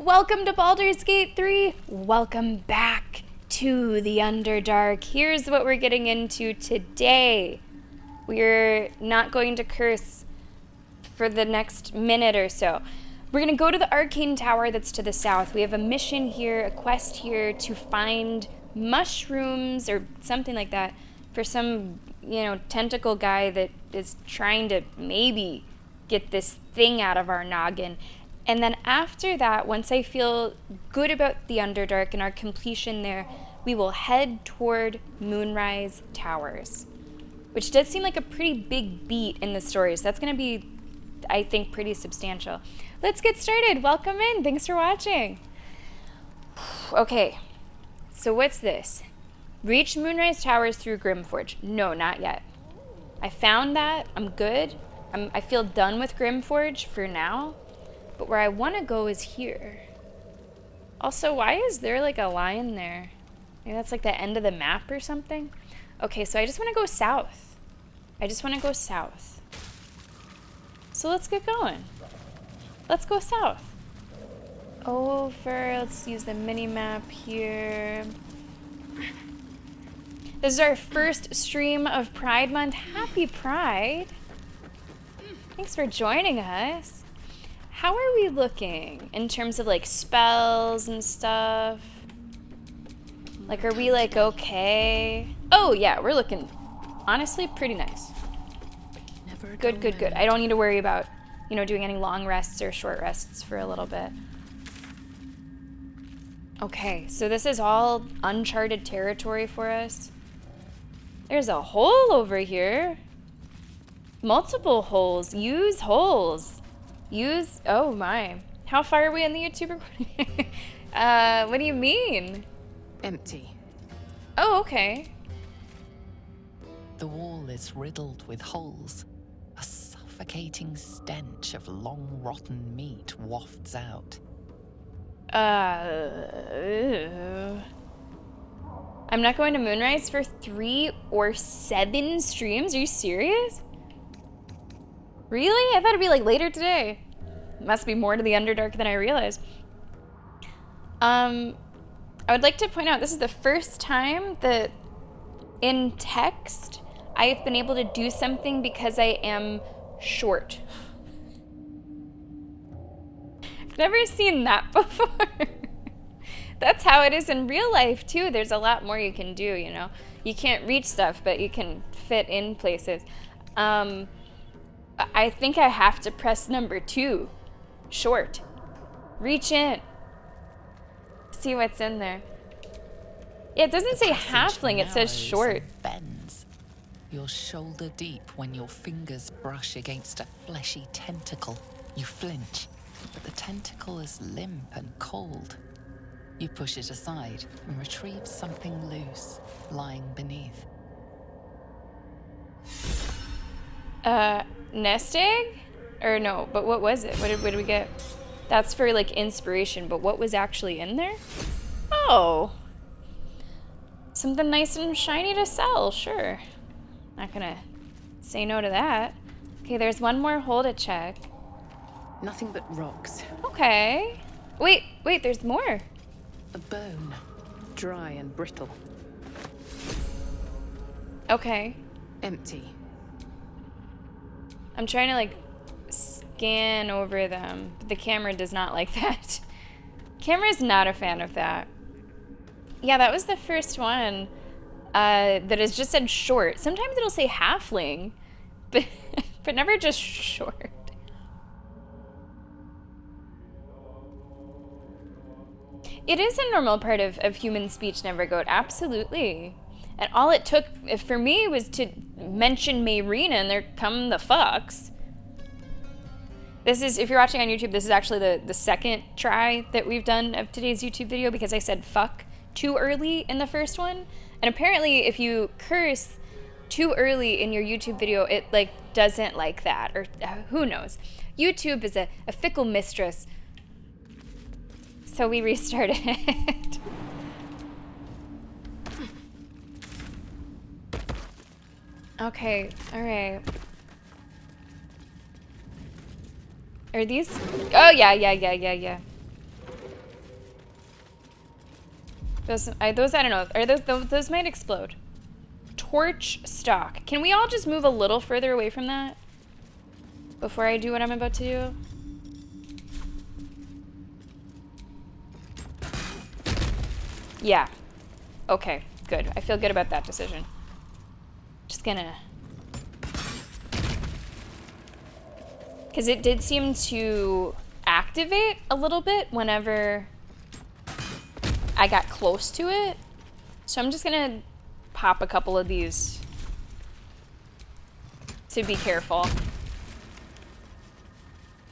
Welcome to Baldur's Gate 3. Welcome back to the Underdark. Here's what we're getting into today. We're not going to curse for the next minute or so. We're going to go to the arcane tower that's to the south. We have a mission here, a quest here to find mushrooms or something like that for some, tentacle guy that is trying to maybe get this thing out of our noggin. And then after that, once I feel good about the Underdark and our completion there, we will head toward Moonrise Towers, which does seem like a pretty big beat in the story. So that's going to be, I think, pretty substantial. Let's get started. Welcome in. Thanks for watching. Okay, so what's this? Reach Moonrise Towers through Grimforge. No, not yet. I found that. I'm good. I feel done with Grimforge for now. But where I want to go is here. Also, why is there like a line there? Maybe that's like the end of the map or something? Okay, so I just want to go south. So let's get going. Let's go south. Let's use the mini map here. This is our first stream of Pride Month. Happy Pride. Thanks for joining us. How are we looking in terms of like spells and stuff? Like, are we like okay? Oh yeah, we're looking honestly pretty nice. Good. I don't need to worry about, doing any long rests or short rests for a little bit. Okay, so this is all uncharted territory for us. There's a hole over here. Multiple holes. Use holes. Oh my. How far are we in the YouTube recording? What do you mean? Empty. Oh, okay. The wall is riddled with holes. A suffocating stench of long rotten meat wafts out. I'm not going to Moonrise for 3 or 7 streams? Are you serious? Really? I thought it'd be like later today. Must be more to the Underdark than I realized. I would like to point out this is the first time that in text I've been able to do something because I am short. I've never seen that before. That's how it is in real life too. There's a lot more you can do, You can't reach stuff, but you can fit in places. I think I have to press number 2. Short. Reach in. See what's in there. Yeah, it doesn't say halfling, it says short. Bends. You're shoulder deep when your fingers brush against a fleshy tentacle. You flinch, but the tentacle is limp and cold. You push it aside and retrieve something loose, lying beneath. Nest egg? Or no, but what was it? What did we get? That's for like inspiration, but what was actually in there? Oh. Something nice and shiny to sell, sure. Not gonna say no to that. Okay, there's one more hole to check. Nothing but rocks. Okay. Wait, there's more. A bone, dry and brittle. Okay. Empty. I'm trying to like scan over them, but the camera does not like that. Camera's not a fan of that. Yeah, that was the first one that has just said short. Sometimes it'll say halfling, but never just short. It is a normal part of human speech, Nevergoat, absolutely. And all it took for me was to mention Mayrina and there come the fucks. This is, if you're watching on YouTube, this is actually the second try that we've done of today's YouTube video because I said fuck too early in the first one. And apparently if you curse too early in your YouTube video, it like doesn't like that, or who knows. YouTube is a fickle mistress. So we restarted it. Okay, alright. Are these? Oh, yeah. Those I don't know. Are those might explode. Torch stock. Can we all just move a little further away from that before I do what I'm about to do? Yeah. Okay, good. I feel good about that decision. Just gonna... Because it did seem to activate a little bit whenever I got close to it. So I'm just gonna pop a couple of these to be careful.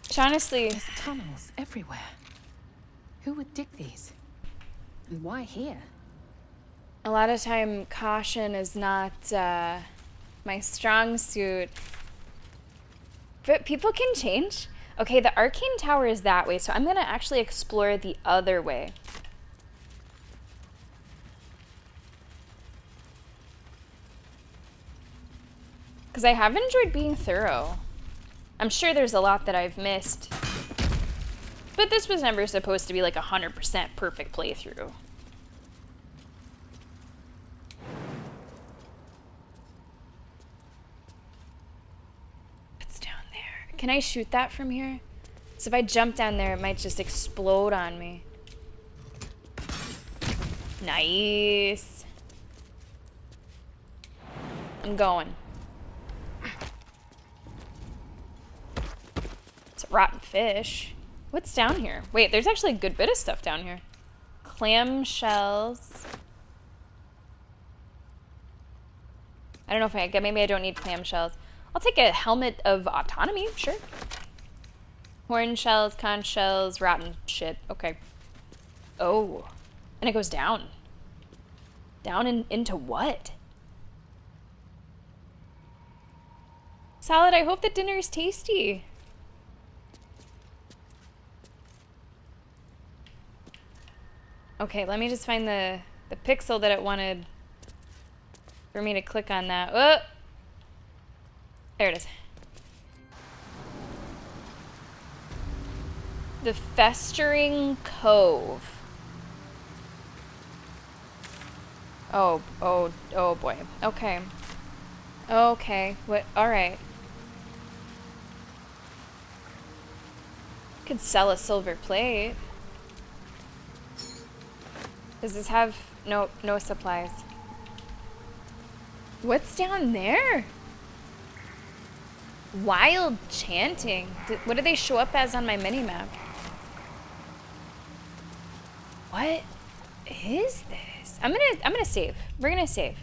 Which honestly... There's tunnels everywhere. Who would dig these? And why here? A lot of time, caution is not my strong suit. But people can change. Okay, the arcane tower is that way, so I'm gonna actually explore the other way. Because I have enjoyed being thorough. I'm sure there's a lot that I've missed. But this was never supposed to be like 100% perfect playthrough. What's down there? Can I shoot that from here? So if I jump down there, it might just explode on me. Nice. I'm going. It's a rotten fish. What's down here? Wait, there's actually a good bit of stuff down here. Clam shells. I don't know if maybe I don't need clam shells. I'll take a helmet of autonomy, sure. Horn shells, conch shells, rotten shit. Okay. Oh. And it goes down. Down into what? Salad, I hope that dinner is tasty. Okay, let me just find the pixel that it wanted for me to click on that. Oh! There it is. The Festering Cove. Oh boy. Okay. Okay. What? Alright. Could sell a silver plate. Does this have no supplies? What's down there? Wild chanting. What do they show up as on my minimap? What is this? I'm gonna save. We're gonna save.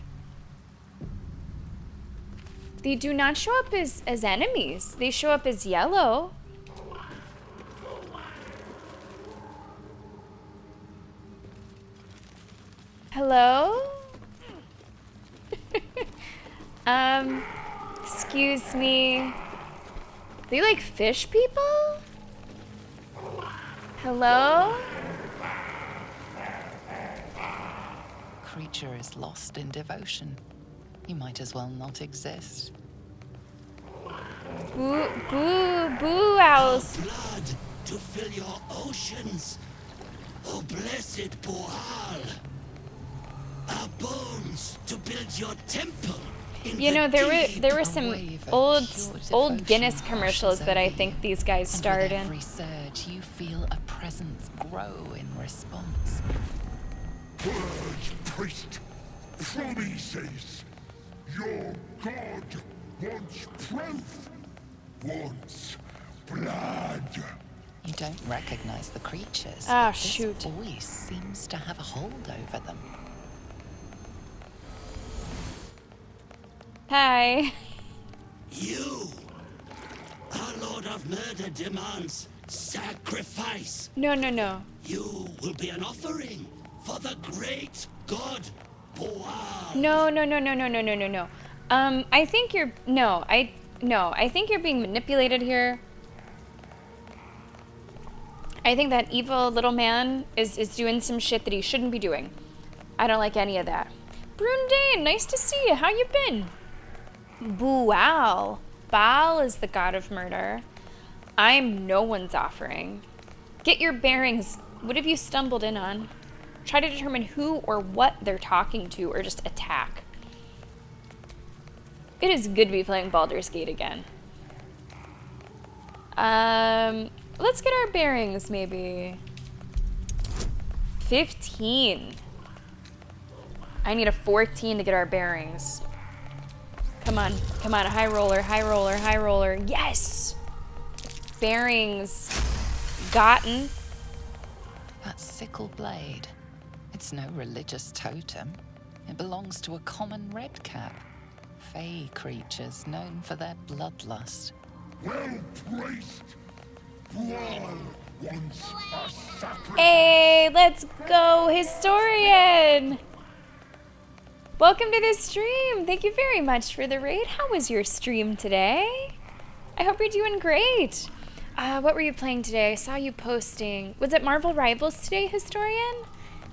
They do not show up as enemies. They show up as yellow. Hello? Excuse me. They like fish people? Hello? Creature is lost in devotion. You might as well not exist. Boo, boo, boo owls. Blood to fill your oceans. Oh, blessed Boal. Our bones to build your temple. You know, there were some old Guinness commercials that I think these guys starred in. Every surge, you feel a presence grow in response. Purge, priest. Promises. Your god wants proof. Wants blood. You don't recognize the creatures. Ah, but shoot. This voice seems to have a hold over them. Hi. You, our Lord of Murder, demands sacrifice. No. You will be an offering for the great god Boal. No. I think you're I think you're being manipulated here. I think that evil little man is doing some shit that he shouldn't be doing. I don't like any of that. Brundane, nice to see you. How you been? Boal. Baal is the god of murder. I'm no one's offering. Get your bearings. What have you stumbled in on? try to determine who or what they're talking to, or just attack. It is good to be playing Baldur's Gate again. Let's get our bearings, maybe. 15. I need a 14 to get our bearings. Come on, come on, high roller, high roller, high roller. Yes! Bearings gotten. That sickle blade. It's no religious totem. It belongs to a common redcap. Fey creatures known for their bloodlust. Well placed. Brawl wants a sacrifice. Hey, let's go, historian! Welcome to the stream. Thank you very much for the raid. How was your stream today? I hope you're doing great. What were you playing today? I saw you posting. Was it Marvel Rivals today, historian?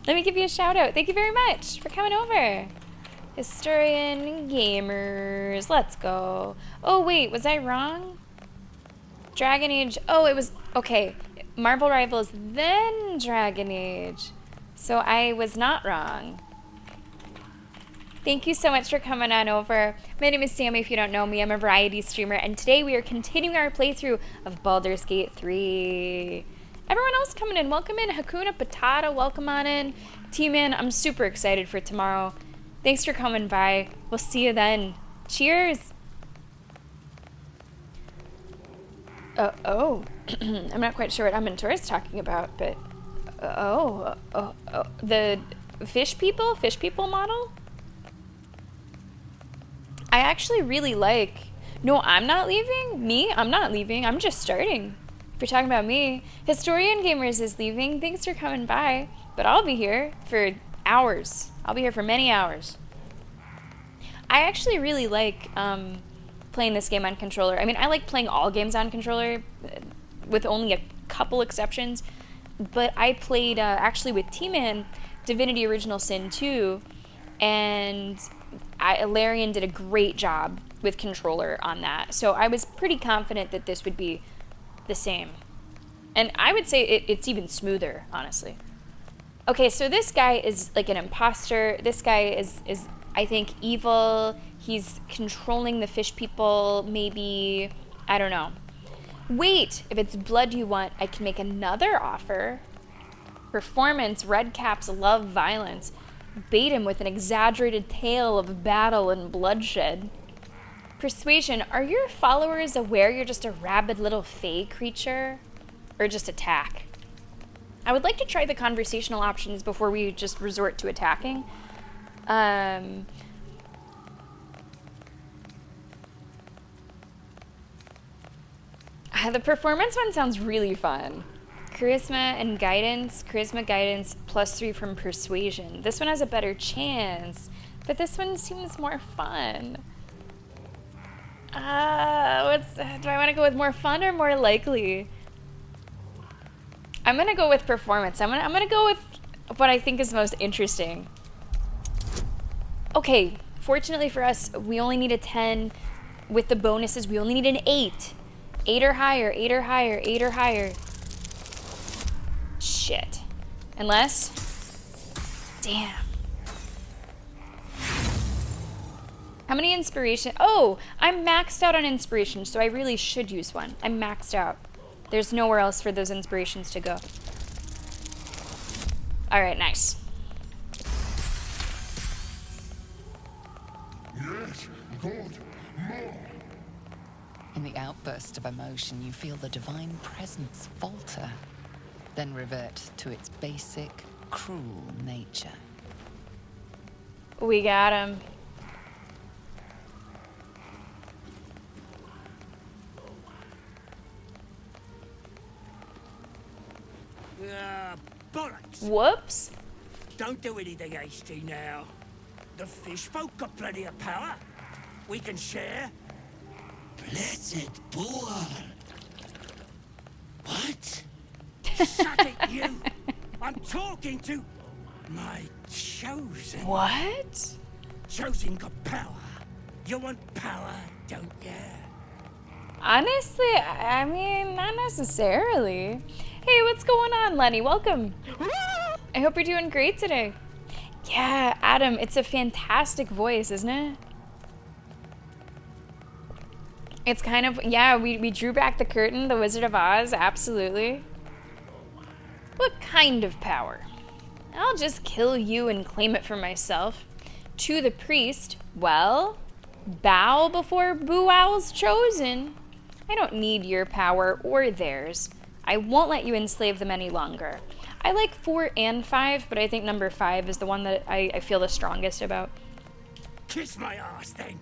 Let me give you a shout out. Thank you very much for coming over. Historian gamers. Let's go. Oh, wait, was I wrong? Dragon Age. Oh, it was. Okay. Marvel Rivals, then Dragon Age. So I was not wrong. Thank you so much for coming on over. My name is Sammy, if you don't know me. I'm a variety streamer, and today we are continuing our playthrough of Baldur's Gate 3. Everyone else coming in, welcome in. Hakuna Patata, welcome on in. T-Man, I'm super excited for tomorrow. Thanks for coming by. We'll see you then. Cheers. I'm not quite sure what Amantor is talking about, but... the fish people model? I actually really like... No, I'm not leaving. Me? I'm not leaving. I'm just starting. If you're talking about me. Historian Gamers is leaving. Thanks for coming by. But I'll be here for hours. I'll be here for many hours. I actually really like playing this game on controller. I mean, I like playing all games on controller, with only a couple exceptions. But I played, actually with T-Man, Divinity Original Sin 2, and... Larian did a great job with controller on that. So I was pretty confident that this would be the same. And I would say it's even smoother, honestly. Okay, so this guy is like an imposter. This guy is I think, evil. He's controlling the fish people, maybe. I don't know. Wait, if it's blood you want, I can make another offer. Performance, redcaps love violence. Bait him with an exaggerated tale of battle and bloodshed. Persuasion, are your followers aware you're just a rabid little fey creature? Or just attack? I would like to try the conversational options before we just resort to attacking. The performance one sounds really fun. Charisma and guidance. Charisma, guidance, +3 from persuasion. This one has a better chance, but this one seems more fun. Do I want to go with more fun or more likely? I'm gonna go with performance. I'm gonna go with what I think is most interesting. Okay, fortunately for us, we only need a 10. With the bonuses, we only need an 8. 8 or higher, 8 or higher, 8 or higher. Shit. Unless... Damn. How many inspiration? Oh, I'm maxed out on inspiration, so I really should use one. I'm maxed out. There's nowhere else for those inspirations to go. Alright, nice. Yes, God, more. In the outburst of emotion, you feel the divine presence falter, then revert to its basic, cruel nature. We got him. Bollocks! Whoops. Don't do anything hasty now. The fish folk got plenty of power. We can share. Blessed boar. What? Shut it, you! I'm talking to my chosen. What? Chosen got power. You want power, don't you? Honestly, I mean, not necessarily. Hey, what's going on, Lenny? Welcome. I hope you're doing great today. Yeah, Adam, it's a fantastic voice, isn't it? It's kind of, yeah, we drew back the curtain, the Wizard of Oz, absolutely. What kind of power? I'll just kill you and claim it for myself. To the priest, well, bow before Boo Owl's chosen. I don't need your power or theirs. I won't let you enslave them any longer. I like 4 and 5, but I think number 5 is the one that I feel the strongest about. Kiss my ass, then.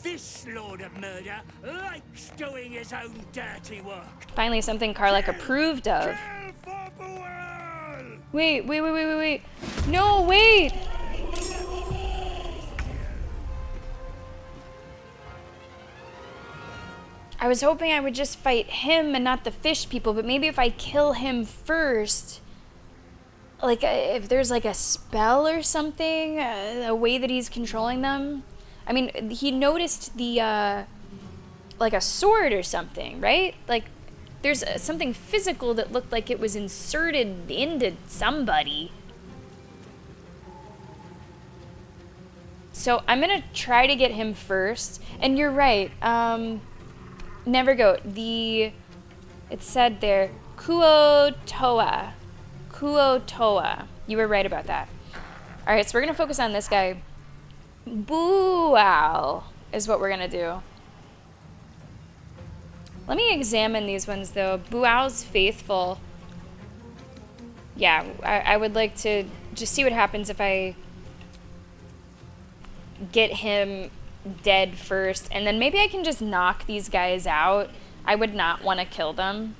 This Lord of Murder likes doing his own dirty work. Finally, something Karlach approved of. Kill for Bual! Wait. No, wait! I was hoping I would just fight him and not the fish people, but maybe if I kill him first, like if there's like a spell or something, a way that he's controlling them. I mean, he noticed the, like a sword or something, right? Like there's something physical that looked like it was inserted into somebody. So I'm gonna try to get him first. And you're right, Never Goat, it said there, Kuo-toa. Kuo-toa. You were right about that. Alright, so we're gonna focus on this guy. Boo Owl is what we're gonna do. Let me examine these ones though. Boo Owl's faithful. Yeah, I would like to just see what happens if I get him dead first, and then maybe I can just knock these guys out. I would not want to kill them.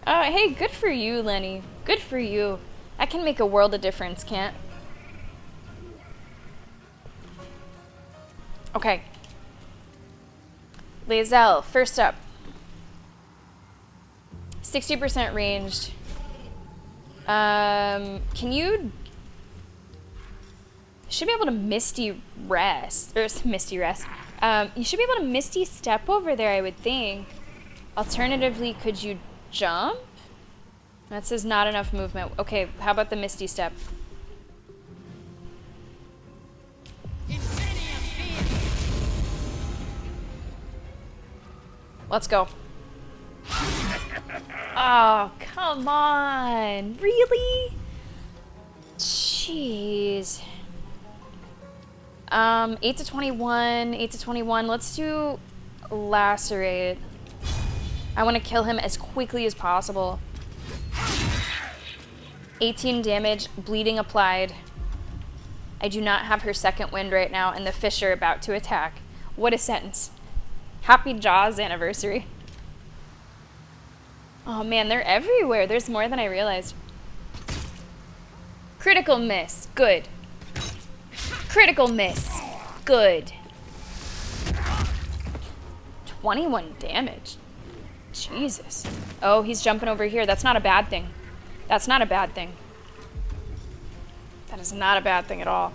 Oh, hey, good for you, Lenny. Good for you. That can make a world of difference, can't? Okay. Lae'zel, first up. 60% ranged. Can you... should be able to Misty Rest. Or Misty Rest. You should be able to Misty Step over there, I would think. Alternatively, could you jump? That says not enough movement. Okay, how about the Misty Step? Let's go. Oh, come on. Really? Jeez. 8 to 21, 8 to 21. Let's do Lacerate. I want to kill him as quickly as possible. 18 damage, bleeding applied. I do not have her second wind right now, and the fish are about to attack. What a sentence. Happy Jaws anniversary. Oh man, they're everywhere. There's more than I realized. Critical miss. Good. Critical miss. Good. 21 damage. Jesus. Oh, he's jumping over here. That's not a bad thing. That's not a bad thing. That is not a bad thing at all.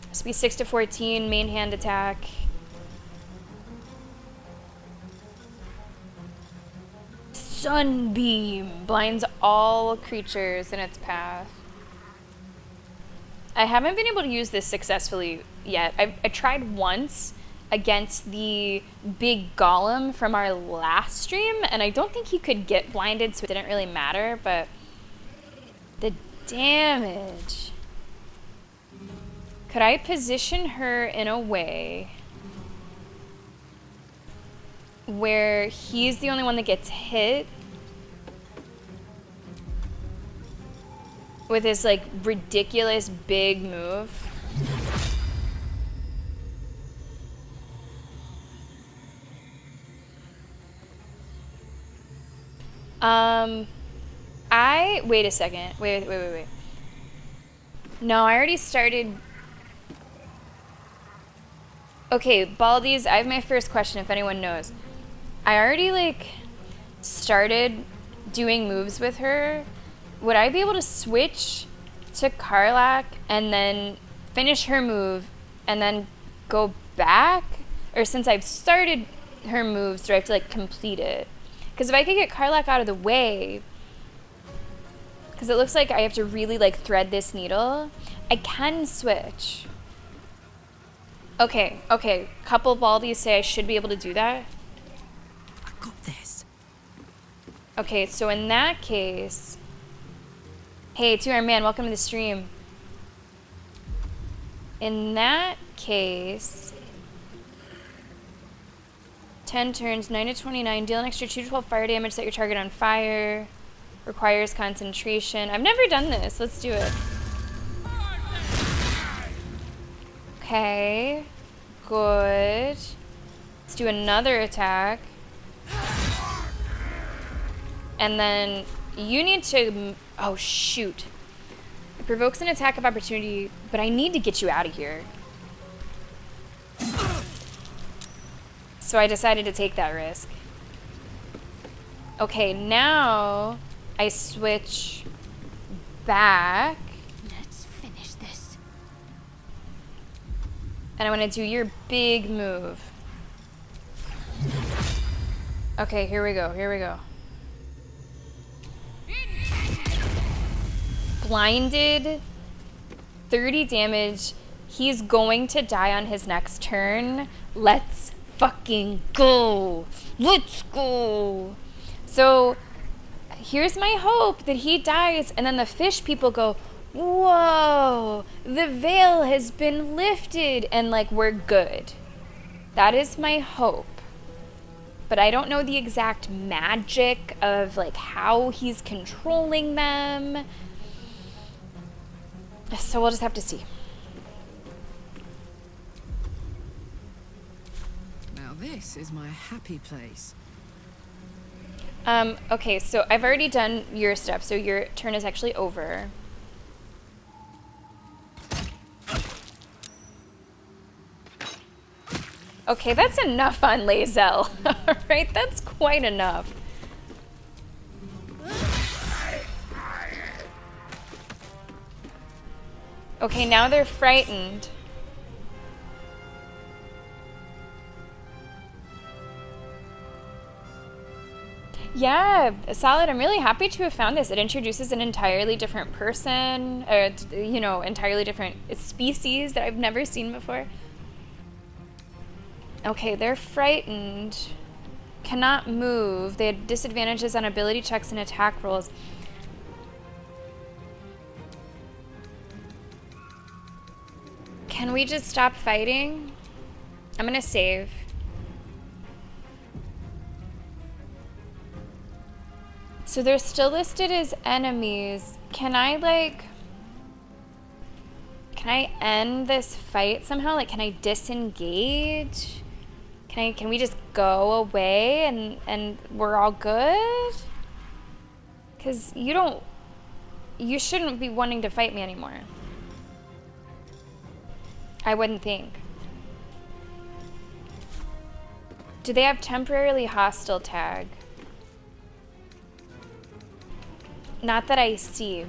This will be 6 to 14, main hand attack. Sunbeam blinds all creatures in its path. I haven't been able to use this successfully yet. I tried once against the big golem from our last stream, and I don't think he could get blinded, so it didn't really matter, but the damage. Could I position her in a way where he's the only one that gets hit with his like ridiculous big move? Wait a second. Wait. No, I already started. Okay, Baldur'S, I have my first question if anyone knows. I already like started doing moves with her. Would I be able to switch to Karlach and then finish her move and then go back? Or since I've started her moves? Do I have to like complete it? Because if I could get Karlach out of the way, because it looks like I have to really like thread this needle, I can switch. Okay, okay. Couple Baldies say I should be able to do that. I got this. Okay, so in that case, hey, 2R man, welcome to the stream. In that case, 10 turns, 9 to 29, deal an extra 2 to 12 fire damage, set your target on fire, requires concentration. I've never done this. Let's do it. Okay, good. Let's do another attack. And then you need to, oh shoot. It provokes an attack of opportunity, but I need to get you out of here. So I decided to take that risk. Okay, now I switch back. Let's finish this. And I want to do your big move. Okay, here we go, here we go. Blinded, 30 damage. He's going to die on his next turn. Let's fucking go. Let's go. So here's my hope that he dies and then the fish people go, whoa, the veil has been lifted and like we're good. That is my hope. But I don't know the exact magic of like how he's controlling them. So we'll just have to see. Now this is my happy place. Okay, so I've already done your stuff, so your turn is actually over. Okay, that's enough on Lae'zel. Alright, that's quite enough. Okay, now they're frightened. Yeah, Solid, I'm really happy to have found this. It introduces an entirely different person, or, you know, entirely different species that I've never seen before. Okay, they're frightened. Cannot move. They had disadvantages on ability checks and attack rolls. Can we just stop fighting? I'm gonna save. So they're still listed as enemies. Can I end this fight somehow? Like, can I disengage? Can we just go away and we're all good? Because you shouldn't be wanting to fight me anymore. I wouldn't think. Do they have temporarily hostile tag? Not that I see.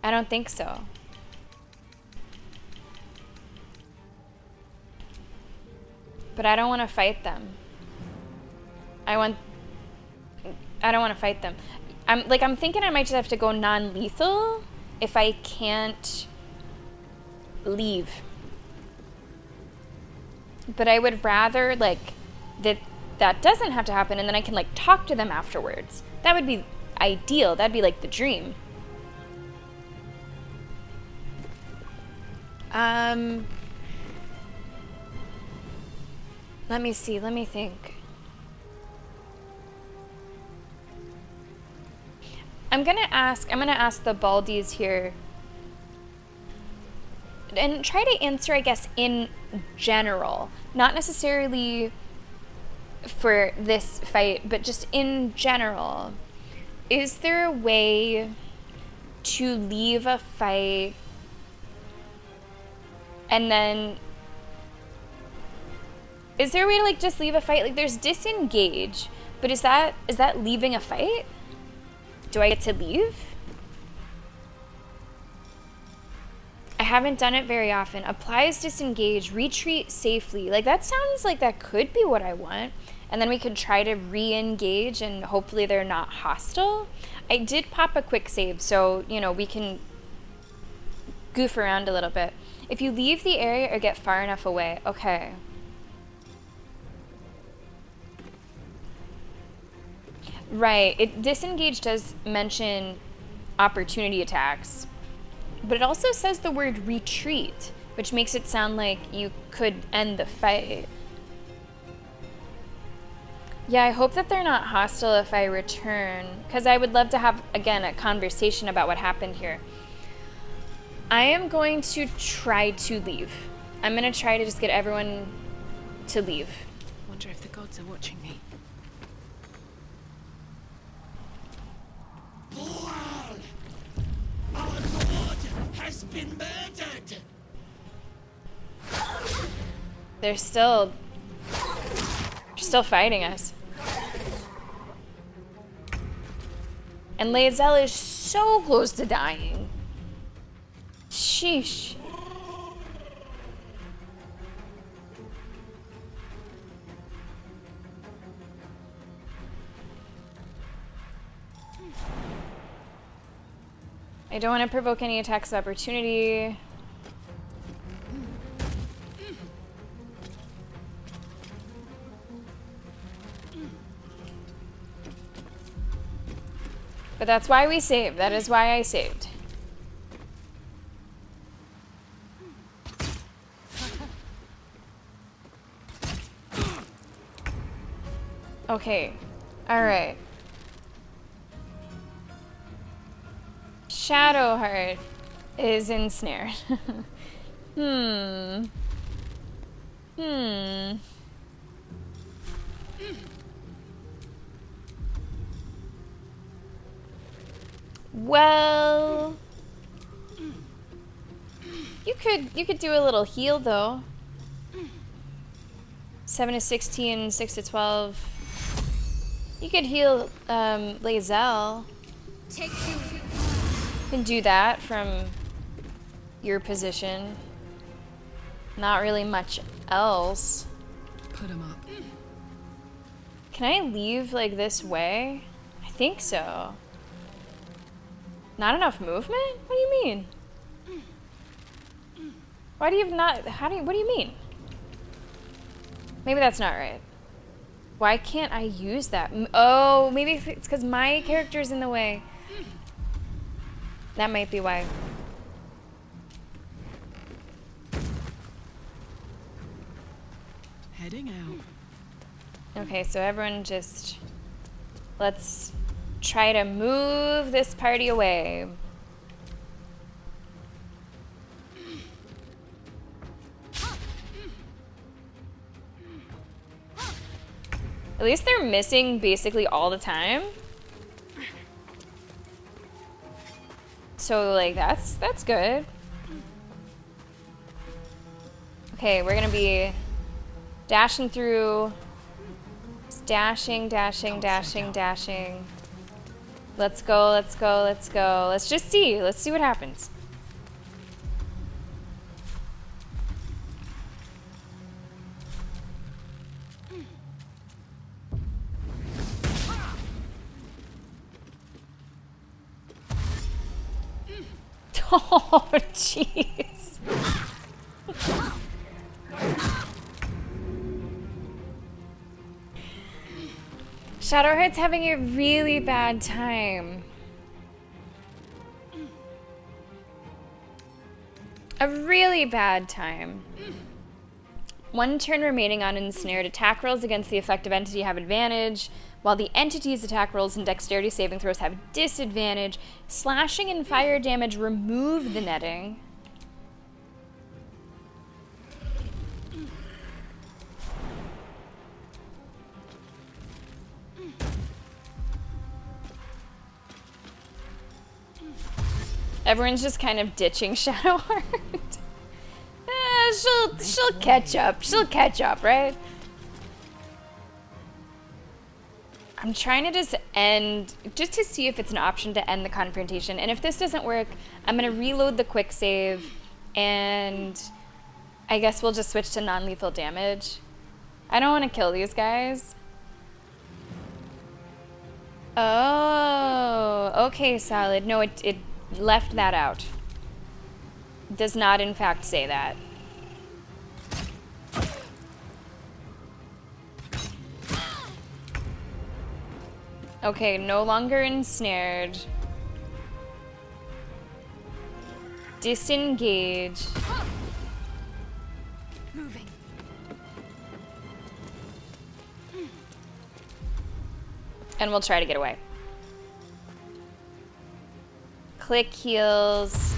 I don't think so. But I don't want to fight them. I don't want to fight them. I'm thinking I might just have to go non-lethal if I can't leave. But I would rather that doesn't have to happen and then I can talk to them afterwards. That would be ideal. That'd be the dream. Let me see. Let me think. I'm gonna ask the Baldies here and try to answer, I guess, in general, not necessarily for this fight, but just in general. Is there a way to leave a fight and then... Is there a way to just leave a fight? There's disengage, but is that leaving a fight? Do I get to leave? I haven't done it very often. Applies disengage, retreat safely. Like, that sounds like that could be what I want. And then we could try to re-engage and hopefully they're not hostile. I did pop a quick save, so, you know, we can goof around a little bit. If you leave the area or get far enough away. Okay. Right. Disengage does mention opportunity attacks, but it also says the word retreat, which makes it sound like you could end the fight. Yeah, I hope that they're not hostile if I return, because I would love to have, again, a conversation about what happened here. I am going to try to leave. I'm going to try to just get everyone to leave. Wonder if the gods are watching me. Boal! Our lord has been murdered! They're still fighting us. And Lae'zel is so close to dying. Sheesh. I don't want to provoke any attacks of opportunity. But that's why we saved. That is why I saved. Okay. Alright. Shadowheart is ensnared. Well, you could do a little heal though. 7 to 16, 6 to 12. You could heal Lae'zel. Take two. You can do that from your position. Not really much else. Put him up. Can I leave like this way? I think so. Not enough movement? What do you mean? Why do you have not, what do you mean? Maybe that's not right. Why can't I use that? Oh, maybe it's because my character's in the way. That might be why. Heading out. Okay, so everyone just... Let's try to move this party away. At least they're missing basically all the time. So, like, that's good. Okay, we're gonna be dashing through. Just dashing, dashing, dashing, dashing. Let's go, let's go, let's go. Let's just see. Let's see what happens. Oh, jeez. Shadowheart's having a really bad time. A really bad time. 1 turn remaining on ensnared. Attack rolls against the effective entity have advantage, while the entity's attack rolls and dexterity saving throws have disadvantage. Slashing and fire damage remove the netting. Everyone's just kind of ditching Shadowheart. She'll catch up. She'll catch up, right? I'm trying to just to see if it's an option to end the confrontation. And if this doesn't work, I'm gonna reload the quick save And I guess we'll just switch to non-lethal damage. I don't want to kill these guys. Oh, okay, Solid. No, it left that out. Does not, in fact, say that. Okay, no longer ensnared. Disengage. Moving. And we'll try to get away. Click heals.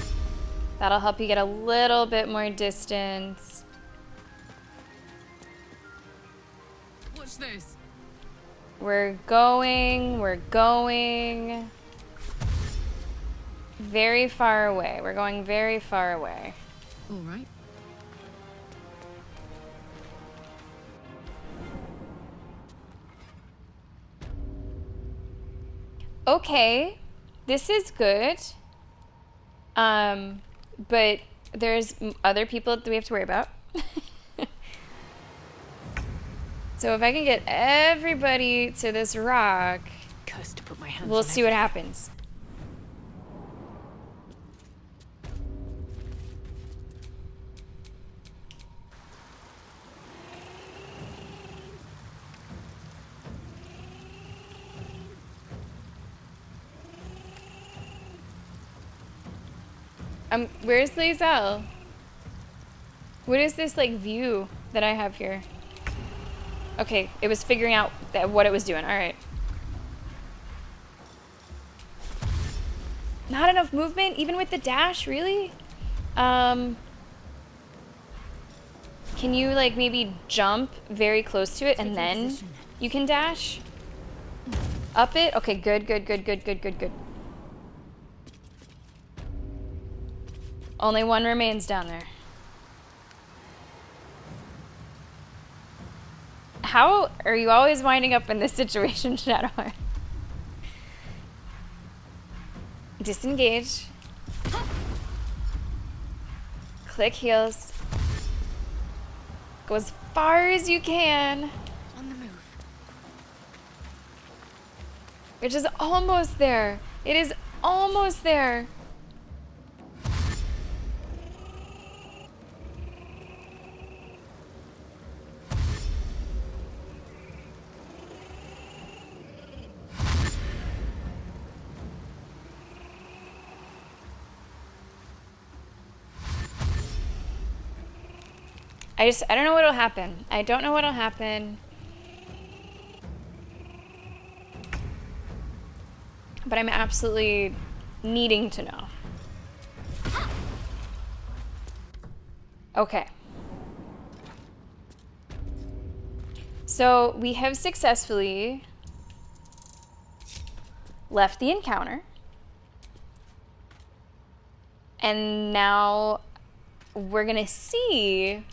That'll help you get a little bit more distance. Watch this. We're going very far away. We're going very far away. All right. Okay, this is good. But there's other people that we have to worry about. So if I can get everybody to this rock, Cursed to put my hands we'll on see what happens. Where's Lae'zel? What is this, like, view that I have here? Okay, it was figuring out what it was doing. All right. Not enough movement, even with the dash, really? Can you, like, maybe jump very close to it and then you can dash? Up it? Okay, good. Only one remains down there. How are you always winding up in this situation, Shadowheart? Disengage. Click heals. Go as far as you can. On the move. Which is almost there. It is almost there. I don't know what'll happen. I don't know what'll happen. But I'm absolutely needing to know. Okay. So we have successfully left the encounter. And now we're gonna see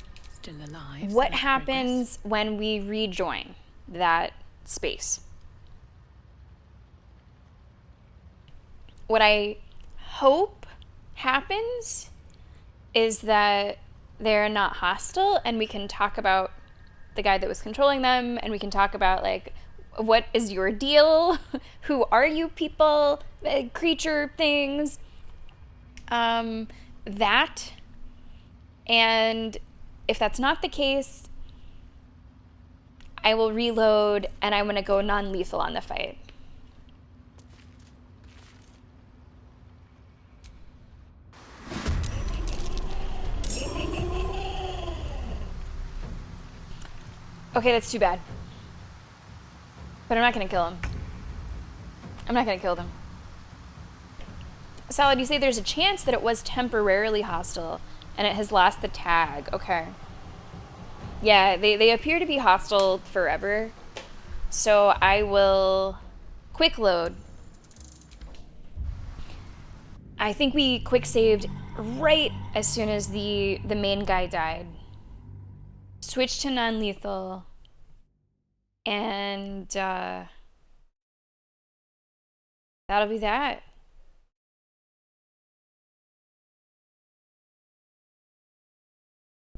Still alive. what so that's happens when we rejoin that space. What I hope happens is that they're not hostile and we can talk about the guy that was controlling them and we can talk about, like, what is your deal? Who are you people? Creature things. That. And if that's not the case, I will reload and I'm going to go non-lethal on the fight. Okay, that's too bad. But I'm not going to kill him. I'm not going to kill them. Salad, you say there's a chance that it was temporarily hostile and it has lost the tag. Okay. Yeah, they appear to be hostile forever. So I will quick load. I think we quick saved right as soon as the main guy died. Switch to non-lethal. And that'll be that.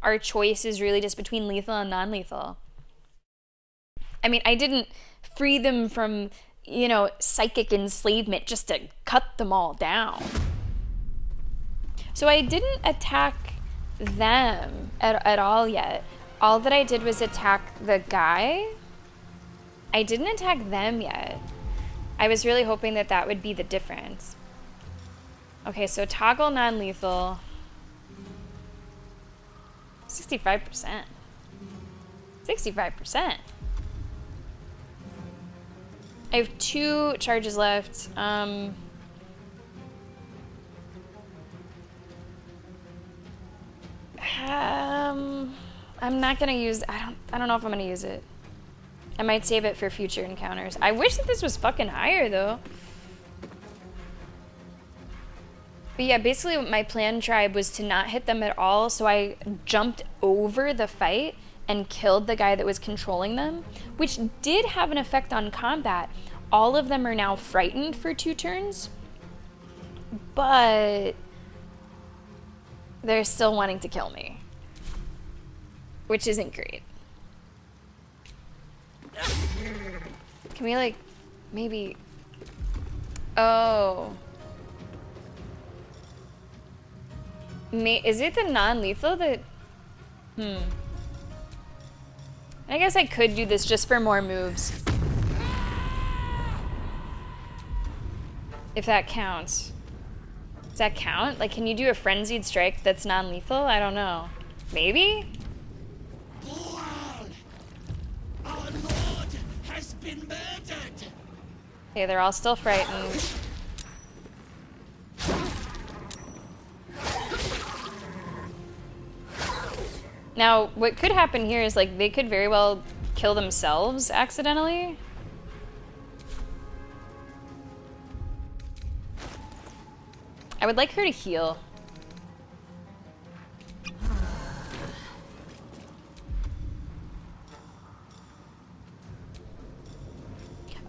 our choice is really just between lethal and non-lethal. I mean, I didn't free them from, you know, psychic enslavement just to cut them all down. So I didn't attack them at all yet. All that I did was attack the guy. I didn't attack them yet. I was really hoping that that would be the difference. Okay, so toggle non-lethal. 65%. 65%. I have 2 charges left. I'm not gonna use. I don't know if I'm gonna use it. I might save it for future encounters. I wish that this was fucking higher though. But yeah, basically my plan, tribe, was to not hit them at all, so I jumped over the fight and killed the guy that was controlling them, which did have an effect on combat. All of them are now frightened for 2 turns, but they're still wanting to kill me, which isn't great. Can we, like, maybe... Oh. Is it the non-lethal that... I guess I could do this just for more moves. If that counts. Does that count? Like, can you do a frenzied strike that's non-lethal? I don't know. Maybe? Boal! Our lord has been murdered! Okay, they're all still frightened. Now, what could happen here is, like, they could very well kill themselves accidentally. I would like her to heal.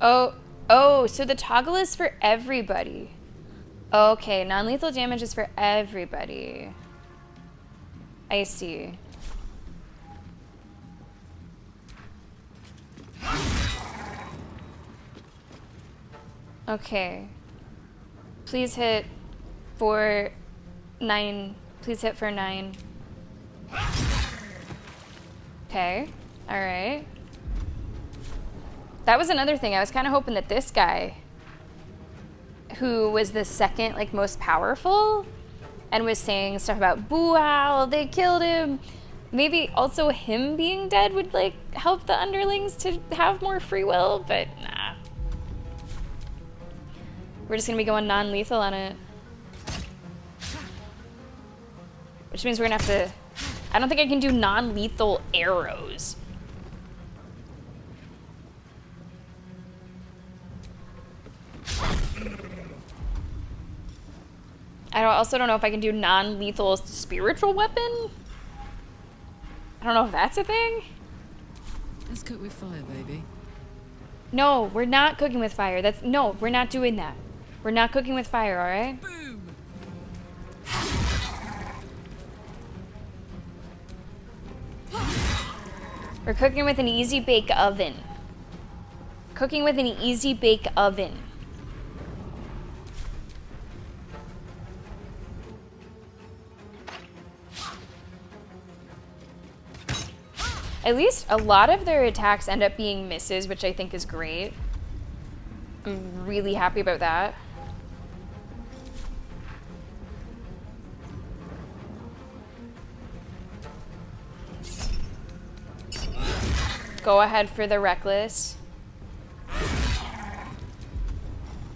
Oh, so the toggle is for everybody. Okay, non-lethal damage is for everybody. I see. Okay. Please hit for 9. Please hit for 9. Okay. Alright. That was another thing. I was kind of hoping that this guy, who was the second, like, most powerful, and was saying stuff about Bual, they killed him. Maybe also him being dead would, like, help the underlings to have more free will, but nah. We're just gonna be going non-lethal on it. Which means we're gonna have to... I don't think I can do non-lethal arrows. I also don't know if I can do non-lethal spiritual weapon. I don't know if that's a thing. Let's cook with fire, baby. No, we're not cooking with fire. No, we're not doing that. We're not cooking with fire, all right? Boom! We're cooking with an easy bake oven. Cooking with an easy bake oven. At least a lot of their attacks end up being misses, which I think is great. I'm really happy about that. Go ahead for the reckless.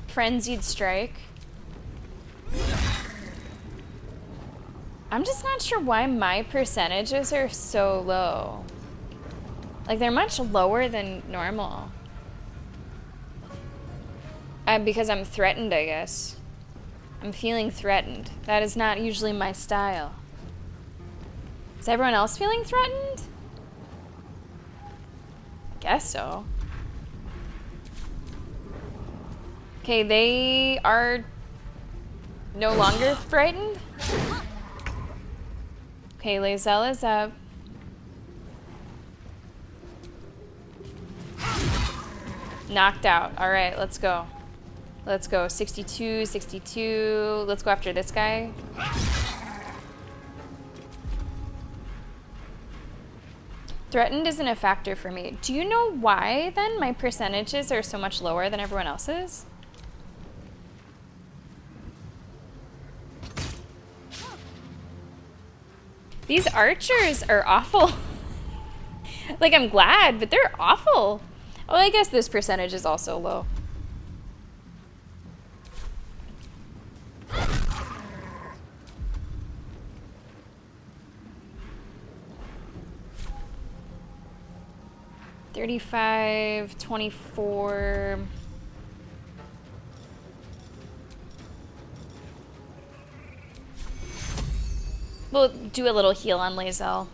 Frenzied strike. I'm just not sure why my percentages are so low. Like, they're much lower than normal. Because I'm threatened, I guess. I'm feeling threatened. That is not usually my style. Is everyone else feeling threatened? I guess so. Okay, they are no longer frightened? Okay, Lae'zel is up. Knocked out. All right, let's go. Let's go. 62, 62. Let's go after this guy. Threatened isn't a factor for me. Do you know why, then, my percentages are so much lower than everyone else's? These archers are awful. Like, I'm glad, but they're awful. Oh, I guess this percentage is also low. $35, $24. We'll do a little heal on Lae'zel.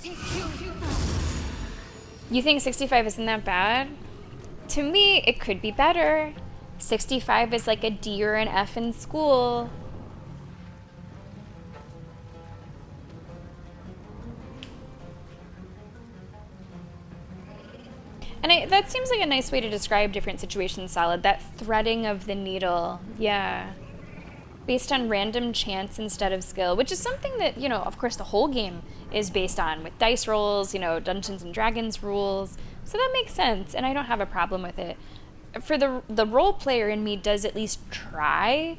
You think 65 isn't that bad? To me, it could be better. 65 is like a D or an F in school. And that seems like a nice way to describe different situations, Solid. That threading of the needle. Yeah. Based on random chance instead of skill, which is something that, you know, of course the whole game is based on with dice rolls, you know, Dungeons and Dragons rules. So that makes sense, and I don't have a problem with it. For the role player in me does at least try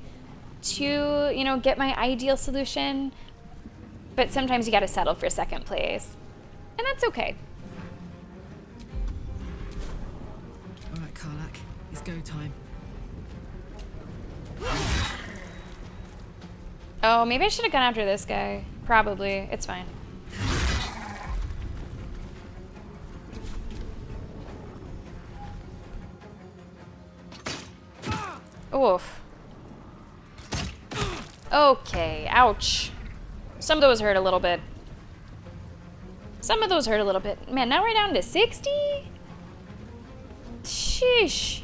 to, you know, get my ideal solution, but sometimes you gotta settle for second place. And that's okay. Alright, Karlak, it's go time. Oh, maybe I should have gone after this guy. Probably. It's fine. Oof. Okay, ouch. Some of those hurt a little bit. Some of those hurt a little bit. Man, now we're down to 60? Sheesh.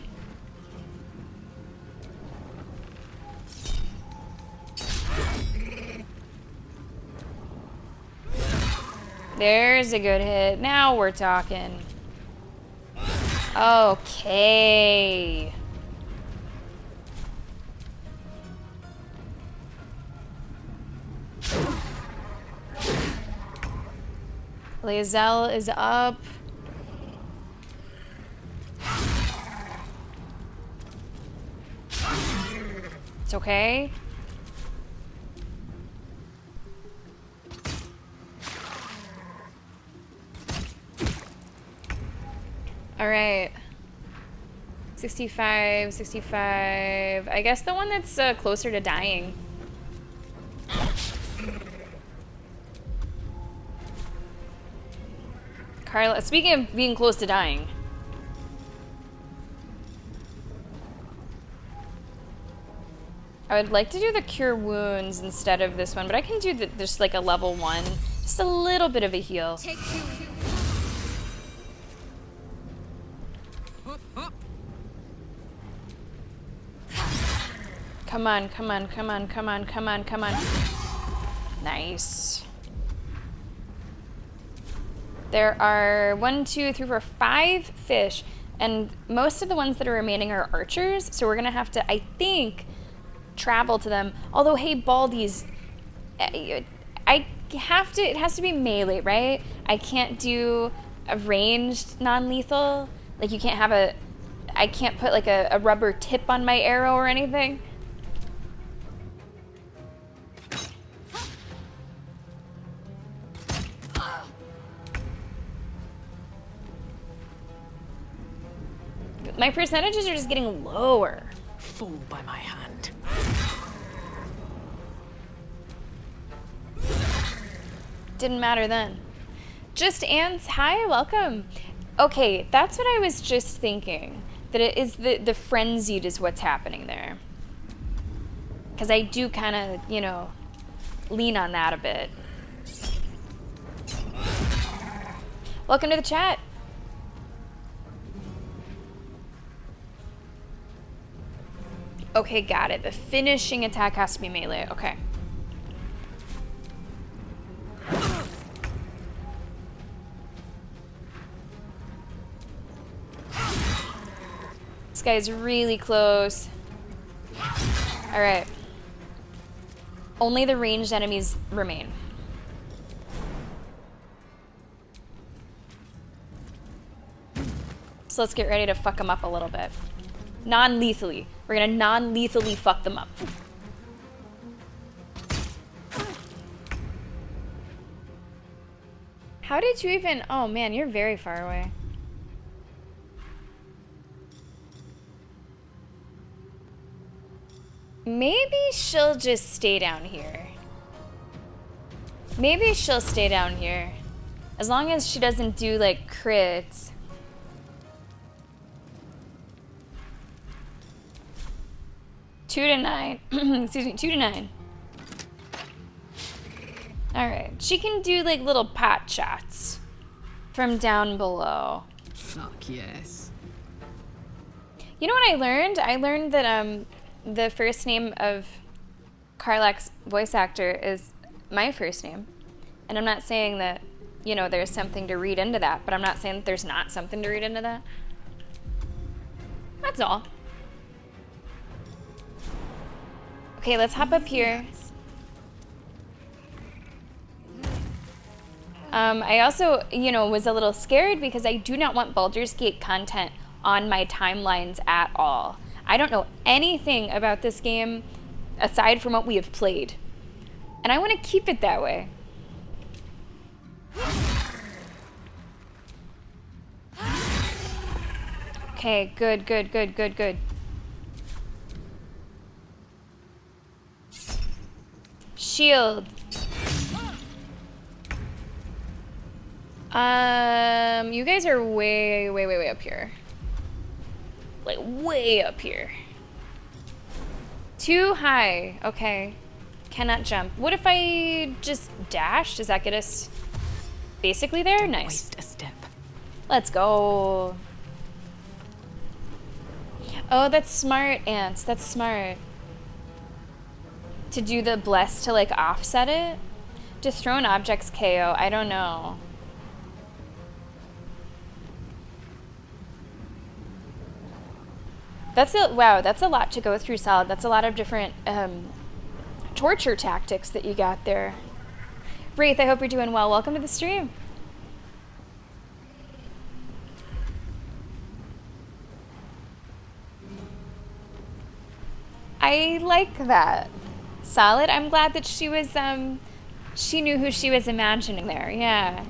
There's a good hit. Now we're talking. Okay. Lae'zel is up. It's okay. All right. 65, 65. I guess the one that's closer to dying. Carla, speaking of being close to dying. I would like to do the cure wounds instead of this one, but I can do just like a level 1. Just a little bit of a heal. Come on, come on, come on, come on, come on, come on. Nice. There are 1, 2, 3, 4, 5 fish, and most of the ones that are remaining are archers, so we're gonna have to, I think, travel to them. Although, hey, Baldi's, it has to be melee, right? I can't do a ranged non-lethal. Like, you can't have I can't put like a rubber tip on my arrow or anything. My percentages are just getting lower. Fall by my hand. Didn't matter then. Just ants, hi, welcome. Okay, that's what I was just thinking. That it is the frenzied is what's happening there. Because I do kind of, you know, lean on that a bit. Welcome to the chat. Okay, got it. The finishing attack has to be melee. Okay. guy's really close. Alright. Only the ranged enemies remain. So let's get ready to fuck them up a little bit. Non-lethally. We're gonna non-lethally fuck them up. How did you even... Oh man, you're very far away. Maybe she'll just stay down here. Maybe she'll stay down here. As long as she doesn't do, like, crits. Two to 9. Excuse me, 2 to 9. Alright. She can do, like, little pot shots from down below. Fuck yes. You know what I learned? I learned that, the first name of Karlach's voice actor is my first name. And I'm not saying that, you know, there's something to read into that, but I'm not saying that there's not something to read into that. That's all. Okay, let's hop up here. I also, you know, was a little scared because I do not want Baldur's Gate content on my timelines at all. I don't know anything about this game aside from what we have played. And I want to keep it that way. Okay, good, good, good, good, good. Shield. You guys are way, way, way, way up here. Like, way up here. Too high. Okay. Cannot jump. What if I just dash? Does that get us basically there? Nice. Waste a step. Let's go. Oh, that's smart, Ants. That's smart. To do the bless to, like, offset it? To throw an object's KO. I don't know. That's a, wow, that's a lot to go through, Solid. That's a lot of different torture tactics that you got there. Wraith, I hope you're doing well. Welcome to the stream. I like that. Solid. I'm glad that she was, she knew who she was imagining there. Yeah.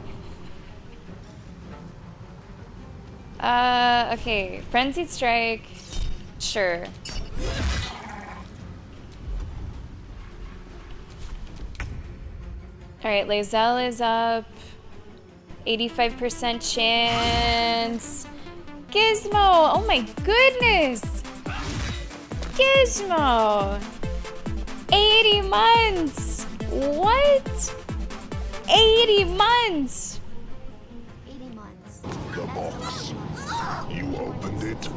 Okay. Frenzied Strike. Sure. Alright, Lae'zel is up. 85% chance. Gizmo! Oh my goodness! Gizmo! 80 months! What? 80 months! 80 months. The box. You opened it.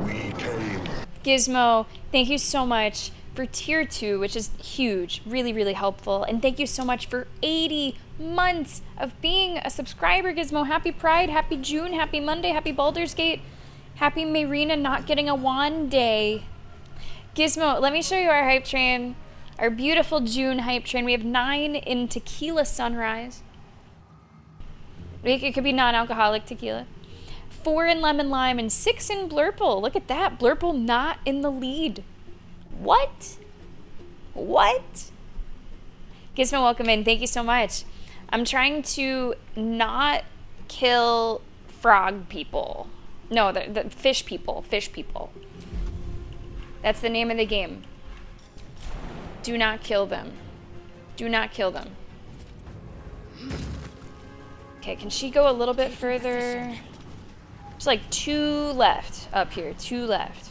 We came. Gizmo, thank you so much for tier 2, which is huge, really, really helpful. And thank you so much for 80 months of being a subscriber, Gizmo. Happy Pride, happy June, happy Monday, happy Baldur's Gate, happy Marina not getting a wand day. Gizmo, let me show you our hype train, our beautiful June hype train. We have 9 in Tequila Sunrise. It could be non-alcoholic tequila. 4 in Lemon Lime and 6 in Blurple. Look at that, Blurple not in the lead. What? What? Gizmo, welcome in. Thank you so much. I'm trying to not kill frog people. No, the fish people. Fish people. That's the name of the game. Do not kill them. Do not kill them. Okay, can she go a little bit further? There's like 2 left up here. 2 left.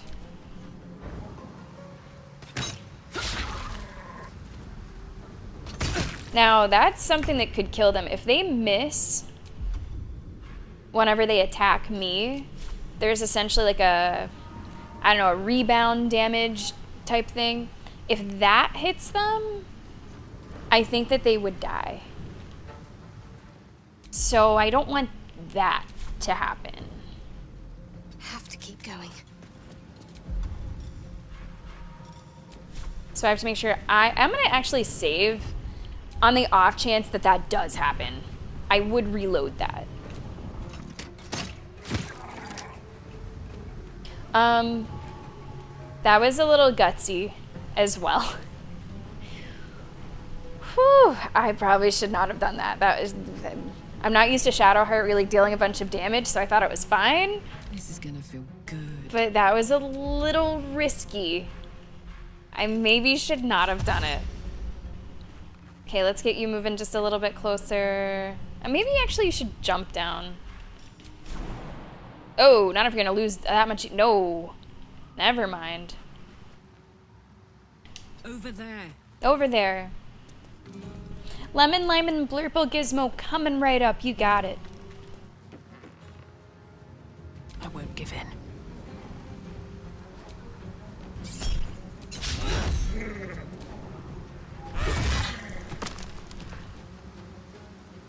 Now, that's something that could kill them. If they miss whenever they attack me, there's essentially like a, I don't know, a rebound damage type thing. If that hits them, I think that they would die. So I don't want that to happen. Have to keep going. So I have to make sure I'm going to actually save on the off chance that that does happen. I would reload that. That was a little gutsy as well. Whew, I probably should not have done that. I'm not used to Shadowheart really dealing a bunch of damage, so I thought it was fine. This is gonna feel good. But that was a little risky. I maybe should not have done it. Okay, let's get you moving just a little bit closer. And maybe actually you should jump down. Oh, not if you're gonna lose that much. No. Never mind. Over there. Over there. Lemon, Lime, and Blurple Gizmo coming right up. You got it. I won't give in.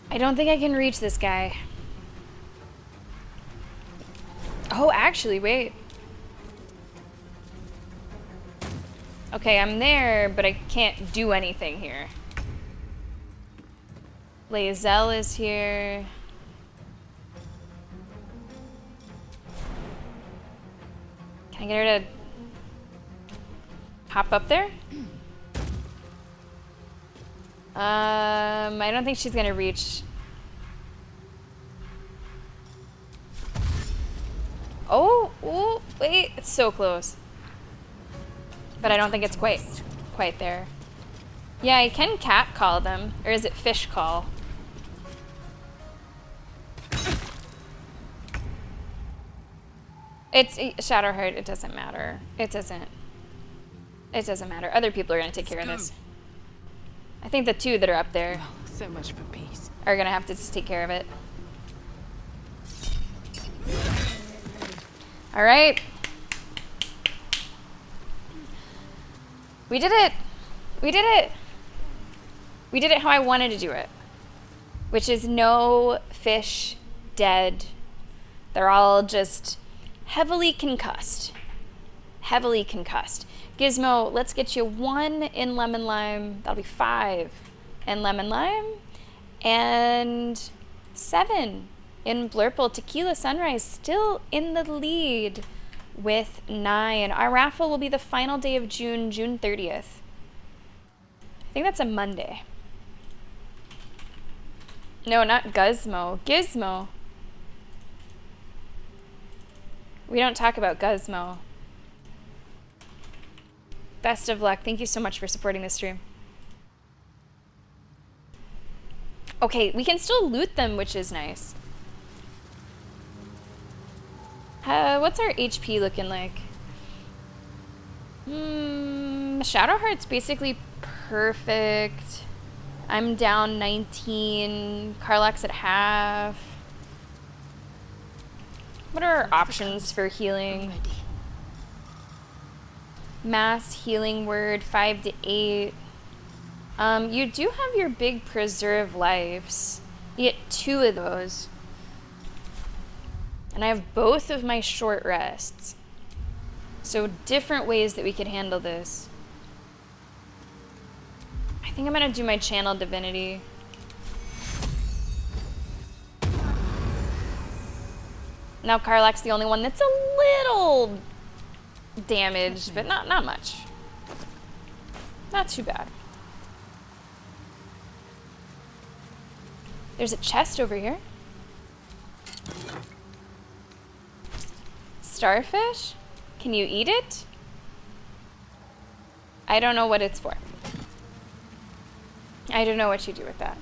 I don't think I can reach this guy. Oh, actually, wait. Okay, I'm there, but I can't do anything here. Lae'zel is here. Can I get her to hop up there? I don't think she's gonna reach. Oh, wait, it's so close. But I don't think it's quite there. Yeah, I can cat call them, or is it fish call? It's Shadowheart, it doesn't matter. It doesn't matter. Other people are gonna take care of this. I think the two that are up there So much for peace. are gonna have to just take care of it. All right. We did it. We did it. We did it how I wanted to do it, which is no fish dead. They're all just heavily concussed. Heavily concussed. Gizmo, let's get you 1 in Lemon Lime. That'll be 5 in Lemon Lime. And 7 in Blurple. Tequila Sunrise still in the lead with 9. Our raffle will be the final day of June, June 30th. I think that's a Monday. No, not Guzmo. Gizmo. We don't talk about Guzmo. Best of luck. Thank you so much for supporting this stream. Okay, we can still loot them, which is nice. What's our HP looking like? Shadowheart's basically perfect. I'm down 19. Karlak's at half. What are our options for healing? Mass healing word 5 to 8. You do have your big preserve lives. You get 2 of those. And I have both of my short rests. So different ways that we could handle this. I think I'm gonna do my channel divinity. Now Karlak's the only one that's a little damaged, but not much. Not too bad. There's a chest over here. Starfish? Can you eat it? I don't know what it's for. I don't know what you do with that.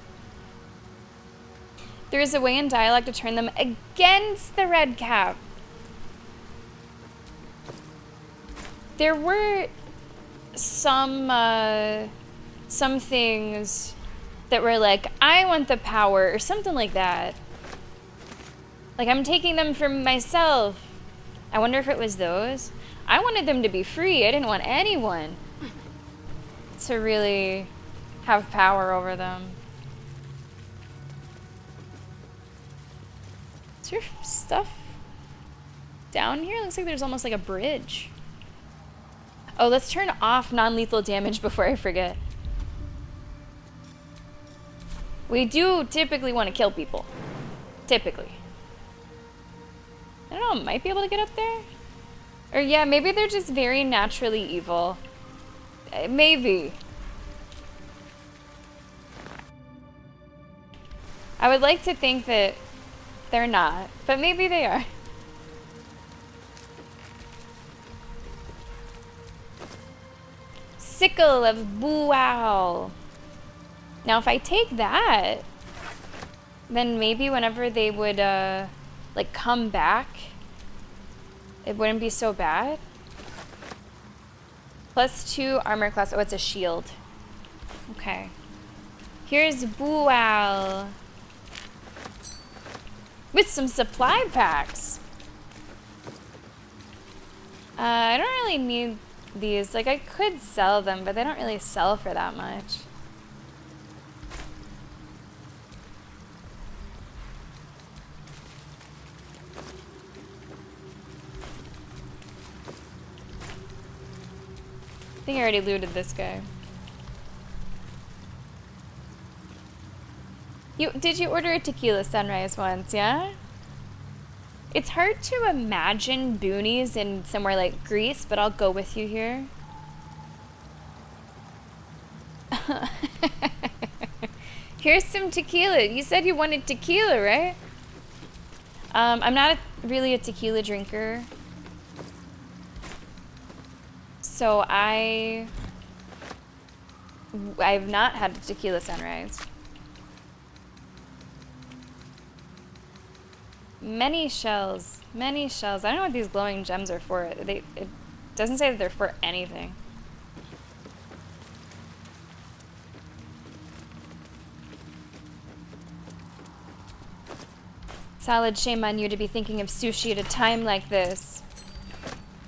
There is a way in dialogue to turn them against the red cap. There were some things that were like, I want the power, or something like that. Like, I'm taking them for myself. I wonder if it was those. I wanted them to be free. I didn't want anyone to really have power over them. Is your stuff down here? Looks like there's almost like a bridge. Oh, let's turn off non-lethal damage before I forget. We do typically want to kill people. Typically. I don't know, might be able to get up there? Or yeah, maybe they're just very naturally evil. Maybe. I would like to think that they're not, but maybe they are. Sickle of Buow. Now if I take that, then maybe whenever they would like come back, it wouldn't be so bad. +2 armor class. Oh, it's a shield. Okay. Here's Buow. With some supply packs. I don't really need these. Like, I could sell them, but they don't really sell for that much. I think I already looted this guy. Did you order a tequila sunrise once, yeah? It's hard to imagine boonies in somewhere like Greece, but I'll go with you here. Here's some tequila. You said you wanted tequila, right? I'm not really a tequila drinker. So I've not had a tequila sunrise. Many shells, many shells. I don't know what these glowing gems are for. It doesn't say that they're for anything. Solid shame on you to be thinking of sushi at a time like this.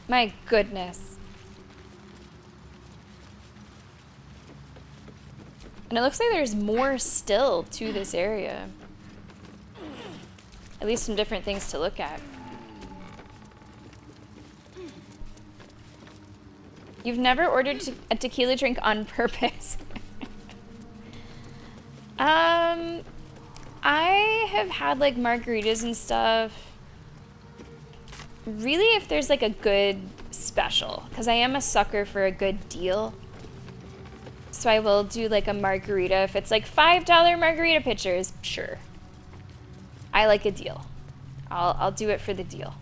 My goodness. And it looks like there's more still to this area. At least some different things to look at. You've never ordered a tequila drink on purpose. I have had like margaritas and stuff. Really, if there's like a good special, because I am a sucker for a good deal. So I will do like a margarita. If it's like $5 margarita pitchers, sure. I like a deal. I'll do it for the deal.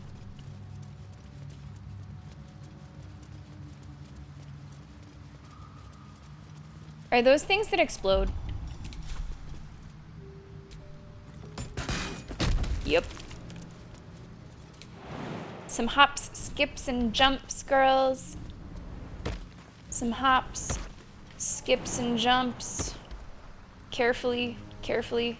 Are those things that explode? Yep. Some hops, skips, and jumps, girls. Some hops, skips, and jumps. Carefully, carefully.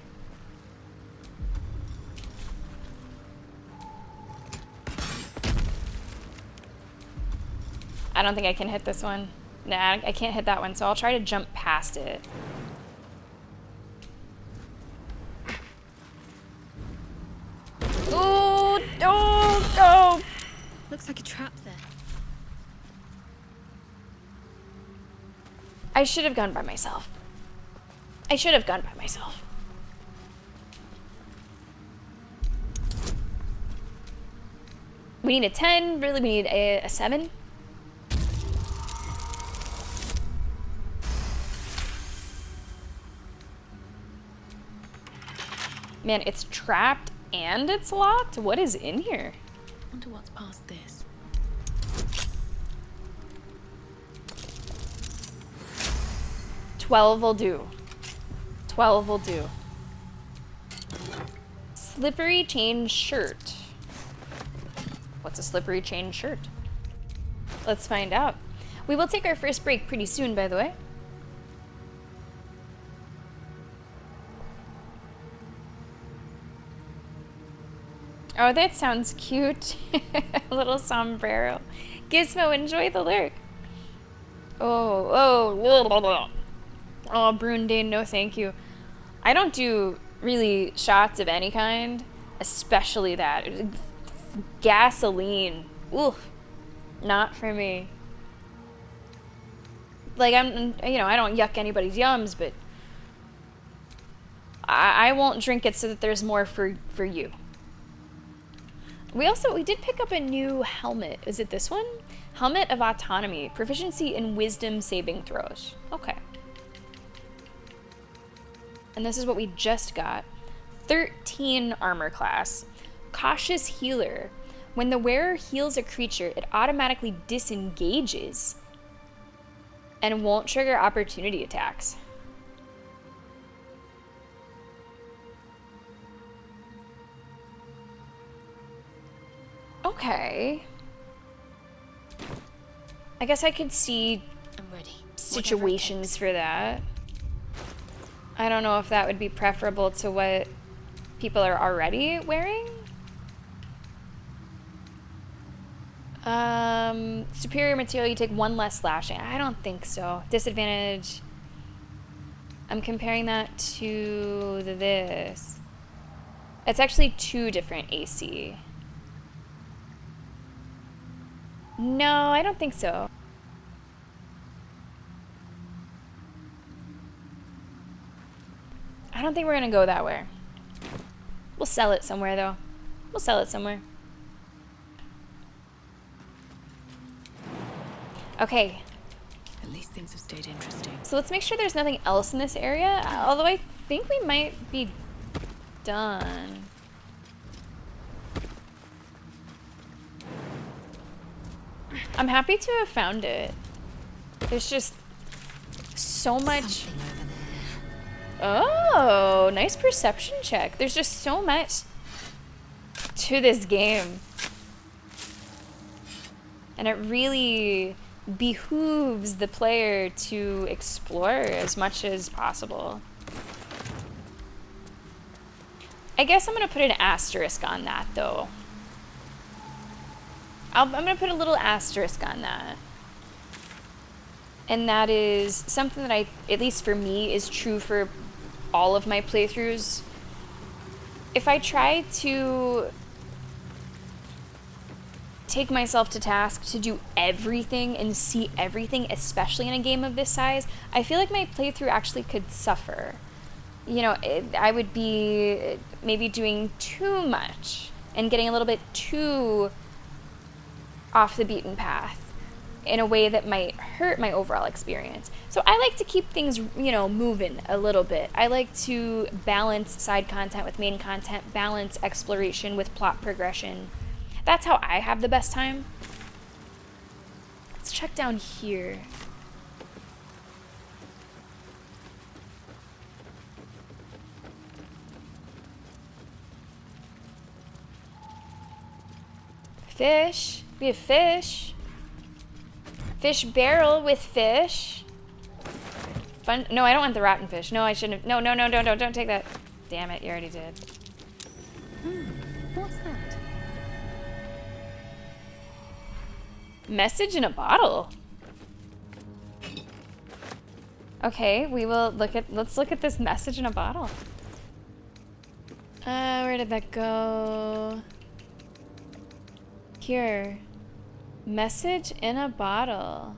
I don't think I can hit this one. Nah, I can't hit that one, so I'll try to jump past it. Oh, oh, oh! Looks like a trap there. I should have gone by myself. I should have gone by myself. We need a 10. Really, we need a 7. Man, it's trapped and it's locked? What is in here? Wonder what's past this. $12 will do. 12 will do. Slippery chain shirt. What's a slippery chain shirt? Let's find out. We will take our first break pretty soon, by the way. Oh, that sounds cute. A little sombrero. Gizmo, enjoy the lurk. Oh, Brundane, no thank you. I don't do really shots of any kind, especially that. Gasoline. Oof. Not for me. Like, I don't yuck anybody's yums, but I won't drink it so that there's more for you. We did pick up a new helmet. Is it this one? Helmet of Autonomy. Proficiency in Wisdom saving throws. Okay. And this is what we just got. 13 armor class. Cautious Healer. When the wearer heals a creature, it automatically disengages and won't trigger opportunity attacks. Okay. I guess I could see I'm ready. situations for that. I don't know if that would be preferable to what people are already wearing. Superior material, you take 1 less slashing. I don't think so. Disadvantage. I'm comparing that to this. It's actually 2 different AC. No, I don't think so. I don't think we're gonna go that way. We'll sell it somewhere, though. We'll sell it somewhere. Okay. At least things have stayed interesting. So let's make sure there's nothing else in this area. Although I think we might be done. I'm happy to have found it. There's just so much. Oh, nice perception check. There's just so much to this game. And it really behooves the player to explore as much as possible. I guess I'm going to put an asterisk on that, though. I'm going to put a little asterisk on that. And that is something that at least for me, is true for all of my playthroughs. If I try to take myself to task to do everything and see everything, especially in a game of this size, I feel like my playthrough actually could suffer. You know, I would be maybe doing too much and getting a little bit too off the beaten path in a way that might hurt my overall experience. So I like to keep things, you know, moving a little bit. I like to balance side content with main content, balance exploration with plot progression. That's how I have the best time. Let's check down here. Fish. We have fish. Fish barrel with fish. Fun. No, I don't want the rotten fish. No, I shouldn't have. No, don't take that. Damn it, you already did. What's that? Message in a bottle. Okay, let's look at this message in a bottle. Where did that go? Here. Message in a bottle.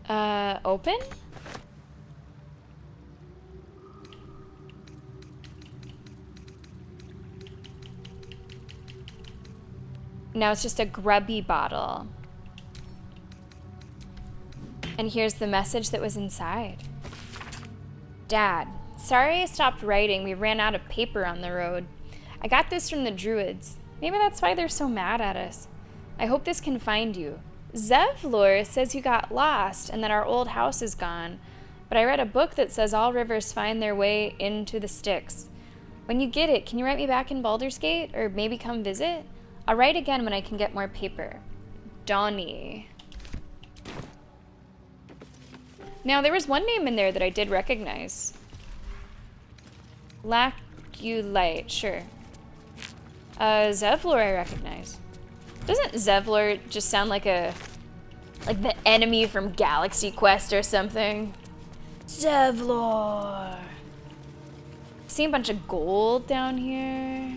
Open? Now it's just a grubby bottle. And here's the message that was inside. Dad, sorry I stopped writing. We ran out of paper on the road. I got this from the druids. Maybe that's why they're so mad at us. I hope this can find you. Zevlor says you got lost and that our old house is gone. But I read a book that says all rivers find their way into the Styx. When you get it, can you write me back in Baldur's Gate? Or maybe come visit? I'll write again when I can get more paper. Donnie. Now, there was one name in there that I did recognize. Lacculite, sure. Zevlor I recognize. Doesn't Zevlor just sound like the enemy from Galaxy Quest or something? Zevlor. See a bunch of gold down here.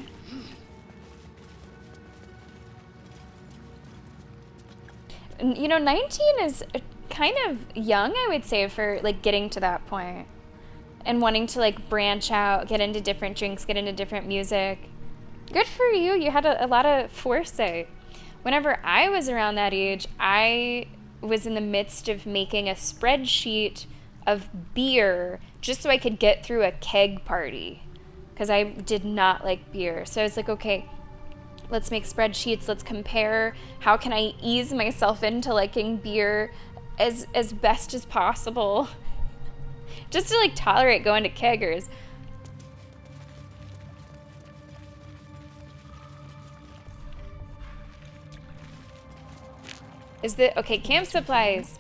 You know, 19 is kind of young, I would say, for like getting to that point and wanting to like branch out, get into different drinks, get into different music. Good for you. You had a lot of foresight. Whenever I was around that age, I was in the midst of making a spreadsheet of beer just so I could get through a keg party because I did not like beer. So I was like, okay, let's make spreadsheets. Let's compare. How can I ease myself into liking beer as best as possible? Just to like tolerate going to keggers. Is the okay, camp supplies.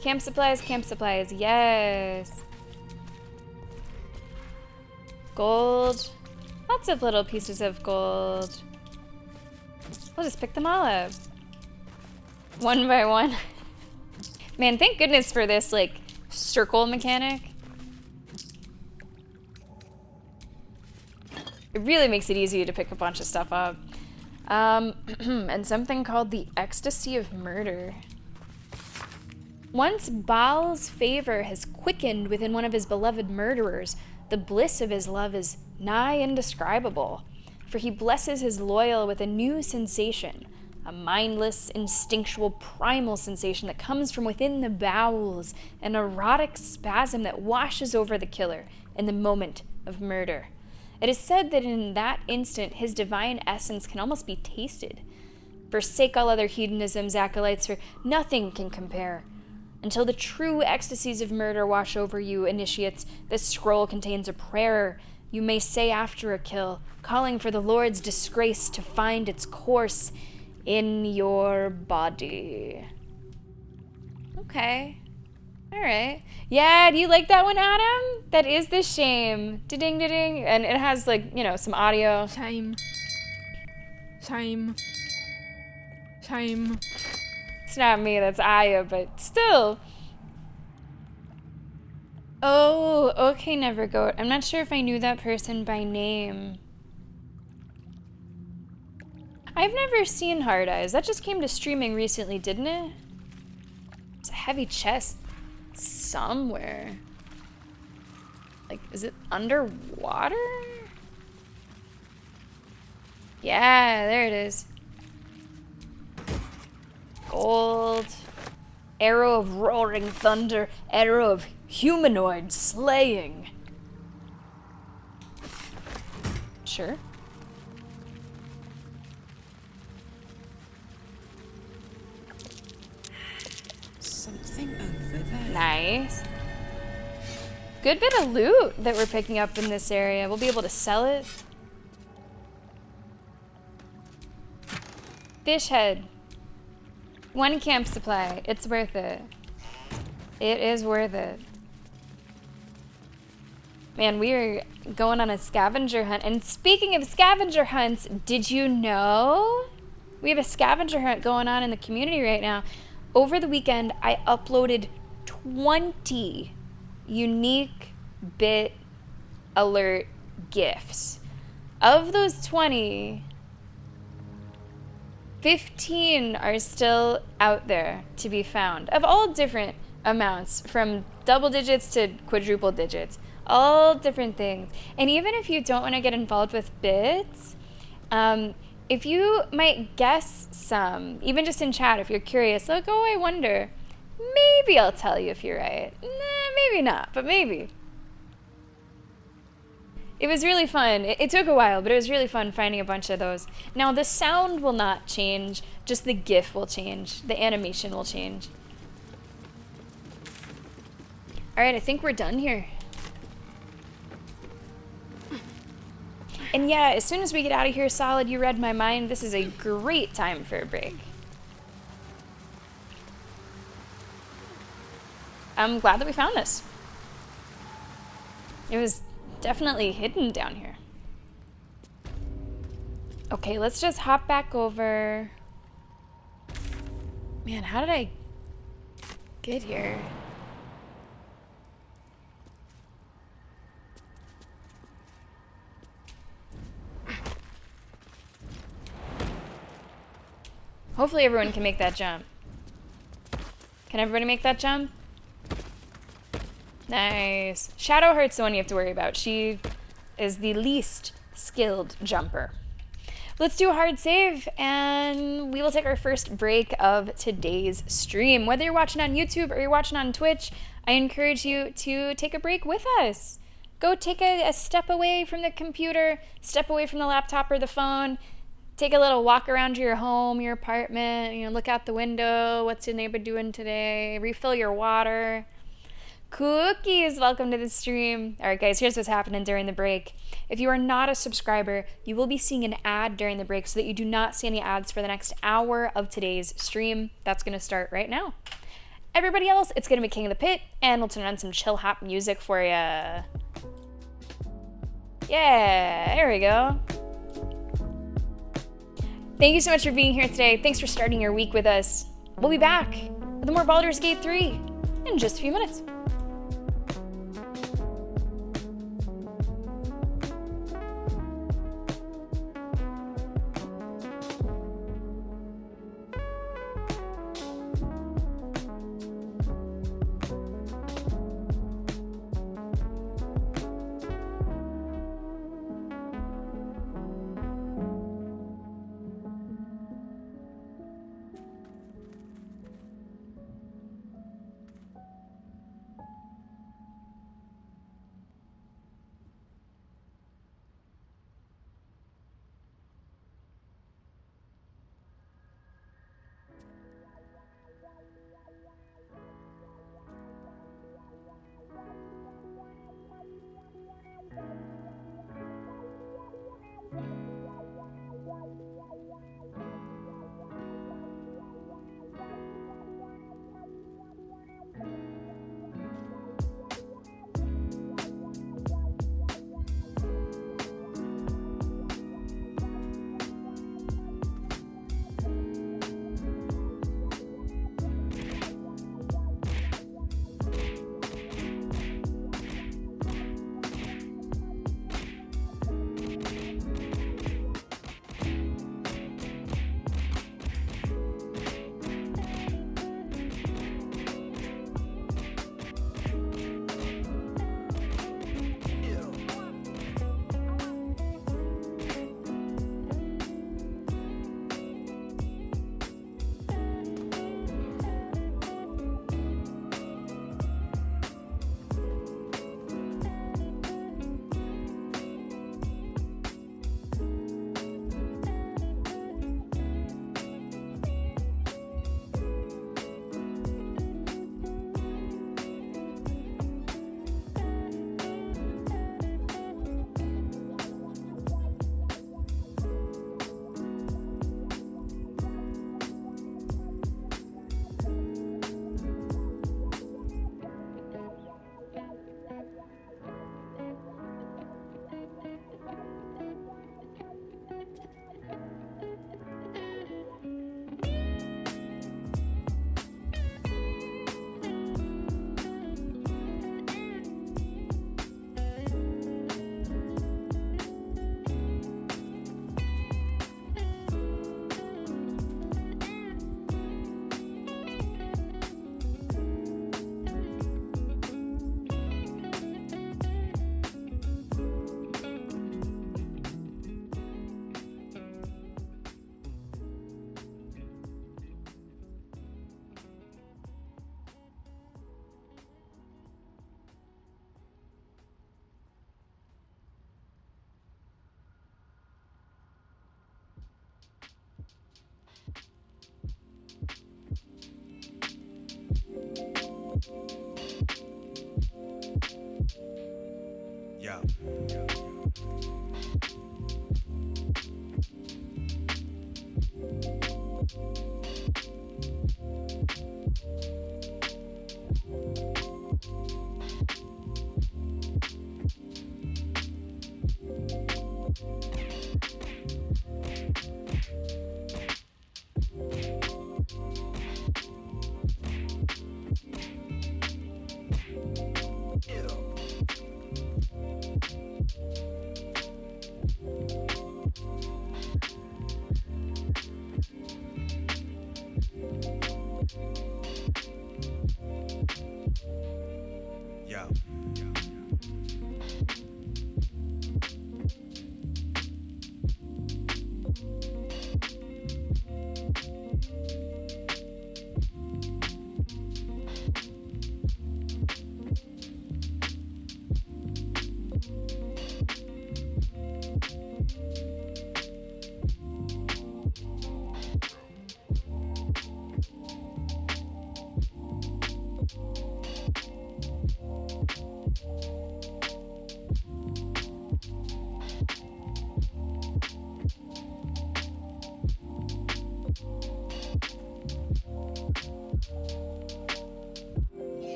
Camp supplies, yes. Gold. Lots of little pieces of gold. We'll just pick them all up. One by one. Man, thank goodness for this, like, circle mechanic. It really makes it easy to pick a bunch of stuff up. And something called the ecstasy of murder. Once Baal's favor has quickened within one of his beloved murderers, the bliss of his love is nigh indescribable, for he blesses his loyal with a new sensation, a mindless, instinctual, primal sensation that comes from within the bowels, an erotic spasm that washes over the killer in the moment of murder. It is said that in that instant, his divine essence can almost be tasted. Forsake all other hedonisms, acolytes, for nothing can compare. Until the true ecstasies of murder wash over you, initiates, this scroll contains a prayer you may say after a kill, calling for the Lord's disgrace to find its course in your body. Okay. All right. Yeah, do you like that one, Adam? That is the shame. Da-ding, da-ding. And it has, like, you know, some audio. Shame. Shame. Shame. It's not me, that's Aya, but still. Oh, okay, Nevergoat. I'm not sure if I knew that person by name. I've never seen Hard Eyes. That just came to streaming recently, didn't it? It's a heavy chest somewhere. Like, is it underwater? Yeah, there it is. Gold. Arrow of roaring thunder. Arrow of humanoid slaying. Sure. Something over there. Nice. Good bit of loot that we're picking up in this area. We'll be able to sell it. Fish head. 1 camp supply. It's worth it. It is worth it. Man, we are going on a scavenger hunt. And speaking of scavenger hunts, did you know? We have a scavenger hunt going on in the community right now. Over the weekend, I uploaded 20 unique bit alert gifts. Of those 20, 15 are still out there to be found, of all different amounts, from double digits to quadruple digits, all different things. And even if you don't want to get involved with bits, if you might guess some, even just in chat, if you're curious, like, oh, I wonder, maybe I'll tell you if you're right. Nah, maybe not, but maybe. It was really fun. It took a while, but it was really fun finding a bunch of those. Now, the sound will not change, just the GIF will change. The animation will change. All right, I think we're done here. And yeah, as soon as we get out of here, Solid, you read my mind. This is a great time for a break. I'm glad that we found this. It was definitely hidden down here. Okay, let's just hop back over. Man, how did I get here? Hopefully everyone can make that jump. Can everybody make that jump? Nice. Shadowheart's the one you have to worry about. She is the least skilled jumper. Let's do a hard save, and we will take our first break of today's stream. Whether you're watching on YouTube or you're watching on Twitch, I encourage you to take a break with us. Go take a step away from the computer, step away from the laptop or the phone. Take a little walk around your home, your apartment, look out the window. What's your neighbor doing today? Refill your water. Cookies, welcome to the stream. All right, guys, here's what's happening during the break. If you are not a subscriber, you will be seeing an ad during the break so that you do not see any ads for the next hour of today's stream. That's going to start right now. Everybody else, it's going to be King of the Pit, and we'll turn on some chill hop music for ya. Yeah, there we go. Thank you so much for being here today. Thanks for starting your week with us. We'll be back with more Baldur's Gate 3 in just a few minutes.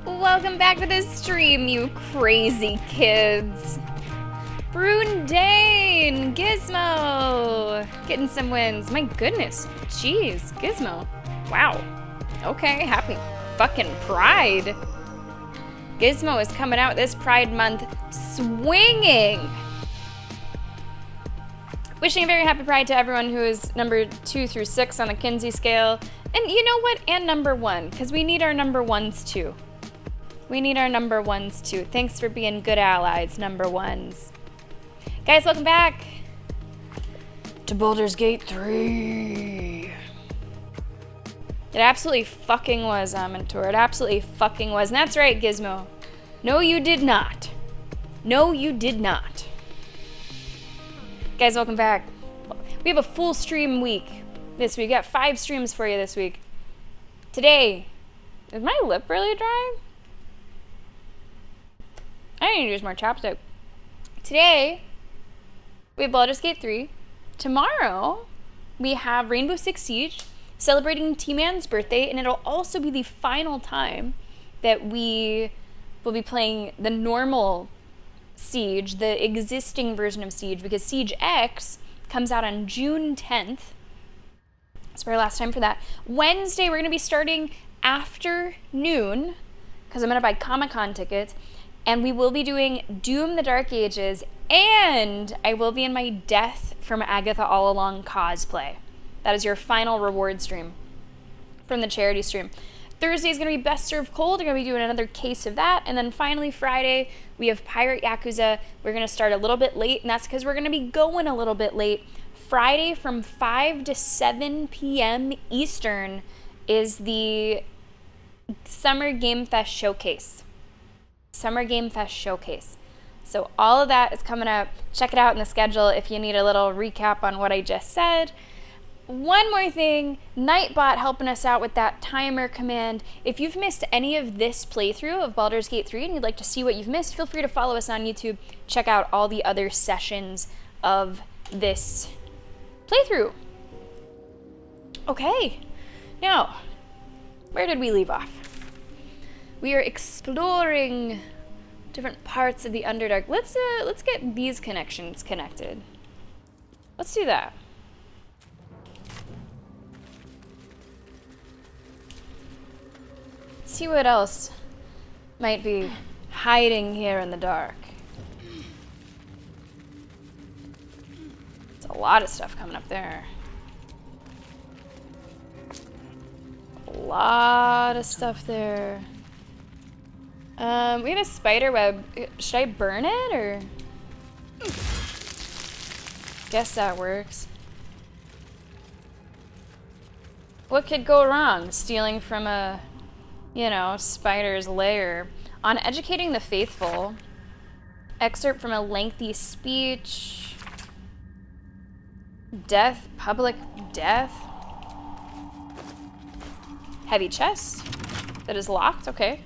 Welcome back to the stream, you crazy kids. Brundane, Gizmo, getting some wins. My goodness, jeez, Gizmo. Wow. Okay, happy fucking Pride. Gizmo is coming out this Pride month swinging. Wishing a very happy Pride to everyone who is number 2 through 6 on the Kinsey scale. And you know what? And number 1, because we need our number 1s too. We need our number 1s too. Thanks for being good allies, number 1s. Guys, welcome back to Baldur's Gate 3. It absolutely fucking was, Amintor. It absolutely fucking was. And that's right, Gizmo. No, you did not. No, you did not. Guys, welcome back. We have a full stream week this week. We got 5 streams for you this week. Today, is my lip really dry? I need to use more chapstick. Today, we have Baldur's Gate 3. Tomorrow, we have Rainbow Six Siege, celebrating T-Man's birthday, and it'll also be the final time that we will be playing the normal Siege, the existing version of Siege, because Siege X comes out on June 10th. It's our last time for that. Wednesday, we're going to be starting after noon, because I'm going to buy Comic-Con tickets, and we will be doing Doom the Dark Ages, and I will be in my Death from Agatha All Along cosplay. That is your final reward stream from the charity stream. Thursday is going to be Best Served Cold. We're going to be doing another case of that. And then finally Friday, we have Pirate Yakuza. We're going to start a little bit late, and that's because we're going to be going a little bit late. Friday from 5 to 7 p.m. Eastern is the Summer Game Fest Showcase. Summer Game Fest Showcase. So all of that is coming up. Check it out in the schedule if you need a little recap on what I just said. One more thing, Nightbot helping us out with that timer command. If you've missed any of this playthrough of Baldur's Gate 3 and you'd like to see what you've missed, feel free to follow us on YouTube. Check out all the other sessions of this playthrough. Okay, now, where did we leave off? We are exploring different parts of the Underdark. Let's get these connections connected. Let's do that. See what else might be hiding here in the dark. There's a lot of stuff coming up there. A lot of stuff there. We have a spider web. Should I burn it or? Guess that works. What could go wrong? Stealing from a, spider's lair. On educating the faithful, excerpt from a lengthy speech. Death, public death. Heavy chest that is locked, okay.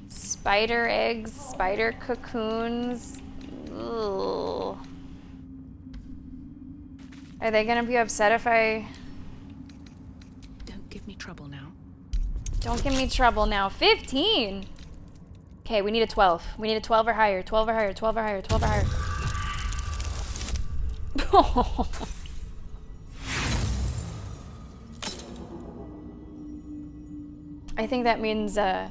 Spider eggs, spider cocoons. Ugh. Are they gonna be upset if I... Don't give me trouble now. Don't give me trouble now. 15! Okay, we need a 12. We need a 12 or higher. 12 or higher, 12 or higher, 12 or higher. I think that means, the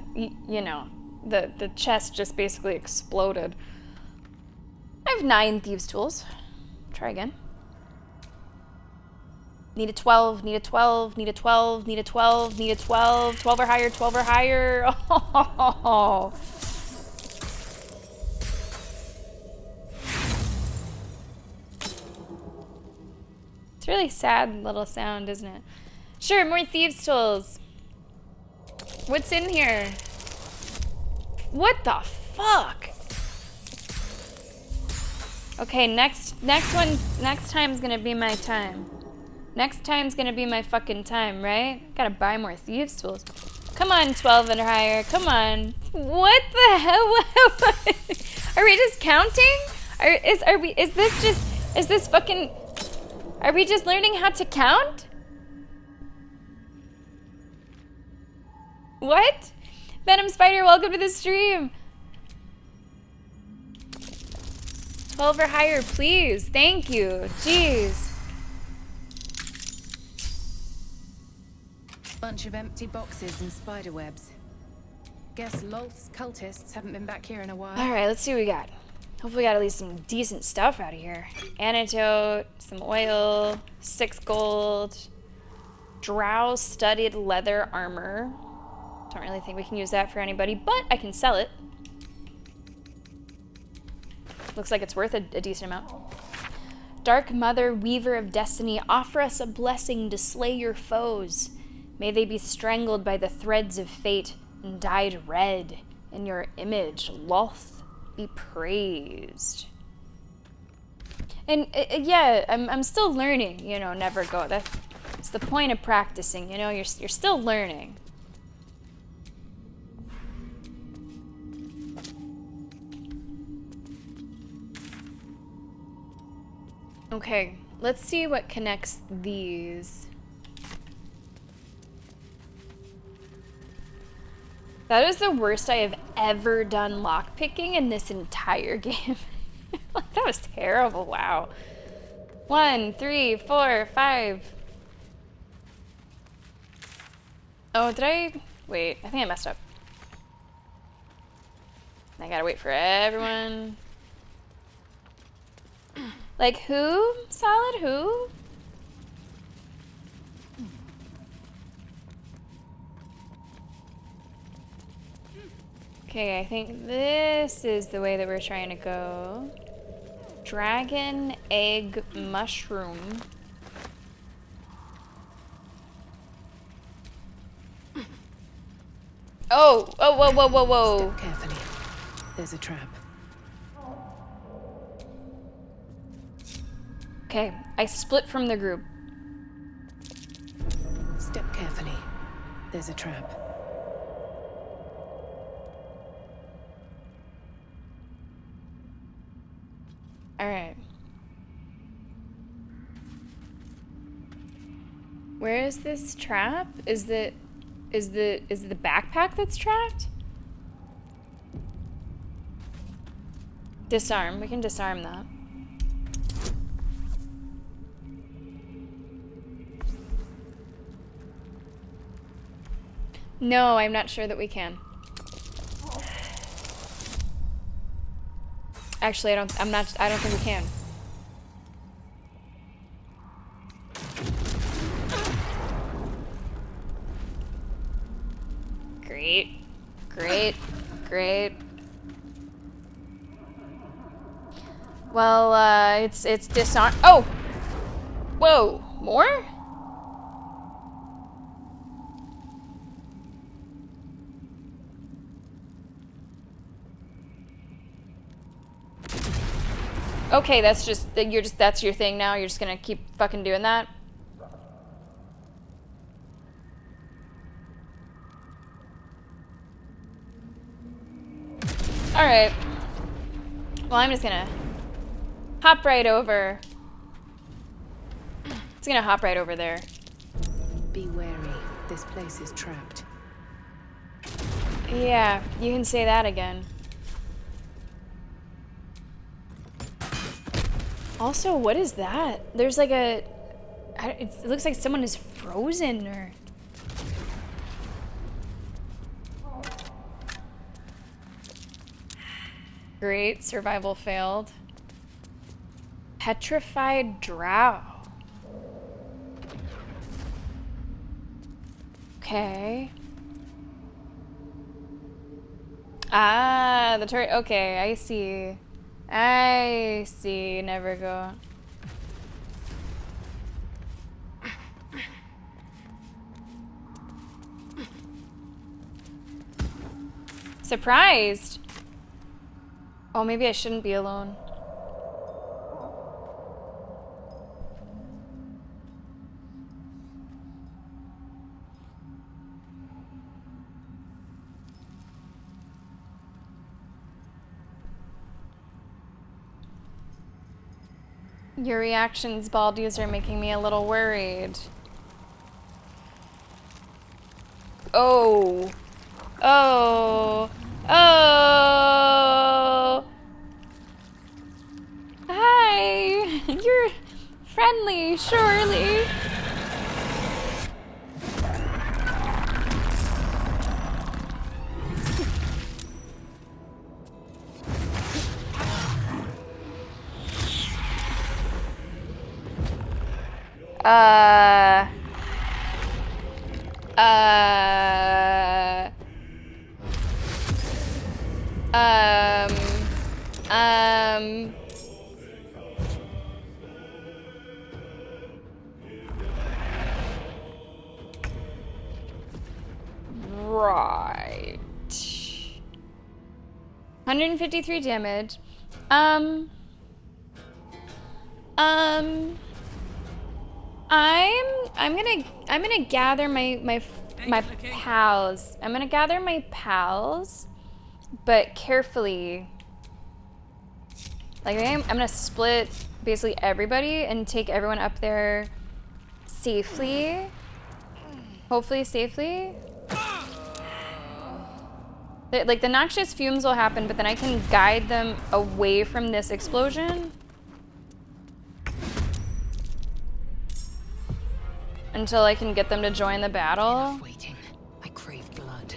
chest just basically exploded. I have 9 thieves' tools. Try again. Need a 12, need a 12, need a 12, need a 12, need a 12, 12 or higher, 12 or higher. Oh. It's a really sad little sound, isn't it? Sure, more thieves' tools. What's in here? What the fuck? Okay, next time's gonna be my time. Next time's gonna be my fucking time, right? Gotta buy more thieves' tools. Come on, 12 and higher. Come on. What the hell? Are we just counting? Are we just learning how to count? What? Venom Spider, welcome to the stream. 12 or higher, please. Thank you. Jeez. Bunch of empty boxes and spider webs. Guess Lolth's cultists haven't been back here in a while. All right, let's see what we got. Hopefully we got at least some decent stuff out of here. Antidote, some oil, 6 gold, drow studded leather armor. Don't really think we can use that for anybody, but I can sell it. Looks like it's worth a decent amount. Dark Mother, Weaver of Destiny, offer us a blessing to slay your foes. May they be strangled by the threads of fate and dyed red in your image. Lolth be praised. And yeah, I'm still learning, you know, never go. That's the point of practicing, you know, you're still learning. Okay, let's see what connects these. That is the worst I have ever done lockpicking in this entire game. That was terrible, wow. 1, 3, 4, 5. Oh, did I? Wait, I think I messed up. I gotta wait for everyone. Like who? Solid who? Okay, I think this is the way that we're trying to go. Dragon egg mushroom. Oh, whoa, whoa, whoa, whoa. Step carefully. There's a trap. Okay, I split from the group. Step carefully. There's a trap. All right. Where is this trap? Is it the backpack that's trapped? Disarm. We can disarm that. No, I'm not sure that we can. Actually, I don't think we can. Great. Great. Great. Well, it's disarm. Oh! Whoa, more? Okay, that's your thing now. You're just gonna keep fucking doing that. All right. Well, I'm just gonna hop right over. It's gonna hop right over there. Be wary. This place is trapped. Yeah, you can say that again. Also, what is that? There's like it looks like someone is frozen or... Great, survival failed. Petrified drow. Okay. Ah, the turret. Okay, I see. I see. Never go. Surprised. Oh, maybe I shouldn't be alone. Your reactions, Baldur'S, are making me a little worried. Oh. Oh. Oh. Hi. You're friendly, surely. Uh, um, um, right. 153 damage. I'm gonna gather my pals. I'm gonna gather my pals, but carefully. Like I'm gonna split basically everybody and take everyone up there safely. Hopefully safely. Like the noxious fumes will happen, but then I can guide them away from this explosion. Until I can get them to join the battle. Enough waiting. I crave blood.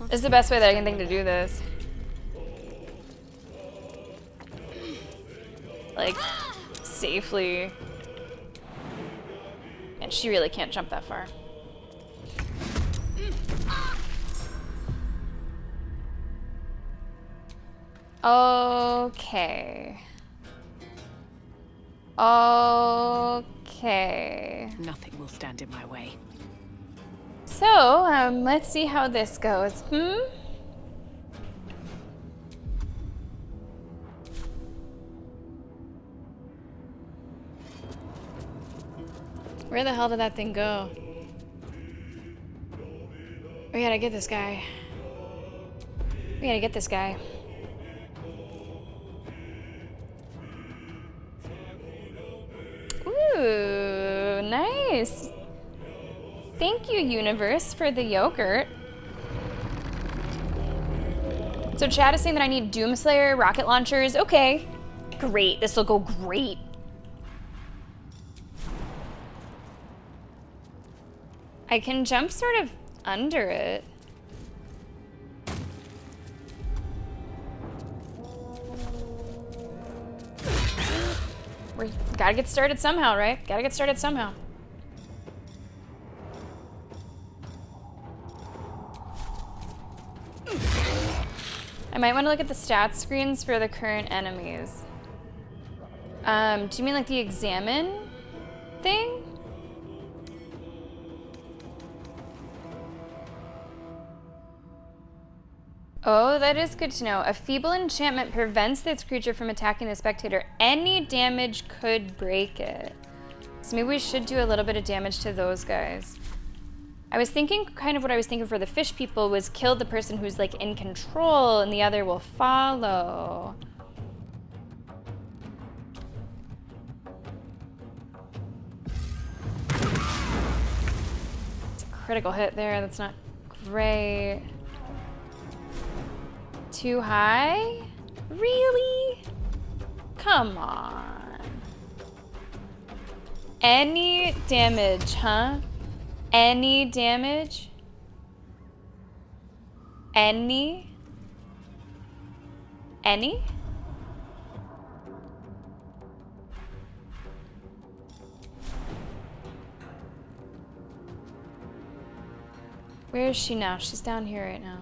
This is the best way that I can think to do this. Like, safely. And she really can't jump that far. Okay. Okay. Nothing will stand in my way. So, let's see how this goes. Where the hell did that thing go? We gotta get this guy. We gotta get this guy. Ooh, nice. Thank you, universe, for the yogurt. So Chad is saying that I need Doomslayer rocket launchers. Okay, great. This will go great. I can jump sort of under it. We gotta get started somehow, right? Gotta get started somehow. I might want to look at the stats screens for the current enemies. Do you mean like the examine thing? Oh, that is good to know. A feeble enchantment prevents this creature from attacking the spectator. Any damage could break it. So maybe we should do a little bit of damage to those guys. I was thinking, kind of what I was thinking for the fish people was kill the person who's like in control and the other will follow. It's a critical hit there, that's not great. Too high? Really? Come on. Any damage, huh? Any damage? Any? Any? Where is she now? She's down here right now.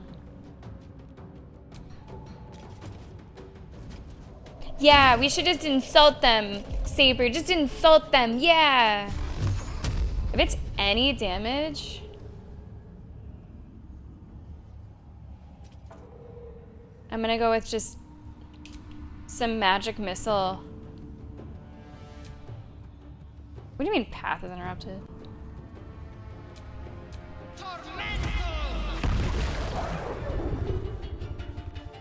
Yeah, we should just insult them, Saber. Just insult them, yeah. If it's any damage... I'm gonna go with just some magic missile. What do you mean path is interrupted?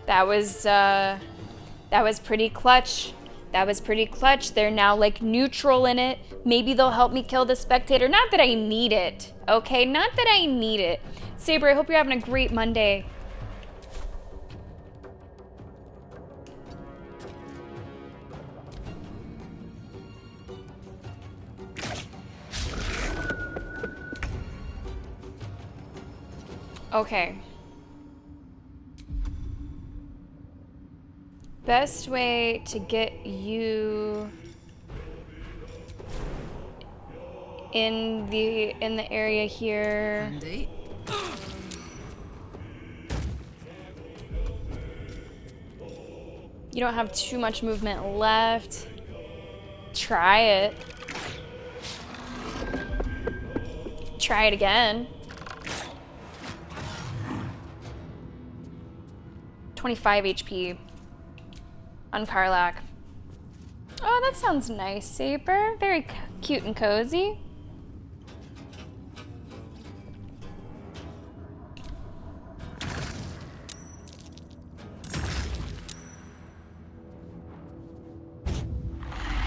That was That was pretty clutch. That was pretty clutch. They're now like neutral in it. Maybe they'll help me kill the spectator. Not that I need it, okay? Not that I need it. Saber, I hope you're having a great Monday. Okay. Best way to get you in the area here. Andy. You don't have too much movement left. Try it. Try it again. 25 HP on Karlach. Oh, that sounds nice, Saber. Very cute and cozy.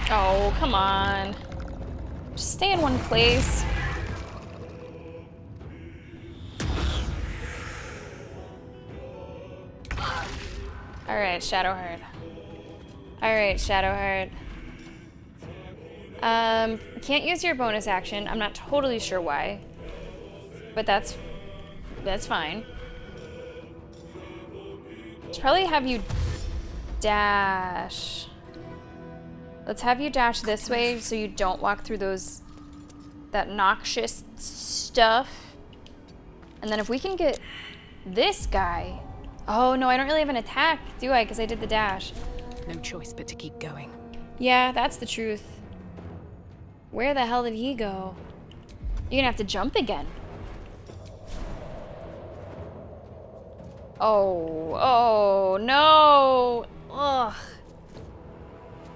Oh, come on. Just stay in one place. Alright, Shadowheart. Alright, Shadowheart. Can't use your bonus action. I'm not totally sure why. But that's fine. Should probably have you dash. Let's have you dash this way so you don't walk through that noxious stuff. And then if we can get this guy. Oh no, I don't really have an attack, do I? Because I did the dash. No choice but to keep going. Yeah, that's the truth. Where the hell did he go? You're gonna have to jump again. Oh no. Ugh.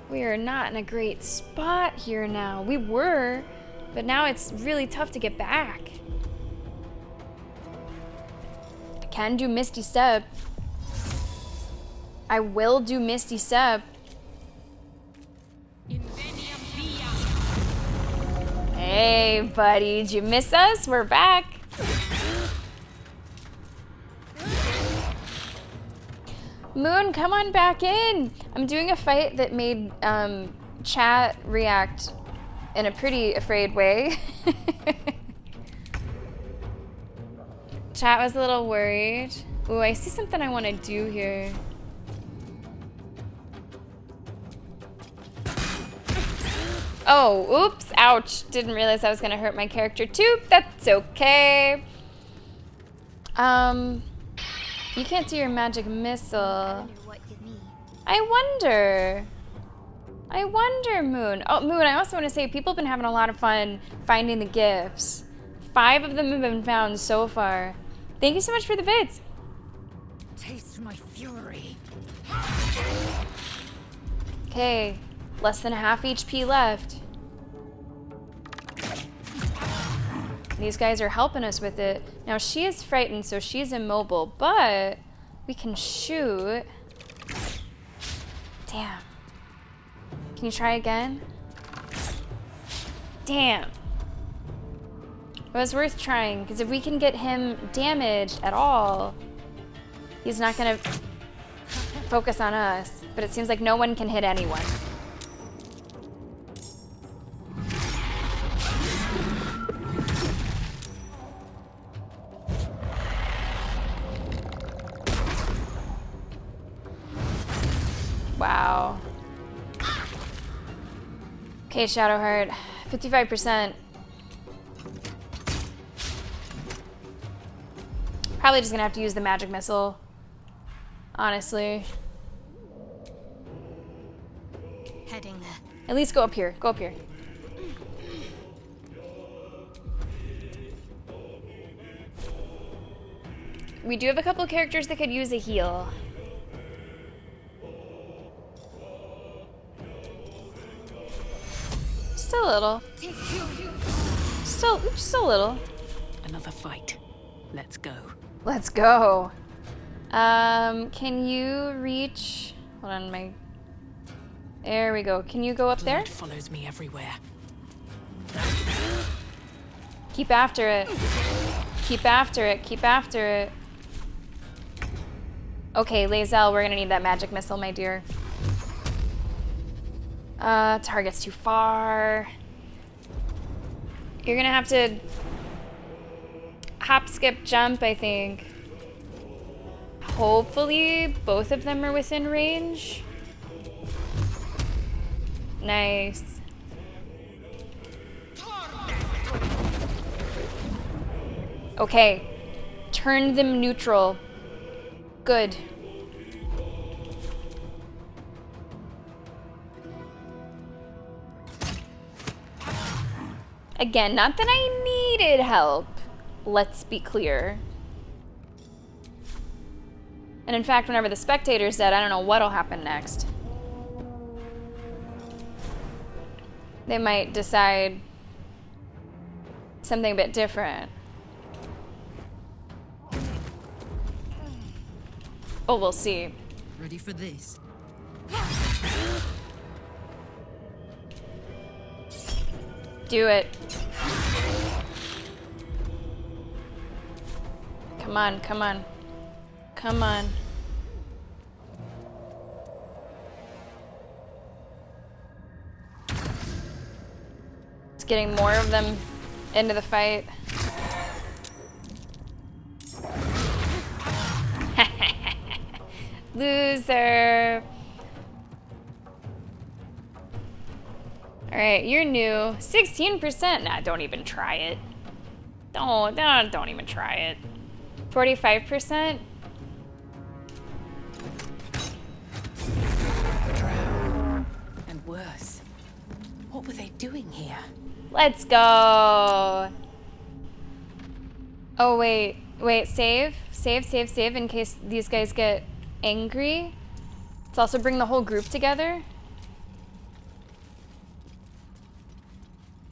We are not in a great spot here now. We were, but now it's really tough to get back. I can do Misty Step. I will do Misty Step. Hey, buddy, did you miss us? We're back. Moon, come on back in. I'm doing a fight that made chat react in a pretty afraid way. Chat was a little worried. Ooh, I see something I want to do here. Oh, oops, ouch. Didn't realize I was gonna hurt my character too. That's okay. You can't do your magic missile. I wonder, Moon. Oh, Moon, I also want to say people have been having a lot of fun finding the gifts. 5 of them have been found so far. Thank you so much for the bits. Taste my fury. Okay, less than half HP left. These guys are helping us with it. Now she is frightened, so she's immobile, but we can shoot. Damn. Can you try again? Damn. It was worth trying, because if we can get him damaged at all, he's not gonna focus on us. But it seems like no one can hit anyone. Wow. Okay, Shadowheart, 55%. Probably just gonna have to use the magic missile, honestly. Heading there. At least go up here, go up here. We do have a couple of characters that could use a heal. Just a little. Just a little. Another fight. Let's go. Let's go. Can you reach? Hold on, there we go. Can you go up there? Blood follows me everywhere. Keep after it. Keep after it. Keep after it. Okay, Lae'zel, we're gonna need that magic missile, my dear. Target's too far. You're gonna have to hop, skip, jump, I think. Hopefully, both of them are within range. Nice. Okay. Turn them neutral. Good. Again, not that I needed help. Let's be clear. And in fact, whenever the spectator's dead, I don't know what'll happen next. They might decide something a bit different. Oh, we'll see. Ready for this? Do it. Come on, come on. Come on. It's getting more of them into the fight. Loser. All right, you're new. 16%. Nah, don't even try it. Don't even try it. 45%. And worse. What were they doing here? Let's go. Oh, wait, save in case these guys get angry. Let's also bring the whole group together.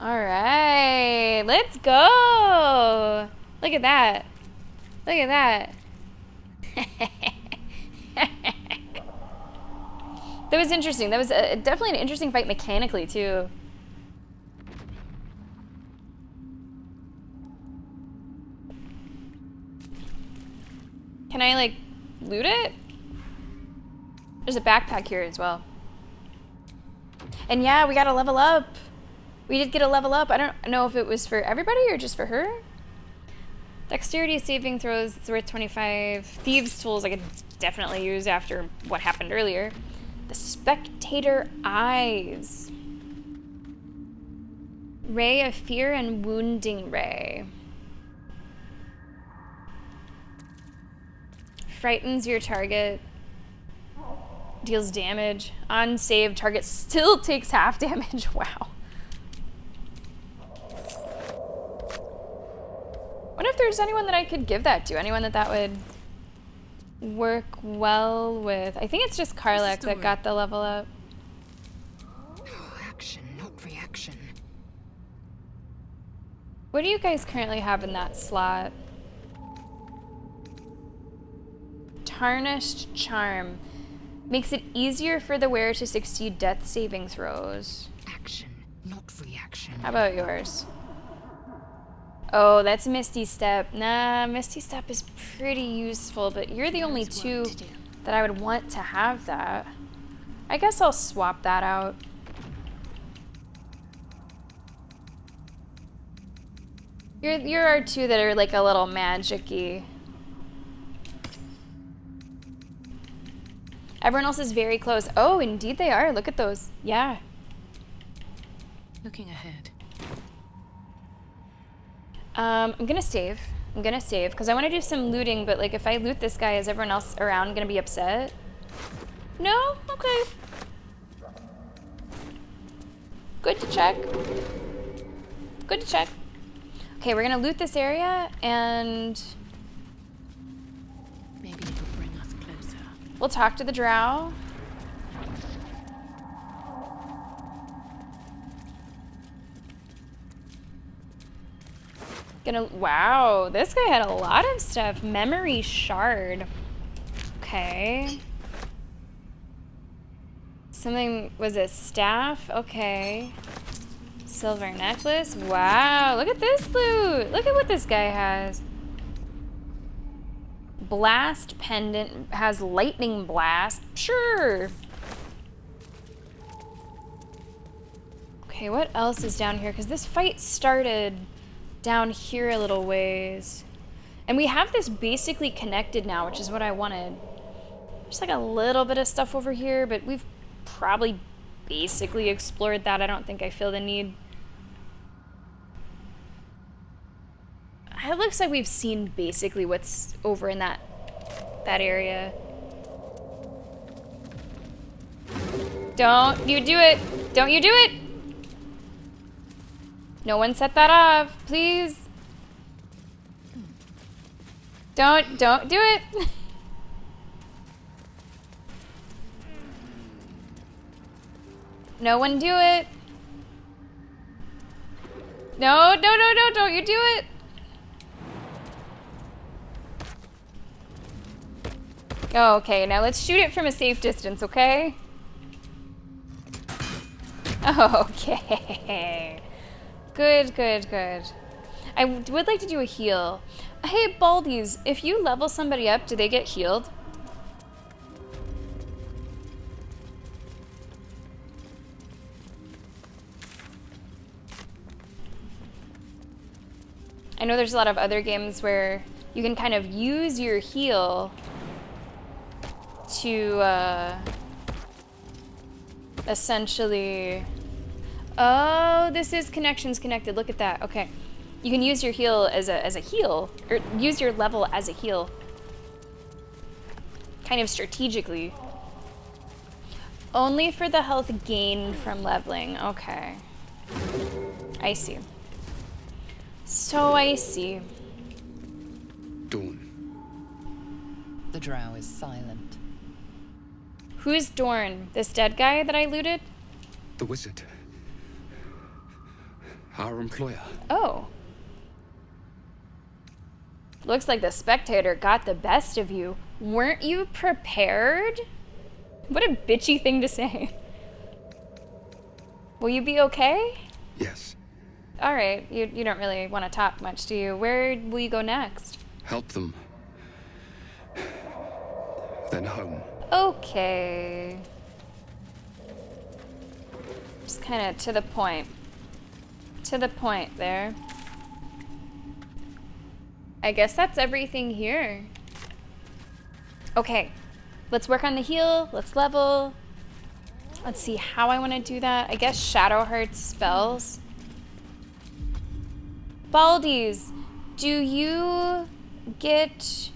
All right, let's go. Look at that. Look at that. That was interesting. That was definitely an interesting fight mechanically, too. Can I, like, loot it? There's a backpack here as well. And yeah, we got to level up. We did get a level up. I don't know if it was for everybody or just for her. Dexterity saving throws, it's worth 25. Thieves' tools I could definitely use after what happened earlier. The Spectator Eyes. Ray of Fear and Wounding Ray. Frightens your target. Deals damage. On save, target still takes half damage. Wow. Wonder if there's anyone that I could give that to. Anyone that would work well with. I think it's just Karlach that got the level up. Action, not reaction. What do you guys currently have in that slot? Tarnished Charm. Makes it easier for the wearer to succeed death saving throws. Action, not reaction. How about yours? Oh, that's Misty Step. Nah, Misty Step is pretty useful, but you're the only two that I would want to have that. I guess I'll swap that out. You're our two that are like a little magic-y. Everyone else is very close. Oh, indeed they are. Look at those. Yeah. Looking ahead. I'm gonna save. Because I want to do some looting, but like if I loot this guy, is everyone else around gonna be upset? No? Okay. Good to check. Good to check. Okay, we're gonna loot this area, and Maybe it'll bring us closer. we'll talk to the drow. Wow, this guy had a lot of stuff. Memory shard. Okay. Something, was it staff? Okay. Silver necklace. Wow, look at this loot. Look at what this guy has. Blast pendant has lightning blast. Sure. Okay, what else is down here? Because this fight started down here a little ways. And we have this basically connected now, which is what I wanted. There's like a little bit of stuff over here, but we've probably basically explored that. I don't think I feel the need. It looks like we've seen basically what's over in that area. Don't you do it. Don't you do it. No one set that off, please. Don't do it. No one do it. No, don't you do it. Oh, okay, now let's shoot it from a safe distance, okay? Okay. Good. I would like to do a heal. Hey, Baldur'S, if you level somebody up, do they get healed? I know there's a lot of other games where you can kind of use your heal to essentially... Oh, this is connections connected. Look at that. Okay. You can use your heal as a heal, or use your level as a heal. Kind of strategically. Only for the health gained from leveling. Okay. I see. So I see. Dawn. The drow is silent. Who's Dorn? This dead guy that I looted? The wizard. Our employer. Oh. Looks like the spectator got the best of you. Weren't you prepared? What a bitchy thing to say. Will you be okay? Yes. All right. You don't really want to talk much, do you? Where will you go next? Help them. Then home. Okay. Just kind of to the point. To the point there. I guess that's everything here. Okay. Let's work on the heal. Let's level. Let's see how I want to do that. I guess Shadow Heart's spells. Baldur'S, do you get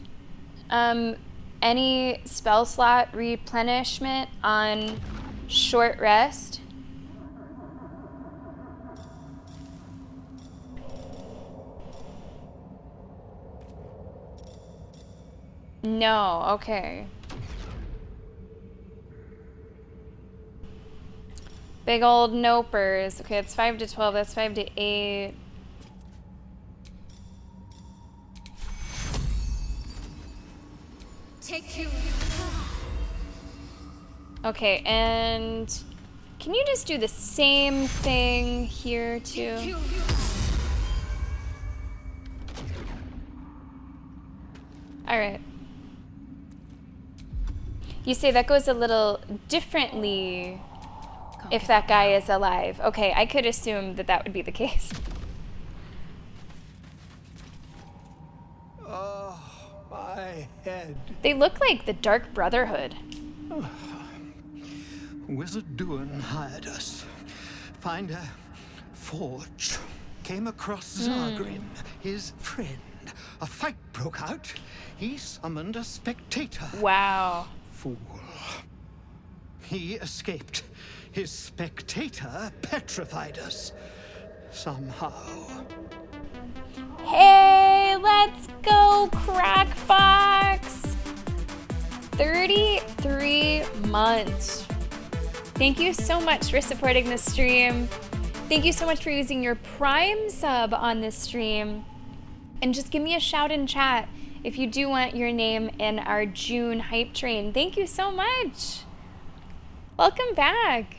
any spell slot replenishment on short rest? No, okay. Big old nopers. Okay, it's 5 to 12, that's 5 to 8. Take you. Okay, and can you just do the same thing here too? All right. You say that goes a little differently if that guy is alive. Okay, I could assume that that would be the case. Oh, my head. They look like the Dark Brotherhood. Wizard Duan hired us. Find a forge. Came across Zargrim, his friend. A fight broke out. He summoned a spectator. Wow. Fool. He escaped. His spectator petrified us. Somehow. Hey, let's go, Crack Fox! 33 months. Thank you so much for supporting this stream. Thank you so much for using your Prime sub on this stream. And just give me a shout in chat if you do want your name in our June hype train. Thank you so much. Welcome back.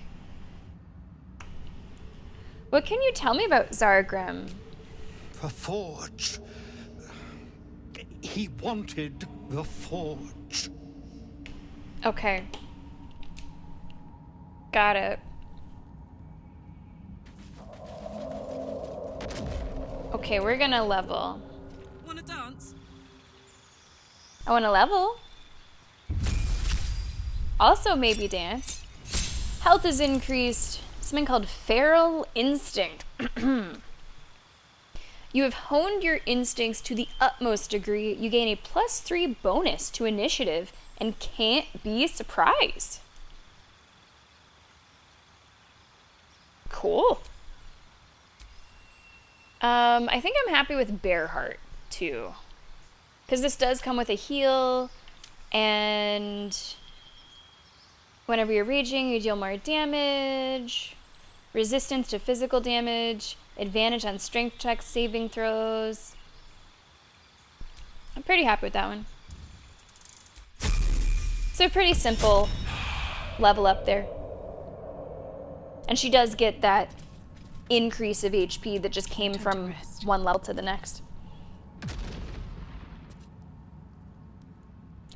What can you tell me about Zargrim? The forge. He wanted the forge. Okay. Got it. Okay, we're gonna level. Wanna dance? I wanna level. Also maybe dance. Health is increased. Something called Feral Instinct. You have honed your instincts to the utmost degree. You gain a +3 bonus to initiative and can't be surprised. Cool. I think I'm happy with Bearheart too. Because this does come with a heal, and whenever you're raging, you deal more damage, resistance to physical damage, advantage on strength checks, saving throws. I'm pretty happy with that one. So pretty simple level up there. And she does get that increase of HP that just came from one level to the next.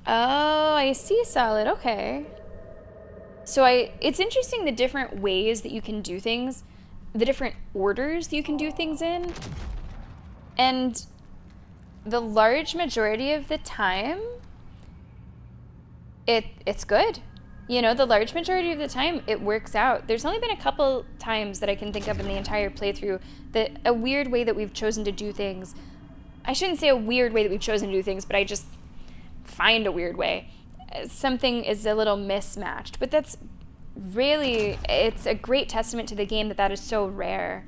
Oh, I see, Solid. Okay. So it's interesting the different ways that you can do things, the different orders that you can do things in. And the large majority of the time, it's good. You know, the large majority of the time, it works out. There's only been a couple times that I can think of in the entire playthrough that a weird way that we've chosen to do things. I shouldn't say a weird way that we've chosen to do things, but I just find a weird way. Something is a little mismatched. But that's really, it's a great testament to the game that is so rare.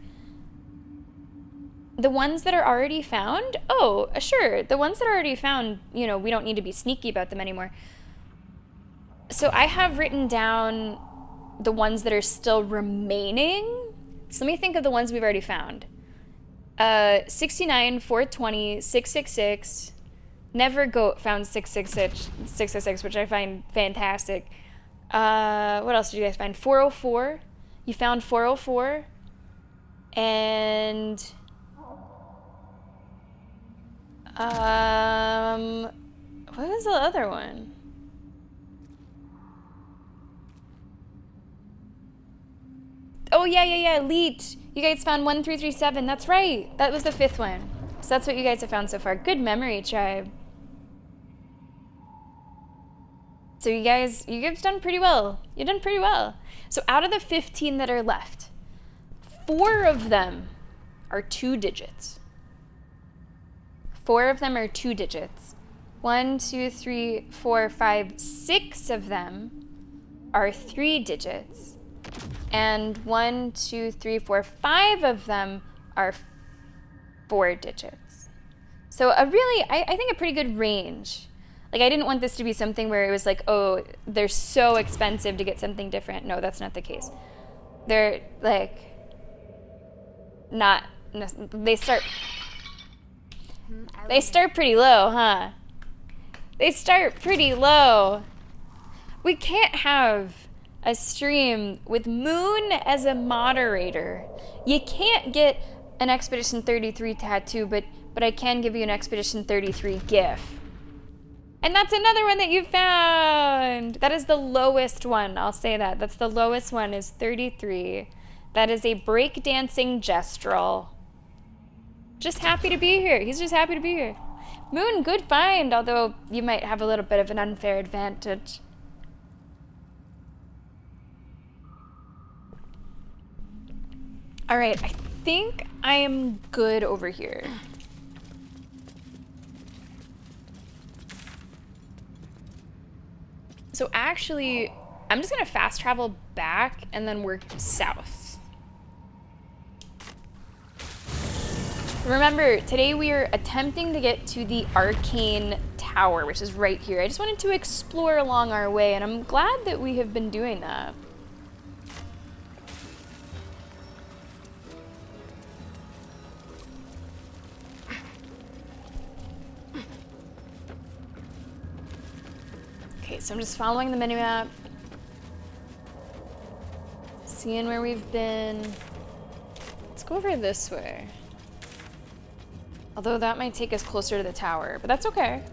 The ones that are already found, oh, sure. The ones that are already found, you know, we don't need to be sneaky about them anymore. So I have written down the ones that are still remaining. So let me think of the ones we've already found. 69, 420, 666. Never Goat found 666, which I find fantastic. What else did you guys find? 404. You found 404. And what was the other one? Oh, yeah, Elite. You guys found 1337. That's right. That was the 5th one. So that's what you guys have found so far. Good memory, Tribe. So you guys done pretty well. You've done pretty well. So out of the 15 that are left, 4 of them are 2 digits. 4 of them are 2 digits. 1, 2, 3, 4, 5, 6 of them are 3 digits. And 1, 2, 3, 4, 5 of them are 4 digits. So a really, I think a pretty good range. Like, I didn't want this to be something where it was like, oh, they're so expensive to get something different. No, that's not the case. They're, like, not, they start pretty low, huh? They start pretty low. We can't have a stream with Moon as a moderator. You can't get an Expedition 33 tattoo, but I can give you an Expedition 33 GIF. And that's another one that you found. That is the lowest one. I'll say that. That's the lowest one is 33. That is a breakdancing gestural. Just happy to be here. He's just happy to be here. Moon, good find, although you might have a little bit of an unfair advantage. All right, I think I am good over here. So actually, I'm just gonna fast travel back and then work south. Remember, today we are attempting to get to the Arcane Tower, which is right here. I just wanted to explore along our way, and I'm glad that we have been doing that. Okay, so I'm just following the minimap. Seeing where we've been. Let's go over this way. Although that might take us closer to the tower, but that's okay.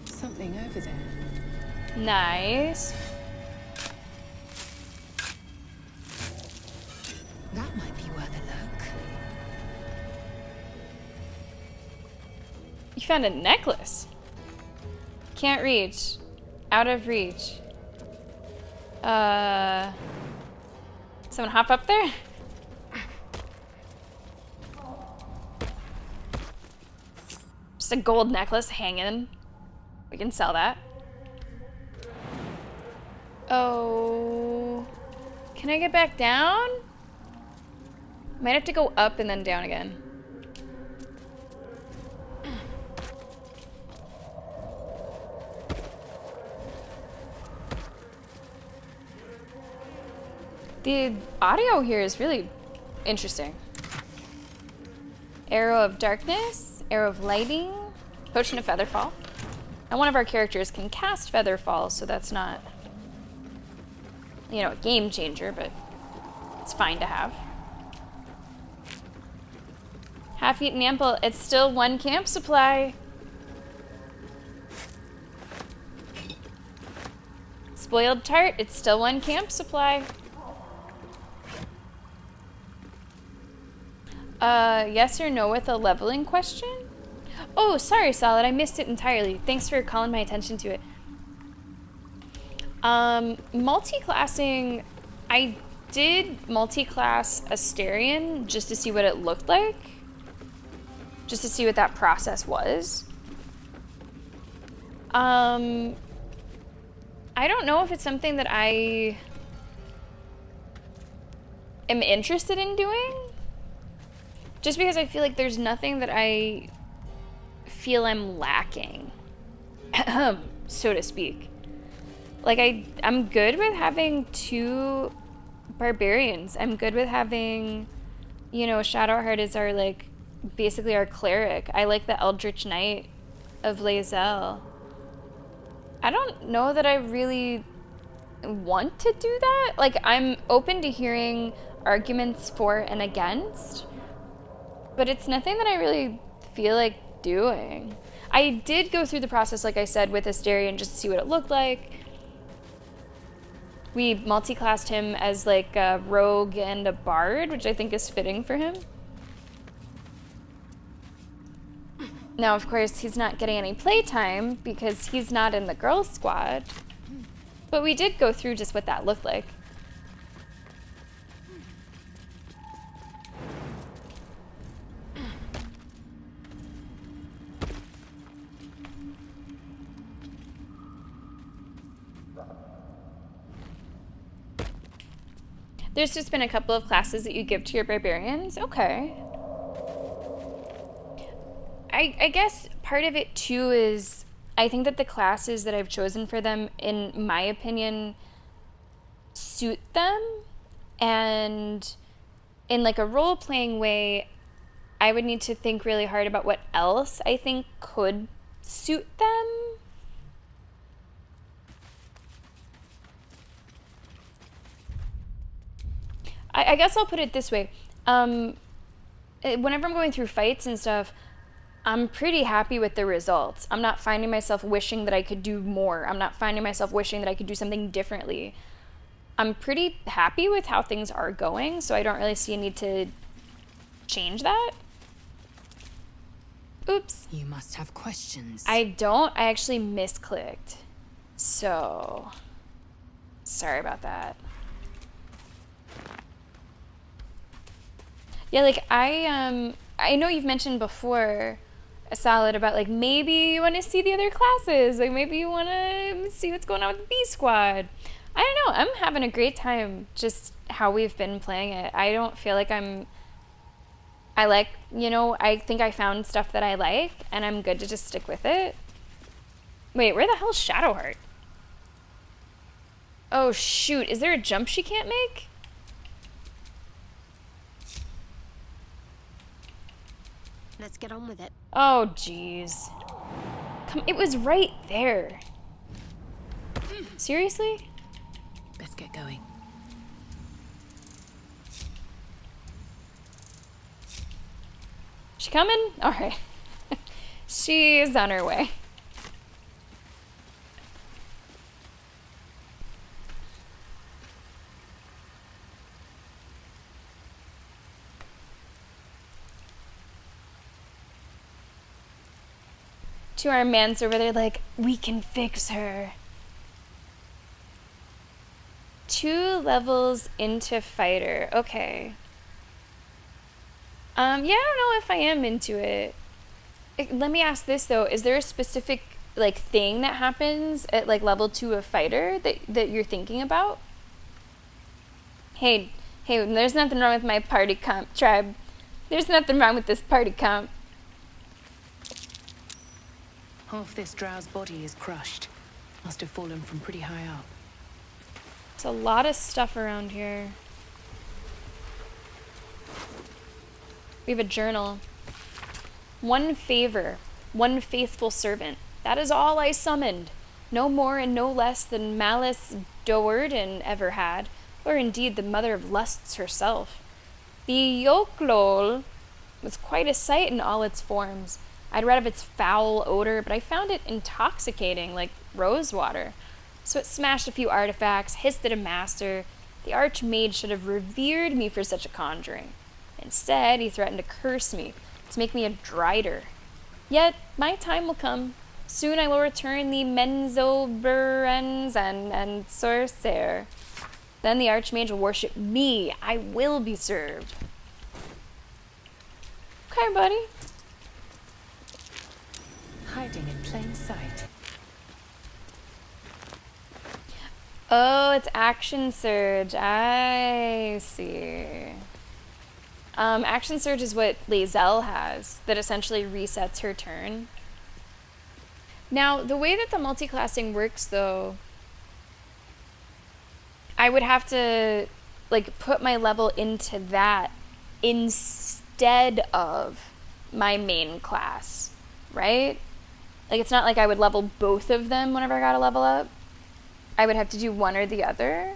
Something over there. Nice. That might be worth a look. You found a necklace. Can't reach. Out of reach. Someone hop up there? Just a gold necklace hanging. We can sell that. Oh. Can I get back down? Might have to go up and then down again. The audio here is really interesting. Arrow of Darkness, Arrow of Lighting, Potion of Featherfall. And one of our characters can cast Featherfall, so that's not, you know, a game changer, but it's fine to have. Half-eaten ample, it's still 1 camp supply. Spoiled tart, it's still 1 camp supply. Yes or no with a leveling question? Oh, sorry, Solid, I missed it entirely. Thanks for calling my attention to it. Multi-classing, I did multi-class Asterion just to see what it looked like. Just to see what that process was. I don't know if it's something that I am interested in doing. Just because I feel like there's nothing that I feel I'm lacking, so to speak. Like, I'm good with having 2 barbarians. I'm good with having, you know, Shadowheart is our, like, basically our cleric. I like the Eldritch Knight of Lae'zel. I don't know that I really want to do that. Like, I'm open to hearing arguments for and against, but it's nothing that I really feel like doing. I did go through the process, like I said, with Asterion just to see what it looked like. We multi-classed him as like a rogue and a bard, which I think is fitting for him. Now, of course, he's not getting any playtime because he's not in the girls' squad. But we did go through just what that looked like. There's just been a couple of classes that you give to your barbarians. Okay. I guess part of it too is I think that the classes that I've chosen for them, in my opinion, suit them. And in like a role-playing way, I would need to think really hard about what else I think could suit them. I guess I'll put it this way. Whenever I'm going through fights and stuff, I'm pretty happy with the results. I'm not finding myself wishing that I could do more. I'm not finding myself wishing that I could do something differently. I'm pretty happy with how things are going, so I don't really see a need to change that. Oops. You must have questions. I don't. I actually misclicked. So, sorry about that. Yeah, like I know you've mentioned before, Salad, about like maybe you want to see the other classes, like maybe you want to see what's going on with the B squad. I don't know. I'm having a great time just how we've been playing it. I don't feel like I think I found stuff that I like, and I'm good to just stick with it. Wait, where the hell's Shadowheart? Oh shoot, is there a jump she can't make? Let's get on with it. Oh, jeez. Come, it was right there. Seriously? Let's get going. She coming? All right. She's on her way. To our mans over there, like, we can fix her. 2 levels into fighter. Okay. Yeah, I don't know if I am into it. Let me ask this though: is there a specific like thing that happens at like level 2 of fighter that you're thinking about? Hey, there's nothing wrong with my party comp, tribe. There's nothing wrong with this party comp. Half this drow's body is crushed. Must have fallen from pretty high up. There's a lot of stuff around here. We have a journal. 1 favor, 1 faithful servant. That is all I summoned. No more and no less than Malice Doerden ever had, or indeed the mother of lusts herself. The Yoklol was quite a sight in all its forms. I'd read of its foul odor, but I found it intoxicating, like rose water. So it smashed a few artifacts, hissed at a master. The archmage should have revered me for such a conjuring. Instead, he threatened to curse me, to make me a drider. Yet, my time will come. Soon I will return the Menzoberens and Sorcerer. Then the archmage will worship me. I will be served. Okay, buddy. Hiding in plain sight. Oh, it's action surge. I see. Action surge is what Lae'zel has, that essentially resets her turn. Now, the way that the multiclassing works, though, I would have to, like, put my level into that instead of my main class, right? Like, it's not like I would level both of them whenever I got a level up. I would have to do one or the other.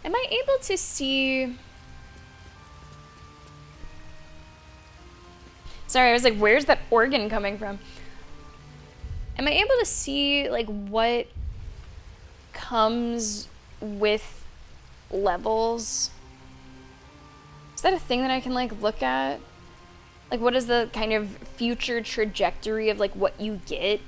Am I able to see... Sorry, I was like, where's that organ coming from? Am I able to see, like, what comes with levels? Is that a thing that I can, like, look at? Like, what is the kind of future trajectory of, like, what you get?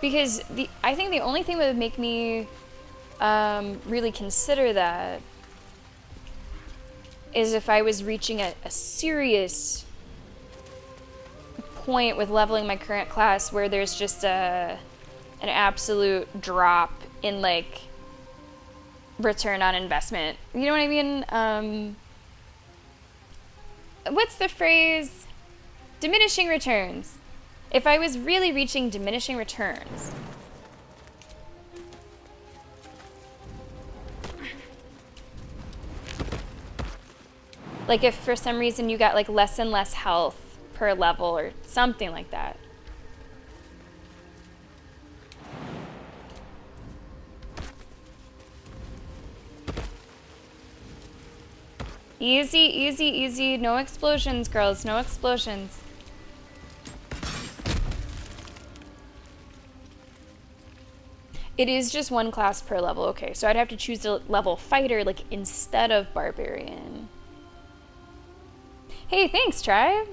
Because I think the only thing that would make me really consider that is if I was reaching a serious point with leveling my current class where there's just an absolute drop in, like, return on investment. You know what I mean? What's the phrase? Diminishing returns. If I was really reaching diminishing returns. Like if for some reason you got like less and less health per level or something like that. Easy, easy, easy. No explosions, girls. No explosions. It is just 1 class per level. Okay, so I'd have to choose the level fighter like instead of barbarian. Hey, thanks, tribe.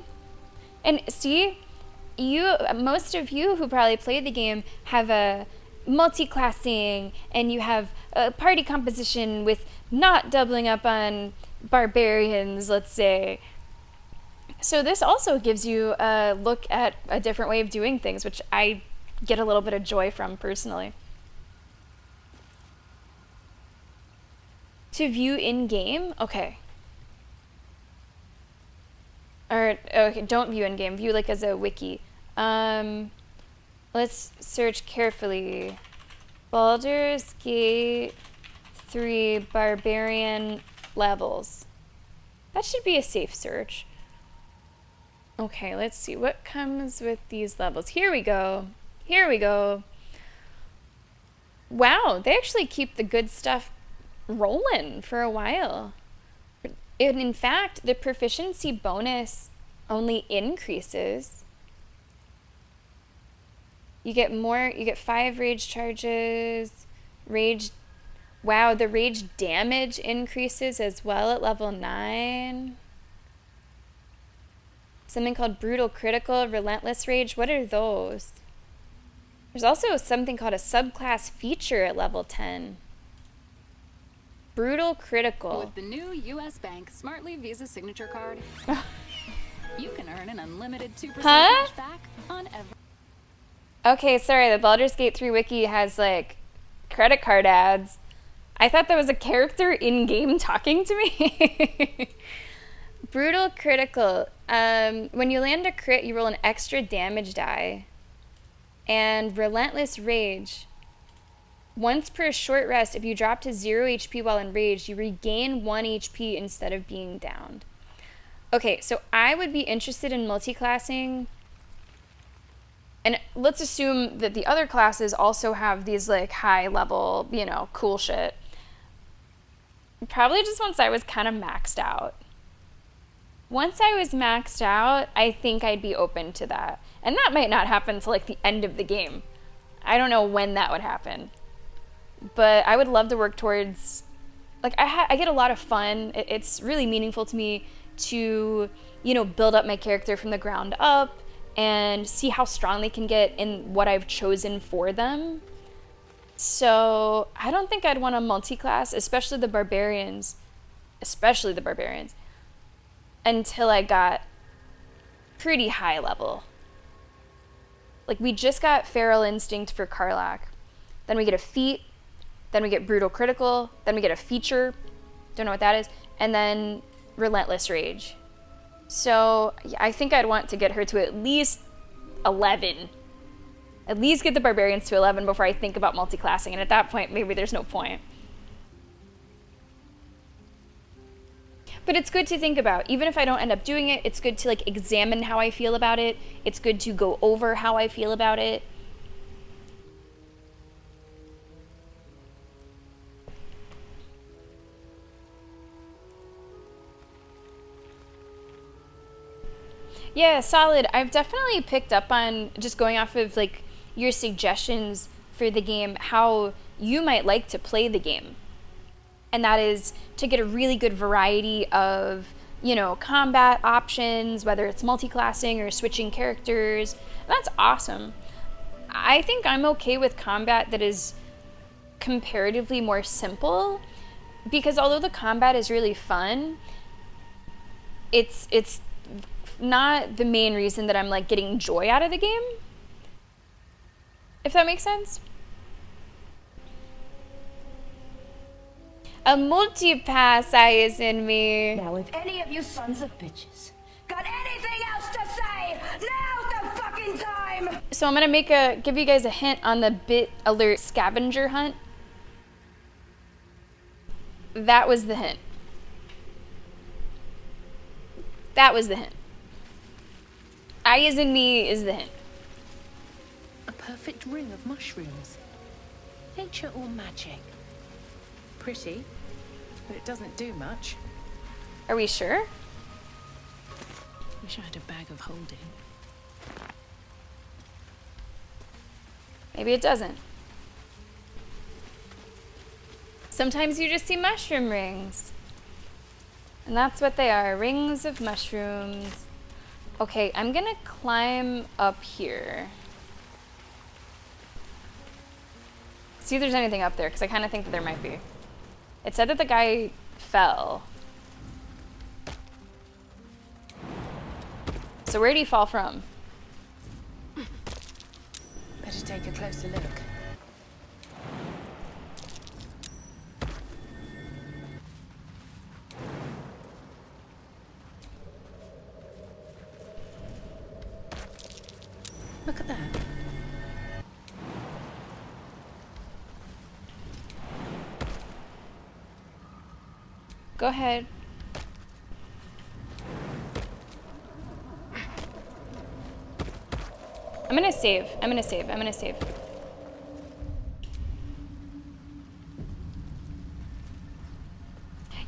And see, most of you who probably played the game have a multi-classing and you have a party composition with not doubling up on barbarians, let's say. So this also gives you a look at a different way of doing things, which I get a little bit of joy from personally. To view in-game? Okay. Or, okay, don't view in-game. View, like, as a wiki. Let's search carefully. Baldur's Gate 3 Barbarian levels. That should be a safe search. Okay, let's see what comes with these levels. Here we go. Here we go. Wow, they actually keep the good stuff rolling for a while. And in fact, the proficiency bonus only increases. You get more, you get 5 rage charges. Wow, the rage damage increases as well at level 9. Something called brutal critical, relentless rage. What are those? There's also something called a subclass feature at level 10. Brutal critical. With the new U.S. Bank Smartly Visa Signature Card, you can earn an unlimited 2% cash back on every... Okay, sorry, the Baldur's Gate 3 wiki has, like, credit card ads. I thought that was a character in-game talking to me. Brutal critical. When you land a crit, you roll an extra damage die. And relentless rage. Once per short rest, if you drop to 0 HP while enraged, you regain 1 HP instead of being downed. Okay, so I would be interested in multiclassing. And let's assume that the other classes also have these, like, high level, you know, cool shit. Probably just once I was kind of maxed out. Once I was maxed out, I think I'd be open to that. And that might not happen till, like, the end of the game. I don't know when that would happen. But I would love to work towards, like, I get a lot of fun. It's really meaningful to me to, you know, build up my character from the ground up and see how strong they can get in what I've chosen for them. So I don't think I'd want to multi-class, especially the barbarians, until I got pretty high level. Like, we just got Feral Instinct for Karlach. Then we get a feat. Then we get Brutal Critical. Then we get a feature. Don't know what that is. And then Relentless Rage. So I think I'd want to get her to at least 11. At least get the Barbarians to 11 before I think about multi-classing. And at that point, maybe there's no point. But it's good to think about. Even if I don't end up doing it, it's good to, like, examine how I feel about it. It's good to go over how I feel about it. Yeah, solid. I've definitely picked up on, just going off of, like, your suggestions for the game, how you might like to play the game. And that is to get a really good variety of, you know, combat options, whether it's multi-classing or switching characters. That's awesome. I think I'm okay with combat that is comparatively more simple, because although the combat is really fun, it's not the main reason that I'm, like, getting joy out of the game. If that makes sense. A multi-pass eye is in me. Now, if any of you sons of bitches got anything else to say, now's the fucking time! So I'm gonna give you guys a hint on the Bit Alert scavenger hunt. That was the hint. That was the hint. Eye is in me is the hint. A perfect ring of mushrooms. Nature or magic? Pretty, but it doesn't do much. Are we sure? Wish I had a bag of holding. Maybe it doesn't. Sometimes you just see mushroom rings. And that's what they are, rings of mushrooms. Okay, I'm gonna climb up here. See if there's anything up there, because I kind of think that there might be. It said that the guy fell. So where did he fall from? Better take a closer look. Look at that. Go ahead. I'm gonna save. I'm gonna save. I'm gonna save.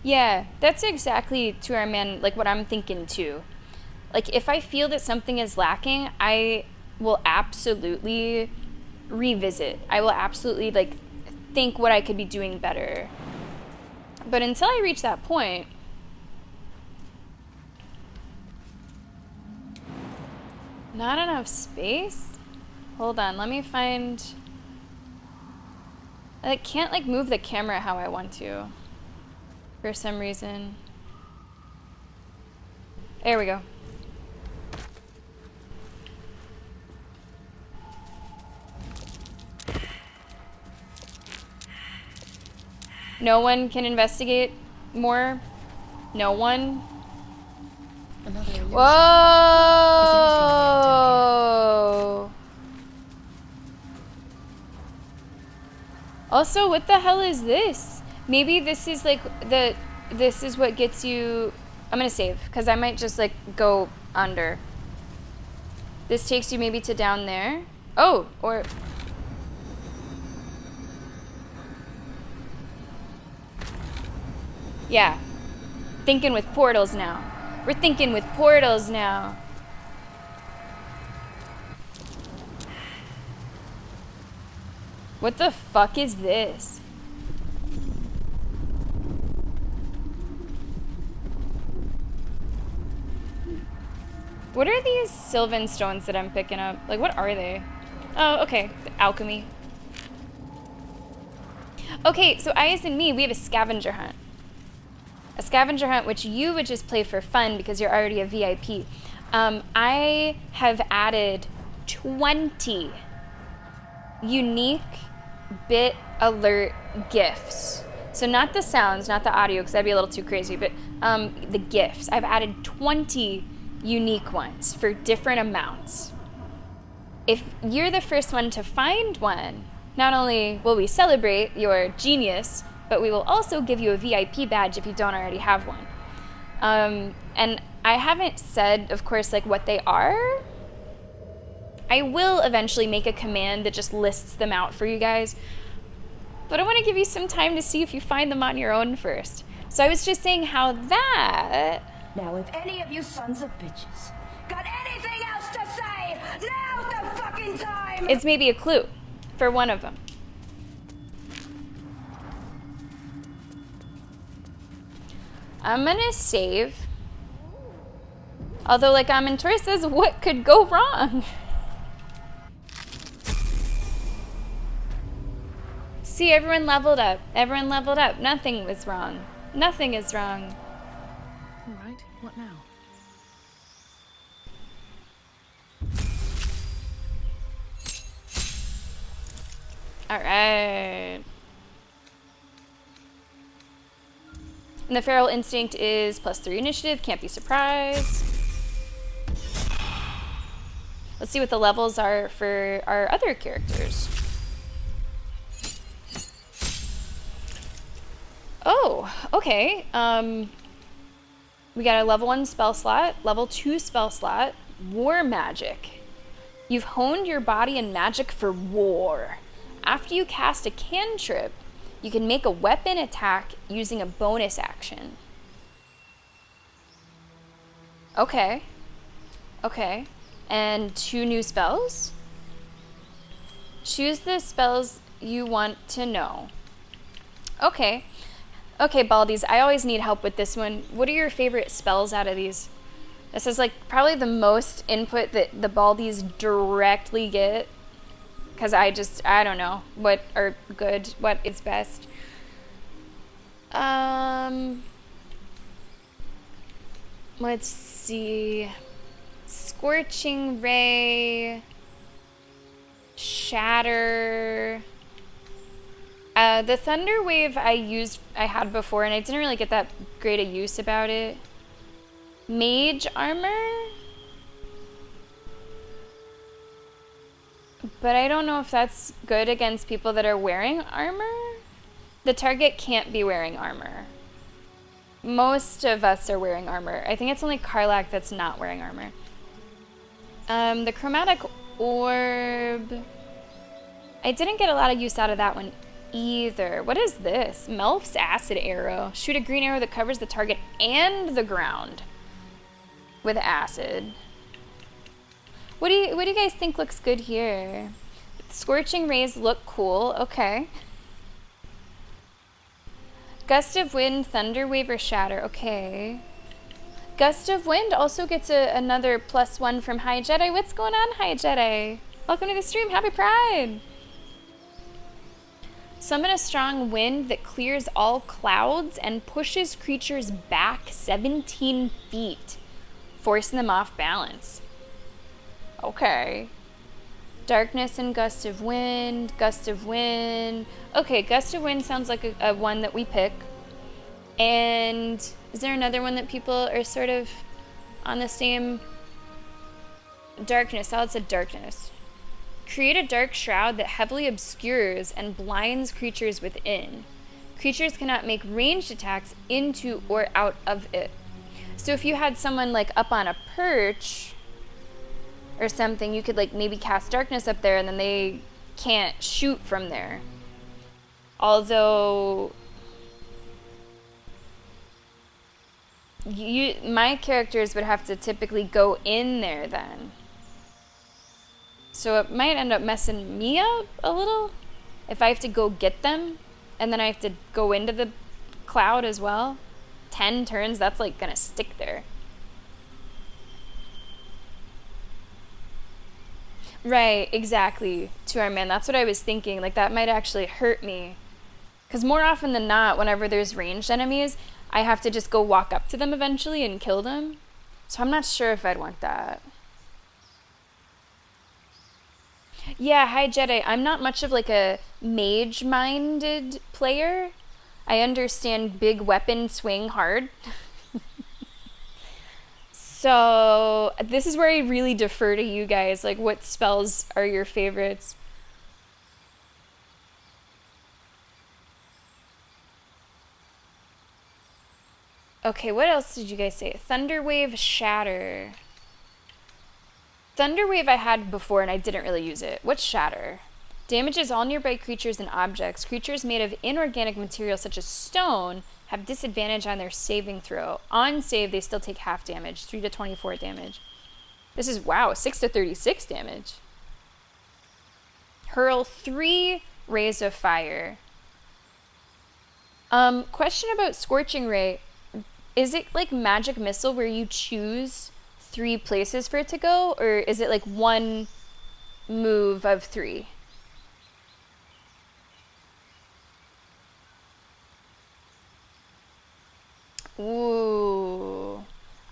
Yeah, that's exactly, to our man, like what I'm thinking too. Like if I feel that something is lacking, I will absolutely revisit. I will absolutely like think what I could be doing better. But until I reach that point, not enough space? Hold on, let me find... I can't like move the camera how I want to. For some reason. There we go. No one can investigate more? No one? Another illusion. Whoa! Also, what the hell is this? Maybe this is like this is what gets you... I'm gonna save, because I might just like go under. This takes you maybe to down there. Oh, or... Yeah. Thinking with portals now. We're thinking with portals now. What the fuck is this? What are these Sylvan stones that I'm picking up? Like, what are they? Oh, okay. Alchemy. Okay, so I and me, we have a scavenger hunt. A scavenger hunt, which you would just play for fun because you're already a VIP. I have added 20 unique bit alert gifts. So not the sounds, not the audio, because that'd be a little too crazy, but the gifts. I've added 20 unique ones for different amounts. If you're the first one to find one, not only will we celebrate your genius, but we will also give you a VIP badge if you don't already have one. And I haven't said, of course, like what they are. I will eventually make a command that just lists them out for you guys. But I want to give you some time to see if you find them on your own first. So I was just saying how that... Now, if any of you sons of bitches got anything else to say, now's the fucking time! It's maybe a clue for one of them. I'm gonna save. Although, like Amentor says, what could go wrong? See, everyone leveled up. Everyone leveled up. Nothing was wrong. Nothing is wrong. All right, what now? All right. And the feral instinct is +3 initiative. Can't be surprised. Let's see what the levels are for our other characters. Oh, okay. We got a level 1 spell slot, level 2 spell slot, war magic. You've honed your body and magic for war. After you cast a cantrip, you can make a weapon attack using a bonus action. Okay. Okay. And 2 new spells? Choose the spells you want to know. Okay. Okay, Baldi's, I always need help with this one. What are your favorite spells out of these? This is like probably the most input that the Baldi's directly get. Because I don't know what are good, what is best. Let's see. Scorching Ray. Shatter. The Thunder Wave I had before, and I didn't really get that great a use about it. Mage Armor? But I don't know if that's good against people that are wearing armor. The target can't be wearing armor. most of us are wearing armor. I think it's only Karlak that's not wearing armor. The chromatic orb. I didn't get a lot of use out of that one either. What is this? Melf's acid arrow. Shoot a green arrow that covers the target and the ground with acid. What do you guys think looks good here? Scorching rays look cool. Okay. Gust of wind, thunder wave, or shatter. Okay. Gust of wind also gets another +1 from High Jedi. What's going on, High Jedi? Welcome to the stream. Happy Pride. Summon a strong wind that clears all clouds and pushes creatures back 17 feet, forcing them off balance. Okay. Darkness and gust of wind, gust of wind. Okay, gust of wind sounds like a one that we pick. And is there another one that people are sort of on the same? Darkness. Solid said darkness. Create a dark shroud that heavily obscures and blinds creatures within. Creatures cannot make ranged attacks into or out of it. So if you had someone like up on a perch or something, you could like maybe cast darkness up there and then they can't shoot from there. Although my characters would have to typically go in there then. So it might end up messing me up a little if I have to go get them and then I have to go into the cloud as well. 10 turns, that's like gonna stick there. Right, exactly, to our man. That's what I was thinking. Like, that might actually hurt me. Because more often than not, whenever there's ranged enemies, I have to just go walk up to them eventually and kill them. So I'm not sure if I'd want that. Yeah, hi Jedi. I'm not much of like a mage-minded player. I understand big weapon swing hard. So this is where I really defer to you guys. Like, what spells are your favorites? Okay, what else did you guys say? Thunderwave, Shatter. Thunderwave I had before and I didn't really use it. What's Shatter? Damages all nearby creatures and objects. Creatures made of inorganic material such as stone have disadvantage on their saving throw. On save, they still take half damage, 3 to 24 damage. This is, wow, 6 to 36 damage. Hurl 3 rays of fire. Question about Scorching Ray. Is it like Magic Missile where you choose 3 places for it to go? Or is it like one move of 3? Ooh.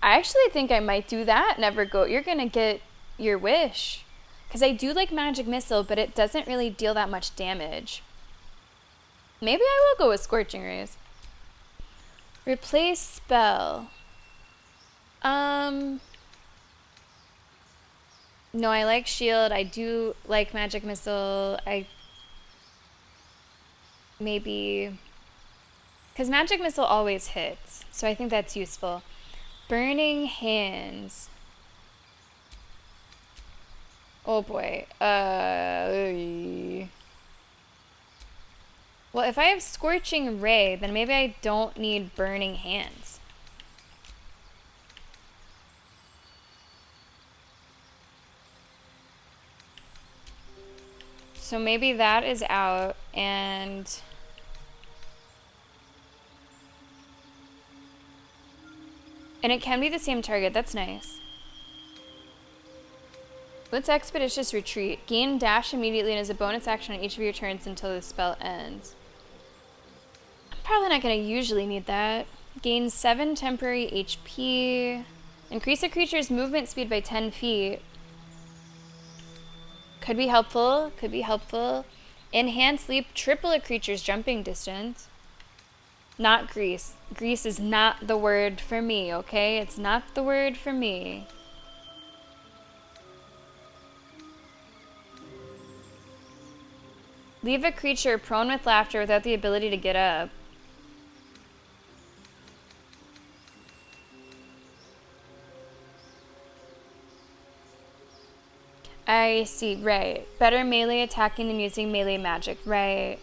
I actually think I might do that. Never go. You're gonna get your wish. Because I do like Magic Missile, but it doesn't really deal that much damage. Maybe I will go with Scorching Rays. Replace spell. No, I like shield. I do like Magic Missile. Maybe... Because Magic Missile always hits, so I think that's useful. Burning Hands. Oh boy. Well, if I have Scorching Ray, then maybe I don't need Burning Hands. So maybe that is out, and... And it can be the same target. That's nice. Let's Expeditious Retreat. Gain dash immediately and as a bonus action on each of your turns until the spell ends. I'm probably not going to usually need that. Gain 7 temporary HP. Increase a creature's movement speed by 10 feet. Could be helpful. Could be helpful. Enhance leap. Triple a creature's jumping distance. Not grease. Grease is not the word for me, okay? It's not the word for me. Leave a creature prone with laughter without the ability to get up. I see, right. Better melee attacking than using melee magic, right.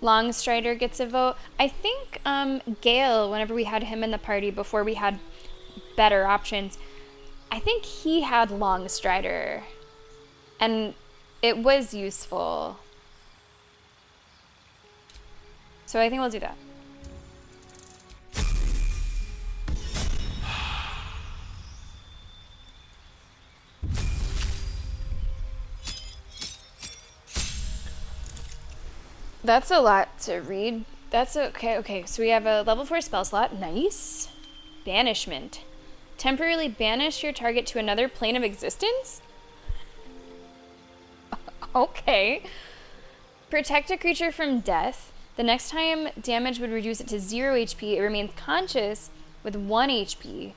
Long Strider gets a vote. I think Gale, whenever we had him in the party before we had better options, I think he had Long Strider. And it was useful. So I think we'll do that. That's a lot to read. That's okay. Okay, so we have a level 4 spell slot. Nice. Banishment. Temporarily banish your target to another plane of existence? Okay. Protect a creature from death. The next time damage would reduce it to 0 HP. It remains conscious with 1 HP.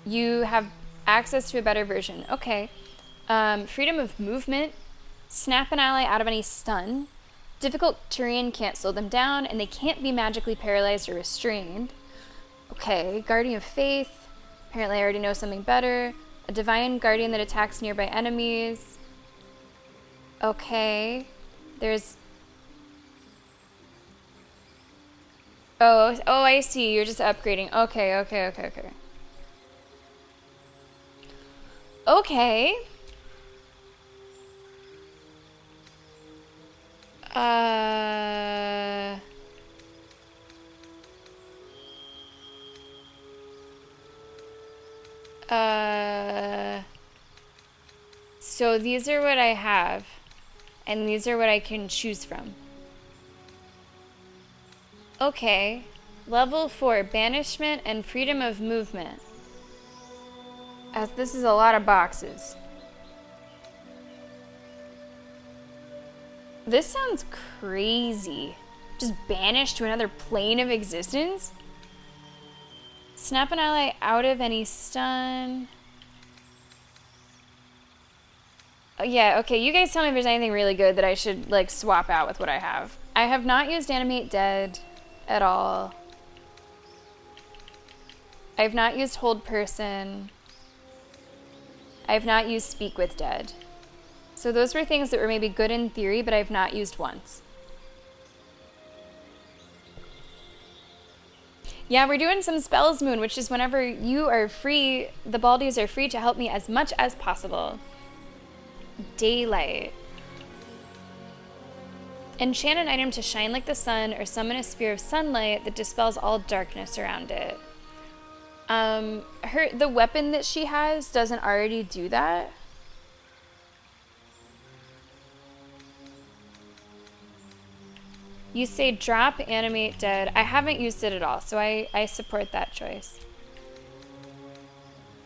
You have access to a better version. Okay. Freedom of movement. Snap an ally out of any stun. Difficult terrain can't slow them down, and they can't be magically paralyzed or restrained. Okay, Guardian of Faith. Apparently I already know something better. A divine guardian that attacks nearby enemies. Okay. There's... Oh, I see. You're just upgrading. Okay. Okay. So these are what I have, and these are what I can choose from. Okay, level 4, banishment and freedom of movement. As this is a lot of boxes. This sounds crazy. Just banished to another plane of existence? Snap an ally out of any stun. Oh, yeah, okay, you guys tell me if there's anything really good that I should, like, swap out with what I have. I have not used Animate Dead at all. I have not used Hold Person. I have not used Speak with Dead. So those were things that were maybe good in theory, but I've not used once. Yeah, we're doing some spells, Moon, which is whenever you are free, the Baldies are free to help me as much as possible. Daylight. Enchant an item to shine like the sun or summon a sphere of sunlight that dispels all darkness around it. The weapon that she has doesn't already do that. You say drop Animate Dead. I haven't used it at all, so I support that choice.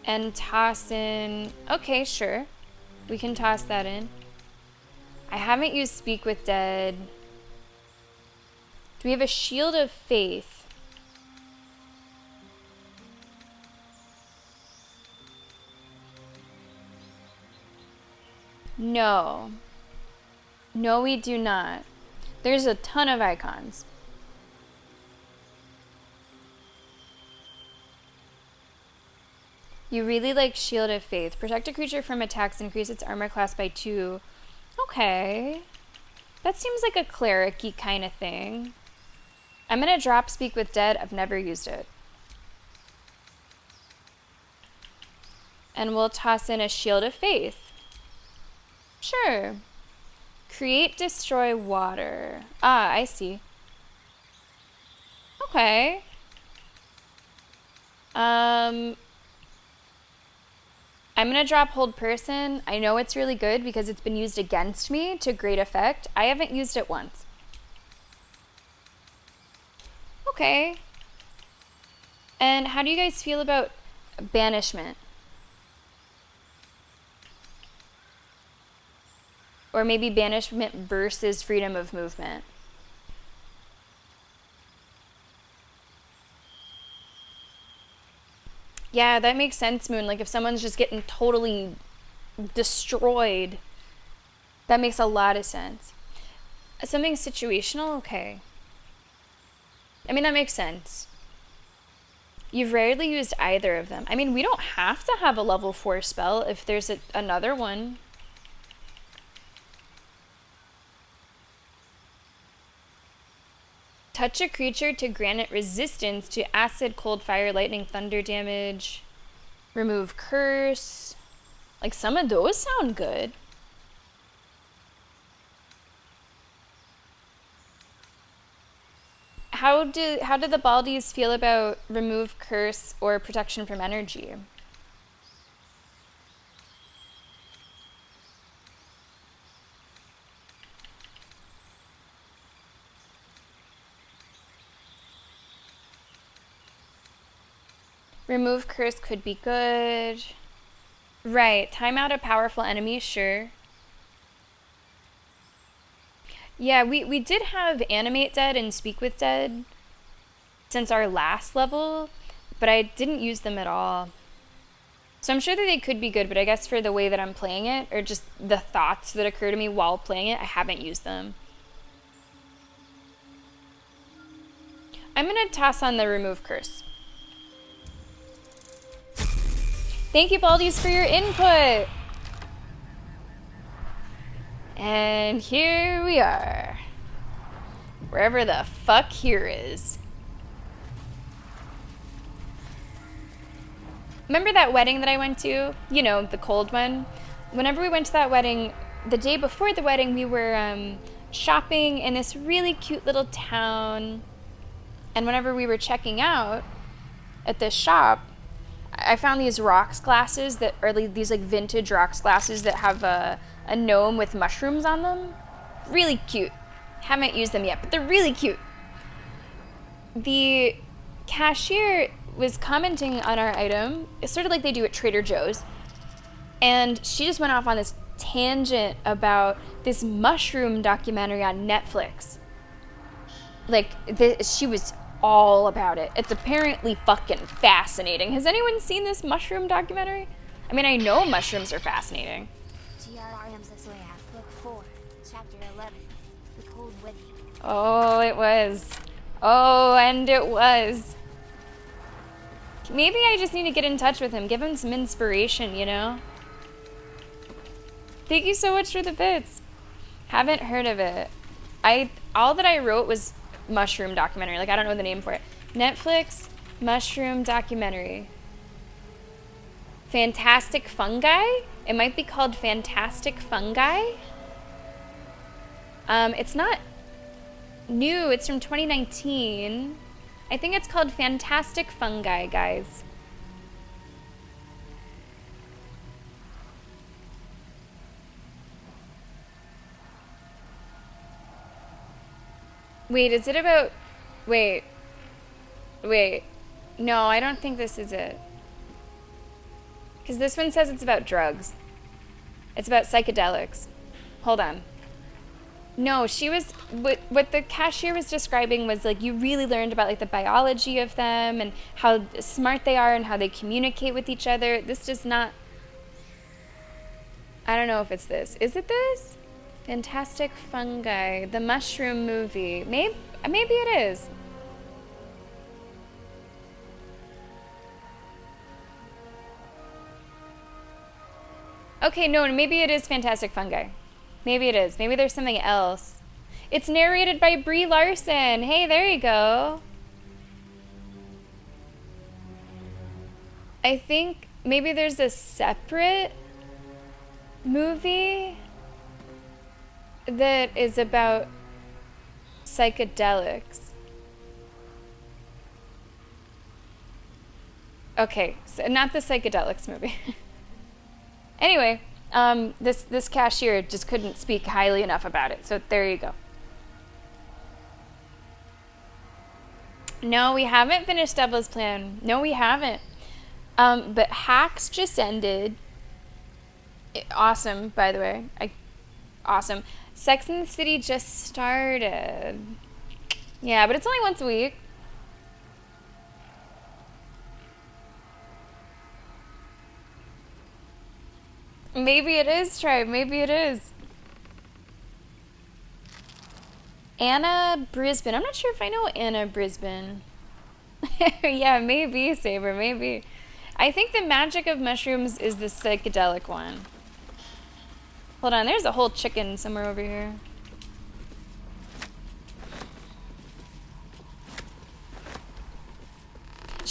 And toss in... Okay, sure. We can toss that in. I haven't used Speak with Dead. Do we have a Shield of Faith? No. No, we do not. There's a ton of icons. You really like Shield of Faith. Protect a creature from attacks, increase its armor class by 2. Okay. That seems like a cleric-y kind of thing. I'm gonna drop Speak with Dead. I've never used it. And we'll toss in a Shield of Faith. Sure. Create, destroy water. Ah, I see. Okay. I'm gonna drop Hold Person. I know it's really good because it's been used against me to great effect. I haven't used it once. Okay. And how do you guys feel about banishment? Or maybe banishment versus freedom of movement. Yeah, that makes sense, Moon. Like if someone's just getting totally destroyed, that makes a lot of sense. Something situational? Okay. I mean, that makes sense. You've rarely used either of them. I mean, we don't have to have a level 4 spell if there's another one. Touch a creature to grant it resistance to acid, cold, fire, lightning, thunder damage. Remove curse. Like, some of those sound good. How do the Baldies feel about remove curse or protection from energy? Remove curse could be good. Right, time out a powerful enemy, sure. Yeah, we did have Animate Dead and Speak with Dead since our last level, but I didn't use them at all. So I'm sure that they could be good, but I guess for the way that I'm playing it, or just the thoughts that occur to me while playing it, I haven't used them. I'm gonna toss on the Remove Curse. Thank you, Baldies, for your input! And here we are. Wherever the fuck here is. Remember that wedding that I went to? You know, the cold one? Whenever we went to that wedding, the day before the wedding, we were shopping in this really cute little town. And whenever we were checking out at this shop, I found these rocks glasses that are these like vintage rocks glasses that have a gnome with mushrooms on them. Really cute. Haven't used them yet, but they're really cute. The cashier was commenting on our item, it's sort of like they do at Trader Joe's, and she just went off on this tangent about this mushroom documentary on Netflix. Like, she was all about it. It's apparently fucking fascinating. Has anyone seen this mushroom documentary? I mean, I know mushrooms are fascinating. Book 4, Chapter 11, The Cold Wedding. Oh, it was. Oh, and it was. Maybe I just need to get in touch with him, give him some inspiration, you know? Thank you so much for the bits. Haven't heard of it. All that I wrote was mushroom documentary. Like, I don't know the name for it. Netflix mushroom documentary. Fantastic Fungi? It might be called Fantastic Fungi. It's not new. It's from 2019. I think it's called Fantastic Fungi, guys. Wait, is it about... Wait. No, I don't think this is it. Because this one says it's about drugs. It's about psychedelics. Hold on. No, she was... What the cashier was describing was, like, you really learned about, like, the biology of them and how smart they are and how they communicate with each other. This does not... I don't know if it's this. Is it this? Fantastic Fungi. The Mushroom Movie. Maybe it is. Okay, no, maybe it is Fantastic Fungi. Maybe it is. Maybe there's something else. It's narrated by Brie Larson. Hey, there you go. I think maybe there's a separate movie that is about psychedelics. Okay, so not the psychedelics movie. Anyway, this cashier just couldn't speak highly enough about it, so there you go. No, we haven't finished Devil's Plan. No, we haven't. But Hacks just ended. Awesome, by the way. Awesome. Sex and the City just started. Yeah, but it's only once a week. Maybe it is, Tribe. Maybe it is. Anna Brisbane. I'm not sure if I know Anna Brisbane. Yeah, maybe, Saber, maybe. I think the magic of mushrooms is the psychedelic one. Hold on, there's a whole chicken somewhere over here.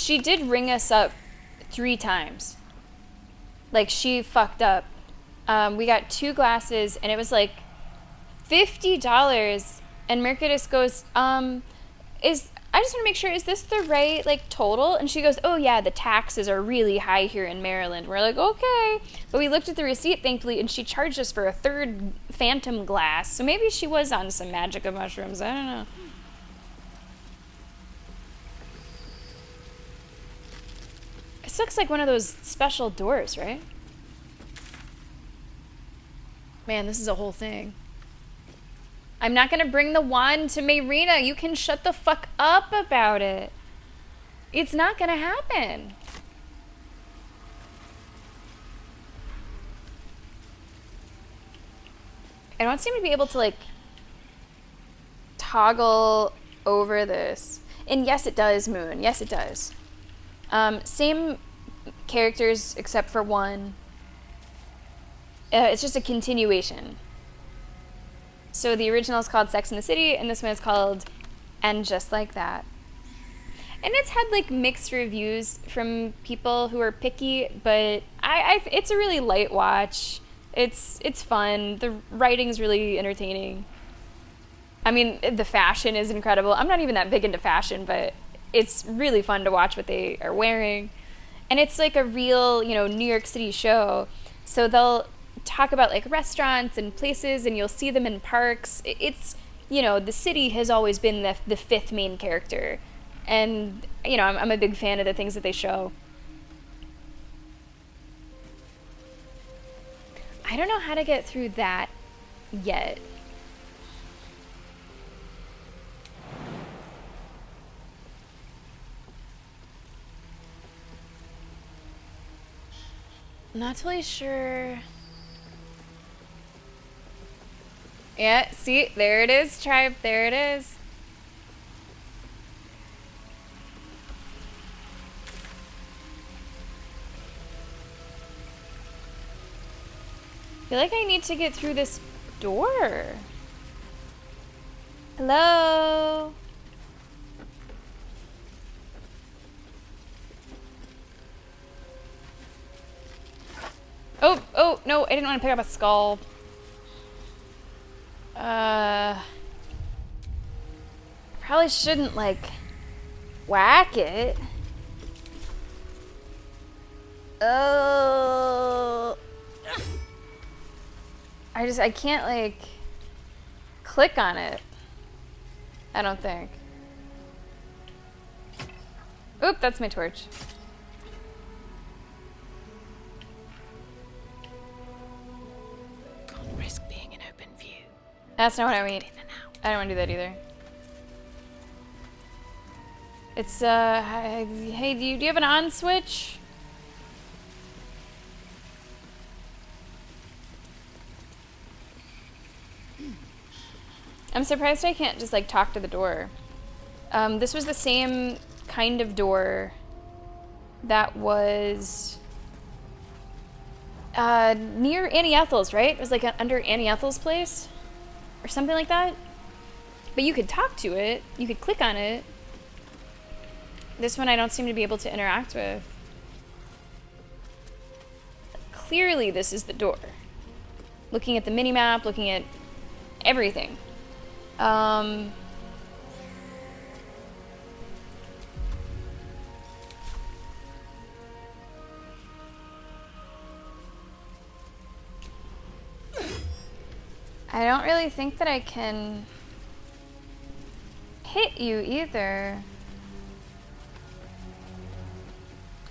she did ring us up 3 times. Like, she fucked up. We got 2 glasses, and it was like $50. And Mercadis goes, I just want to make sure, is this the right, like, total? And she goes, oh, yeah, the taxes are really high here in Maryland. We're like, okay. But we looked at the receipt, thankfully, and she charged us for a 3rd phantom glass. So maybe she was on some magica mushrooms. I don't know. This looks like one of those special doors, right? Man, this is a whole thing. I'm not gonna bring the wand to Mayrina. You can shut the fuck up about it. It's not gonna happen. I don't seem to be able to, like, toggle over this. And yes, it does, Moon. Yes, it does. Same characters except for one. It's just a continuation. So the original is called Sex and the City, and this one is called And Just Like That. And it's had, like, mixed reviews from people who are picky, but it's a really light watch. It's fun. The writing's really entertaining. I mean, the fashion is incredible. I'm not even that big into fashion, but it's really fun to watch what they are wearing. And it's like a real, you know, New York City show. So they'll talk about, like, restaurants and places, and you'll see them in parks. It's, you know, the city has always been the 5th main character. And, you know, I'm a big fan of the things that they show. I don't know how to get through that yet. Not totally sure. Yeah, see, there it is, tribe, there it is. I feel like I need to get through this door. Hello? Oh, no, I didn't want to pick up a skull. Probably shouldn't, like, whack it. Oh. I can't, like, click on it. I don't think. Oop, that's my torch. Can't risk being in open view. That's not what I mean. I don't want to do that either. It's, hey, do you have an on switch? I'm surprised I can't just, like, talk to the door. This was the same kind of door that was near Annie Ethel's, right? It was, like, under Annie Ethel's place or something like that. But you could talk to it. You could click on it. This one I don't seem to be able to interact with. Clearly this is the door. Looking at the mini-map, looking at everything. I don't really think that I can hit you either.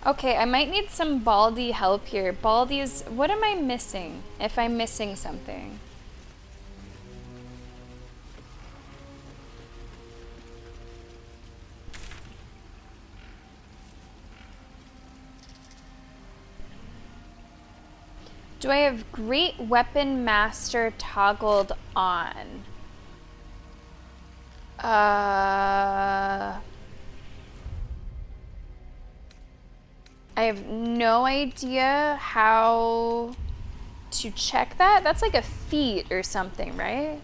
Okay, I might need some Baldy help here. Baldy's, what am I missing? If I'm missing something. Do I have Great Weapon Master toggled on? I have no idea how to check that. That's like a feat or something, right?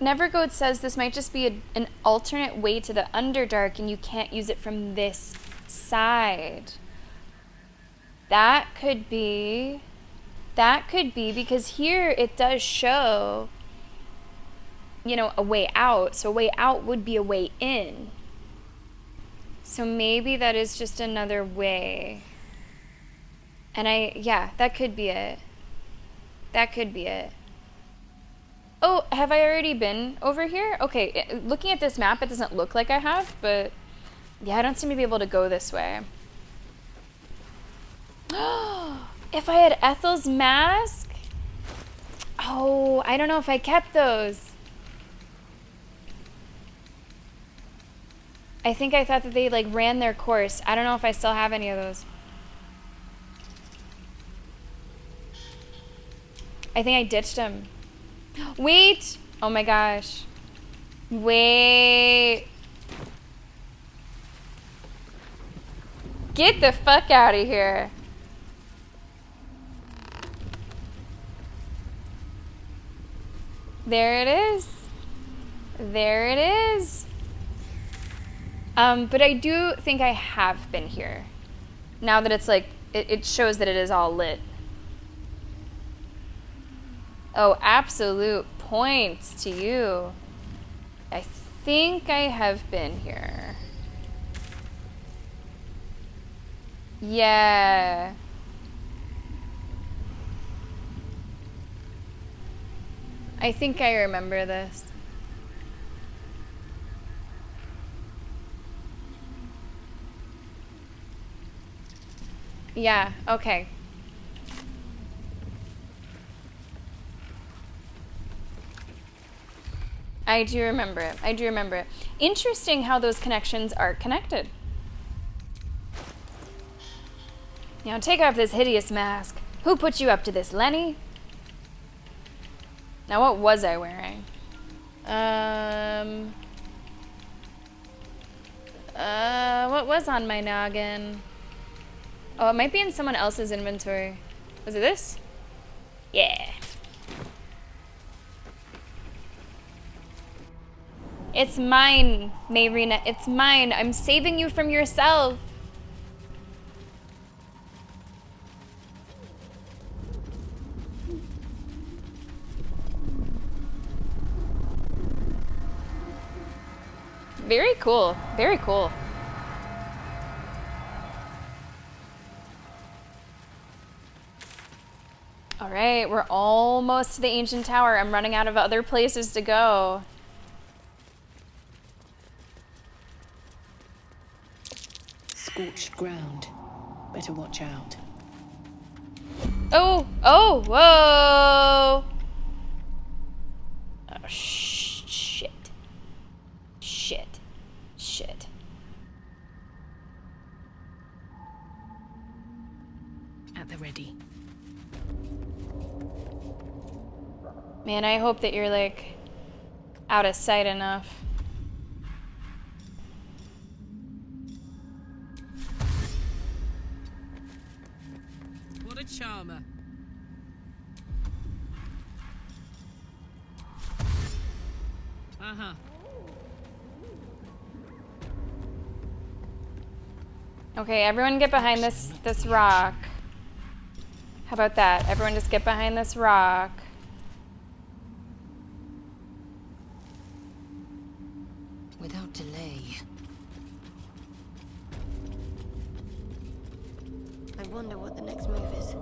Nevergoat says this might just be an alternate way to the Underdark and you can't use it from this side. That could be because here it does show, you know, a way out. So a way out would be a way in. So maybe that is just another way. And yeah, that could be it. That could be it. Oh, have I already been over here? Okay, looking at this map, it doesn't look like I have, but yeah, I don't seem to be able to go this way. If I had Ethel's mask? Oh, I don't know if I kept those. I think I thought that they like ran their course. I don't know if I still have any of those. I think I ditched them. Wait! Oh my gosh. Wait. Get the fuck out of here. There it is. There it is. But I do think I have been here. Now that it's like, it shows that it is all lit. Oh, absolute points to you. I think I have been here. Yeah. I think I remember this. Yeah, okay. I do remember it. I do remember it. Interesting how those connections are connected. Now take off this hideous mask. Who put you up to this, Lenny? Now what was I wearing? What was on my noggin? Oh, it might be in someone else's inventory. Was it this? Yeah. It's mine, Mayrina. It's mine. I'm saving you from yourself. Very cool. Very cool. All right, we're almost to the ancient tower. I'm running out of other places to go. Scorched ground. Better watch out. Oh, oh, whoa. Oh, shit. Shit. Shit. At the ready. Man, I hope that you're like out of sight enough. What a charmer. Uh-huh. Okay, everyone get behind this rock. How about that? Everyone just get behind this rock. Without delay. I wonder what the next move is.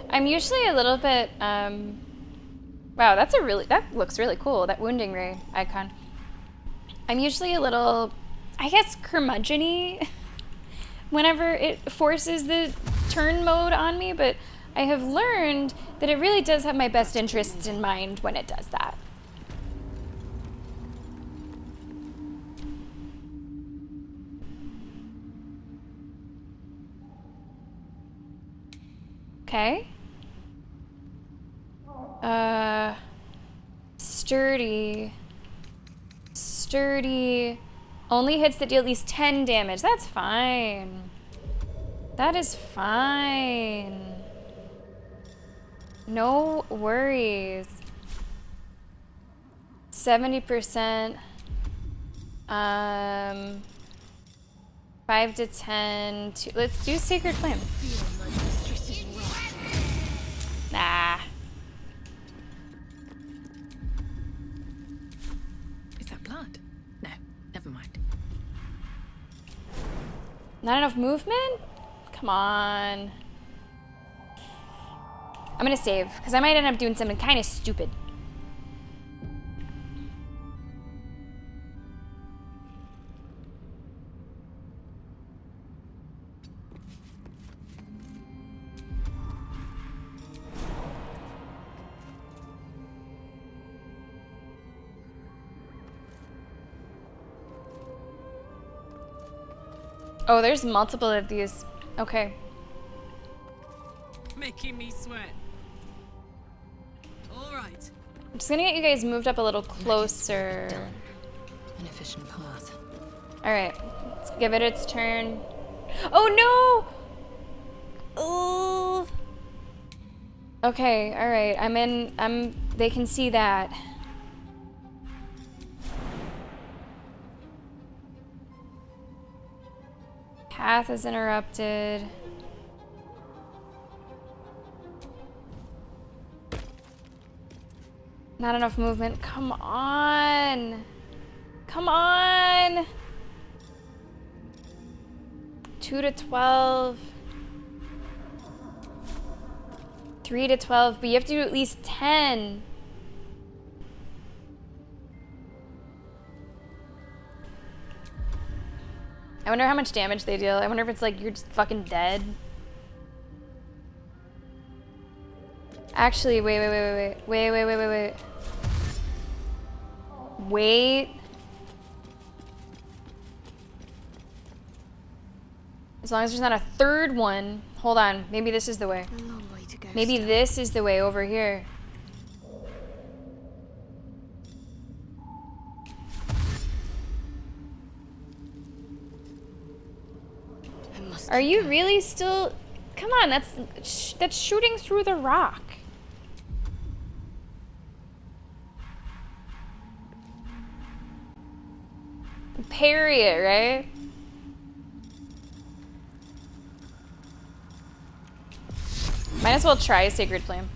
I'm usually a little bit, wow, that looks really cool, that wounding ray icon. I'm usually a little, I guess, curmudgeon-y whenever it forces the turn mode on me, but I have learned that it really does have my best interests in mind when it does that. Okay. Sturdy. Sturdy. Only hits that deal at least 10 damage. That's fine. That is fine. No worries. 70%. 5 to 10. Let's do Sacred Flame. Nah. Is that blood? No, never mind. Not enough movement? Come on. I'm gonna save, because I might end up doing something kind of stupid. Oh, there's multiple of these. Okay. Making me sweat. All right. I'm just gonna get you guys moved up a little closer. An efficient path. All right, let's give it its turn. Oh no! Oh. Okay, all right. They can see that. Path is interrupted. Not enough movement. Come on. Come on. 2 to 12. 3 to 12, but you have to do at least 10. I wonder how much damage they deal. I wonder if it's like you're just fucking dead. Actually, wait. Wait. As long as there's not a third one. Hold on. Maybe this is the way. A long way to go. Maybe this is the way over here. Are you really still? Come on, that's shooting through the rock. Parry it, right? Might as well try Sacred Flame.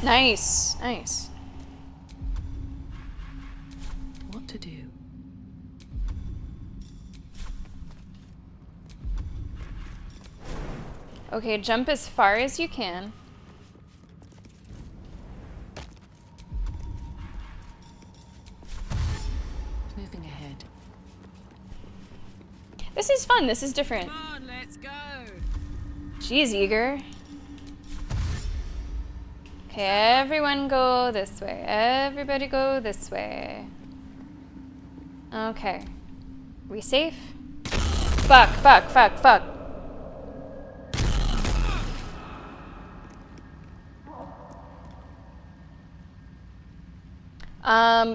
Nice, nice. What to do? Okay, jump as far as you can. Moving ahead. This is fun. This is different. Come on, let's go. Jeez, eager. Okay, everyone go this way. Everybody go this way. Okay. We safe? Fuck.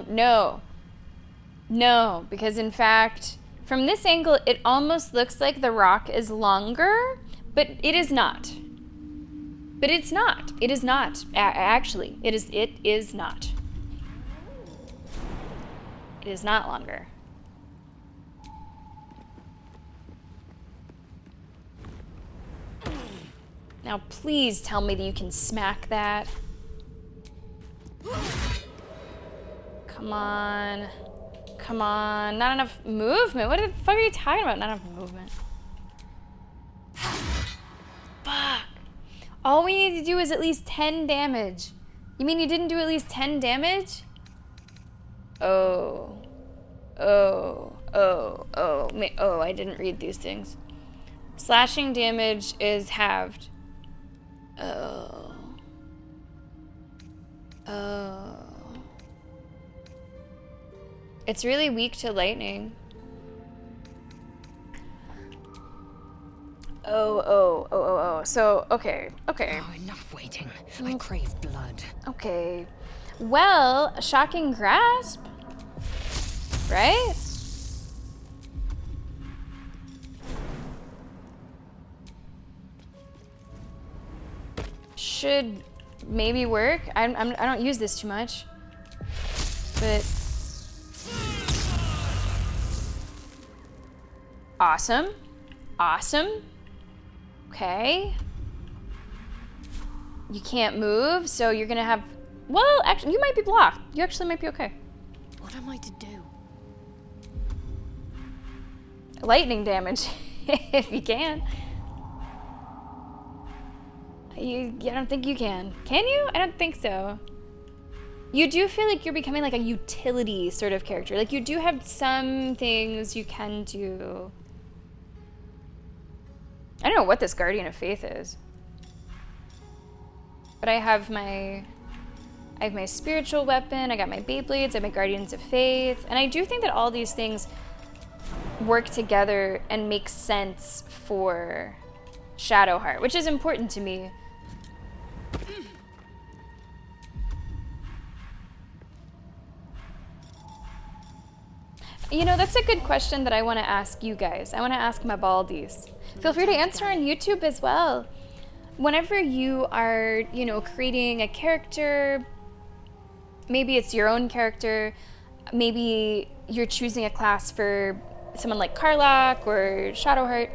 No. No, because in fact, from this angle, it almost looks like the rock is longer, but it is not. But it's not. It is not. Actually, it is not. It is not longer. Now, please tell me that you can smack that. Come on. Come on. Not enough movement. What the fuck are you talking about? Not enough movement. Fuck. All we need to do is at least 10 damage. You mean you didn't do at least 10 damage? Oh. I didn't read these things. Slashing damage is halved. Oh. It's really weak to lightning. So, okay. Oh, enough waiting. I crave blood. Okay. Well, a shocking grasp. Right? Should maybe work. I don't use this too much. But awesome. Awesome. Okay. You can't move, so you're gonna have... Well, actually, you might be blocked. You actually might be okay. What am I to do? Lightning damage, if you can. I don't think you can. Can you? I don't think so. You do feel like you're becoming like a utility sort of character. Like you do have some things you can do. I don't know what this Guardian of Faith is. But I have my spiritual weapon, I got my Beyblades, I have my Guardians of Faith, and I do think that all these things work together and make sense for Shadowheart, which is important to me. You know, that's a good question that I want to ask you guys. I want to ask my Baldur'S. Feel free to answer on YouTube as well. Whenever you are, you know, creating a character, maybe it's your own character, maybe you're choosing a class for someone like Karlach or Shadowheart.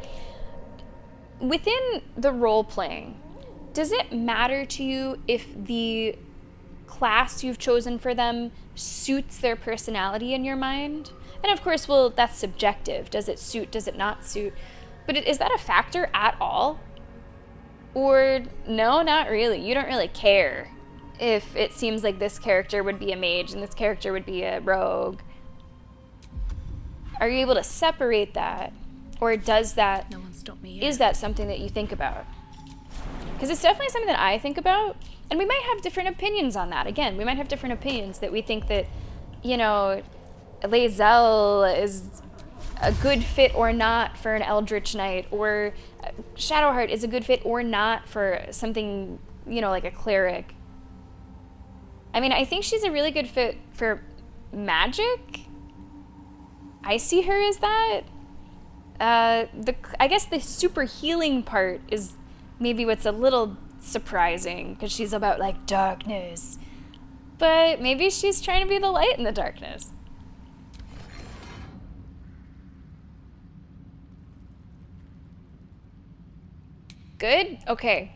Within the role-playing, does it matter to you if the class you've chosen for them suits their personality in your mind? And of course, well, that's subjective. Does it suit? Does it not suit? But is that a factor at all? Or no, not really. You don't really care if it seems like this character would be a mage and this character would be a rogue. Are you able to separate that? Or does that... No one stopped me yet. Is that something that you think about? Because it's definitely something that I think about. And we might have different opinions on that. Again, we might have different opinions that we think that, you know, Lae'zel is a good fit or not for an Eldritch Knight, or Shadowheart is a good fit or not for something, you know, like a cleric. I mean, I think she's a really good fit for magic. I see her as that. I guess the super healing part is maybe what's a little surprising, because she's about, like, darkness. But maybe she's trying to be the light in the darkness. Good? Okay.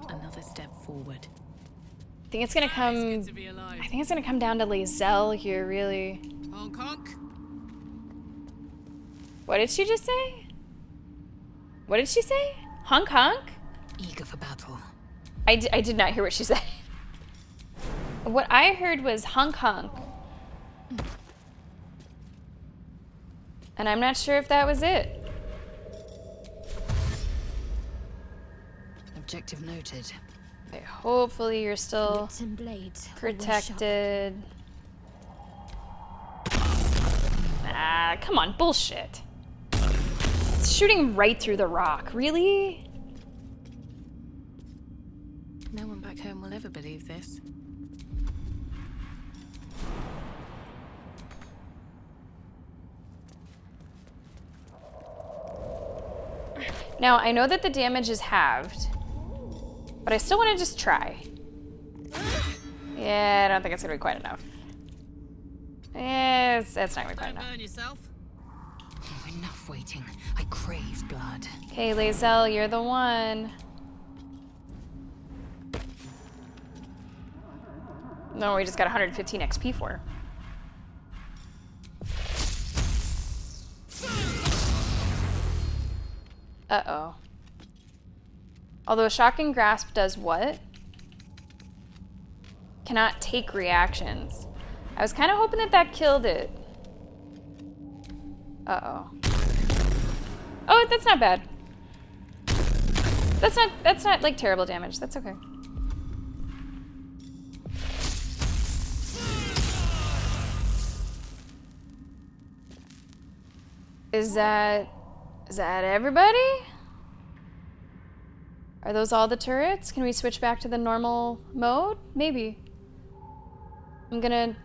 Another step forward. I think it's gonna come... I think it's gonna come down to Lae'zel here, really. Honk honk. What did she just say? What did she say? Honk honk? Eager for battle. I did not hear what she said. What I heard was honk honk. And I'm not sure if that was it. Objective noted. Okay, hopefully you're still Blades and blades. protected. Ah, come on, bullshit. It's shooting right through the rock, really? No one back home will ever believe this. Now, I know that the damage is halved, but I still want to just try. Yeah, I don't think it's going to be quite enough. Yeah, it's not going to be quite enough. Burn yourself. Oh, enough waiting. I crave blood. Okay, Lae'zel, you're the one. No, we just got 115 XP for her. Uh-oh. Although a shocking grasp does what? Cannot take reactions. I was kind of hoping that that killed it. Uh-oh. Oh, that's not bad. That's not like terrible damage. That's okay. Is that everybody? Are those all the turrets? Can we switch back to the normal mode? Maybe. I'm gonna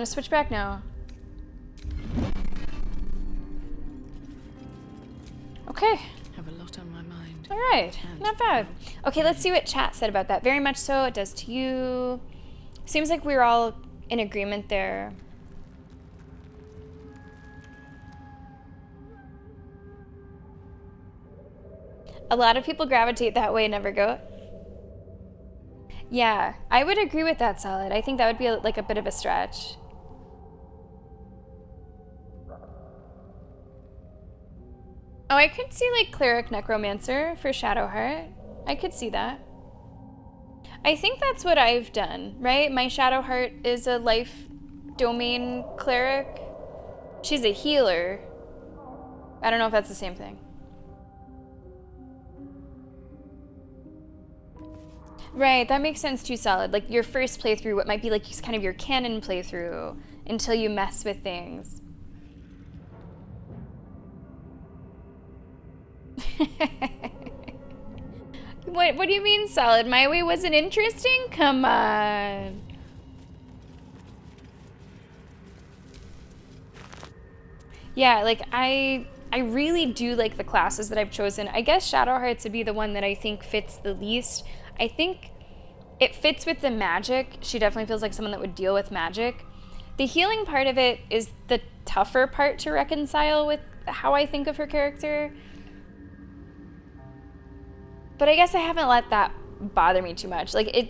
switch back now. Okay. Have a lot on my mind. Oh All right, not bad. Okay, let's see what chat said about that. Very much so, it does to you. Seems like we're all in agreement there. A lot of people gravitate that way, never go. Yeah, I would agree with that, Solid. I think that would be like a bit of a stretch. Oh, I could see like Cleric Necromancer for Shadowheart. I could see that. I think that's what I've done, right? My Shadowheart is a life domain cleric. She's a healer. I don't know if that's the same thing. Right, that makes sense too, Solid. Like your first playthrough, what might be like kind of your canon playthrough until you mess with things. What do you mean, Solid? My way wasn't interesting? Come on. Yeah, like I really do like the classes that I've chosen. I guess Shadowhearts would be the one that I think fits the least. I think it fits with the magic. She definitely feels like someone that would deal with magic. The healing part of it is the tougher part to reconcile with how I think of her character. But I guess I haven't let that bother me too much. Like I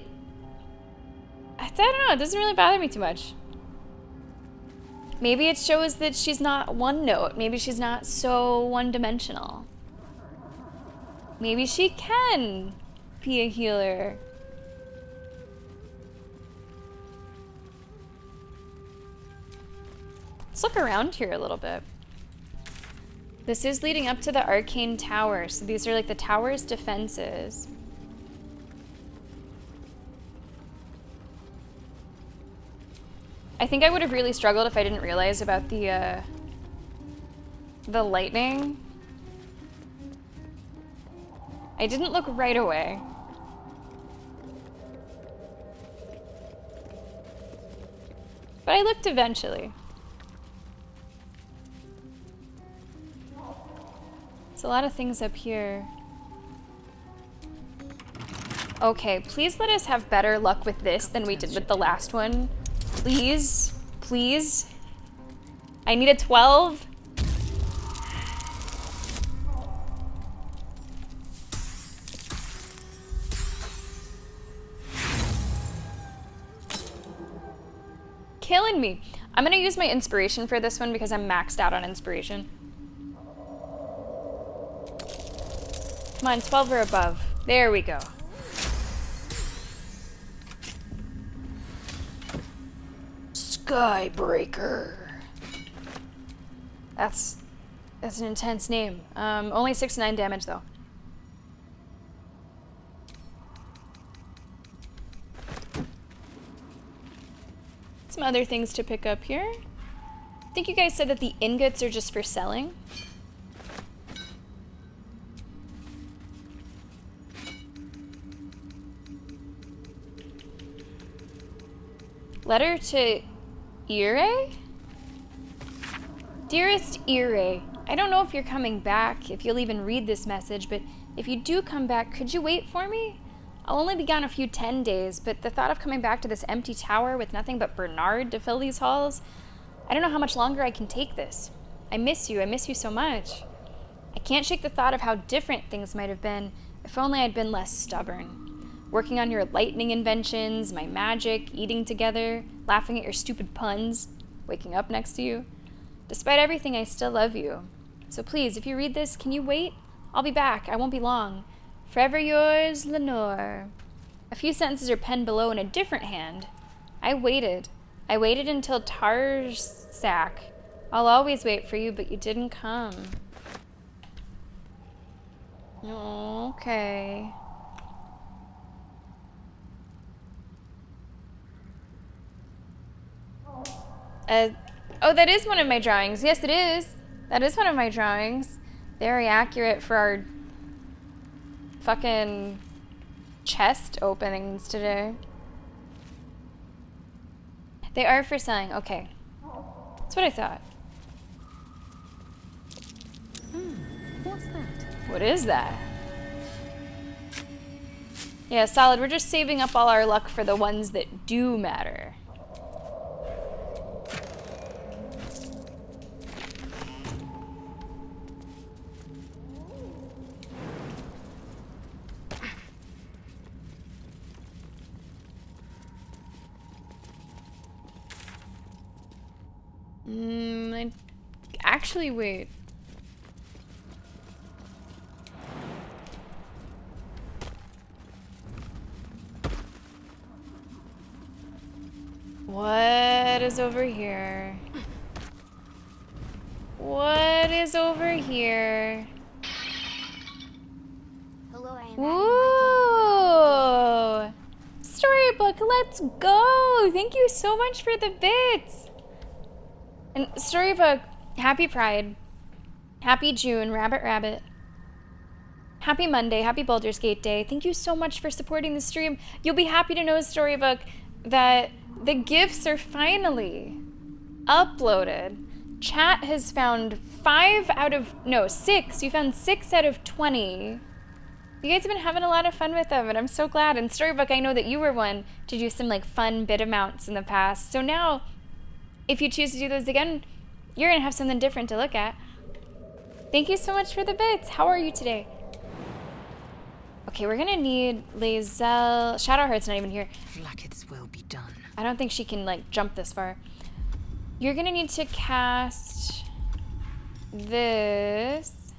don't know, it doesn't really bother me too much. Maybe it shows that she's not one note. Maybe she's not so one-dimensional. Maybe she can be a healer. Let's look around here a little bit. This is leading up to the Arcane Tower, so these are like the tower's defenses. I think I would have really struggled if I didn't realize about the lightning. I didn't look right away. But I looked eventually. There's a lot of things up here. Okay, please let us have better luck with this than we did with the last one. Please, please. I need a 12. Killing me. I'm gonna use my inspiration for this one because I'm maxed out on inspiration. Come on, 12 or above. There we go. Skybreaker. That's an intense name. Only 6-9 damage though. Some other things to pick up here. I think you guys said that the ingots are just for selling. Letter to Ire? Dearest Ire, I don't know if you're coming back, if you'll even read this message, but if you do come back, could you wait for me? I'll only be gone a few 10 days, but the thought of coming back to this empty tower with nothing but Bernard to fill these halls, I don't know how much longer I can take this. I miss you so much. I can't shake the thought of how different things might have been if only I'd been less stubborn. Working on your lightning inventions, my magic, eating together, laughing at your stupid puns, waking up next to you. Despite everything, I still love you. So please, if you read this, can you wait? I'll be back. I won't be long. Forever yours, Lenore. A few sentences are penned below in a different hand. I waited. I waited until Tarsak. I'll always wait for you, but you didn't come. Okay. Oh, that is one of my drawings. Yes, it is. That is one of my drawings. Very accurate for our fucking chest openings today. They are for selling. Okay. That's what I thought. What's that? What is that? Yeah, solid. We're just saving up all our luck for the ones that do matter. Actually, wait. What is over here? What is over here? Hello, I am Ooh! Storybook, let's go! Thank you so much for the bits! And Storybook, happy Pride. Happy June, Rabbit Rabbit. Happy Monday, happy Baldur's Gate Day. Thank you so much for supporting the stream. You'll be happy to know, Storybook, that the gifts are finally uploaded. Chat has found 6. You found 6 out of 20. You guys have been having a lot of fun with them, and I'm so glad. And Storybook, I know that you were one to do some like fun bit amounts in the past. So now, if you choose to do those again, you're gonna have something different to look at. Thank you so much for the bits. How are you today? Okay, we're gonna need Lae'zel. Shadowheart's not even here. Blackhead's will be done. I don't think she can like jump this far. You're gonna need to cast this.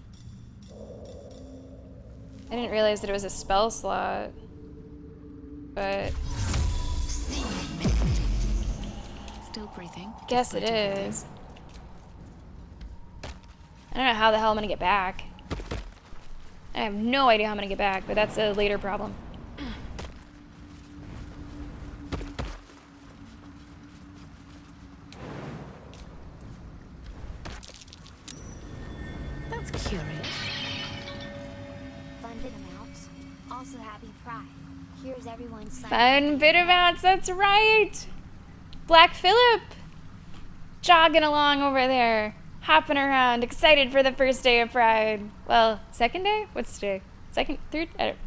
I didn't realize that it was a spell slot, but Still breathing. guess it is. I don't know how the hell I'm gonna get back. I have no idea how I'm gonna get back, but that's a later problem. That's curious. Fun bit amounts. Also happy Pride. Here's everyone's Fun bit amounts, that's right! Black Phillip! Jogging along over there. Hopping around, excited for the first day of Pride. Well, second day? What's today? Second? Third? I don't.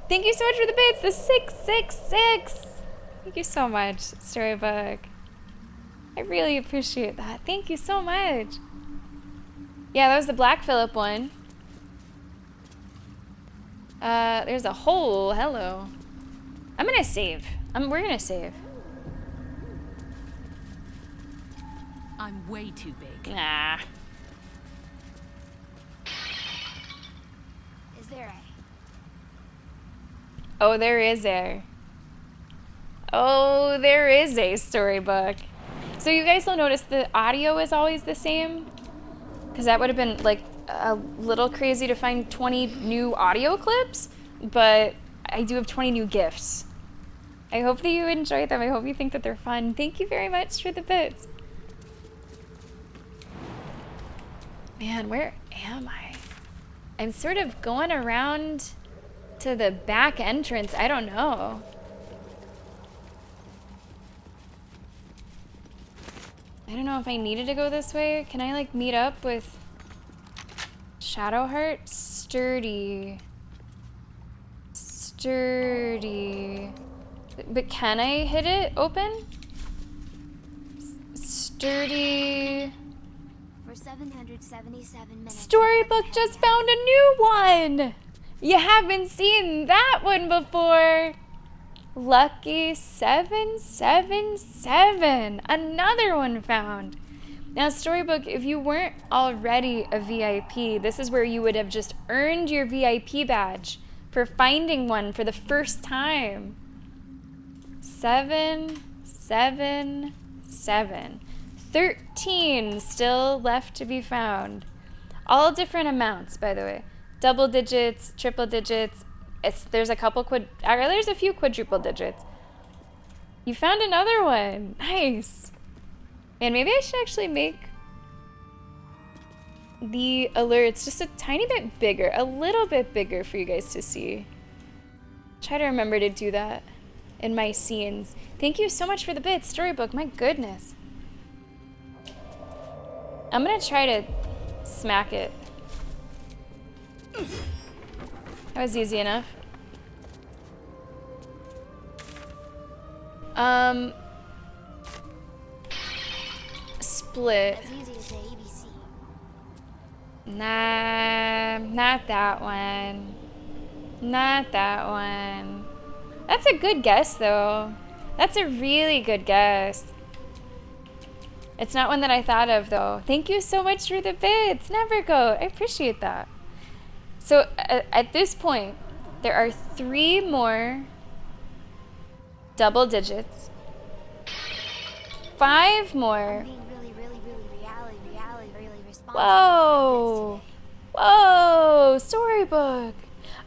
Thank you so much for the bits! The 666! Thank you so much, Storybook. I really appreciate that. Thank you so much. Yeah, that was the Black Phillip one. There's a hole. Hello. I'm gonna save. We're gonna save. I'm way too big. Nah. Is there a... Oh, there is a. Oh, there is a Storybook. So you guys will notice the audio is always the same. Because that would have been like a little crazy to find 20 new audio clips. But I do have 20 new gifts. I hope that you enjoy them. I hope you think that they're fun. Thank you very much for the bits. Man, where am I? I'm sort of going around to the back entrance. I don't know. I don't know if I needed to go this way. Can I like meet up with Shadowheart? Sturdy. Sturdy. But can I hit it open? Sturdy. For 777 minutes... Storybook just found a new one! You haven't seen that one before! Lucky 777! Another one found! Now, Storybook, if you weren't already a VIP, this is where you would have just earned your VIP badge for finding one for the first time. 777. 13 still left to be found. All different amounts, by the way. Double digits, triple digits. There's a few quadruple digits. You found another one. Nice. And maybe I should actually make the alerts just a tiny bit bigger, a little bit bigger for you guys to see. Try to remember to do that in my scenes. Thank you so much for the bits, Storybook. My goodness. I'm gonna try to smack it. That was easy enough. Split. As easy as say ABC. Nah, not that one. Not that one. That's a good guess, though. That's a really good guess. It's not one that I thought of, though. Thank you so much for the bits. Never go. I appreciate that. So, at this point, there are 3 more double digits. 5 more. I'm being really responsible. Whoa! Whoa! Storybook!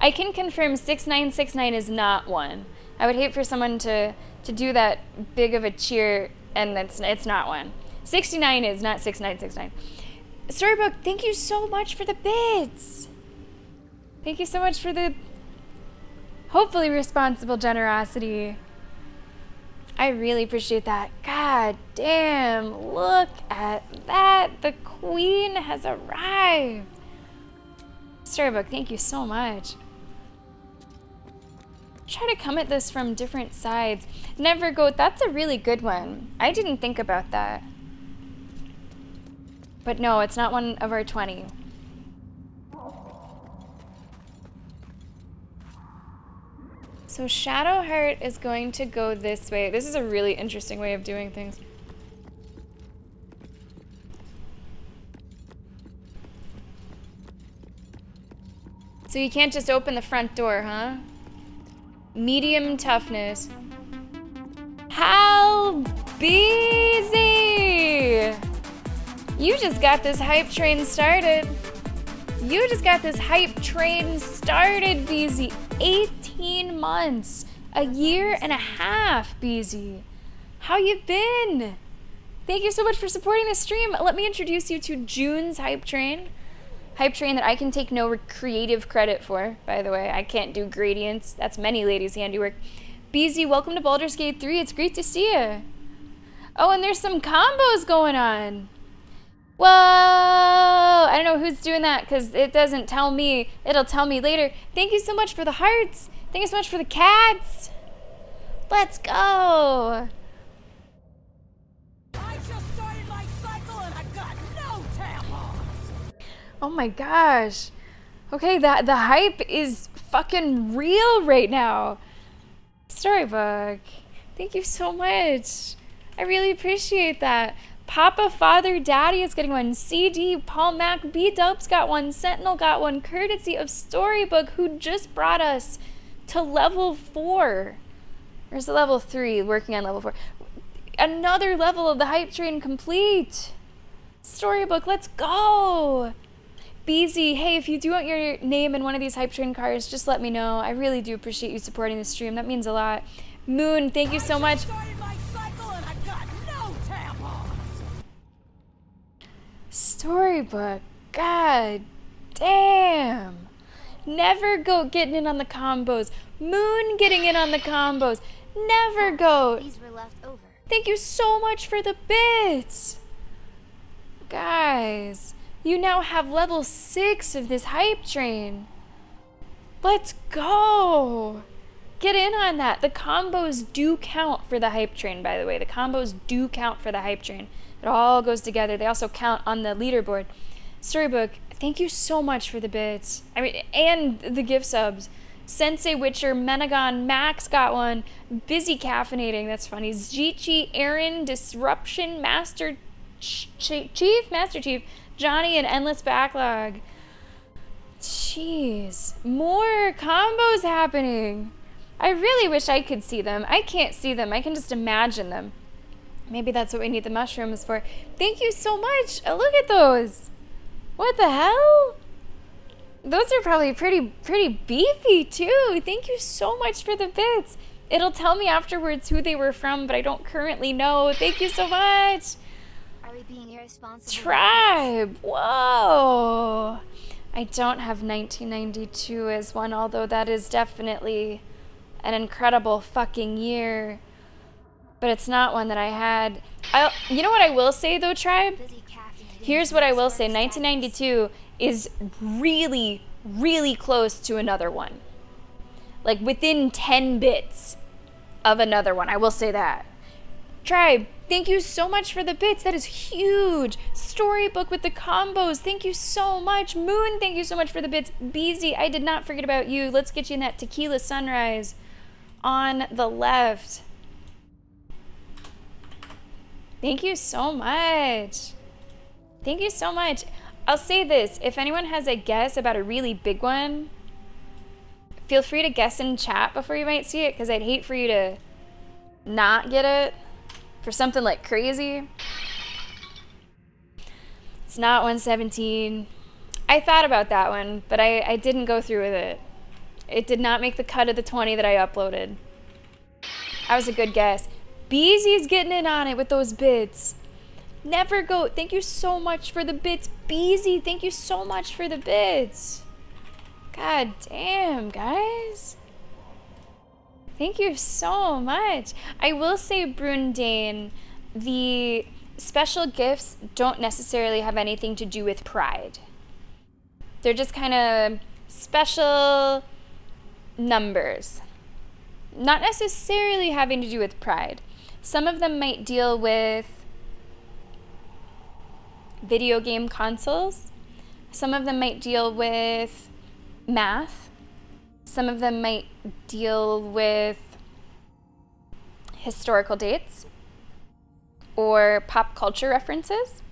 I can confirm 6969 is not one. I would hate for someone to do that big of a cheer and it's not one. 69 is not 6969. Storybook, thank you so much for the bits! Thank you so much for the hopefully responsible generosity. I really appreciate that. God damn, look at that. The queen has arrived. Storybook, thank you so much. Try to come at this from different sides. Never go, that's a really good one. I didn't think about that. But no, it's not one of our 20. So Shadowheart is going to go this way. This is a really interesting way of doing things. So you can't just open the front door, huh? Medium toughness. How busy! You just got this hype train started. You just got this hype train started, BZ. 18 months. A year and a half, BZ. How you been? Thank you so much for supporting the stream. Let me introduce you to June's hype train. Hype train that I can take no creative credit for, by the way. I can't do gradients. That's many ladies' handiwork. BZ, welcome to Baldur's Gate 3. It's great to see you. Oh, and there's some combos going on. Whoa! I don't know who's doing that because it doesn't tell me. It'll tell me later. Thank you so much for the hearts. Thank you so much for the cats. Let's go. I just started my cycle and I've got no tampons. Oh my gosh. Okay, the hype is fucking real right now. Storybook. Thank you so much. I really appreciate that. Papa, Father, Daddy is getting one. CD, Paul Mac, B-Dubs got one. Sentinel got one. Courtesy of Storybook, who just brought us to level 4. Or is it level 3? Working on level 4. Another level of the hype train complete. Storybook, let's go. BZ, hey, if you do want your name in one of these hype train cars, just let me know. I really do appreciate you supporting the stream. That means a lot. Moon, thank you so much. Storybook, god damn. Never go getting in on the combos. Moon getting in on the combos. Never go. These were left over. Thank you so much for the bits. Guys, you now have level 6 of this hype train. Let's go. Get in on that. The combos do count for the hype train, by the way. The combos do count for the hype train. It all goes together. They also count on the leaderboard. Storybook, thank you so much for the bits. I mean, and the gift subs. Sensei Witcher, Menagon, Max got one. Busy caffeinating, that's funny. Zichi, Aaron, Disruption, Master Chief, Johnny, and Endless Backlog. Jeez, more combos happening. I really wish I could see them. I can't see them. I can just imagine them. Maybe that's what we need the mushrooms for. Thank you so much. Oh, look at those. What the hell? Those are probably pretty beefy too. Thank you so much for the bits. It'll tell me afterwards who they were from, but I don't currently know. Thank you so much. Are we being irresponsible? Tribe. Whoa. I don't have 1992 as one, although that is definitely an incredible fucking year. But it's not one that I had. You know what I will say though, Tribe? Here's what I will say. 1992 is really, really close to another one. Like within 10 bits of another one. I will say that. Tribe, thank you so much for the bits. That is huge. Storybook with the combos. Thank you so much. Moon, thank you so much for the bits. Beezy, I did not forget about you. Let's get you in that tequila sunrise on the left. Thank you so much. Thank you so much. I'll say this. If anyone has a guess about a really big one, feel free to guess in chat before you might see it, because I'd hate for you to not get it for something like crazy. It's not 117. I thought about that one, but I didn't go through with it. It did not make the cut of the 20 that I uploaded. That was a good guess. Beezy's getting in on it with those bits. Never Go, thank you so much for the bits. Beezy, thank you so much for the bits. God damn, guys. Thank you so much. I will say, Brundane, the special gifts don't necessarily have anything to do with pride. They're just kind of special numbers. Not necessarily having to do with pride. Some of them might deal with video game consoles. Some of them might deal with math. Some of them might deal with historical dates or pop culture references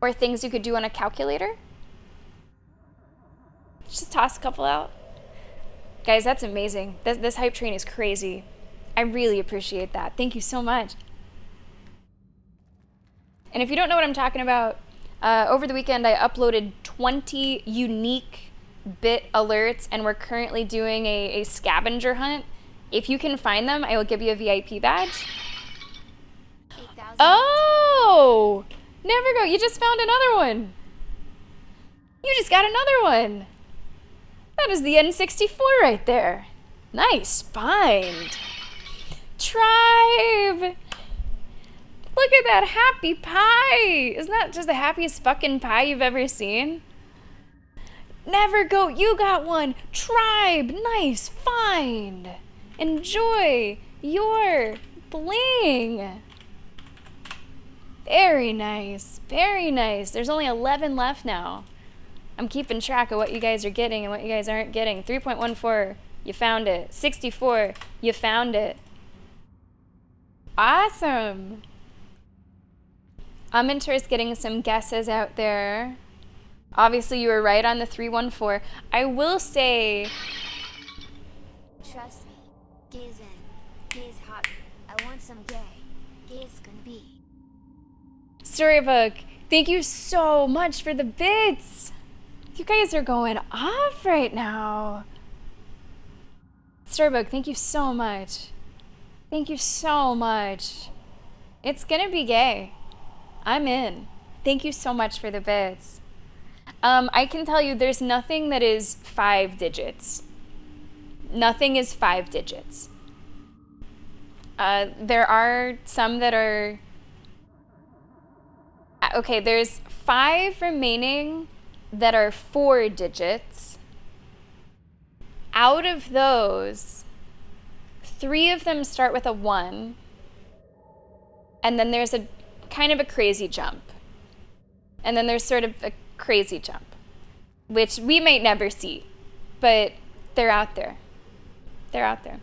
or things you could do on a calculator. Just toss a couple out. Guys, that's amazing. This hype train is crazy. I really appreciate that. Thank you so much. And if you don't know what I'm talking about, over the weekend I uploaded 20 unique bit alerts, and we're currently doing a scavenger hunt. If you can find them, I will give you a VIP badge. 8,000. Oh! Never Go, you just found another one. You just got another one. That is the N64 right there. Nice find. Tribe! Look at that happy pie! Isn't that just the happiest fucking pie you've ever seen? Never Go, you got one. Tribe, nice find. Enjoy your bling. Very nice, very nice. There's only 11 left now. I'm keeping track of what you guys are getting and what you guys aren't getting. 3.14, you found it. 64, you found it. Awesome. I'm interested getting some guesses out there. Obviously, you were right on the 314. I will say... Trust me. Gay's in. Gay's hot. I want some gay. Gay's gonna be. Storybook, thank you so much for the bits. You guys are going off right now. Storybook, thank you so much. Thank you so much. It's gonna be gay. I'm in. Thank you so much for the bits. I can tell you there's nothing that is 5 digits. Nothing is 5 digits. There are some that are... Okay, there's 5 remaining that are 4 digits. Out of those, 3 of them start with a 1. And then there's a kind of a crazy jump. And then there's sort of a crazy jump, which we might never see, but they're out there. They're out there.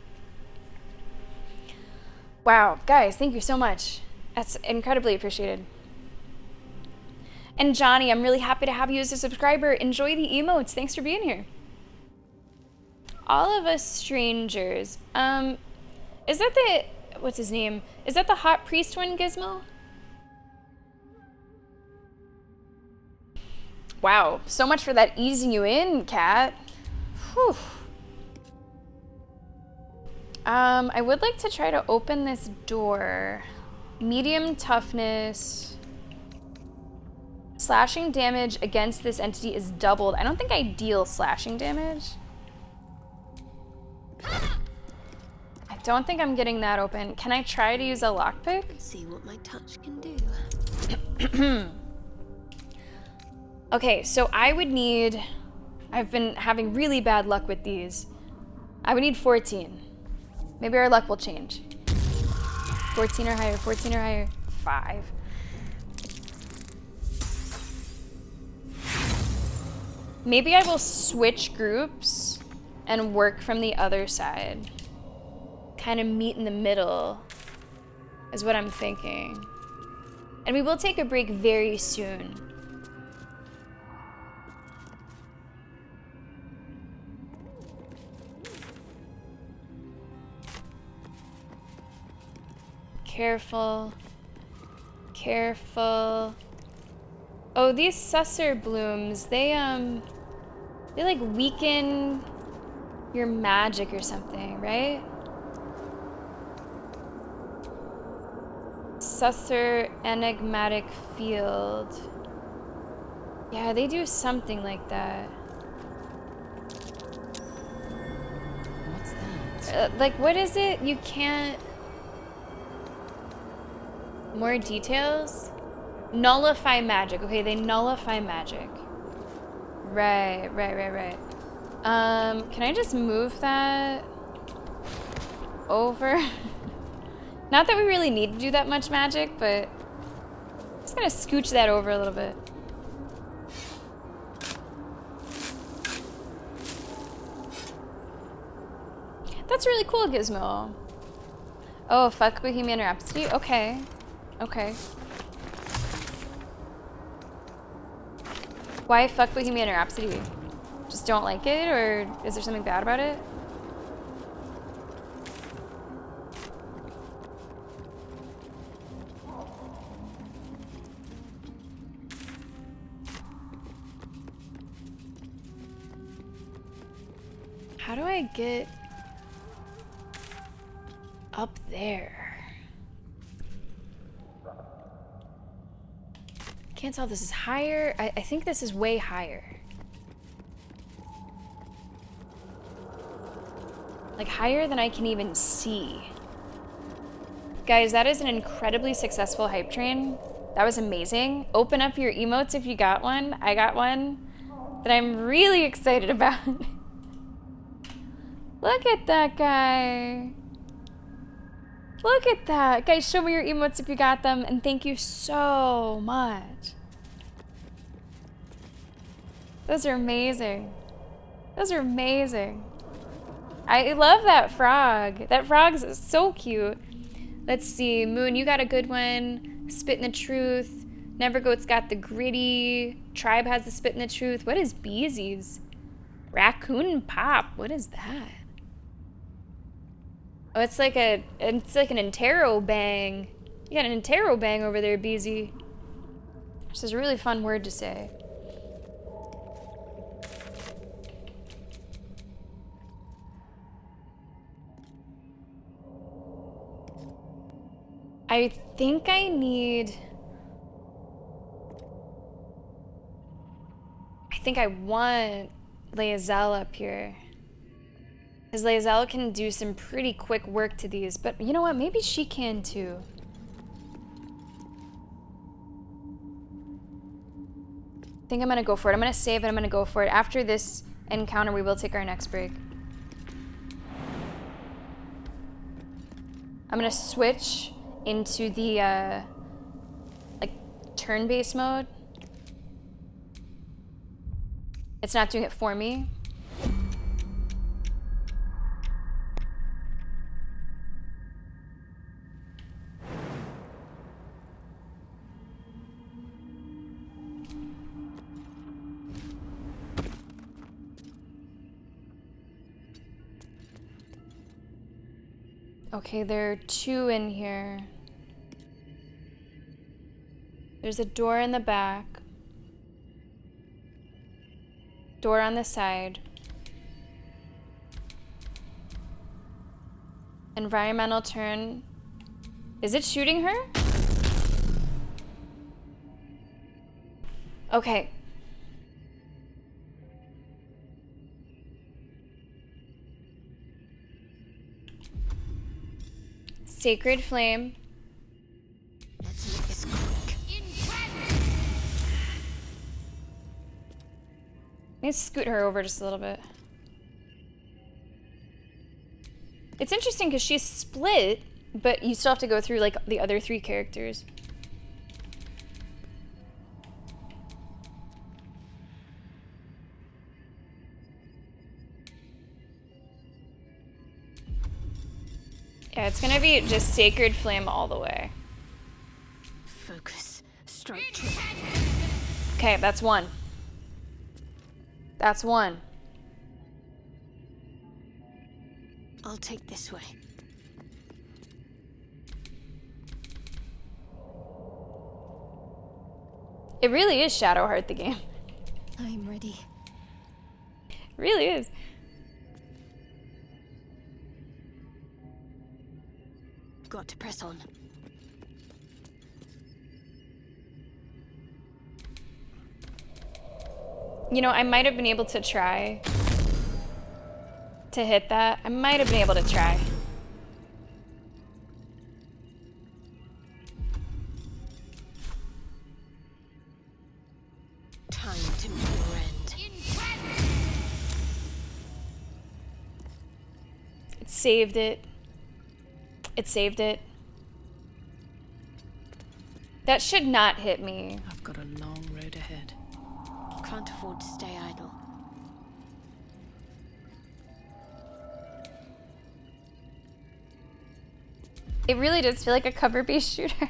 Wow, guys, thank you so much. That's incredibly appreciated. And Johnny, I'm really happy to have you as a subscriber. Enjoy the emotes. Thanks for being here. All of Us Strangers. Is that the, what's his name? Is that the hot priest one, Gizmo? Wow, so much for that easing you in, Cat. Whew. I would like to try to open this door. Medium toughness. Slashing damage against this entity is doubled. I don't think I deal slashing damage. I don't think I'm getting that open. Can I try to use a lockpick? Let's see what my touch can do. Okay, so I would need... I've been having really bad luck with these. I would need 14. Maybe our luck will change. 14 or higher, 14 or higher. 5. Maybe I will switch groups and work from the other side. Kind of meet in the middle is what I'm thinking. And we will take a break very soon. Careful. Careful. Oh, these susser blooms, they like weaken your magic or something, right? Susser enigmatic field. Yeah, they do something like that. What's that? Like, what is it? You can't... More details? Nullify magic. Okay, they nullify magic. Right. Can I just move that over? Not that we really need to do that much magic, but I'm just gonna scooch that over a little bit. That's really cool, Gizmo. Oh, fuck Bohemian Rhapsody? Okay. Okay. Why fuck Bohemian Rhapsody? Just don't like it, or is there something bad about it? How do I get up there? Can't tell if this is higher. I think this is way higher. Like higher than I can even see. Guys, that is an incredibly successful hype train. That was amazing. Open up your emotes if you got one. I got one that I'm really excited about. Look at that guy. Look at that. Guys, show me your emotes if you got them, and thank you so much. Those are amazing. Those are amazing. I love that frog. That frog's so cute. Let's see. Moon, you got a good one. Spit in the truth. Nevergoat's got the gritty. Tribe has the spit in the truth. What is Beezy's? Raccoon Pop. What is that? Oh, it's like an interrobang. You got an interrobang over there, Beezy. Which is a really fun word to say. I think I want Lae'zel up here. Because Lae'zel can do some pretty quick work to these, but you know what? Maybe she can too. I think I'm gonna go for it. I'm gonna save and I'm gonna go for it. After this encounter, we will take our next break. I'm gonna switch into the like turn-based mode. It's not doing it for me. Okay, there are 2 in here. There's a door in the back. Door on the side. Environmental turn. Is it shooting her? Okay. Sacred Flame. Let's make this quick. Let me scoot her over just a little bit. It's interesting because she's split, but you still have to go through like the other 3 characters. Yeah, it's gonna be just Sacred Flame all the way. Focus. Strike true. Okay, that's 1. That's 1. I'll take this way. It really is Shadowheart the game. I'm ready. It really is. Got to press on. You know, I might have been able to try to hit that. I might have been able to try. Time to meet your end. It saved it. It saved it. That should not hit me. I've got a long road ahead. Can't afford to stay idle. It really does feel like a cover-based shooter.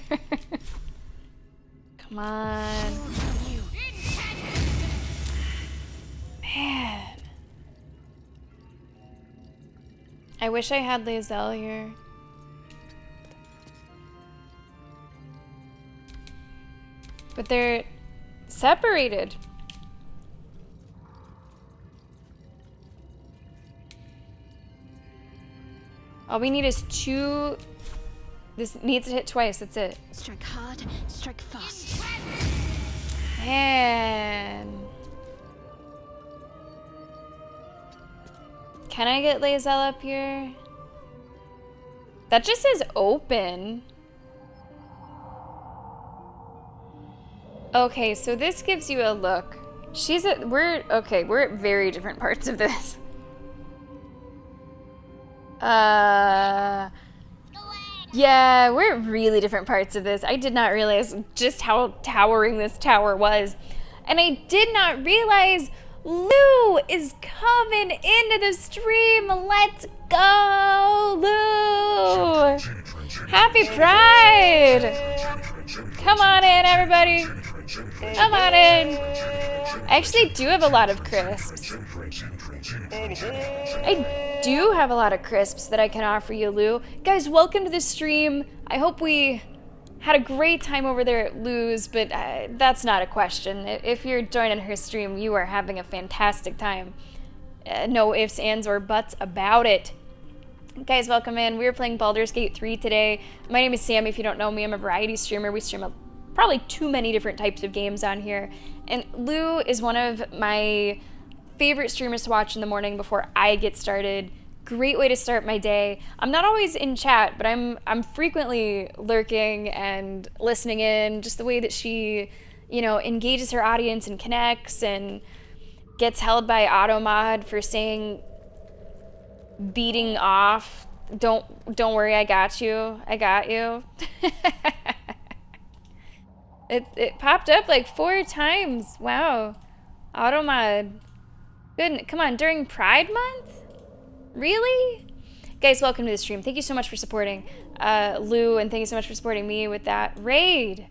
Come on. Man. I wish I had Lae'zel here. But they're separated. All we need is 2. This needs to hit twice, that's it. Strike hard, strike fast. Man. Can I get Lae'zel up here? That just says open. Okay, so this gives you a look. We're at very different parts of this. Yeah, we're at really different parts of this. I did not realize just how towering this tower was. And I did not realize Lou is coming into the stream. Let's go, Lou! Happy Pride! Come on in, everybody. Come on in. I actually do have a lot of crisps. I do have a lot of crisps that I can offer you, Lou. Guys, welcome to the stream. I hope we had a great time over there at Lou's, but that's not a question. If you're joining her stream, you are having a fantastic time. No ifs, ands, or buts about it. Guys, welcome in. We're playing Baldur's Gate 3 today. My name is Sam. If you don't know me, I'm a variety streamer. We stream probably too many different types of games on here. And Lou is one of my favorite streamers to watch in the morning before I get started. Great way to start my day. I'm not always in chat, but I'm frequently lurking and listening in. Just the way that she, engages her audience and connects and gets held by Automod for saying beating off. Don't worry, I got you. I got you. It popped up like 4 times. Wow. Automod. Good. Come on, during Pride Month? Really? Guys, welcome to the stream. Thank you so much for supporting Lou, and thank you so much for supporting me with that raid.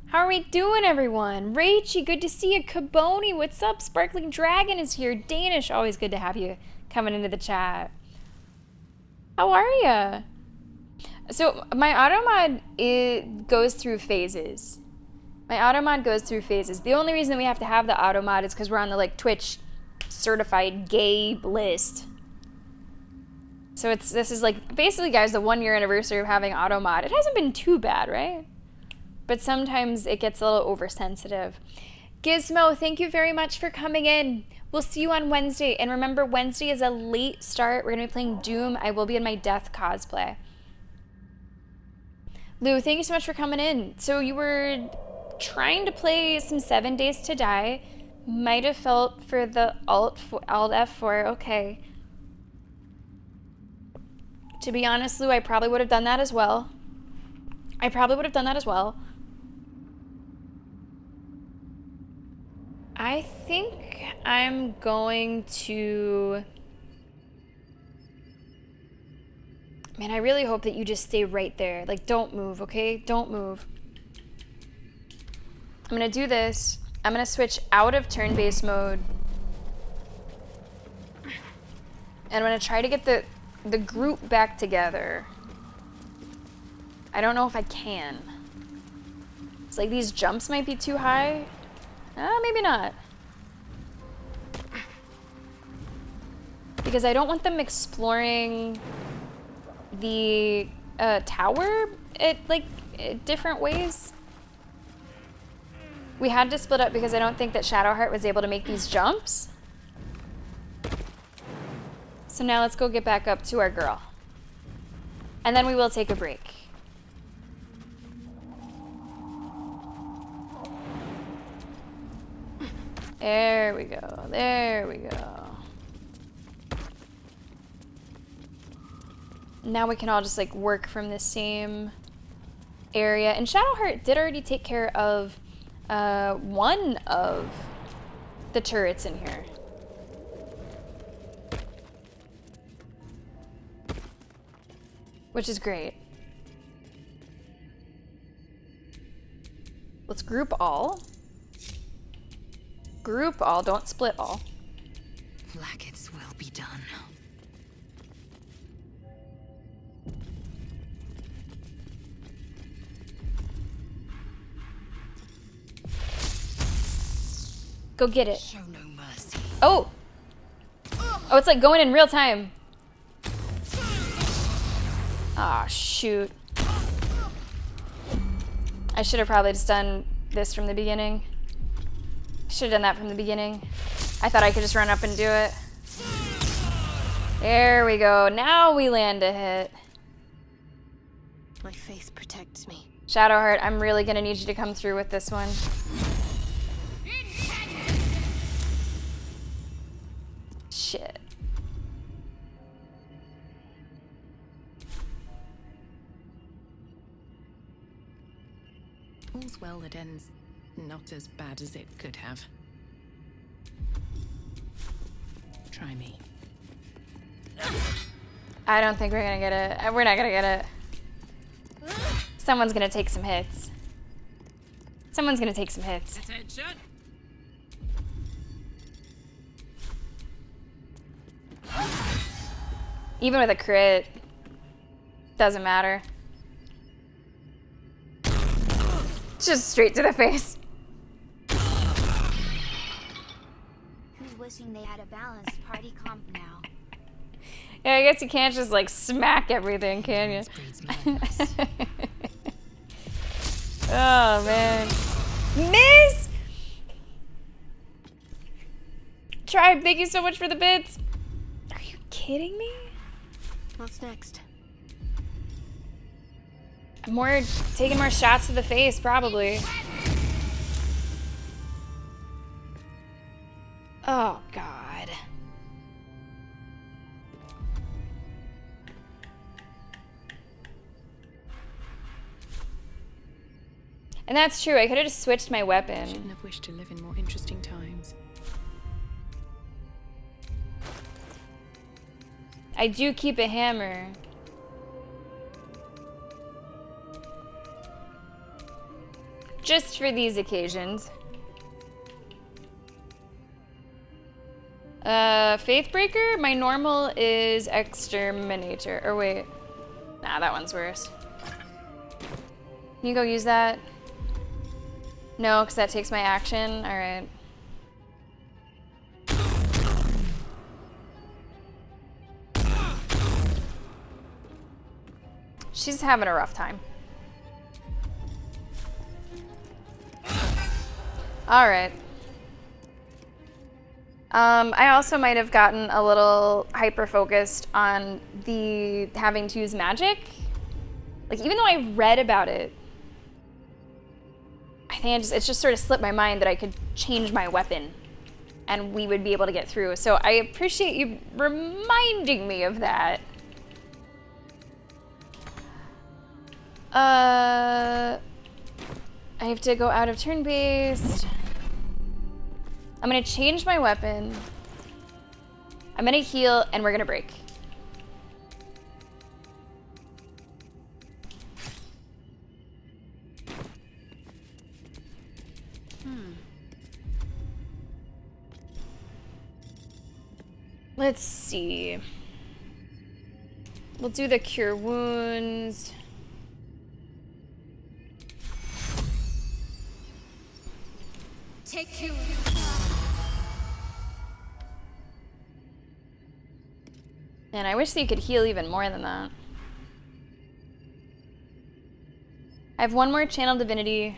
How are we doing, everyone? Rachy, good to see you. Kaboni, what's up? Sparkling Dragon is here. Danish, always good to have you coming into the chat. How are ya? So my Automod goes through phases. The only reason we have to have the Automod is because we're on the Twitch certified gay list. So this is basically, guys, the 1-year anniversary of having Automod. It hasn't been too bad, right? But sometimes it gets a little oversensitive. Gizmo, thank you very much for coming in. We'll see you on Wednesday. And remember, Wednesday is a late start. We're going to be playing Doom. I will be in my Death cosplay. Lou, thank you so much for coming in. So you were trying to play some 7 Days to Die. Might have felt for the Alt F4. Okay. To be honest, Lou, I probably would have done that as well. I probably would have done that as well. I think I'm going to... Man, I really hope that you just stay right there. Like, don't move, okay? Don't move. I'm gonna do this. I'm gonna switch out of turn-based mode. And I'm gonna try to get the group back together. I don't know if I can. It's like these jumps might be too high. Maybe not. Because I don't want them exploring the tower different ways. We had to split up because I don't think that Shadowheart was able to make these jumps. So now let's go get back up to our girl. And then we will take a break. There we go. There we go. Now we can all just like work from the same area. And Shadowheart did already take care of one of the turrets in here. Which is great. Let's group all. Group all, don't split all. Blackets will be done. Go get it. Show no mercy. Oh! Oh, it's like going in real time. Aw, shoot. I should have probably just done this from the beginning. Should have done that from the beginning. I thought I could just run up and do it. There we go. Now we land a hit. My faith protects me. Shadowheart, I'm really gonna need you to come through with this one. Shit. All's well that ends not as bad as it could have. Try me. I don't think we're gonna get it. We're not gonna get it. Someone's gonna take some hits. Someone's gonna take some hits. Attention! Even with a crit, doesn't matter. Just straight to the face. Who's wishing they had a balanced party comp now? Yeah, I guess you can't just like smack everything, can you? Oh man. Miss! Tribe, thank you so much for the bits. Are you kidding me? What's next? Taking more shots to the face, probably. Oh, God. And that's true. I could have just switched my weapon. Shouldn't have wished to live in more interesting times. I do keep a hammer. Just for these occasions. Faithbreaker? My normal is Exterminator. Or wait. Nah, that one's worse. Can you go use that? No, because that takes my action. Alright. She's having a rough time. All right. I also might have gotten a little hyper-focused on the having to use magic. Like, even though I read about it, I think it just sort of slipped my mind that I could change my weapon and we would be able to get through. So I appreciate you reminding me of that. I have to go out of turn-based. I'm gonna change my weapon. I'm gonna heal, and we're gonna break. Let's see. We'll do the cure wounds. Take cure. And I wish that you could heal even more than that. I have one more channel divinity.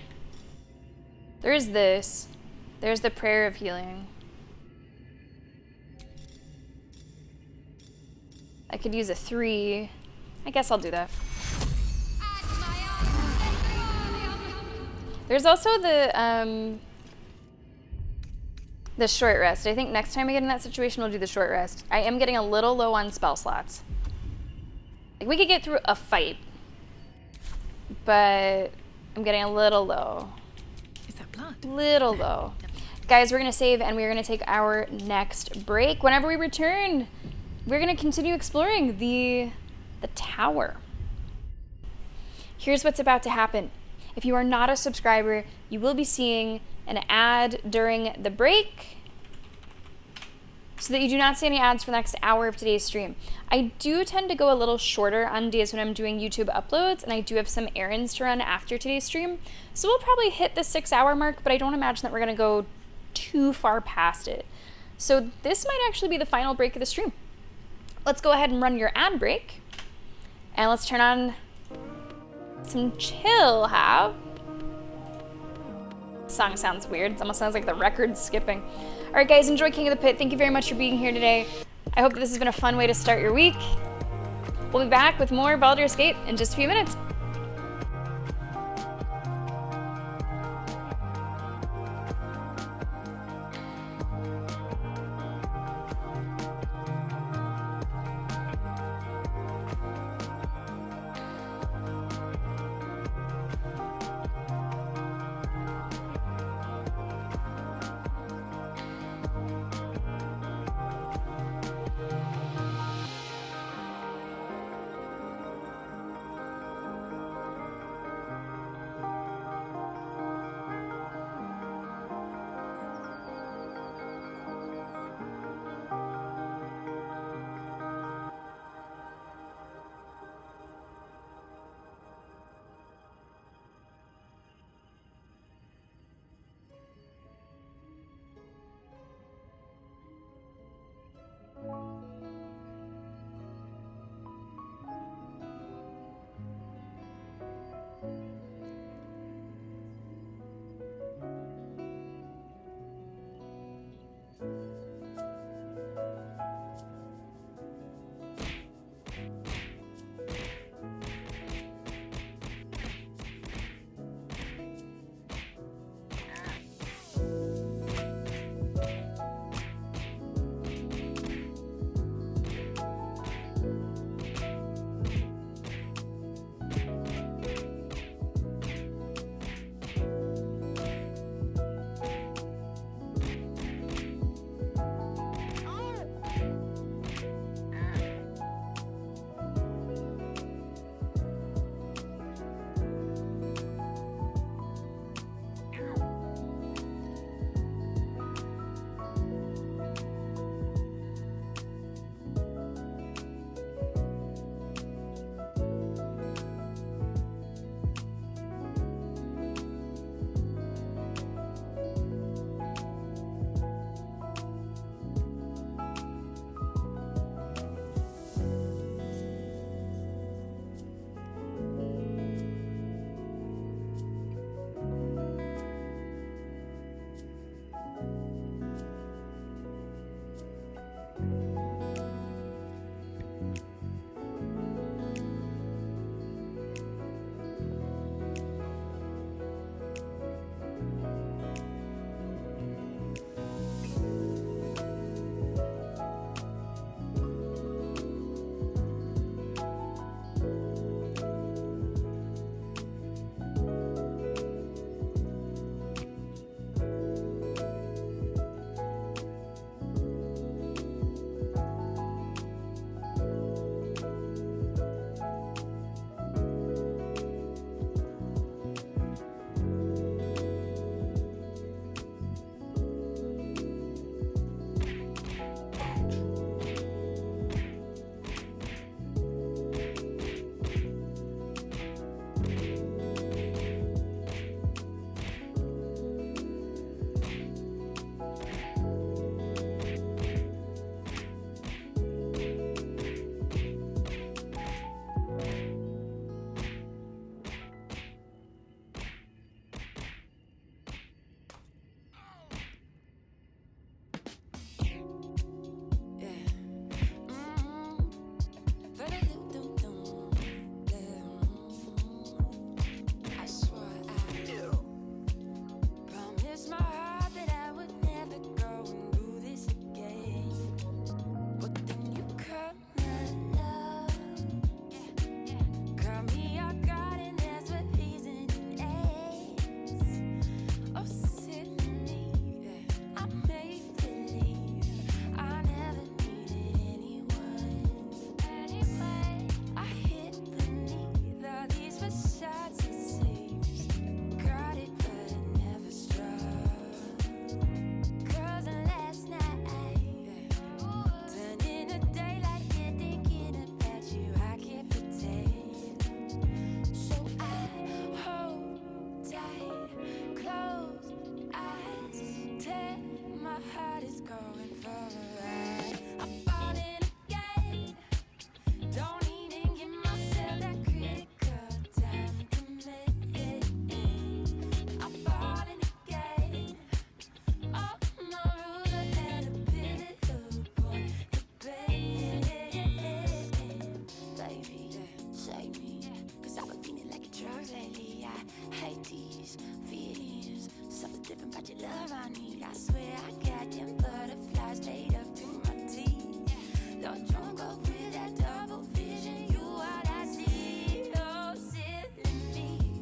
There's this. There's the prayer of healing. I could use a 3. I guess I'll do that. There's also the short rest. I think next time we get in that situation, we'll do the short rest. I am getting a little low on spell slots. Like, we could get through a fight, but I'm getting a little low. Is that blood? Little low. Guys, we're gonna save and we're gonna take our next break. Whenever we return, we're gonna continue exploring the tower. Here's what's about to happen. If you are not a subscriber, you will be seeing an ad during the break so that you do not see any ads for the next hour of today's stream. I do tend to go a little shorter on days when I'm doing YouTube uploads, and I do have some errands to run after today's stream. So we'll probably hit the 6-hour mark, but I don't imagine that we're gonna go too far past it. So this might actually be the final break of the stream. Let's go ahead and run your ad break, and let's turn on some chill have. Song sounds weird. It almost sounds like the record's skipping. All right, guys, enjoy King of the Pit. Thank you very much for being here today. I hope that this has been a fun way to start your week. We'll be back with more Baldur's Gate in just a few minutes. whatever I need. I swear I got them butterflies straight up to my teeth. Don't drunk up with that double vision. You all I see. Oh, silly me.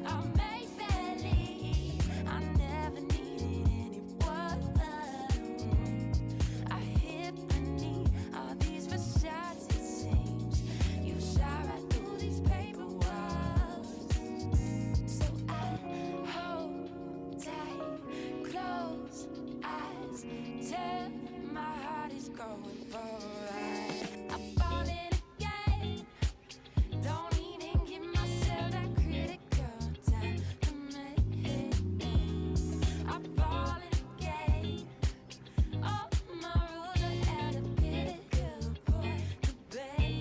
I make believe I never needed anyone. I hit beneath all these facades. It seems you shot right through these paper walls. So I hold tight, close eyes, till my heart is going for a ride. I'm falling again. Don't even give myself that critical time to make. I'm falling again. All my rules are out of pity. Good boy, good bad.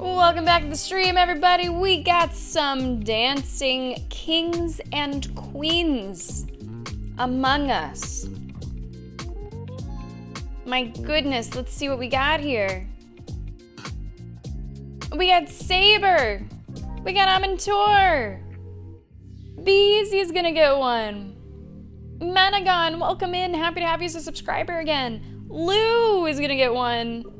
Welcome back to the stream, everybody. We got some dancing kings and queens among us. My goodness, let's see what we got here. We got Saber. We got Amantor. Beezy's gonna get one. Menagon, welcome in. Happy to have you as a subscriber again. Lou is gonna get one.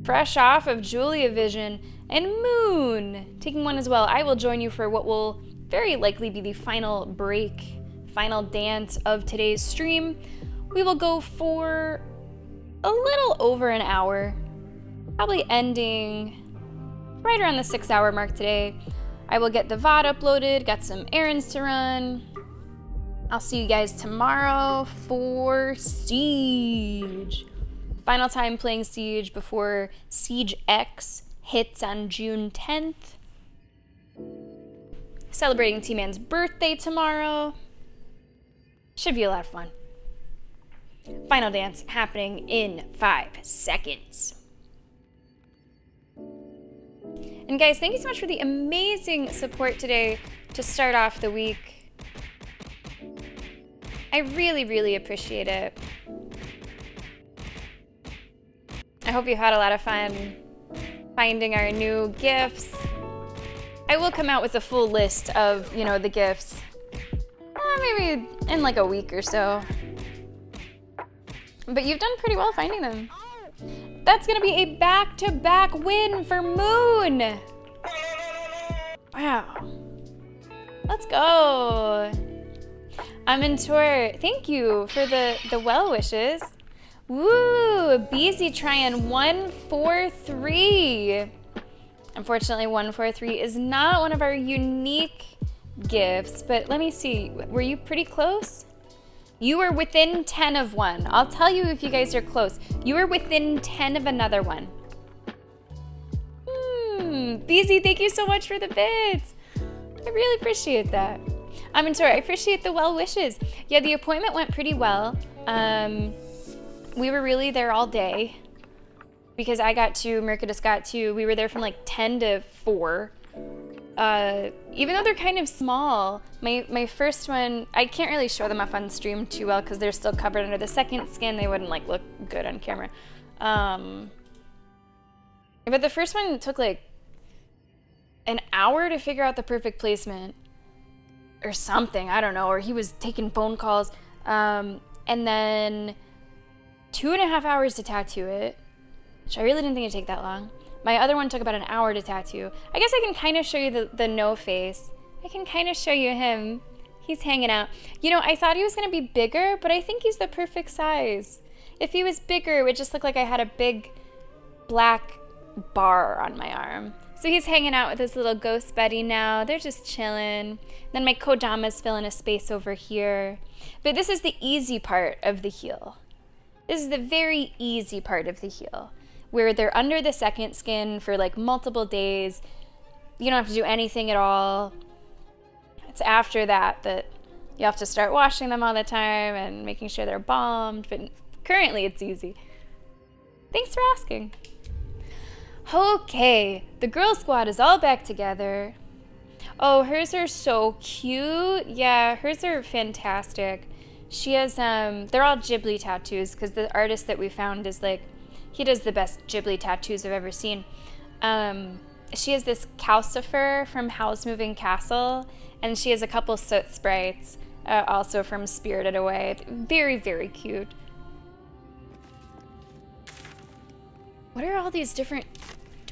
Fresh off of Julia Vision. And Moon taking one as well. I will join you for what will very likely be the final break, final dance of today's stream. We will go for a little over an hour, probably ending right around the 6-hour mark today. I will get the VOD uploaded, got some errands to run. I'll see you guys tomorrow for Siege. Final time playing Siege before Siege X hits on June 10th. Celebrating T-Man's birthday tomorrow. Should be a lot of fun. Final dance happening in 5 seconds. And guys, thank you so much for the amazing support today to start off the week. I really, really appreciate it. I hope you had a lot of fun finding our new gifts. I will come out with a full list of, the gifts. Maybe in like a week or so. But you've done pretty well finding them. That's gonna be a back-to-back win for Moon. Wow. Let's go. Amantor, thank you for the well wishes. Woo, Beezy trying 143. Unfortunately, 143 is not one of our unique gifts, but let me see. Were you pretty close? You were within 10 of one. I'll tell you if you guys are close. You were within 10 of another one. Beezy, thank you so much for the bits. I really appreciate that. Amantor, I appreciate the well wishes. Yeah, the appointment went pretty well. We were really there all day because Mercadus got to, we were there from like 10 to 4. Even though they're kind of small, my first one, I can't really show them off on stream too well because they're still covered under the second skin. They wouldn't like look good on camera. But the first one took like an hour to figure out the perfect placement or something, I don't know, or he was taking phone calls. And then 2.5 hours to tattoo it, which I really didn't think it'd take that long. My other one took about an hour to tattoo. I guess I can kind of show you the no face. I can kind of show you him. He's hanging out. I thought he was going to be bigger, but I think he's the perfect size. If he was bigger, it would just look like I had a big black bar on my arm. So he's hanging out with his little ghost buddy now. They're just chilling. Then my Kodama's filling a space over here. But this is the easy part of the heal. This is the very easy part of the heal, where they're under the second skin for like multiple days. You don't have to do anything at all. It's after that you have to start washing them all the time and making sure they're balmed, but currently it's easy. Thanks for asking. Okay, the girl squad is all back together. Oh, hers are so cute. Yeah, hers are fantastic. She has, they're all Ghibli tattoos because the artist that we found is like, he does the best Ghibli tattoos I've ever seen. She has this Calcifer from Howl's Moving Castle, and she has a couple soot sprites, also from Spirited Away. Very, very cute. What are all these different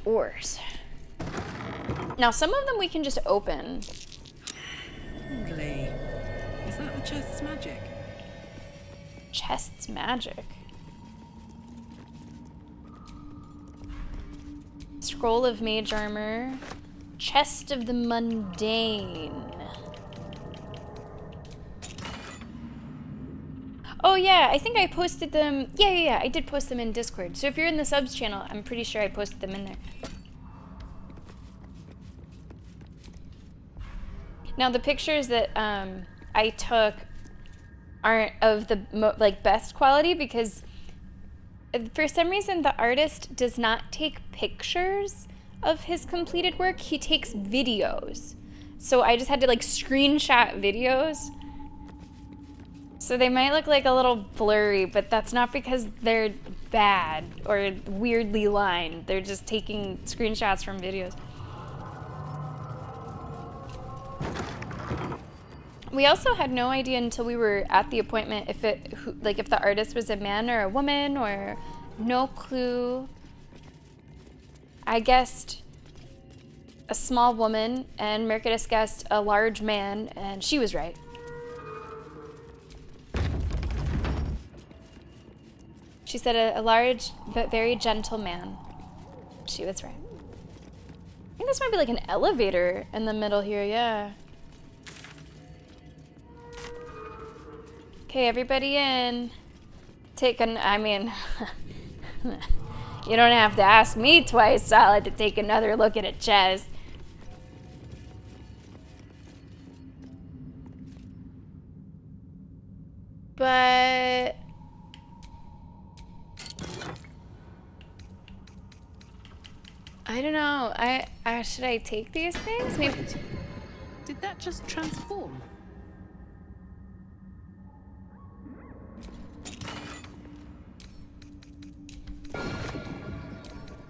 doors? Now, some of them we can just open. Holy. Is that the chest's magic? Chest's magic? Scroll of Mage Armor. Chest of the Mundane. Oh yeah, I think I posted them. Yeah, I did post them in Discord. So if you're in the subs channel, I'm pretty sure I posted them in there. Now the pictures that I took aren't of the best quality because for some reason the artist does not take pictures of his completed work, he takes videos. So I just had to like screenshot videos. So they might look like a little blurry, but that's not because they're bad or weirdly lined. They're just taking screenshots from videos. We also had no idea until we were at the appointment if if the artist was a man or a woman, or no clue. I guessed a small woman and Mercadus guessed a large man, and she was right. She said a large but very gentle man. She was right. I think this might be like an elevator in the middle here, yeah. Okay, everybody in. I mean, you don't have to ask me twice solid to take another look at a chest. But I don't know. Should I take these things? Maybe. Did that just transform?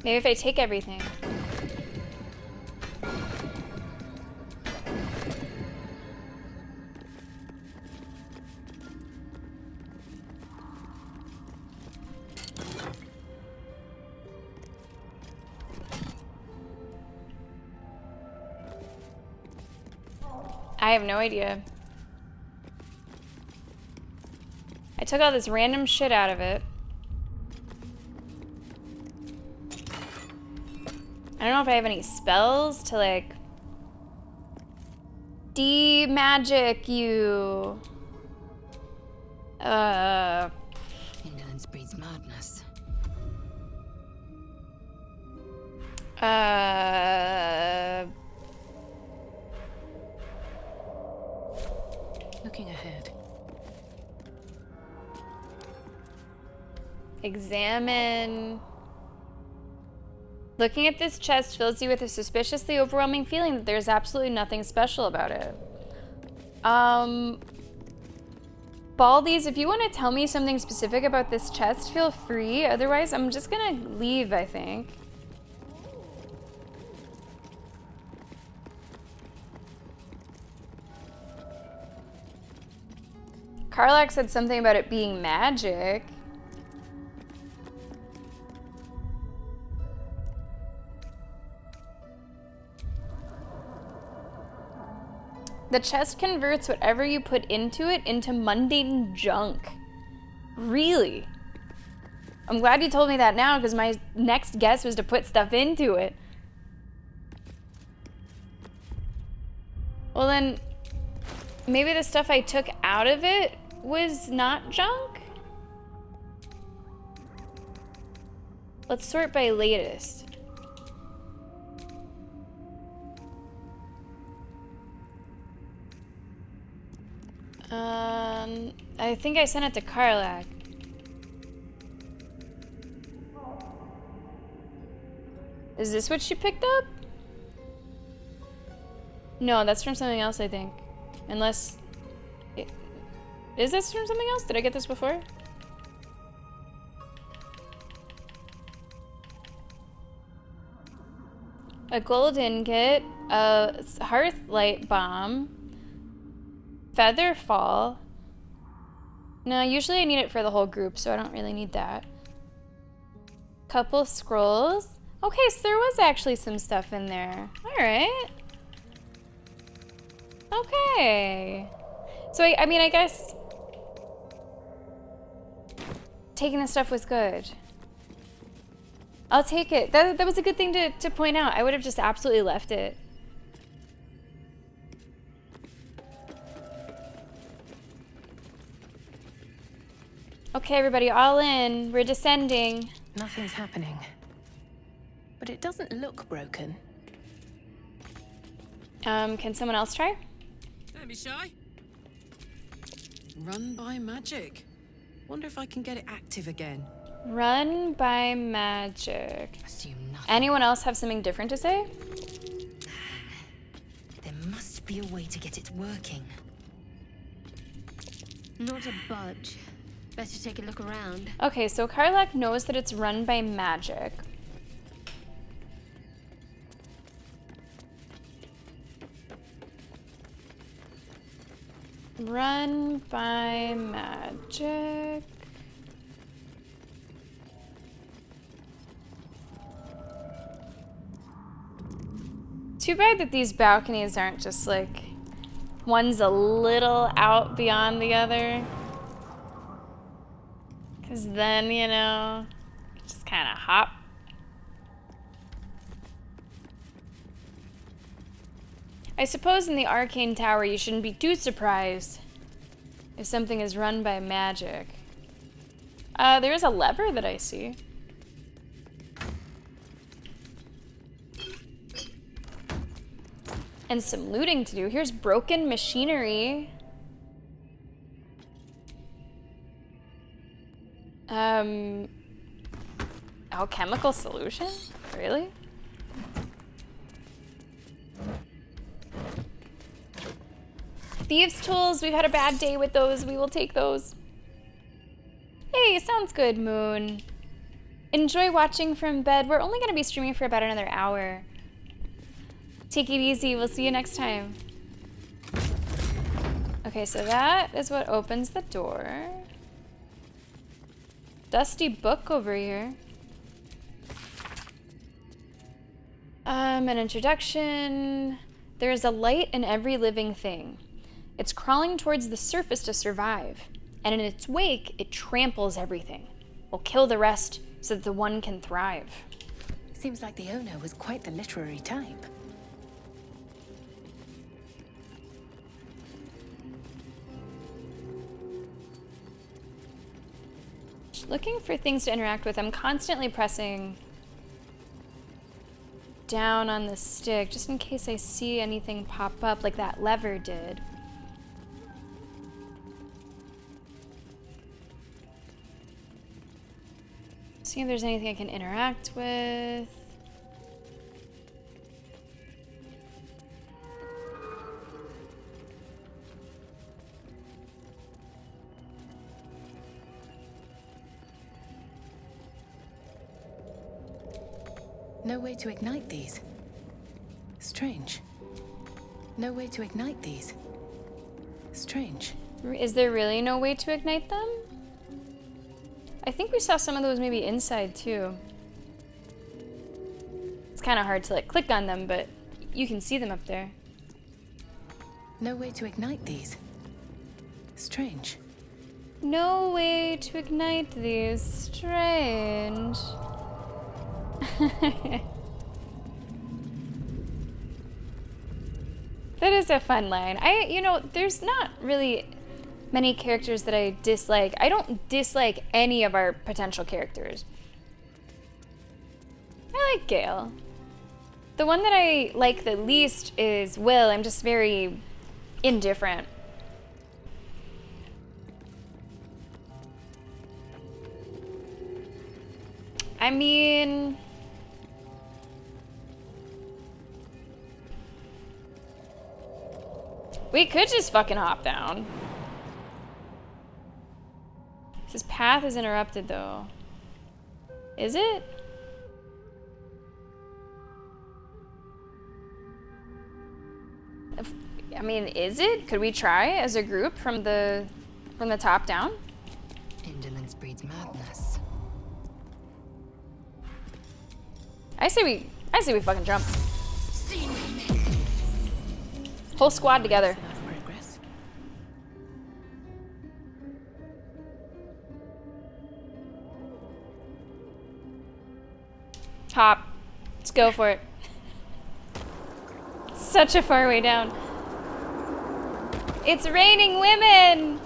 Maybe if I take everything. I have no idea. I took all this random shit out of it. I don't know if I have any spells to like de-magic you. Indolence breeds madness. Looking ahead. Examine. Looking at this chest fills you with a suspiciously overwhelming feeling that there's absolutely nothing special about it. Baldies, if you want to tell me something specific about this chest, feel free. Otherwise, I'm just gonna leave, I think. Karlak said something about it being magic. The chest converts whatever you put into it into mundane junk. Really? I'm glad you told me that now, because my next guess was to put stuff into it. Well then, maybe the stuff I took out of it was not junk? Let's sort by latest. I think I sent it to Karlak. Is this what she picked up? No, that's from something else, I think. Unless... Is this from something else? Did I get this before? A gold ingot, a hearth light bomb, feather fall. No, usually I need it for the whole group, so I don't really need that. Couple scrolls. Okay, so there was actually some stuff in there. All right. Okay. So I mean, I guess taking the stuff was good. I'll take it. That was a good thing to point out. I would have just absolutely left it. Okay, everybody, all in. We're descending. Nothing's happening. But it doesn't look broken. Can someone else try? Don't be shy. Run by magic. Wonder if I can get it active again. Run by magic. Assume nothing. Anyone else have something different to say? There must be a way to get it working. Not a budge. Better take a look around. Okay, so Karlak knows that it's run by magic. Run by magic. Too bad that these balconies aren't just like one's a little out beyond the other. Because then, you know, just kind of hop. I suppose in the arcane tower you shouldn't be too surprised if something is run by magic. There is a lever that I see. And some looting to do. Here's broken machinery. Alchemical solution? Really? Thieves' tools, we've had a bad day with those. We will take those. Hey, sounds good, Moon. Enjoy watching from bed. We're only going to be streaming for about another hour. Take it easy. We'll see you next time. Okay, so that is what opens the door. Dusty book over here. An introduction. There is a light in every living thing. It's crawling towards the surface to survive, and in its wake, it tramples everything. We'll kill the rest so that the one can thrive. Seems like the owner was quite the literary type. Looking for things to interact with. I'm constantly pressing down on the stick just in case I see anything pop up like that lever did. See if there's anything I can interact with. No way to ignite these. Strange. No way to ignite these. Strange. Is there really no way to ignite them? I think we saw some of those maybe inside too. It's kind of hard to like click on them, but you can see them up there. No way to ignite these. Strange. No way to ignite these. Strange. That is a fun line. You know, there's not really many characters that I dislike. I don't dislike any of our potential characters. I like Gale. The one that I like the least is Will. I'm just very indifferent. I mean, we could just fucking hop down. This path is interrupted though. Is it? I mean, is it? Could we try as a group from the top down? Indolence breeds madness. I say we fucking jump. Whole squad together. Hop. Let's go for it. Such a far way down. It's raining women!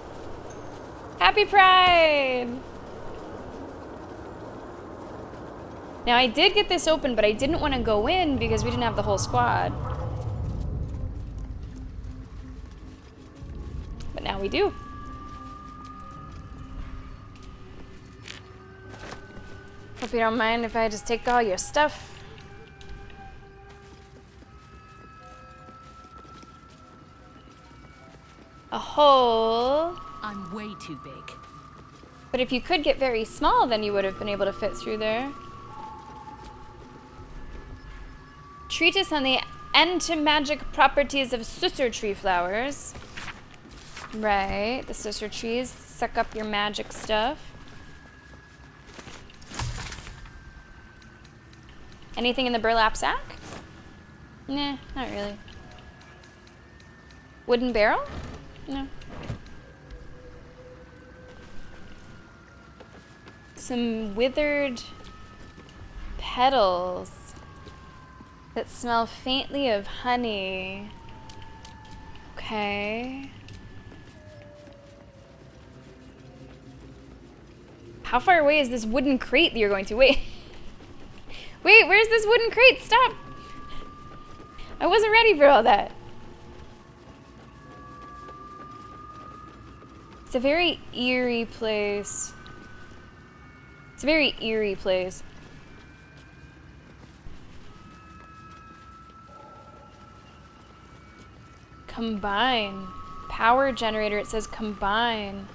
Happy Pride! Now I did get this open, but I didn't want to go in because we didn't have the whole squad. But now we do. Hope you don't mind if I just take all your stuff. A hole. I'm way too big. But if you could get very small, then you would have been able to fit through there. Treatise on the anti-magic properties of susur tree flowers. Right, the susur trees suck up your magic stuff. Anything in the burlap sack? Nah, not really. Wooden barrel? No. Some withered petals that smell faintly of honey. Okay. How far away is this wooden crate that you're going to? Wait. Wait, where's this wooden crate? Stop! I wasn't ready for all that. It's a very eerie place. It's a very eerie place. Combine. Power generator, it says combine.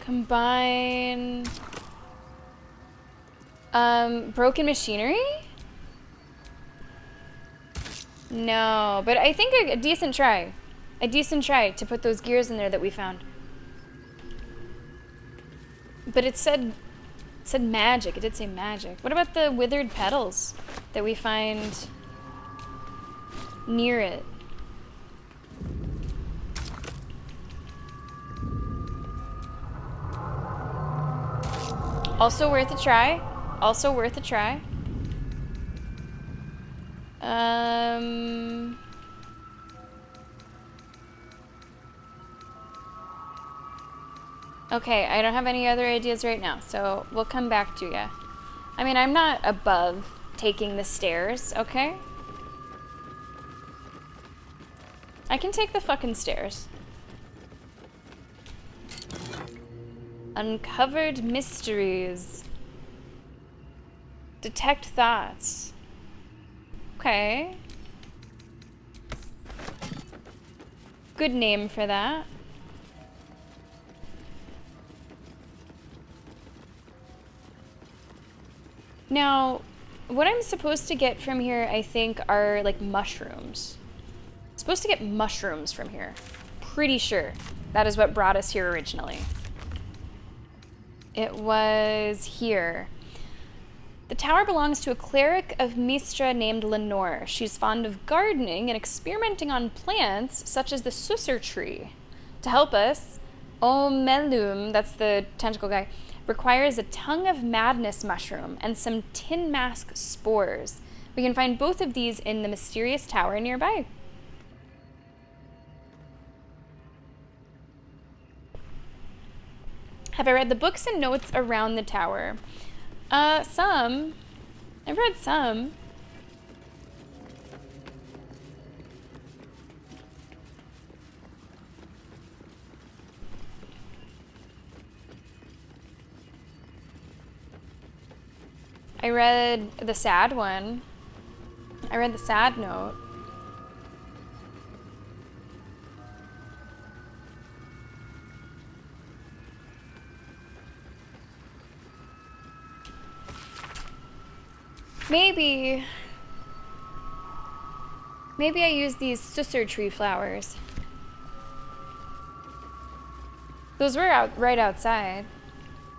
Combine. Broken machinery? No, but I think a decent try. A decent try to put those gears in there that we found. But it said magic. It did say magic. What about the withered petals that we find near it? Also worth a try. Also worth a try. Okay, I don't have any other ideas right now, so we'll come back to ya. I mean, I'm not above taking the stairs, okay? I can take the fucking stairs. Uncovered mysteries. Detect thoughts. Okay. Good name for that. Now, what I'm supposed to get from here, I think, are like mushrooms. I'm supposed to get mushrooms from here. Pretty sure that is what brought us here originally. It was here. The tower belongs to a cleric of Mistra named Lenore. She's fond of gardening and experimenting on plants such as the susur tree. To help us, Omelum, that's the tentacle guy, requires a tongue of madness mushroom and some tin mask spores. We can find both of these in the mysterious tower nearby. Have I read the books and notes around the tower? Some. I've read some. I read the sad one. I read the sad note. Maybe I use these susur tree flowers. Those were out right outside.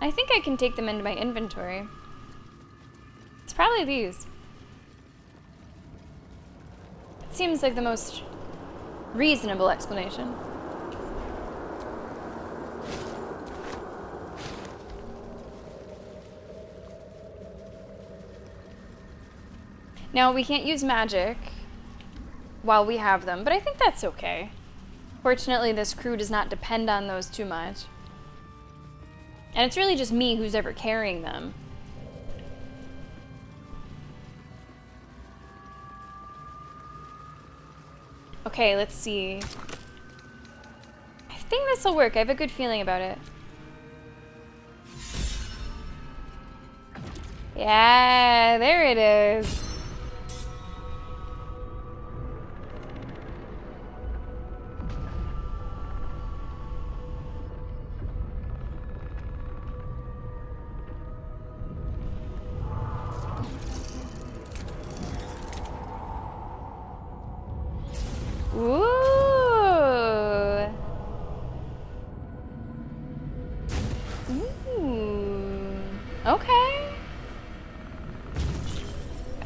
I think I can take them into my inventory. It's probably these. It seems like the most reasonable explanation. Now, we can't use magic while we have them, but I think that's okay. Fortunately, this crew does not depend on those too much. And it's really just me who's ever carrying them. Okay, let's see. think this will work. I have a good feeling about it. Yeah, there it is. Ooh. Ooh. Okay.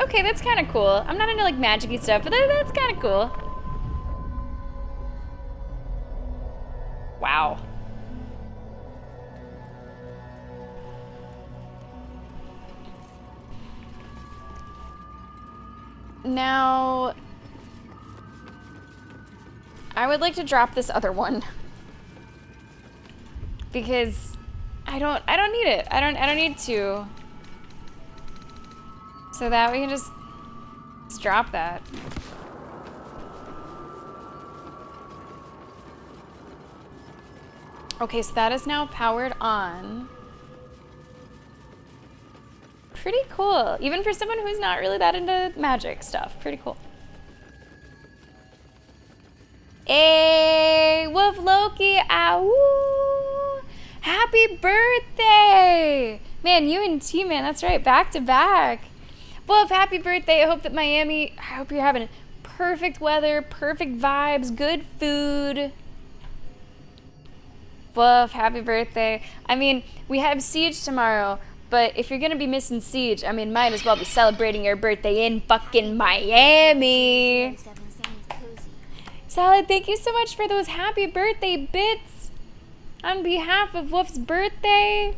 Okay, that's kind of cool. I'm not into like magic-y stuff, but that's kind of cool. Wow. Now, I would like to drop this other one because I don't need it. I don't need to. So that we can just drop that. Okay, so that is now powered on. Pretty cool. Even for someone who's not really that into magic stuff. Pretty cool. Hey, Wolf Loki, ow! Happy birthday! Man, you and T-Man, that's right, back to back. Wolf, happy birthday. I hope that I hope you're having perfect weather, perfect vibes, good food. Wolf, happy birthday. I mean, we have Siege tomorrow, but if you're gonna be missing Siege, I mean, might as well be celebrating your birthday in fucking Miami. Salad, thank you so much for those happy birthday bits on behalf of Wolf's birthday.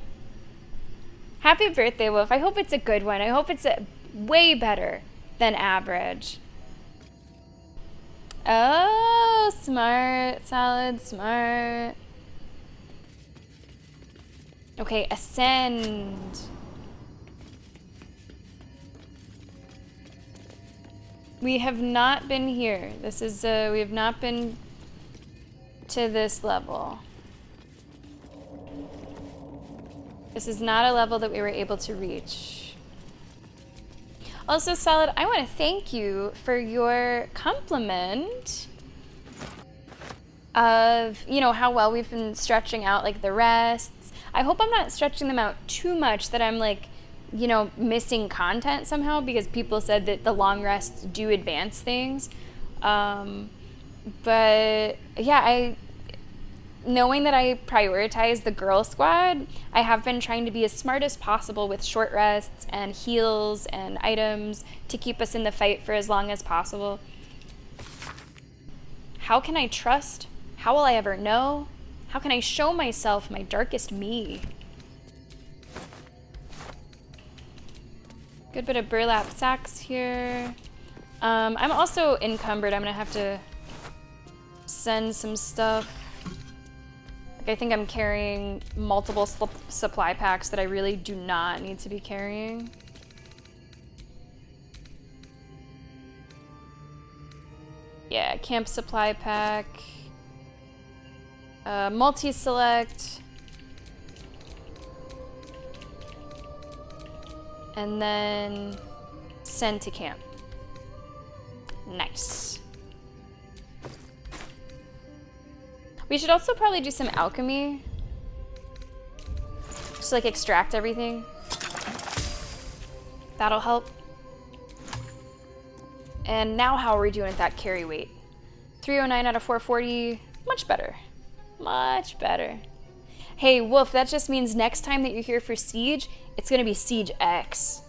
Happy birthday, Wolf. I hope it's a good one. I hope it's way better than average. Oh, smart, Salad, smart. Okay, ascend. We have not been here. This is, we have not been to this level. This is not a level that we were able to reach. Also, Salad, I want to thank you for your compliment of, you know, how well we've been stretching out, like, the rests. I hope I'm not stretching them out too much that I'm, like, you know, missing content somehow, because people said that the long rests do advance things. But yeah, knowing that I prioritize the girl squad, I have been trying to be as smart as possible with short rests and heals and items to keep us in the fight for as long as possible. How can I trust? How will I ever know? How can I show myself my darkest me? Good bit of burlap sacks here. I'm also encumbered. I'm gonna have to send some stuff. Like, I think I'm carrying multiple supply packs that I really do not need to be carrying. Yeah, camp supply pack. Multi-select. And then send to camp. Nice. We should also probably do some alchemy. Just like extract everything. That'll help. And now how are we doing at that carry weight? 309 out of 440. Much better. Much better. Hey, Wolf, that just means next time that you're here for Siege, it's gonna be Siege X.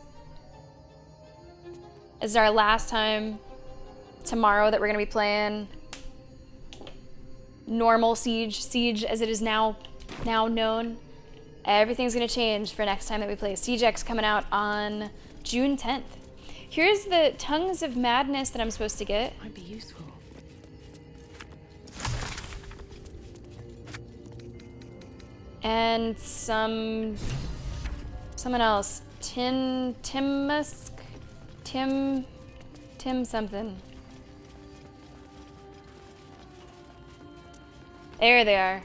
This is our last time tomorrow that we're gonna be playing normal Siege as it is now known. Everything's gonna change for next time that we play. Siege X coming out on June 10th. Here's the Tongues of Madness that I'm supposed to get. Might be useful. And someone else. Tim something. There they are.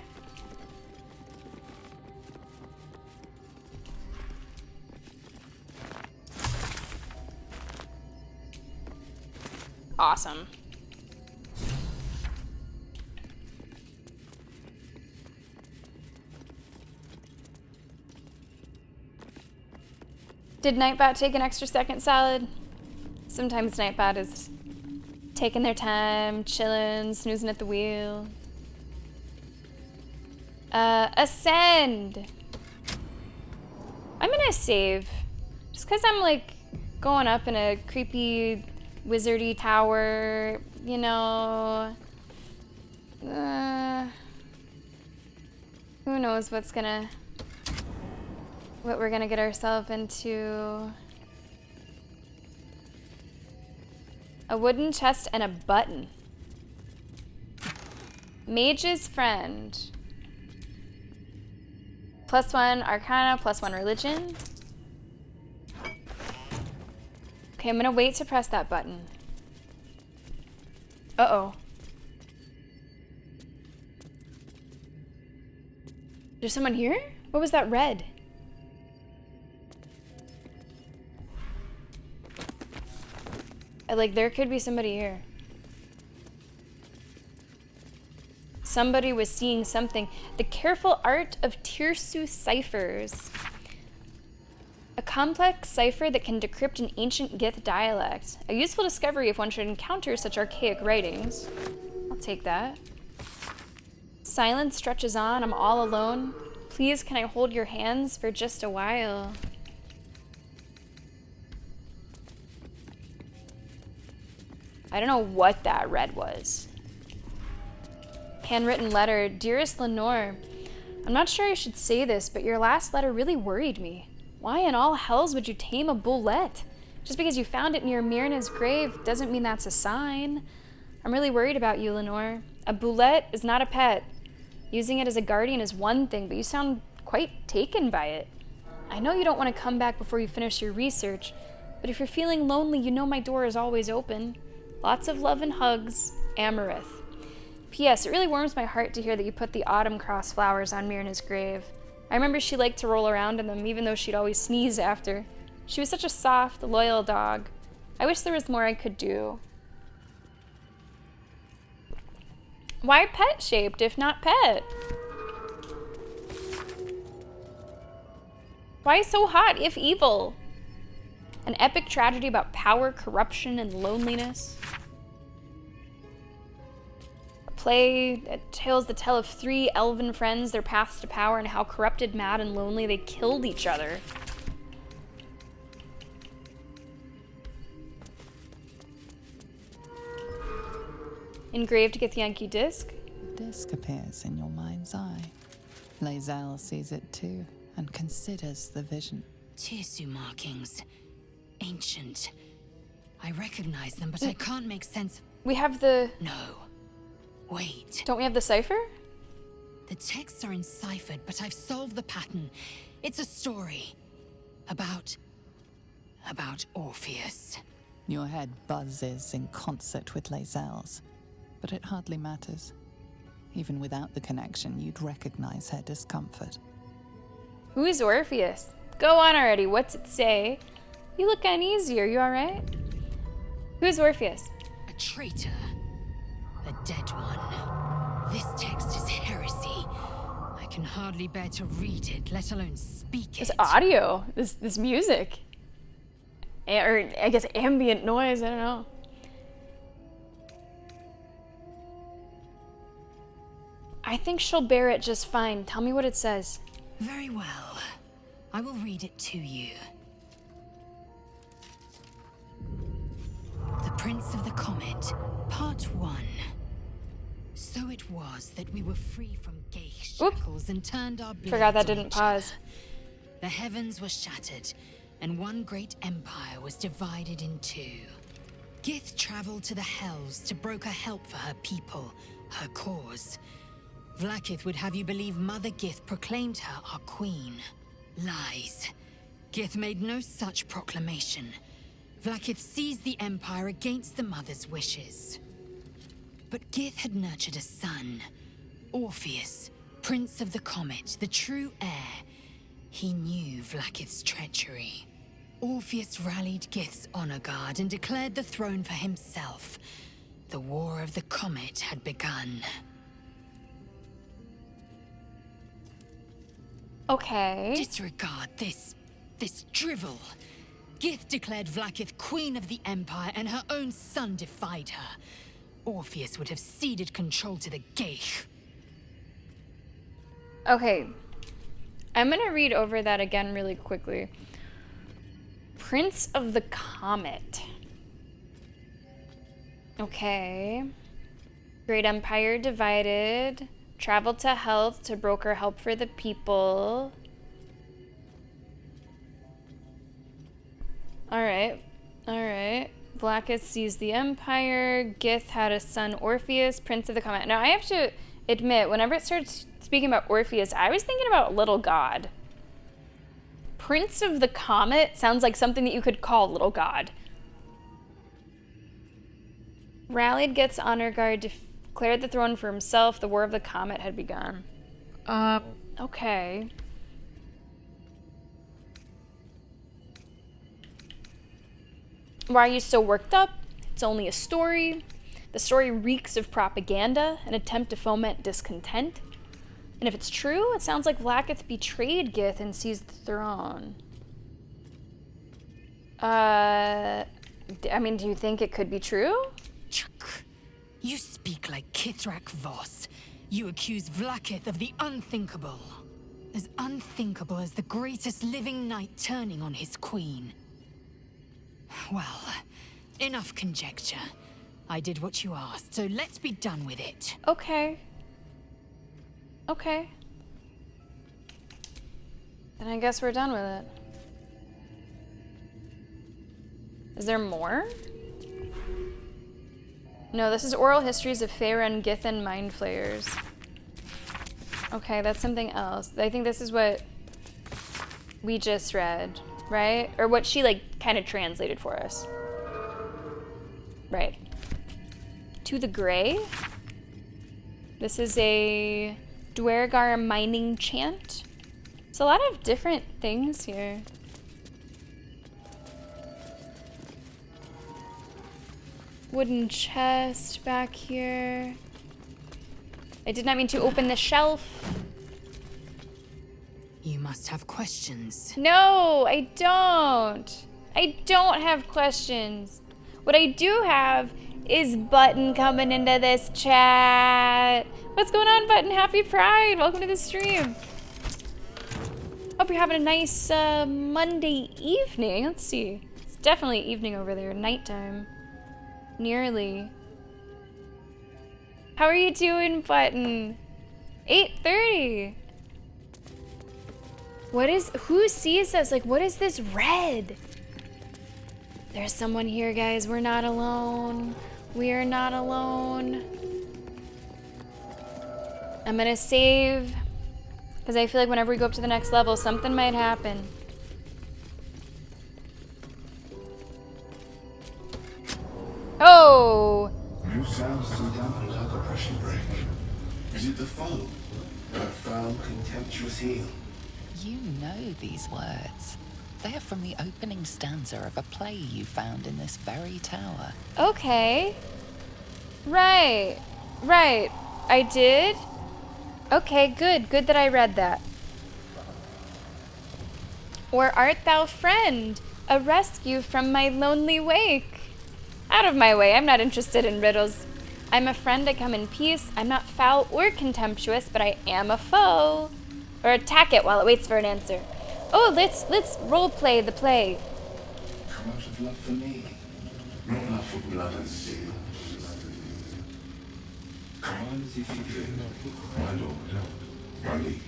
Awesome. Did Nightbot take an extra second salad? Sometimes Nightbot is taking their time, chilling, snoozing at the wheel. Ascend! I'm gonna save. Just because I'm like going up in a creepy wizardy tower, you know. Who knows what we're gonna get ourselves into. A wooden chest and a button. Mage's friend. +1 Arcana, +1 Religion. Okay, I'm gonna wait to press that button. Uh-oh. There's someone here? What was that red? Like, there could be somebody here. Somebody was seeing something. The Careful Art of Tirsu Ciphers. A complex cipher that can decrypt an ancient Gith dialect. A useful discovery if one should encounter such archaic writings. I'll take that. Silence stretches on. I'm all alone. Please, can I hold your hands for just a while? I don't know what that red was. Handwritten letter. Dearest Lenore, I'm not sure I should say this, but your last letter really worried me. Why in all hells would you tame a bullet? Just because you found it near Myrna's grave doesn't mean that's a sign. I'm really worried about you, Lenore. A bullet is not a pet. Using it as a guardian is one thing, but you sound quite taken by it. I know you don't want to come back before you finish your research, but if you're feeling lonely, you know my door is always open. Lots of love and hugs, Amarith. P.S. It really warms my heart to hear that you put the autumn cross flowers on Myrna's grave. I remember she liked to roll around in them, even though she'd always sneeze after. She was such a soft, loyal dog. I wish there was more I could do. Why pet-shaped, if not pet? Why so hot, if evil? An epic tragedy about power, corruption, and loneliness. A play that tells the tale of 3 elven friends, their paths to power, and how corrupted, mad, and lonely they killed each other. Engraved Githyanki disc. The disc appears in your mind's eye. Lae'zel sees it too, and considers the vision. Tirsu markings. Ancient. I recognize them, but I can't make sense of... We have the... No. Wait. Don't we have the cipher? The texts are enciphered, but I've solved the pattern. It's a story. About Orpheus. Your head buzzes in concert with Lae'zel's, but it hardly matters. Even without the connection, you'd recognize her discomfort. Who is Orpheus? Go on already, what's it say? You look uneasy, are you alright? Who's Orpheus? A traitor. A dead one. This text is heresy. I can hardly bear to read it, let alone speak it. This audio, this music. Or, I guess, ambient noise, I don't know. I think she'll bear it just fine. Tell me what it says. Very well. I will read it to you. The Prince of the Comet, Part 1. So it was that we were free from gay shackles and turned our blades Forgot that on didn't each pause. other. The heavens were shattered, and one great empire was divided in 2. Gith traveled to the Hells to broker help for her people, her cause. Vlaakith would have you believe Mother Gith proclaimed her our queen. Lies. Gith made no such proclamation. Vlaakith seized the Empire against the Mother's wishes. But Gith had nurtured a son, Orpheus, Prince of the Comet, the true heir. He knew Vlaakith's treachery. Orpheus rallied Gith's honor guard and declared the throne for himself. The War of the Comet had begun. Okay. Disregard this drivel. Gith declared Vlaakith Queen of the Empire, and her own son defied her. Orpheus would have ceded control to the Geich. Okay. I'm gonna read over that again really quickly. Prince of the Comet. Okay. Great Empire divided. Traveled to Health to broker help for the people. Alright. Alright. Vlaakith seized the Empire. Gith had a son, Orpheus, Prince of the Comet. Now, I have to admit, whenever it starts speaking about Orpheus, I was thinking about Little God. Prince of the Comet sounds like something that you could call Little God. Rallied Gith's honor guard, declared the throne for himself. The War of the Comet had begun. Okay. Why are you so worked up? It's only a story. The story reeks of propaganda, an attempt to foment discontent. And if it's true, it sounds like Vlaakith betrayed Gith and seized the throne. I mean, do you think it could be true? You speak like Kithrak Voss. You accuse Vlaakith of the unthinkable. As unthinkable as the greatest living knight turning on his queen. Well, enough conjecture. I did what you asked, so let's be done with it. Okay. Okay. Then I guess we're done with it. Is there more? No, this is oral histories of Faerun, Gith, and Mind Flayers. Okay, that's something else. I think this is what we just read, right? Or what she, like, kind of translated for us. Right. To the Gray. This is a Dwergar mining chant. It's a lot of different things here. Wooden chest back here. I did not mean to open the shelf. You must have questions. No, I don't. I don't have questions. What I do have is Button coming into this chat. What's going on, Button? Happy Pride. Welcome to the stream. Hope you're having a nice Monday evening. Let's see. It's definitely evening over there. Nighttime. Nearly. How are you doing, Button? 8:30. Who sees us? Like, what is this red? There's someone here, guys. We're not alone. We are not alone. I'm gonna save, because I feel like whenever we go up to the next level, something might happen. Oh! You sound so damp like a pressure break. Is it the foe? That foul, contemptuous heel? You know these words. They are from the opening stanza of a play you found in this very tower. Okay. Right. Right. I did? Okay, good. Good that I read that. Or art thou friend, a rescue from my lonely wake? Out of my way, I'm not interested in riddles. I'm a friend, I come in peace. I'm not foul or contemptuous, but I am a foe. Or attack it while it waits for an answer. Oh, let's role-play the play. Come out of love for me, not love for blood and steel. Come on as if you feel, my lord, my liege.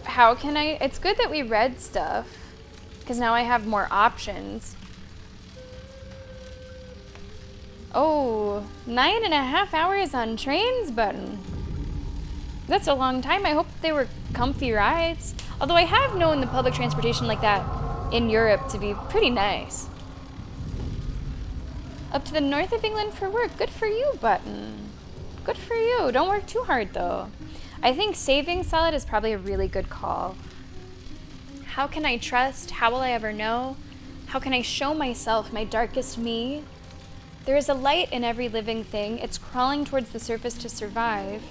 How can I? It's good that we read stuff, because now I have more options. Oh, 9.5 hours on trains, Button. That's a long time. I hope they were comfy rides. Although I have known the public transportation like that in Europe to be pretty nice. Up to the north of England for work. Good for you, Button. Good for you. Don't work too hard, though. I think saving Solid is probably a really good call. How can I trust? How will I ever know? How can I show myself my darkest me? There is a light in every living thing. It's crawling towards the surface to survive.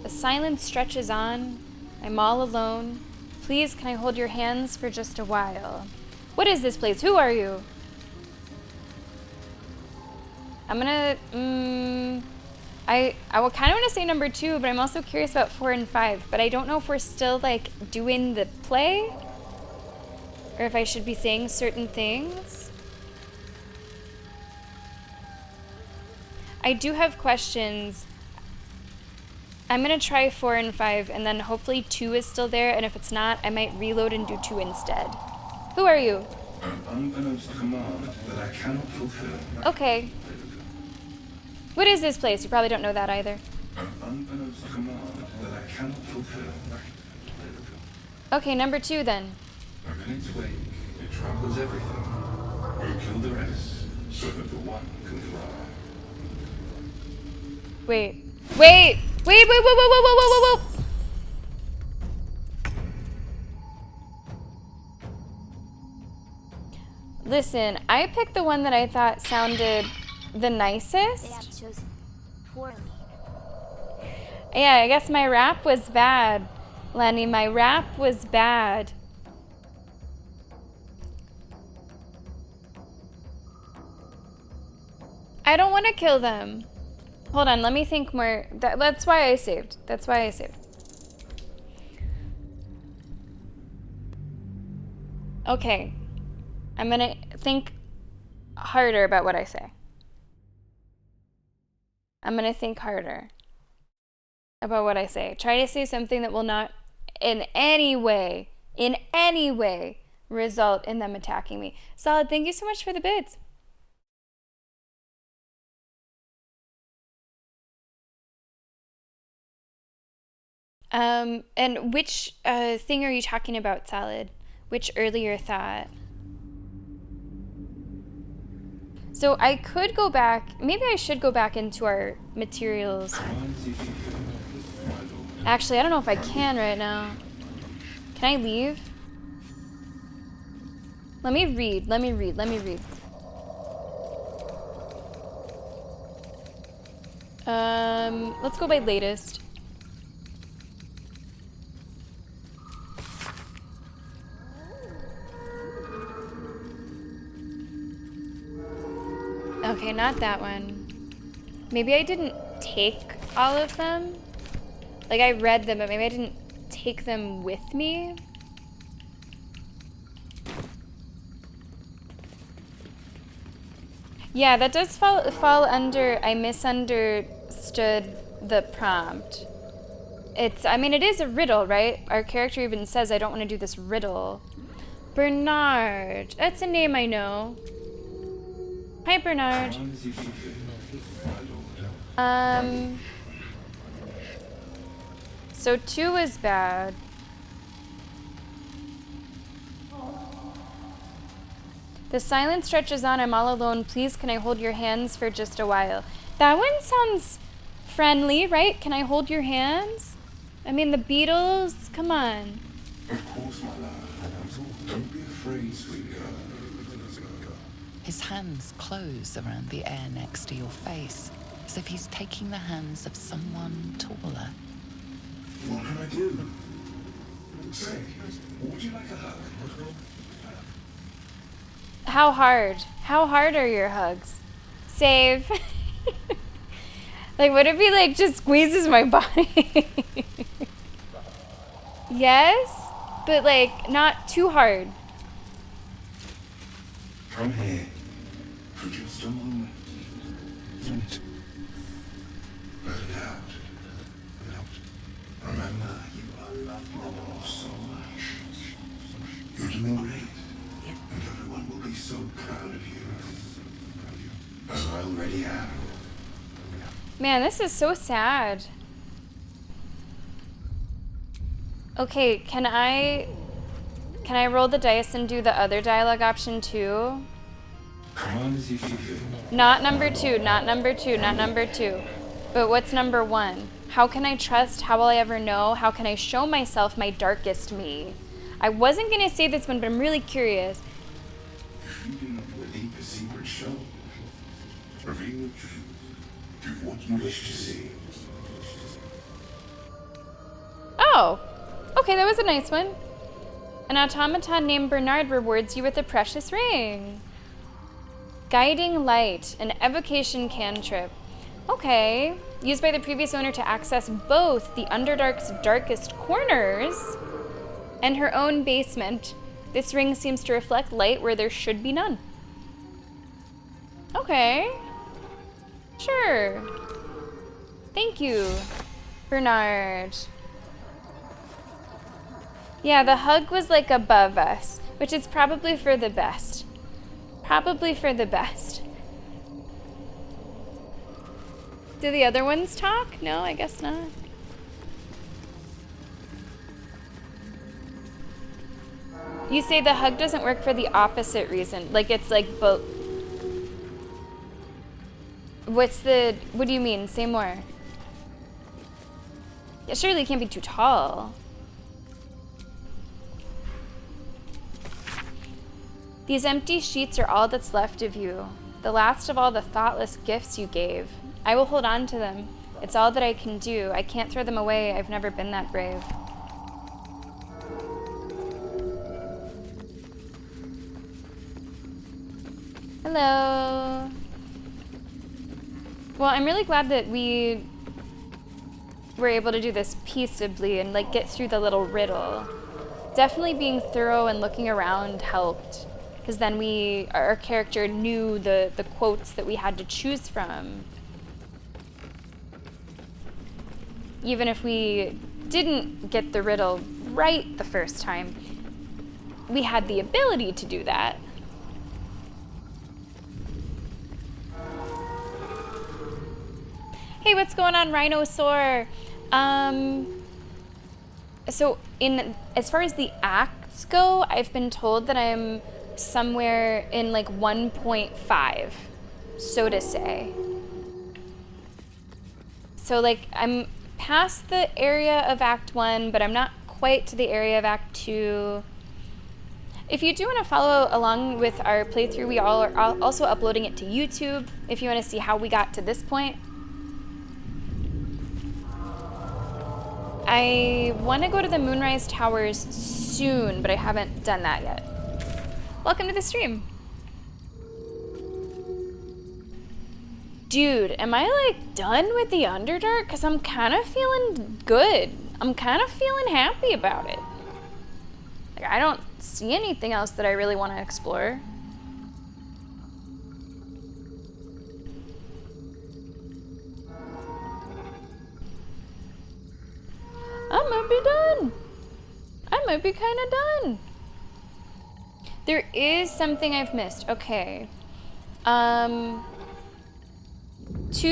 The silence stretches on. I'm all alone. Please, can I hold your hands for just a while? What is this place? Who are you? I'm gonna, I will kind of want to say number 2, but I'm also curious about 4 and 5. But I don't know if we're still, like, doing the play, or if I should be saying certain things. I do have questions. I'm gonna try 4 and 5, and then hopefully 2 is still there, and if it's not, I might reload and do 2 instead. Who are you? An unbeknownst command that I cannot fulfill. Okay. What is this place? You probably don't know that either. An unbeknownst command that I cannot fulfill. Okay, number 2 then. And in its wake, it tramples everything. We kill the rest, so that the one can fly. Wait. Wait! Wait, wait, wait, wait, wait, wait, wait, wait, wait! Listen, I picked the one that I thought sounded the nicest. They have chosen poorly. Yeah, I guess my rap was bad. Lenny, my rap was bad. I don't want to kill them. Hold on, let me think more. That's why I saved. That's why I saved. Okay. I'm gonna think harder about what I say. I'm gonna think harder about what I say. Try to say something that will not in any way result in them attacking me. Solid, thank you so much for the bids. And which thing are you talking about, Solid? Which earlier thought? So I could go back, maybe I should go back into our materials. Actually, I don't know if I can right now. Can I leave? Let me read. Let's go by latest. Okay, not that one. Maybe I didn't take all of them. Like, I read them, but maybe I didn't take them with me. Yeah, that does fall under, I misunderstood the prompt. I mean, it is a riddle, right? Our character even says, I don't want to do this riddle. Bernard. That's a name I know. Hi, Bernard. So 2 is bad. The silence stretches on. I'm all alone. Please, can I hold your hands for just a while? That one sounds friendly, right? Can I hold your hands? I mean, the Beatles, come on. Of course, my love. Don't be afraid, sweet girl. His hands close around the air next to your face, as if he's taking the hands of someone taller. What can I do? Say, would you like a hug? How hard? How hard are your hugs? Save. Like, what if he, like, just squeezes my body? Yes, but, like, not too hard. Come here. For just a moment. Let it out. Remember, you are loved so much. You're doing great. And everyone will be so proud of you. As I already am. Man, this is so sad. Okay, can I Can I roll the dice and do the other dialogue option too? Come on as you see fit. Not number 2, not number 2, not number 2. But what's number 1? How can I trust? How will I ever know? How can I show myself my darkest me? I wasn't going to say this one, but I'm really curious. If you dig into a deeper secret show, reveal the truth. Give what you wish to see. Oh, okay, that was a nice one. An automaton named Bernard rewards you with a precious ring. Guiding Light, an evocation cantrip. Okay, used by the previous owner to access both the Underdark's darkest corners and her own basement. This ring seems to reflect light where there should be none. Okay, sure. Thank you, Bernard. Yeah, the hug was like above us, which is probably for the best. Probably for the best. Do the other ones talk? No, I guess not. You say the hug doesn't work for the opposite reason. Like it's like both. What do you mean? Say more. Yeah, surely it can't be too tall. These empty sheets are all that's left of you, the last of all the thoughtless gifts you gave. I will hold on to them. It's all that I can do. I can't throw them away. I've never been that brave. Hello. Well, I'm really glad that we were able to do this peaceably and like get through the little riddle. Definitely being thorough and looking around helped. Because then our character knew the quotes that we had to choose from. Even if we didn't get the riddle right the first time, we had the ability to do that. Hey, what's going on, Rhinosaur? So as far as the acts go, I've been told that I'm somewhere in like 1.5, so to say. So like I'm past the area of Act 1, but I'm not quite to the area of Act 2. If you do want to follow along with our playthrough, we all are also uploading it to YouTube if you want to see how we got to this point. I want to go to the Moonrise Towers soon, but I haven't done that yet. Welcome to the stream. Dude, am I like done with the Underdark? Because I'm kind of feeling good. I'm kind of feeling happy about it. Like, I don't see anything else that I really want to explore. I might be done. I might be kind of done. There is something I've missed. Okay. 2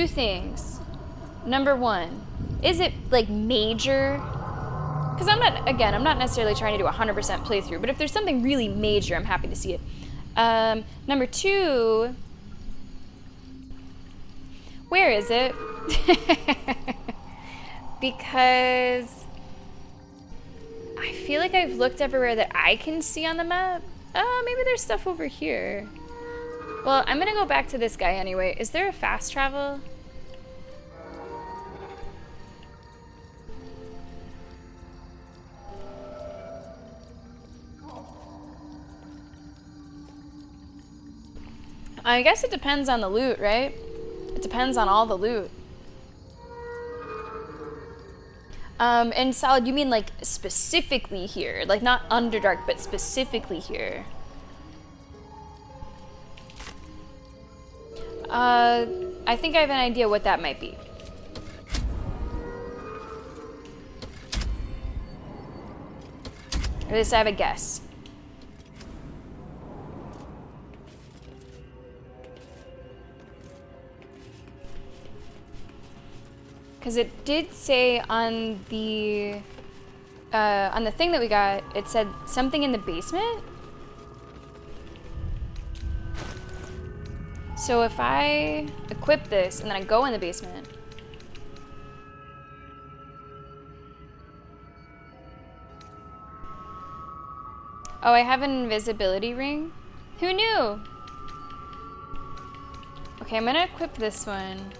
things. Number 1, is it like major? Because I'm not necessarily trying to do a 100% playthrough, but if there's something really major, I'm happy to see it. Number 2, where is it? Because I feel like I've looked everywhere that I can see on the map. Maybe there's stuff over here. Well, I'm gonna go back to this guy anyway. Is there a fast travel? I guess it depends on the loot, right? It depends on all the loot. And Solid, you mean like specifically here? Like not Underdark, but specifically here? I think I have an idea what that might be. Or at least I have a guess. Because it did say on the on the thing that we got, it said something in the basement. So if I equip this and then I go in the basement. Oh, I have an invisibility ring? Who knew? Okay, I'm gonna equip this one.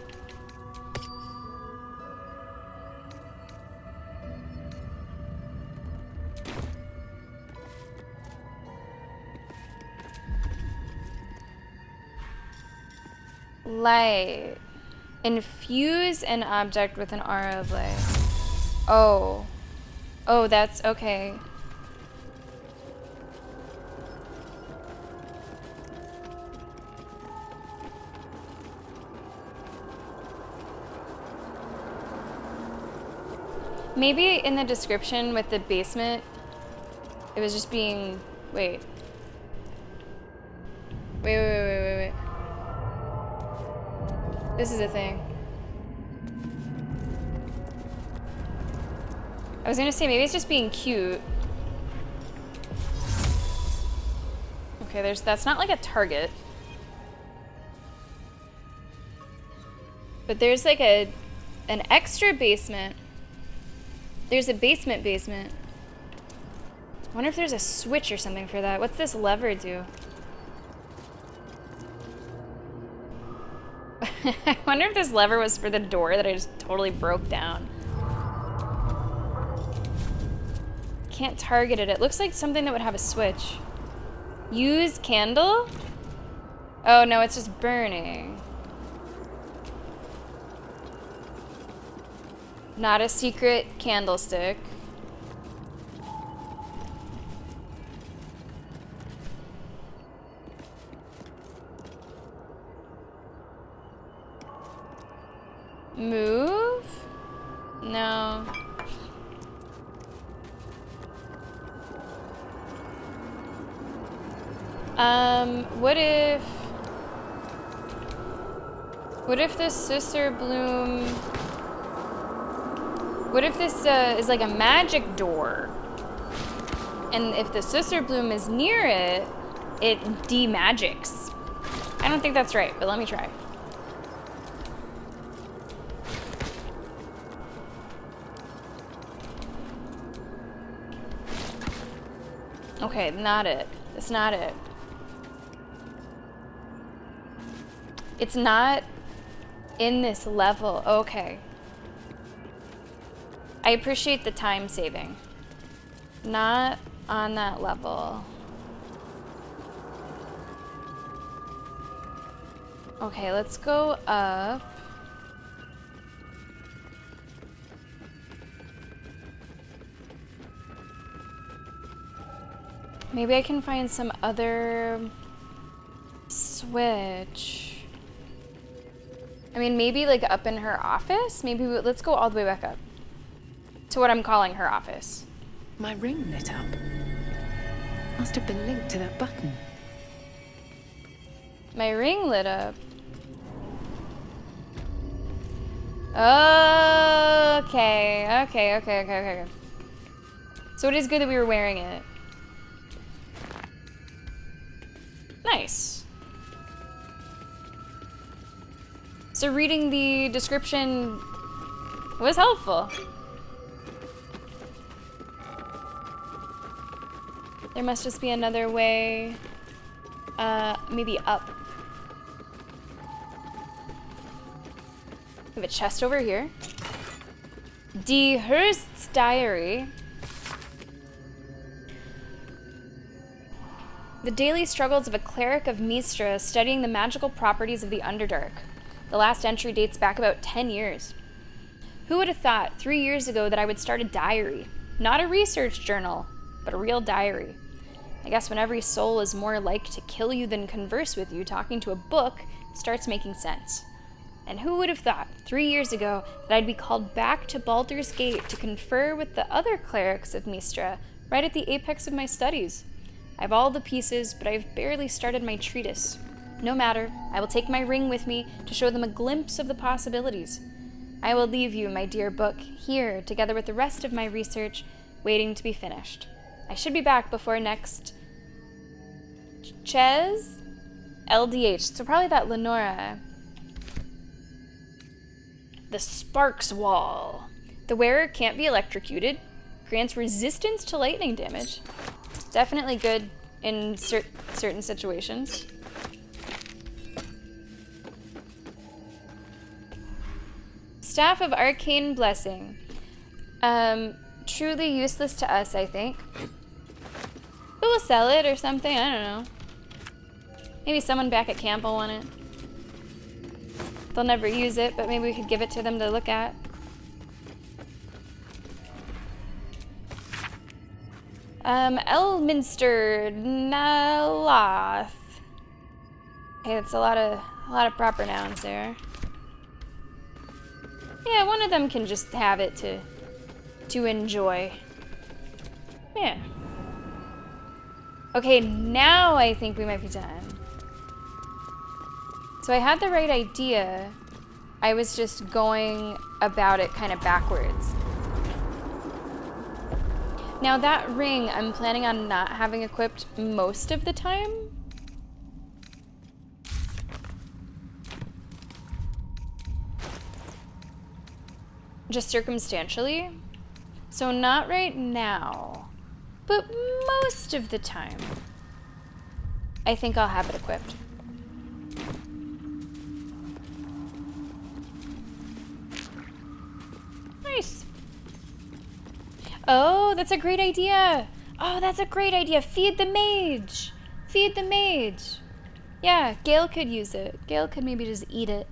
Light. Infuse an object with an aura of light. Oh. Oh, that's okay. Maybe in the description with the basement, it was just being... Wait. Wait. This is a thing. I was gonna say, maybe it's just being cute. Okay, that's not like a target. But there's like an extra basement. There's a basement. I wonder if there's a switch or something for that. What's this lever do? I wonder if this lever was for the door that I just totally broke down. Can't target it. It looks like something that would have a switch. Use candle? Oh no, it's just burning. Not a secret candlestick. Move? No. What if this Sister Bloom... What if this is like a magic door? And if the Sister Bloom is near it, it de-magics. I don't think that's right, but let me try. Okay, not it. It's not it. It's not in this level. Okay. I appreciate the time saving. Not on that level. Okay, let's go up. Maybe I can find some other switch. I mean, maybe like up in her office? Maybe let's go all the way back up to what I'm calling her office. My ring lit up. Must have been linked to that button. My ring lit up. Okay. So it is good that we were wearing it. Nice. So reading the description was helpful. There must just be another way. Maybe up. We have a chest over here. D. Hurst's diary. The daily struggles of a cleric of Mistra studying the magical properties of the Underdark. The last entry dates back about 10 years. Who would have thought 3 years ago that I would start a diary? Not a research journal, but a real diary. I guess when every soul is more like to kill you than converse with you, talking to a book starts making sense. And who would have thought 3 years ago that I'd be called back to Baldur's Gate to confer with the other clerics of Mistra, right at the apex of my studies? I have all the pieces, but I've barely started my treatise. No matter, I will take my ring with me to show them a glimpse of the possibilities. I will leave you, my dear book, here, together with the rest of my research, waiting to be finished. I should be back before next Ches? LDH. So probably that Lenora. The Sparks Wall. The wearer can't be electrocuted. Grants resistance to lightning damage. Definitely good in certain situations. Staff of Arcane Blessing. Truly useless to us, I think. But we'll sell it or something, I don't know. Maybe someone back at camp will want it. They'll never use it, but maybe we could give it to them to look at. Elminster Naloth. Okay, that's a lot of proper nouns there. Yeah, one of them can just have it to enjoy. Yeah. Okay, now I think we might be done. So I had the right idea. I was just going about it kind of backwards. Now that ring, I'm planning on not having equipped most of the time. Just circumstantially. So not right now, but most of the time, I think I'll have it equipped. Nice. Oh, that's a great idea. Oh, that's a great idea. Feed the mage. Feed the mage. Yeah, Gale could use it. Gale could maybe just eat it.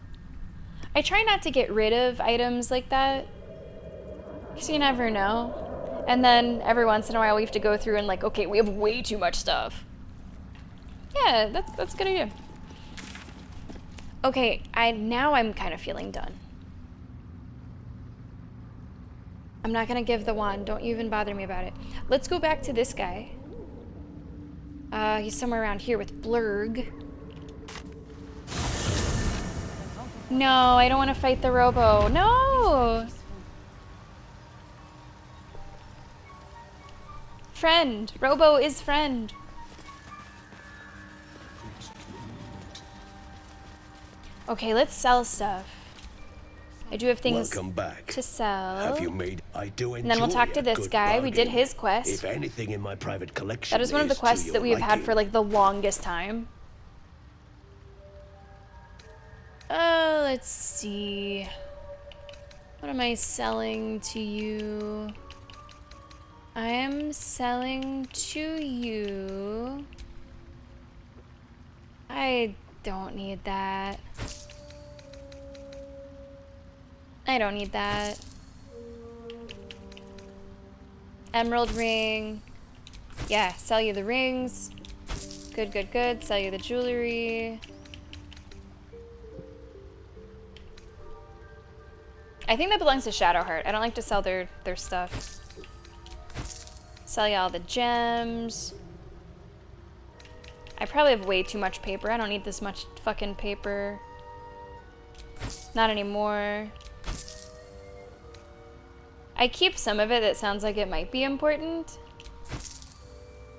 I try not to get rid of items like that, because you never know. And then every once in a while we have to go through and like, okay, we have way too much stuff. Yeah, that's a good idea. Okay, now I'm kind of feeling done. I'm not gonna give the wand. Don't even bother me about it. Let's go back to this guy. He's somewhere around here with Blurg. No, I don't want to fight the Robo. No! Friend. Robo is friend. Okay, let's sell stuff. I do have things to sell. Have you made? I do enjoy and then we'll talk to this guy. Bargain. We did his quest. If anything in my private collection that is one of the quests that we have had for like the longest time. Let's see. What am I selling to you? I am selling to you. I don't need that. I don't need that. Emerald ring. Yeah, sell you the rings. Good, good, good. Sell you the jewelry. I think that belongs to Shadowheart. I don't like to sell their stuff. Sell you all the gems. I probably have way too much paper. I don't need this much fucking paper. Not anymore. I keep some of it that sounds like it might be important.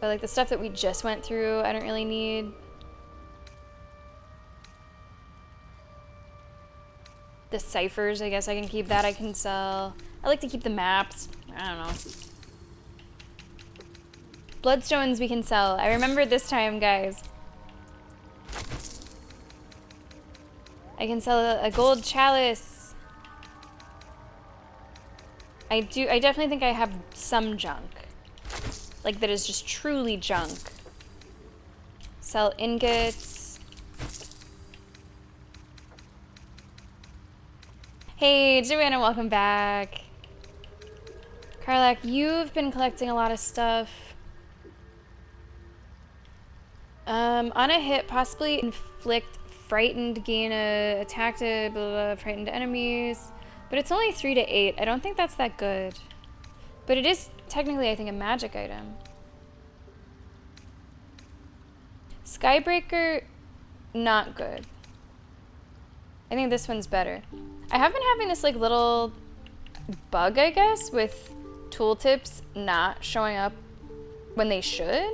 But like the stuff that we just went through, I don't really need. The ciphers, I guess I can keep that. I can sell. I like to keep the maps. I don't know. Bloodstones we can sell. I remember this time, guys. I can sell a gold chalice. I definitely think I have some junk. Like that is just truly junk. Sell ingots. Hey, Joanna, welcome back. Karlak, you've been collecting a lot of stuff. On a hit, possibly inflict frightened, gain a attack to blah, blah, blah, frightened enemies. But it's only 3 to 8. I don't think that's that good. But it is technically, I think, a magic item. Skybreaker, not good. I think this one's better. I have been having this like little bug, I guess, with tooltips not showing up when they should.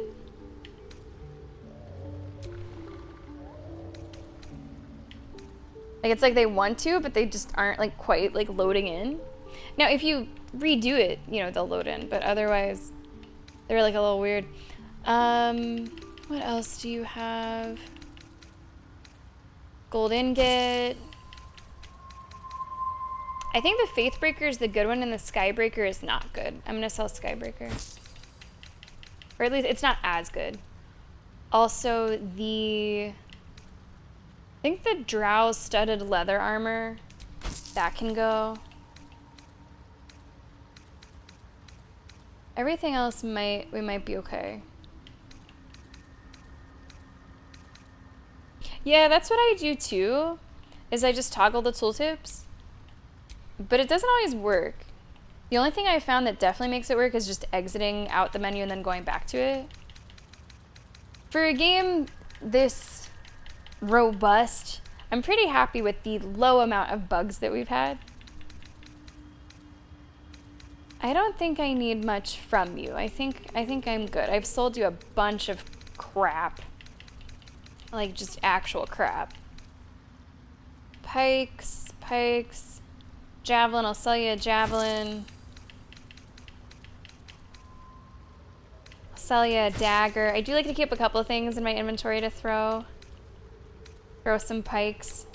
Like, it's like they want to, but they just aren't like quite like loading in. Now, if you redo it, you know, they'll load in, but otherwise they're like a little weird. What else do you have? Gold ingot. I think the Faithbreaker is the good one and the Skybreaker is not good. I'm gonna sell Skybreaker. Or at least it's not as good. Also I think the Drow studded leather armor, that can go. Everything else we might be okay. Yeah, that's what I do too, is I just toggle the tooltips. But it doesn't always work. The only thing I found that definitely makes it work is just exiting out the menu and then going back to it. For a game this robust, I'm pretty happy with the low amount of bugs that we've had. I don't think I need much from you. I think I'm good. I've sold you a bunch of crap. Like, just actual crap. Pikes. Javelin, I'll sell you a javelin. I'll sell you a dagger. I do like to keep a couple of things in my inventory to throw. Throw some pikes.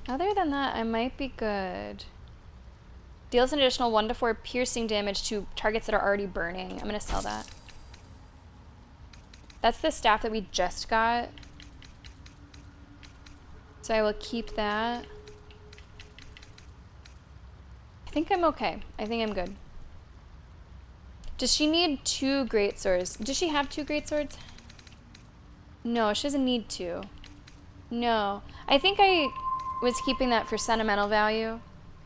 Other than that, I might be good. Deals an additional 1 to 4 piercing damage to targets that are already burning. I'm gonna sell that. That's the staff that we just got. So I will keep that. I think I'm okay. I think I'm good. Does she need 2 greatswords? Does she have 2 greatswords? No, she doesn't need 2. No. I think I was keeping that for sentimental value.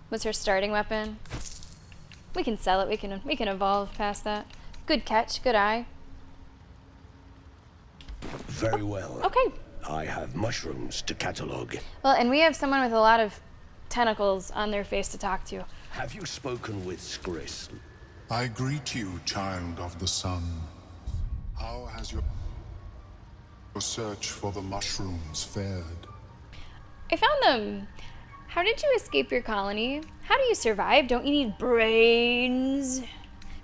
Was her starting weapon. We can sell it. We can evolve past that. Good catch. Good eye. Very well. Okay. I have mushrooms to catalogue. Well, and we have someone with a lot of tentacles on their face to talk to. Have you spoken with Skris? I greet you, child of the sun. How has your search for the mushrooms fared? I found them. How did you escape your colony? How do you survive? Don't you need brains?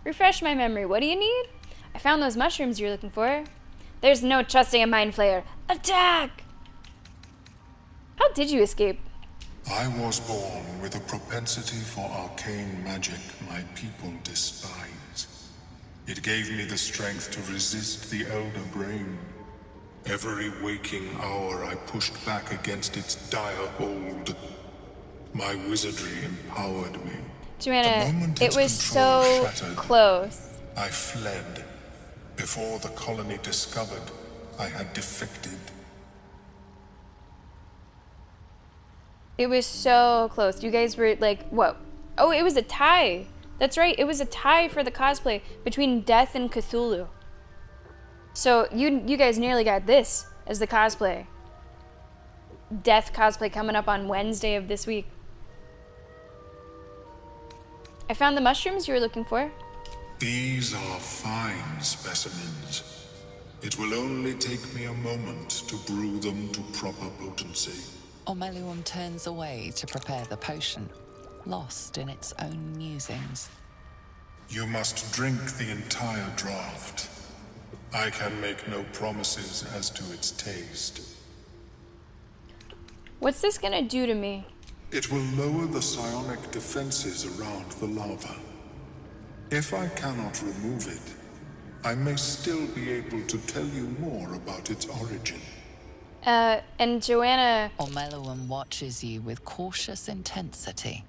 Refresh my memory. What do you need? I found those mushrooms you're looking for. There's no trusting a mind flayer. Attack! How did you escape? I was born with a propensity for arcane magic my people despise. It gave me the strength to resist the Elder Brain. Every waking hour I pushed back against its dire hold. My wizardry empowered me. Joanna, it was so close. I fled. Before the colony discovered I had defected. It was so close. You guys were like, what? Oh, it was a tie. That's right. It was a tie for the cosplay between Death and Cthulhu. So you guys nearly got this as the cosplay. Death cosplay coming up on Wednesday of this week. I found the mushrooms you were looking for. These are fine specimens. It will only take me a moment to brew them to proper potency. Ormelium turns away to prepare the potion, lost in its own musings. You must drink the entire draught. I can make no promises as to its taste. What's this gonna do to me? It will lower the psionic defenses around the lava. If I cannot remove it, I may still be able to tell you more about its origin. And Joanna... Ormelium watches you with cautious intensity.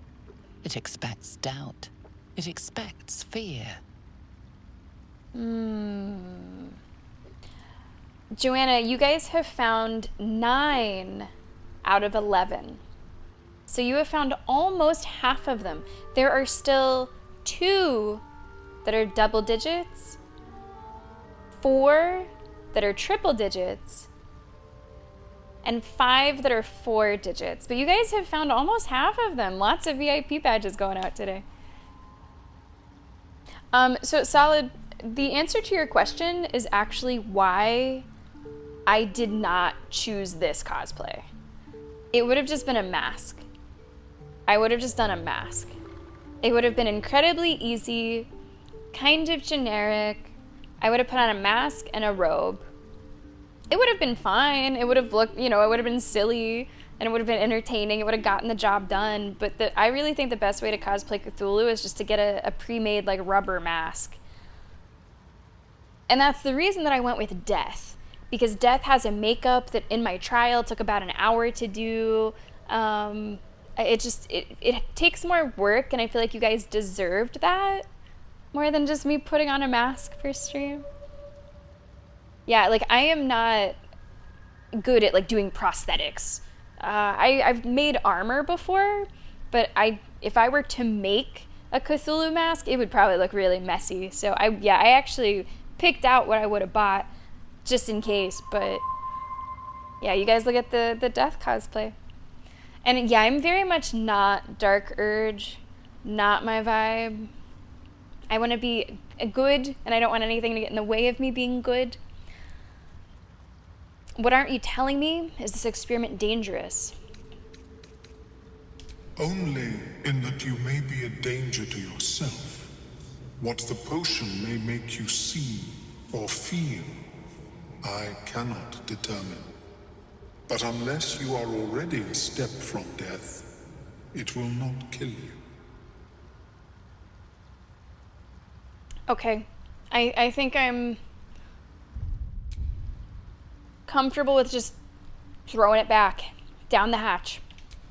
It expects doubt. It expects fear. Joanna, you guys have found 9 out of 11. So you have found almost half of them. There are still 2 that are double digits, 4 that are triple digits, and 5 that are 4 digits. But you guys have found almost half of them. Lots of VIP badges going out today. So Solid, the answer to your question is actually why I did not choose this cosplay. It would have just been a mask. I would have just done a mask. It would have been incredibly easy, kind of generic. I would have put on a mask and a robe. It would have been fine. It would have looked, you know, it would have been silly and it would have been entertaining. It would have gotten the job done. But I really think the best way to cosplay Cthulhu is just to get a pre-made like rubber mask. And that's the reason that I went with Death, because Death has a makeup that in my trial took about an hour to do. It takes more work, and I feel like you guys deserved that more than just me putting on a mask for stream. Yeah, like I am not good at like doing prosthetics. I've made armor before, but if I were to make a Cthulhu mask, it would probably look really messy. So I actually picked out what I would have bought just in case. But yeah, you guys look at the Death cosplay. And yeah, I'm very much not Dark Urge, not my vibe. I want to be good, and I don't want anything to get in the way of me being good. What aren't you telling me? Is this experiment dangerous? Only in that you may be a danger to yourself. What the potion may make you see or feel, I cannot determine. But unless you are already a step from death, it will not kill you. Okay. I think I'm comfortable with just throwing it back down the hatch.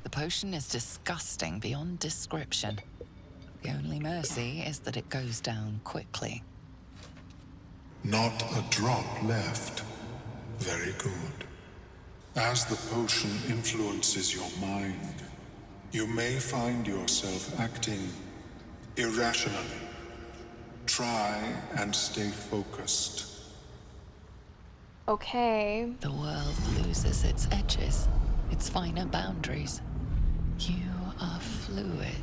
The potion is disgusting beyond description. The only mercy is that it goes down quickly. Not a drop left. Very good. As the potion influences your mind, you may find yourself acting irrationally. Try and stay focused. Okay. The world loses its edges, its finer boundaries. You are fluid,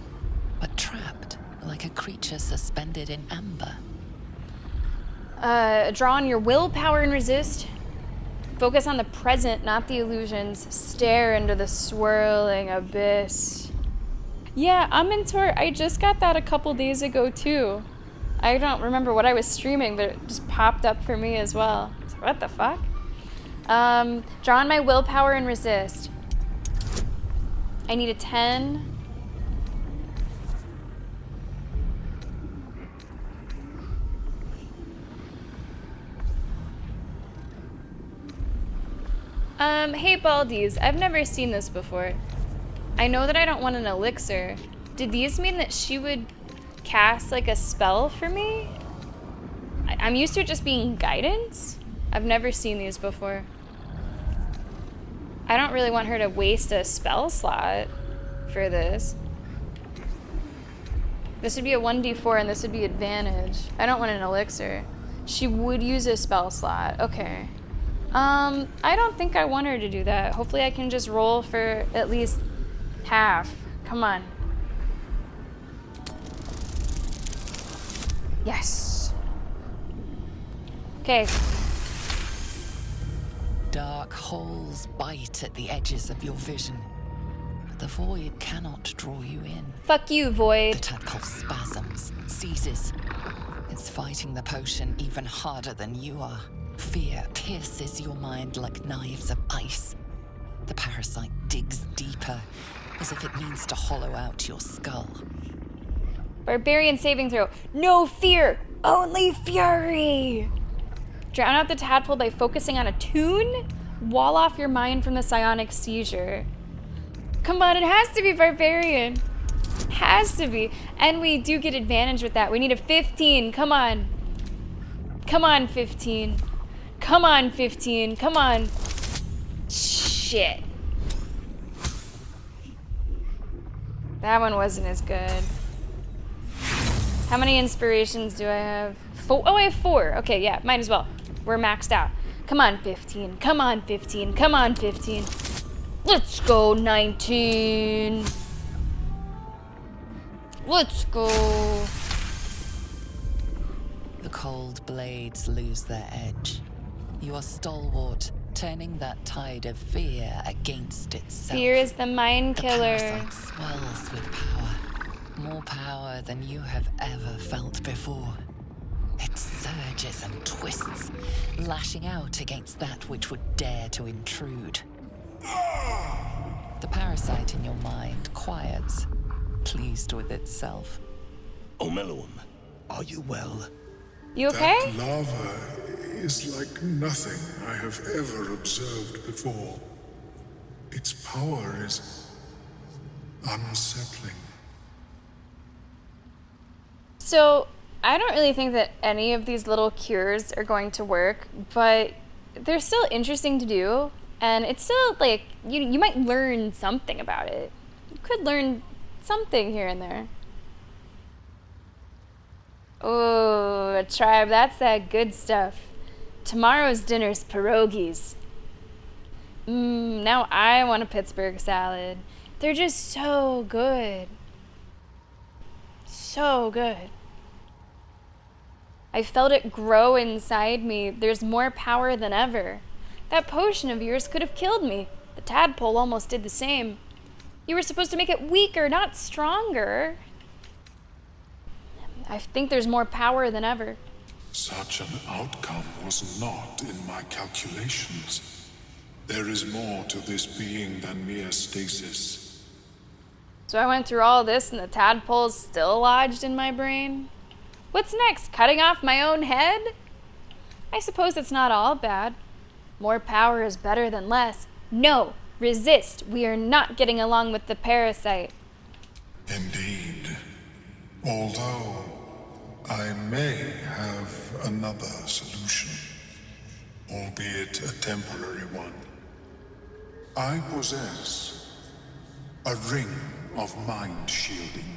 but trapped like a creature suspended in amber. Draw on your willpower and resist. Focus on the present, not the illusions. Stare into the swirling abyss. Yeah, Amintor, I just got that a couple days ago too. I don't remember what I was streaming, but it just popped up for me as well. So what the fuck? Draw on my willpower and resist. I need a 10. Hey Baldur'S, I've never seen this before. I know that I don't want an elixir. Did these mean that she would cast like a spell for me? I'm used to it just being guidance. I've never seen these before. I don't really want her to waste a spell slot for this. This would be a 1d4 and this would be advantage. I don't want an elixir. She would use a spell slot. Okay. I don't think I want her to do that. Hopefully I can just roll for at least half. Come on. Yes. Okay. Dark holes bite at the edges of your vision, but the void cannot draw you in. Fuck you, void. The tadpole spasms, seizes. It's fighting the potion even harder than you are. Fear pierces your mind like knives of ice. The parasite digs deeper, as if it means to hollow out your skull. Barbarian saving throw. No fear, only fury. Drown out the tadpole by focusing on a tune. Wall off your mind from the psionic seizure. Come on, it has to be barbarian. Has to be. And we do get advantage with that. We need a 15. Come on. Come on, 15. Come on, 15. Come on. Shit. That one wasn't as good. How many inspirations do I have? 4. Oh, I have 4. Okay, yeah, might as well. We're maxed out. Come on, 15. Come on, 15. Come on, 15. Let's go, 19. Let's go. The cold blades lose their edge. You are stalwart, turning that tide of fear against itself. Fear is the mind The killer. parasite swells with power. More power than you have ever felt before. It surges and twists, lashing out against that which would dare to intrude. The parasite in your mind quiets, pleased with itself. Omeluum, are you well? You okay? That lava is like nothing I have ever observed before. Its power is unsettling. So, I don't really think that any of these little cures are going to work, but they're still interesting to do, and it's still like you might learn something about it. You could learn something here and there. Oh, tribe, that's that good stuff. Tomorrow's dinner's pierogies. Now I want a Pittsburgh salad. They're just so good. So good. I felt it grow inside me. There's more power than ever. That potion of yours could have killed me. The tadpole almost did the same. You were supposed to make it weaker, not stronger. I think there's more power than ever. Such an outcome was not in my calculations. There is more to this being than mere stasis. So I went through all this and the tadpole's still lodged in my brain? What's next? Cutting off my own head? I suppose it's not all bad. More power is better than less. No, resist. We are not getting along with the parasite. Indeed. Although I may have another solution, albeit a temporary one. I possess a ring of mind shielding.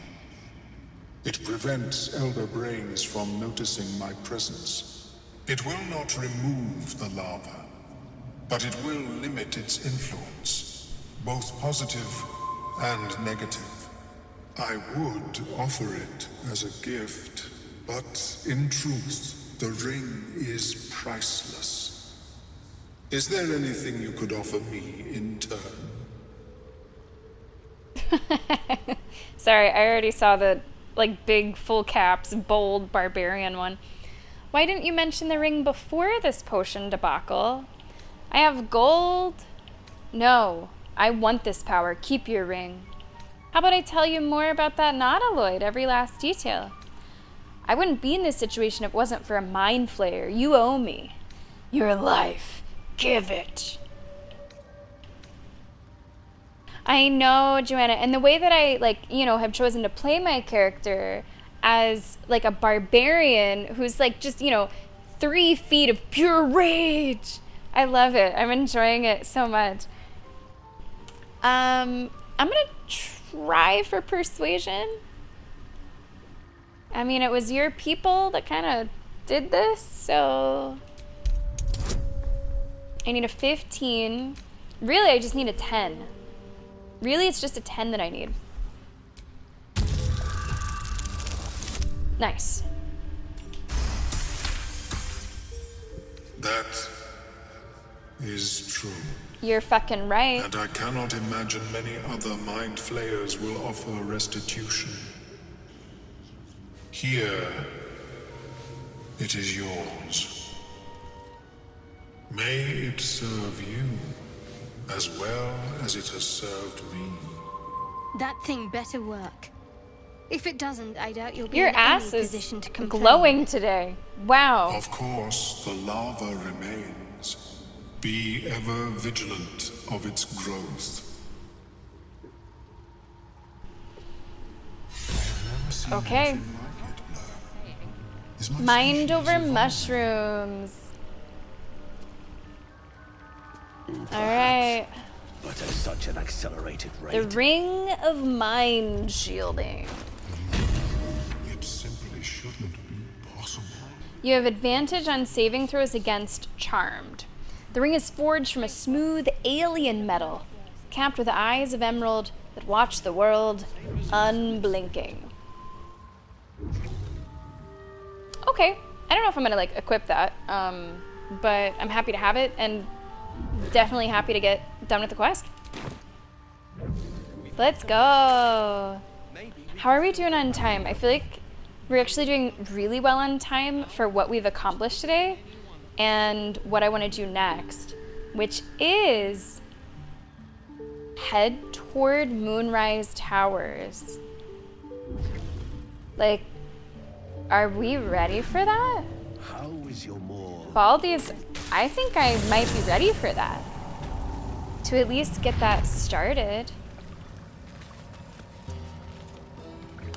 It prevents elder brains from noticing my presence. It will not remove the lava, but it will limit its influence, both positive and negative. I would offer it as a gift, but in truth, the ring is priceless. Is there anything you could offer me in turn? Sorry, I already saw the big full caps, bold barbarian one. Why didn't you mention the ring before this potion debacle? I have gold. No, I want this power. Keep your ring. How about I tell you more about that nautiloid, every last detail? I wouldn't be in this situation if it wasn't for a mind flayer. You owe me. Your life. Give it. I know, Joanna, and the way that I, have chosen to play my character as, a barbarian who's, just, 3 feet of pure rage. I love it. I'm enjoying it so much. I'm gonna try for persuasion. I mean, it was your people that kind of did this, so... I need a 15. Really, I just need a 10. Really, it's just a 10 that I need. Nice. That is true. You're fucking right. And I cannot imagine many other mind flayers will offer restitution. Here, it is yours. May it serve you as well as it has served me. That thing better work. If it doesn't, I doubt you'll be Your in ass any is position to complain. glowing today. Wow. Of course, the lava remains. Be ever vigilant of its growth. Okay. Mind over mushrooms. Alright. But at such an accelerated rate. The ring of mind shielding. It simply shouldn't be possible. You have advantage on saving throws against charmed. The ring is forged from a smooth alien metal, capped with eyes of emerald that watch the world unblinking. Okay, I don't know if I'm gonna like equip that, but I'm happy to have it and definitely happy to get done with the quest. Let's go. How are we doing on time? I feel like we're actually doing really well on time for what we've accomplished today and what I want to do next, which is head toward Moonrise Towers. Like, are we ready for that? How is your more? Baldur'S, I think I might be ready for that. To at least get that started.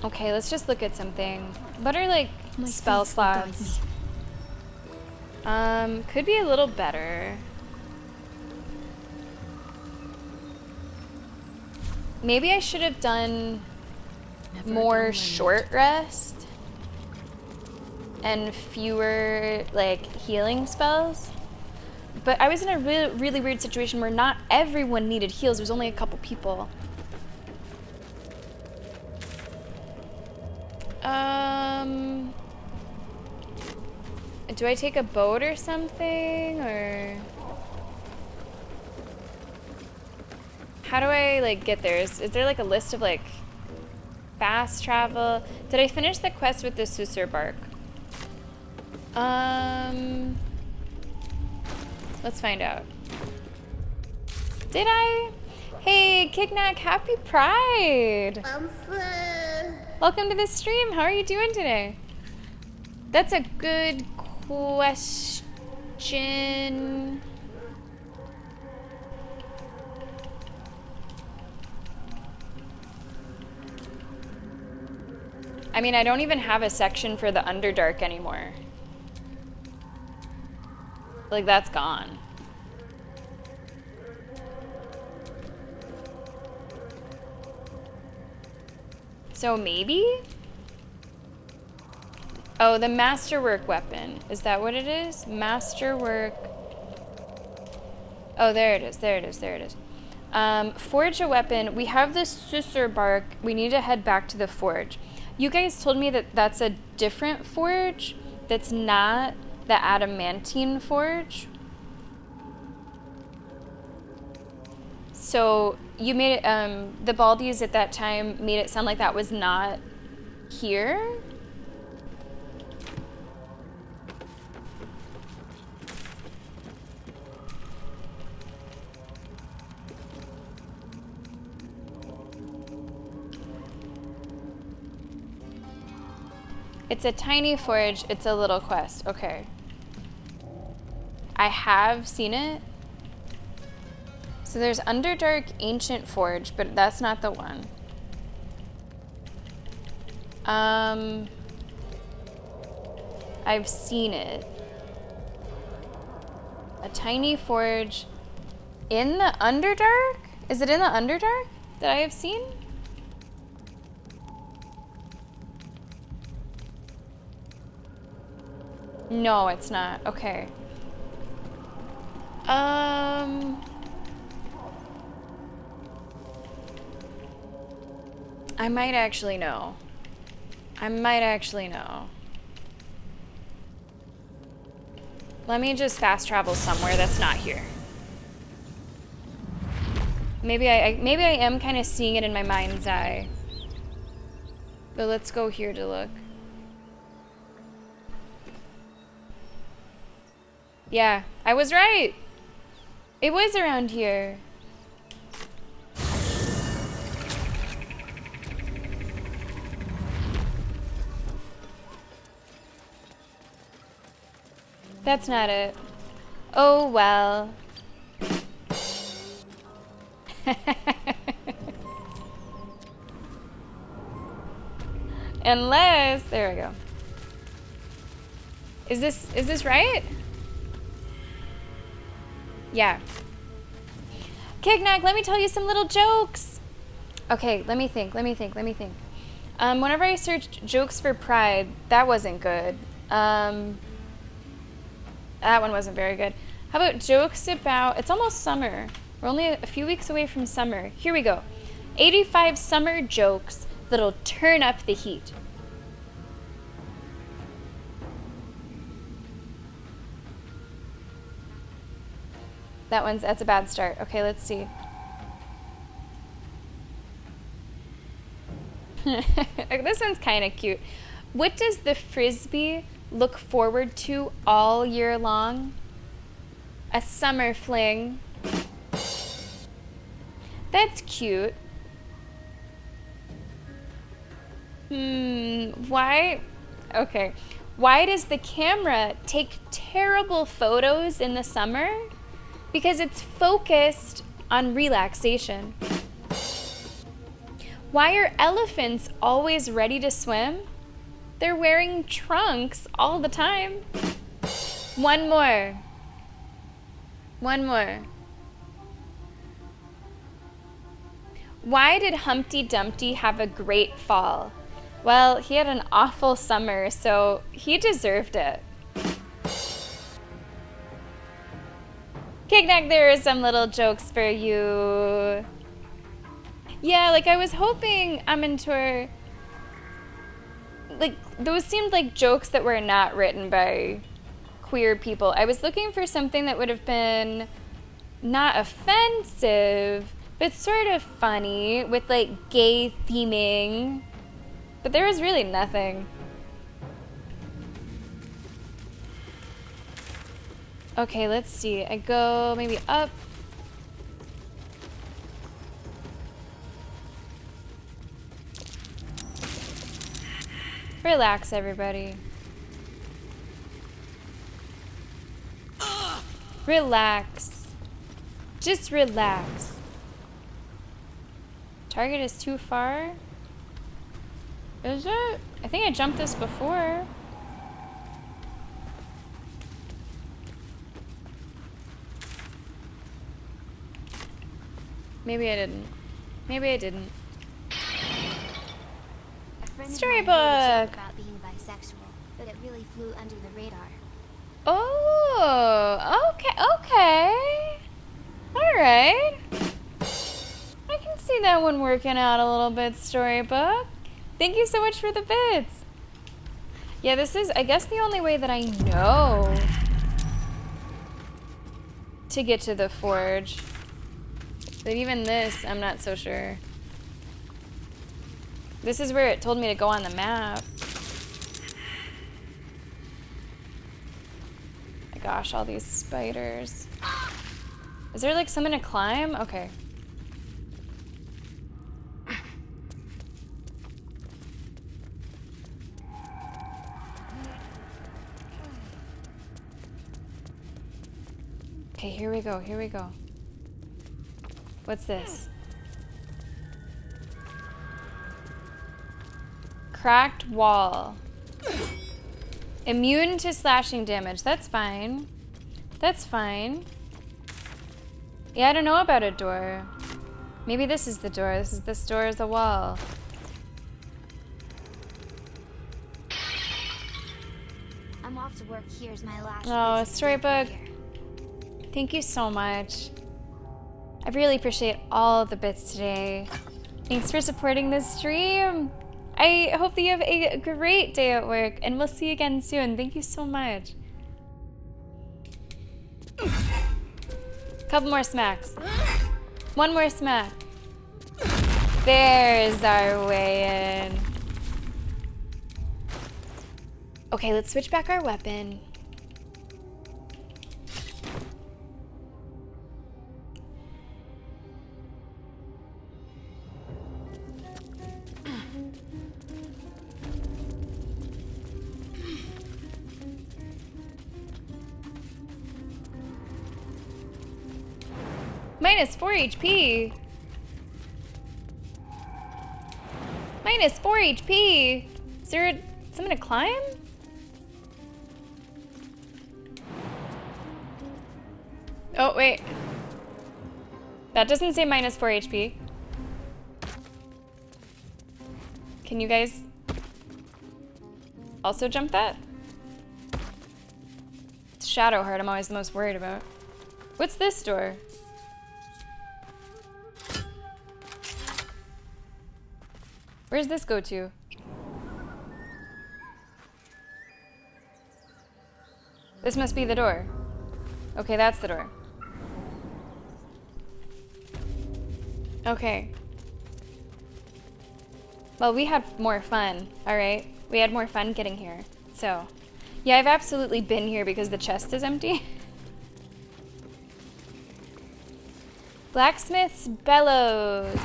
Okay, let's just look at something. What are like spell slots? Could be a little better. Maybe I should have done more short rest and fewer like healing spells. But I was in a really weird situation where not everyone needed heals. There was only a couple people. Do I take a boat or something, or how do I like get there? Is there like a list of like fast travel? Did I finish the quest with the Susur bark? Let's find out. Did I? Hey, Kignak, happy Pride! Welcome to the stream. How are you doing today? That's a good question. I mean, I don't even have a section for the Underdark anymore. Like, that's gone. So maybe? Oh, the masterwork weapon. Is that what it is? Masterwork. Oh, there it is. There it is. There it is. Forge a weapon. We have the Susur bark. We need to head back to the forge. You guys told me that that's a different forge. That's not the adamantine forge. So you made it, the Baldur'S at that time made it sound like that was not here. It's a tiny forge, it's a little quest. Okay. I have seen it. So there's Underdark Ancient Forge, but that's not the one. I've seen it. A tiny forge in the Underdark? Is it in the Underdark that I have seen? No, it's not. Okay. I might actually know. I might actually know. Let me just fast travel somewhere that's not here. Maybe I am kind of seeing it in my mind's eye. But let's go here to look. Yeah, I was right. It was around here. That's not it. Oh, well. Unless, there we go. Is this right? Yeah. Kignak, let me tell you some little jokes. Okay, let me think. Whenever I searched jokes for Pride, that wasn't good. That one wasn't very good. How about jokes about, it's almost summer. We're only a few weeks away from summer. Here we go. 85 summer jokes that'll turn up the heat. That's a bad start. Okay, let's see. This one's kind of cute. What does the frisbee look forward to all year long? A summer fling. That's cute. Why? Okay. Why does the camera take terrible photos in the summer? Because it's focused on relaxation. Why are elephants always ready to swim? They're wearing trunks all the time. One more. One more. Why did Humpty Dumpty have a great fall? Well, he had an awful summer, so he deserved it. Knickknack, there are some little jokes for you. Yeah, like I was hoping Amintor, like those seemed like jokes that were not written by queer people. I was looking for something that would have been not offensive, but sort of funny with like gay theming. But there was really nothing. Okay, let's see. I go maybe up. Relax, everybody. Relax. Just relax. Target is too far? Is it? I think I jumped this before. Maybe I didn't. Maybe I didn't. Storybook! About being bisexual, but it really flew under the radar. Oh, okay. Alright. I can see that one working out a little bit, Storybook. Thank you so much for the bits. Yeah, this is, I guess, the only way that I know to get to the forge. But even this, I'm not so sure. This is where it told me to go on the map. My gosh, all these spiders. Is there like something to climb? Okay. Okay, here we go, here we go. What's this? Cracked wall. Immune to slashing damage. That's fine. That's fine. Yeah, I don't know about a door. Maybe this is the door. This door is a wall. I'm off to work. Here's my last. Oh, Storybook. Thank you so much. I really appreciate all of the bits today. Thanks for supporting this stream. I hope that you have a great day at work, and we'll see you again soon. Thank you so much. Couple more smacks. One more smack. There's our way in. Okay, let's switch back our weapon. Minus 4 HP. Minus 4 HP. Is there something to climb? Oh, wait. That doesn't say minus 4 HP. Can you guys also jump that? It's Shadowheart I'm always the most worried about. What's this door? Where's this go to? This must be the door. Okay, that's the door. Okay. Well, we had more fun, alright? We had more fun getting here. So, yeah, I've absolutely been here because the chest is empty. Blacksmith's bellows.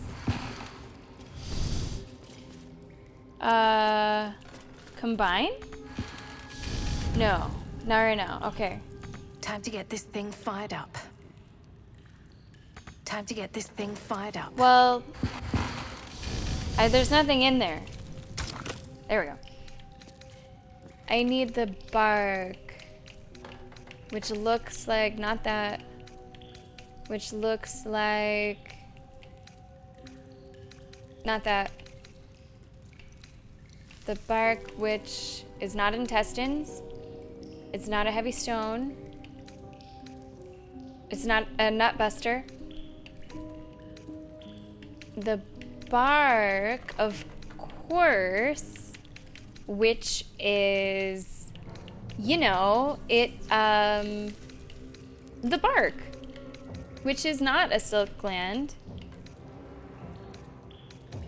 Combine? No, not right now. Okay. Time to get this thing fired up. Time to get this thing fired up. Well, there's nothing in there. There we go. I need the bark, which looks like not that. Which looks like not that. The bark, which is not intestines. It's not a heavy stone. It's not a nut buster. The bark, of course, which is, you know, the bark, which is not a silk gland,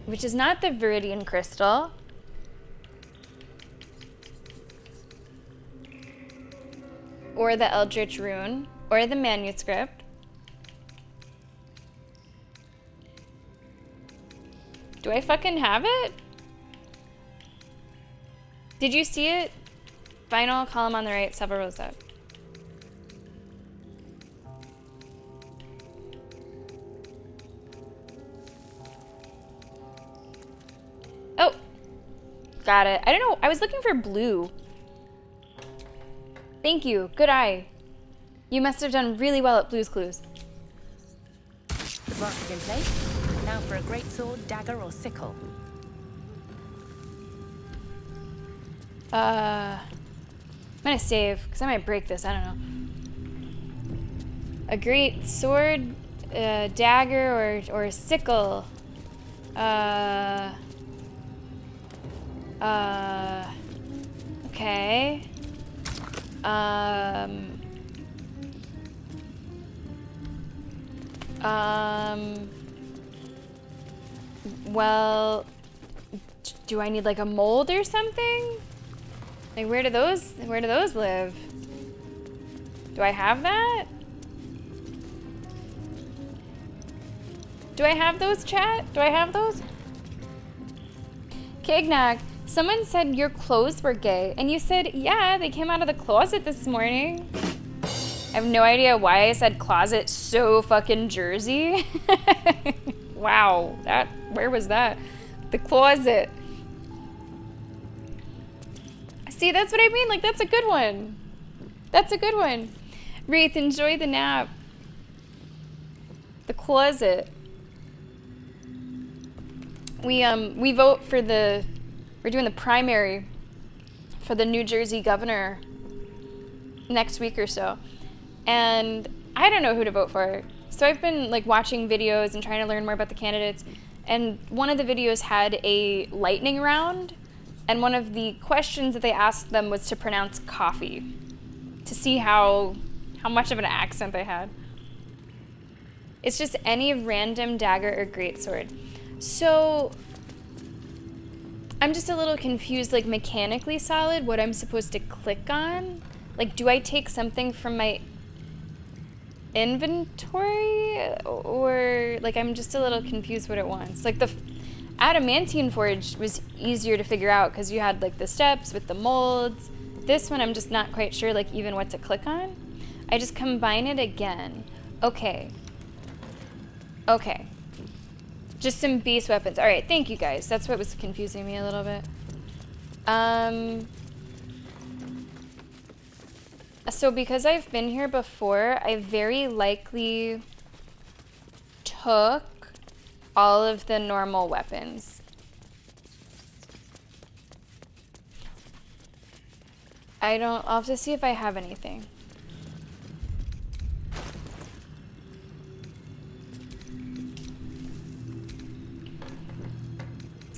which is not the viridian crystal. Or the Eldritch rune, or the manuscript. Do I fucking have it? Did you see it? Final column on the right, several rows up. Oh, got it. I don't know, I was looking for blue. Thank you, good eye. You must have done really well at Blue's Clues. The bark is in place. Now for a great sword, dagger, or sickle. I'm gonna save, because I might break this, I don't know. A great sword, dagger, or a sickle. Okay. Well, do I need like a mold or something? Like where do those live? Do I have that? Do I have those, chat? Do I have those? Kignac, someone said your clothes were gay, and you said, yeah, they came out of the closet this morning. I have no idea why I said closet so fucking Jersey. Wow, where was that? The closet. See, that's what I mean, like that's a good one. That's a good one. Wraith, enjoy the nap. The closet. We vote for we're doing the primary for the New Jersey governor next week or so. And I don't know who to vote for. So I've been like watching videos and trying to learn more about the candidates. And one of the videos had a lightning round. And one of the questions that they asked them was to pronounce coffee. To see how much of an accent they had. It's just any random dagger or greatsword. So I'm just a little confused, like mechanically solid, what I'm supposed to click on. Like, do I take something from my inventory? Or, like, I'm just a little confused what it wants. Like, the adamantine forge was easier to figure out because you had, like, the steps with the molds. This one, I'm just not quite sure, like, even what to click on. I just combine it again. Okay. Okay. Just some base weapons. All right, thank you guys. That's what was confusing me a little bit. So because I've been here before, I very likely took all of the normal weapons. I'll have to see if I have anything.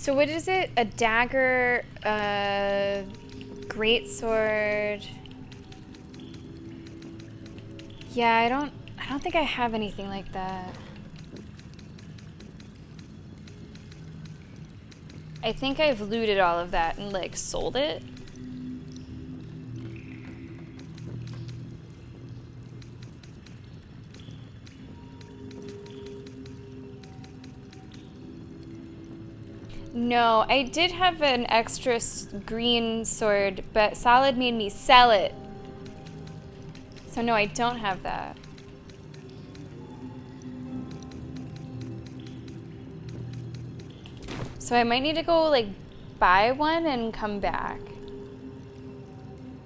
So what is it? A dagger, greatsword. Yeah, I don't think I have anything like that. I think I've looted all of that and like sold it. No, I did have an extra green sword, but Solid made me sell it. So no, I don't have that. So I might need to go like buy one and come back.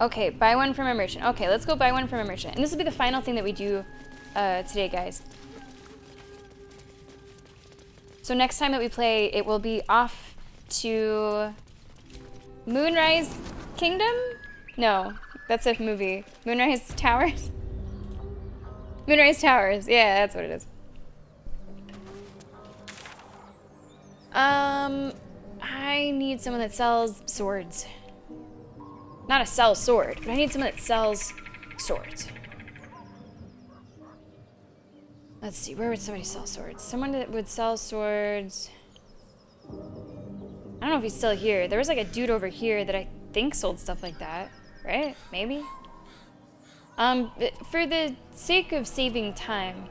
Okay, buy one from a merchant. Okay, let's go buy one from a merchant. And this will be the final thing that we do today, guys. So next time that we play, it will be off to Moonrise Kingdom? No, that's a movie. Moonrise Towers? Moonrise Towers, yeah, that's what it is. I need someone that sells swords. Not a sell sword, but I need someone that sells swords. Let's see, where would somebody sell swords? Someone that would sell swords. I don't know if he's still here. There was like a dude over here that I think sold stuff like that, right? Maybe? For the sake of saving time.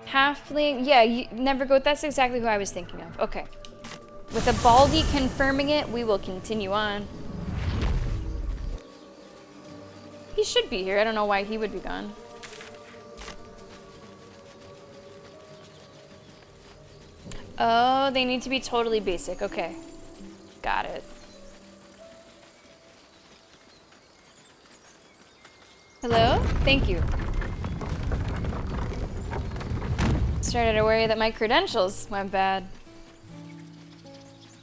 Halfling, yeah, Nevergoat, that's exactly who I was thinking of. Okay. With the Baldy confirming it, we will continue on. He should be here. I don't know why he would be gone. Oh, they need to be totally basic. Okay. Got it. Hello? Thank you. Started to worry that my credentials went bad.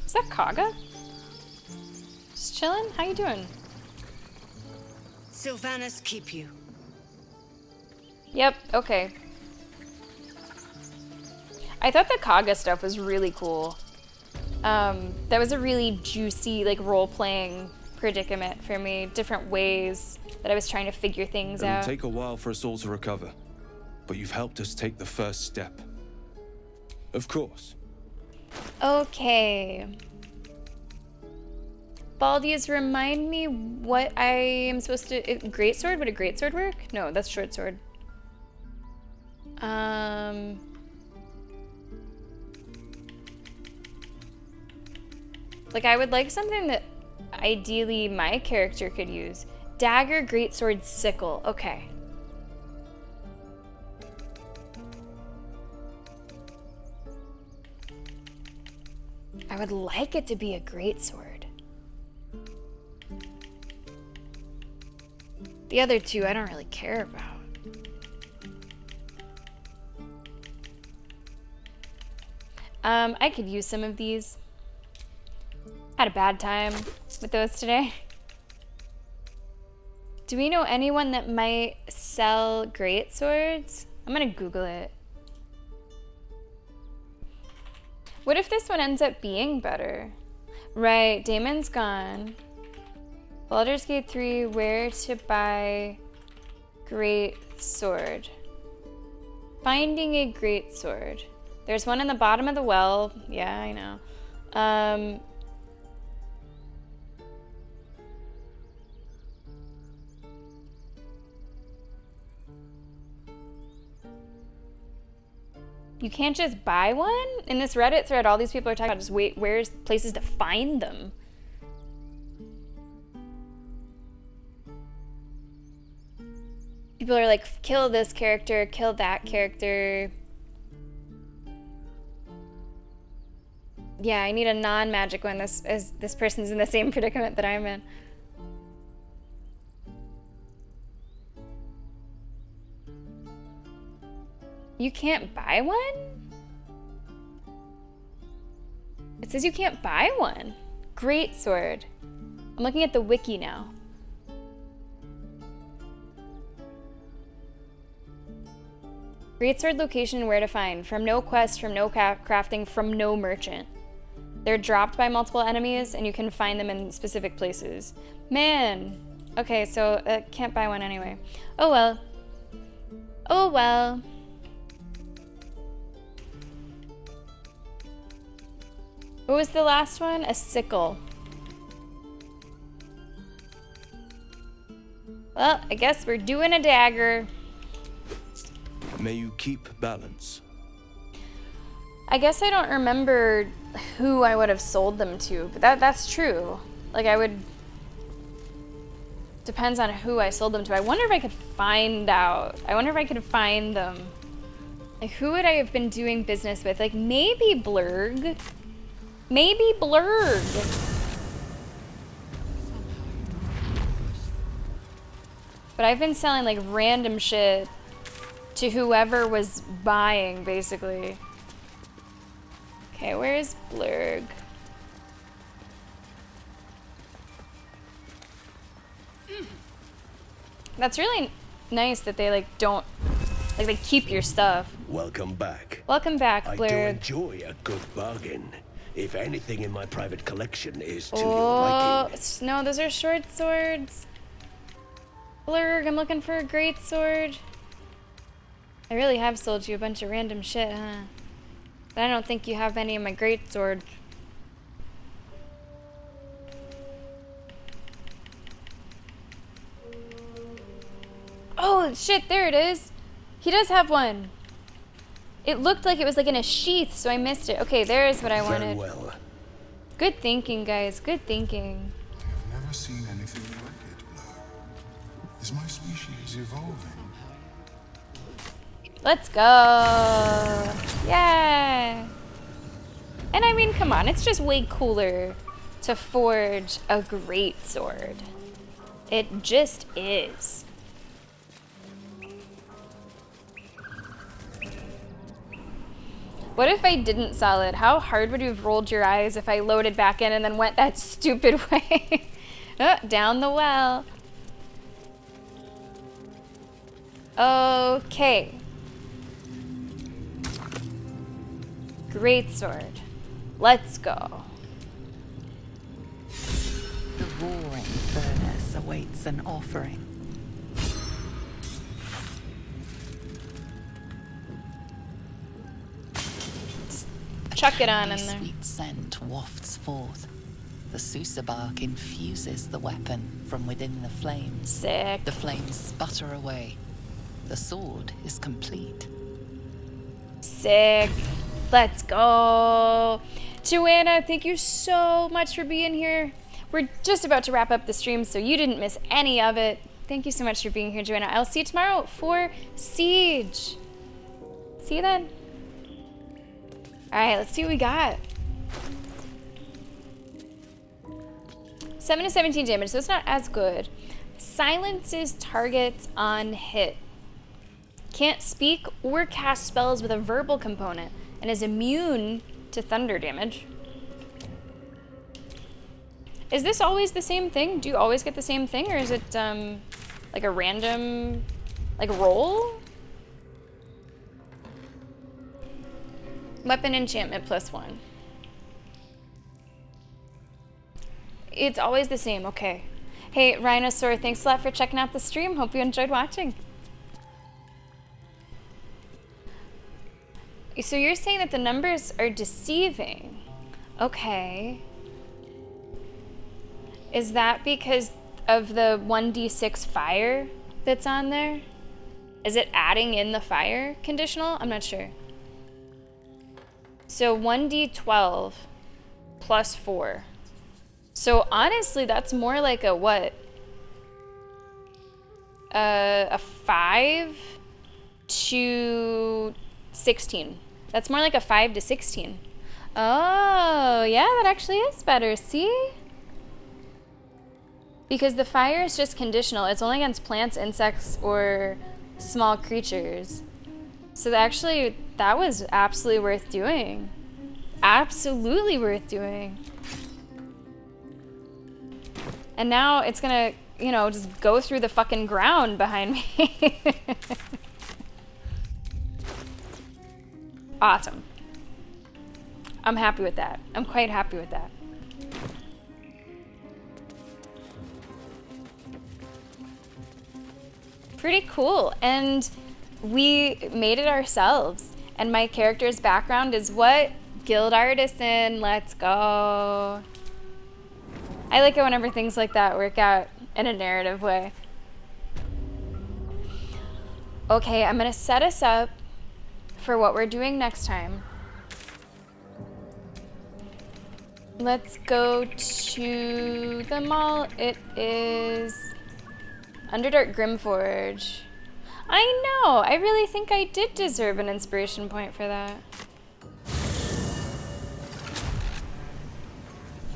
Is that Kaga? Just chilling? How you doing? Sylvanas keep you. Yep, okay. I thought the Kaga stuff was really cool. That was a really juicy, like, role-playing predicament for me. Different ways that I was trying to figure things out. It'll take a while for us all to recover, but you've helped us take the first step. Of course. Okay. Baldi's, remind me what I am supposed to... Greatsword? Would a greatsword work? No, that's short sword. Like, I would like something that ideally my character could use. Dagger, greatsword, sickle. Okay. I would like it to be a greatsword. The other two I don't really care about. I could use some of these. Had a bad time with those today. Do we know anyone that might sell greatswords? I'm gonna Google it. What if this one ends up being better? Right, Damon's gone. Baldur's Gate 3, where to buy great sword. Finding a great sword. There's one in the bottom of the well. Yeah, I know. You can't just buy one? In this Reddit thread, all these people are talking about just where's places to find them. People are like, kill this character, kill that character. Yeah, I need a non-magic one as this person's in the same predicament that I'm in. You can't buy one? It says you can't buy one. Great sword. I'm looking at the wiki now. Greatsword location where to find. From no quest, from no crafting, from no merchant. They're dropped by multiple enemies, and you can find them in specific places. Man! Okay, so can't buy one anyway. Oh well. Oh well. What was the last one? A sickle. Well, I guess we're doing a dagger. May you keep balance. I guess I don't remember who I would have sold them to, but that's true. Like, I would... Depends on who I sold them to. I wonder if I could find out. I wonder if I could find them. Like, who would I have been doing business with? Like, maybe Blurg. Maybe Blurg. But I've been selling, like, random shit to whoever was buying, basically. Okay, where's Blurg? That's really nice that they, like, don't... Like, they keep your stuff. Welcome back. Welcome back, I Blurg. do enjoy a good bargain. If anything in my private collection is to your Oh, liking. no, those are short swords. Blurg, I'm looking for a great sword. I really have sold you a bunch of random shit, huh? But I don't think you have any of my great sword. Oh, shit, there it is. He does have one. It looked like it was like in a sheath, so I missed it. Okay, there's what I wanted. Very well. Good thinking, guys. Good thinking. I've never seen anything like it, Blur. Is my species evolving? Let's go. Yeah. And I mean, come on. It's just way cooler to forge a great sword. It just is. What if I didn't sell it? How hard would you have rolled your eyes if I loaded back in and then went that stupid way? Oh, down the well. Okay. Great sword. Let's go. The roaring furnace awaits an offering. Chuck it on in A there. sweet scent wafts forth. The Susa bark infuses the weapon from within the flames. Sick. The flames sputter away. The sword is complete. Sick. Let's go. Joanna, thank you so much for being here. We're just about to wrap up the stream, so you didn't miss any of it. Thank you so much for being here, Joanna. I'll see you tomorrow for Siege. See you then. All right, let's see what we got. 7 to 17 damage, so it's not as good. Silences targets on hit. Can't speak or cast spells with a verbal component and is immune to thunder damage. Is this always the same thing? Do you always get the same thing, or is it like a random like roll? Weapon enchantment +1. It's always the same, okay. Hey, Rhinosaur, thanks a lot for checking out the stream. Hope you enjoyed watching. So you're saying that the numbers are deceiving. Okay. Is that because of the 1d6 fire that's on there? Is it adding in the fire conditional? I'm not sure. So 1d12 +4. So honestly, that's more like a what? A 5 to 16. That's more like a 5 to 16. Oh, yeah, that actually is better. See? Because the fire is just conditional. It's only against plants, insects, or small creatures. So actually, that was absolutely worth doing. Absolutely worth doing. And now it's gonna, you know, just go through the fucking ground behind me. Awesome. I'm happy with that. I'm quite happy with that. Pretty cool. And we made it ourselves. And my character's background is what? Guild artisan. Let's go. I like it whenever things like that work out in a narrative way. Okay, I'm gonna set us up for what we're doing next time. Let's go to the mall. It is Underdark Grimforge. I know, I really think I did deserve an inspiration point for that.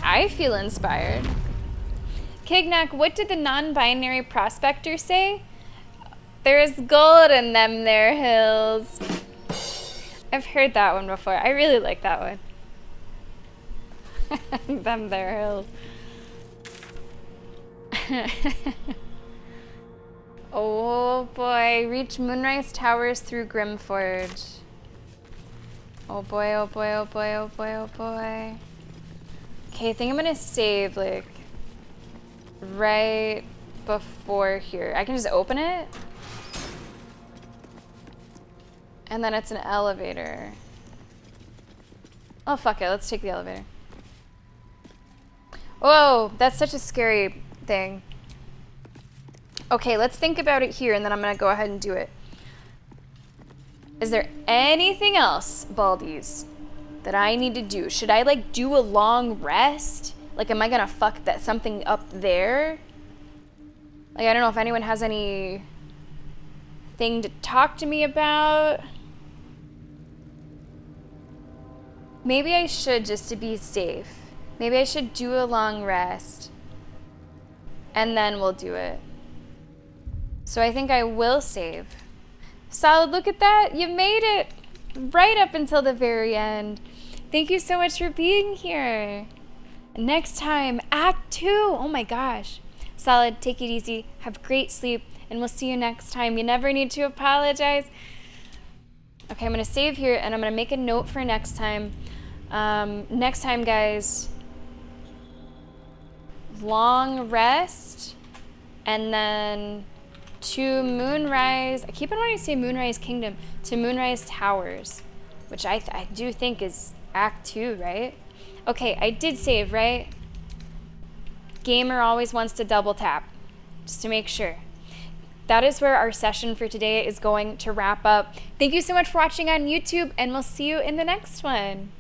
I feel inspired. Kignak, what did the non-binary prospector say? There's gold in them there hills. I've heard that one before. I really like that one. Them there hills. Oh boy, reach Moonrise Towers through Grimforge. Oh boy, oh boy, oh boy, oh boy, oh boy. Okay, I think I'm gonna save like right before here. I can just open it. And then it's an elevator. Oh fuck it, let's take the elevator. Whoa, that's such a scary thing. Okay, let's think about it here and then I'm gonna go ahead and do it. Is there anything else, Baldi's, that I need to do? Should I like do a long rest? Like, am I gonna fuck that something up there? Like, I don't know if anyone has any thing to talk to me about. Maybe I should, just to be safe. Maybe I should do a long rest and then we'll do it. So I think I will save. Solid, look at that. You made it right up until the very end. Thank you so much for being here. Next time, Act 2. Oh my gosh. Solid, take it easy. Have great sleep. And we'll see you next time. You never need to apologize. Okay, I'm going to save here and I'm going to make a note for next time. Next time, guys, long rest and then to Moonrise. I keep on wanting to say Moonrise Kingdom. To Moonrise Towers, which I do think is Act 2, right? Okay, I did save, right? Gamer always wants to double tap, just to make sure. That is where our session for today is going to wrap up. Thank you so much for watching on YouTube, and we'll see you in the next one.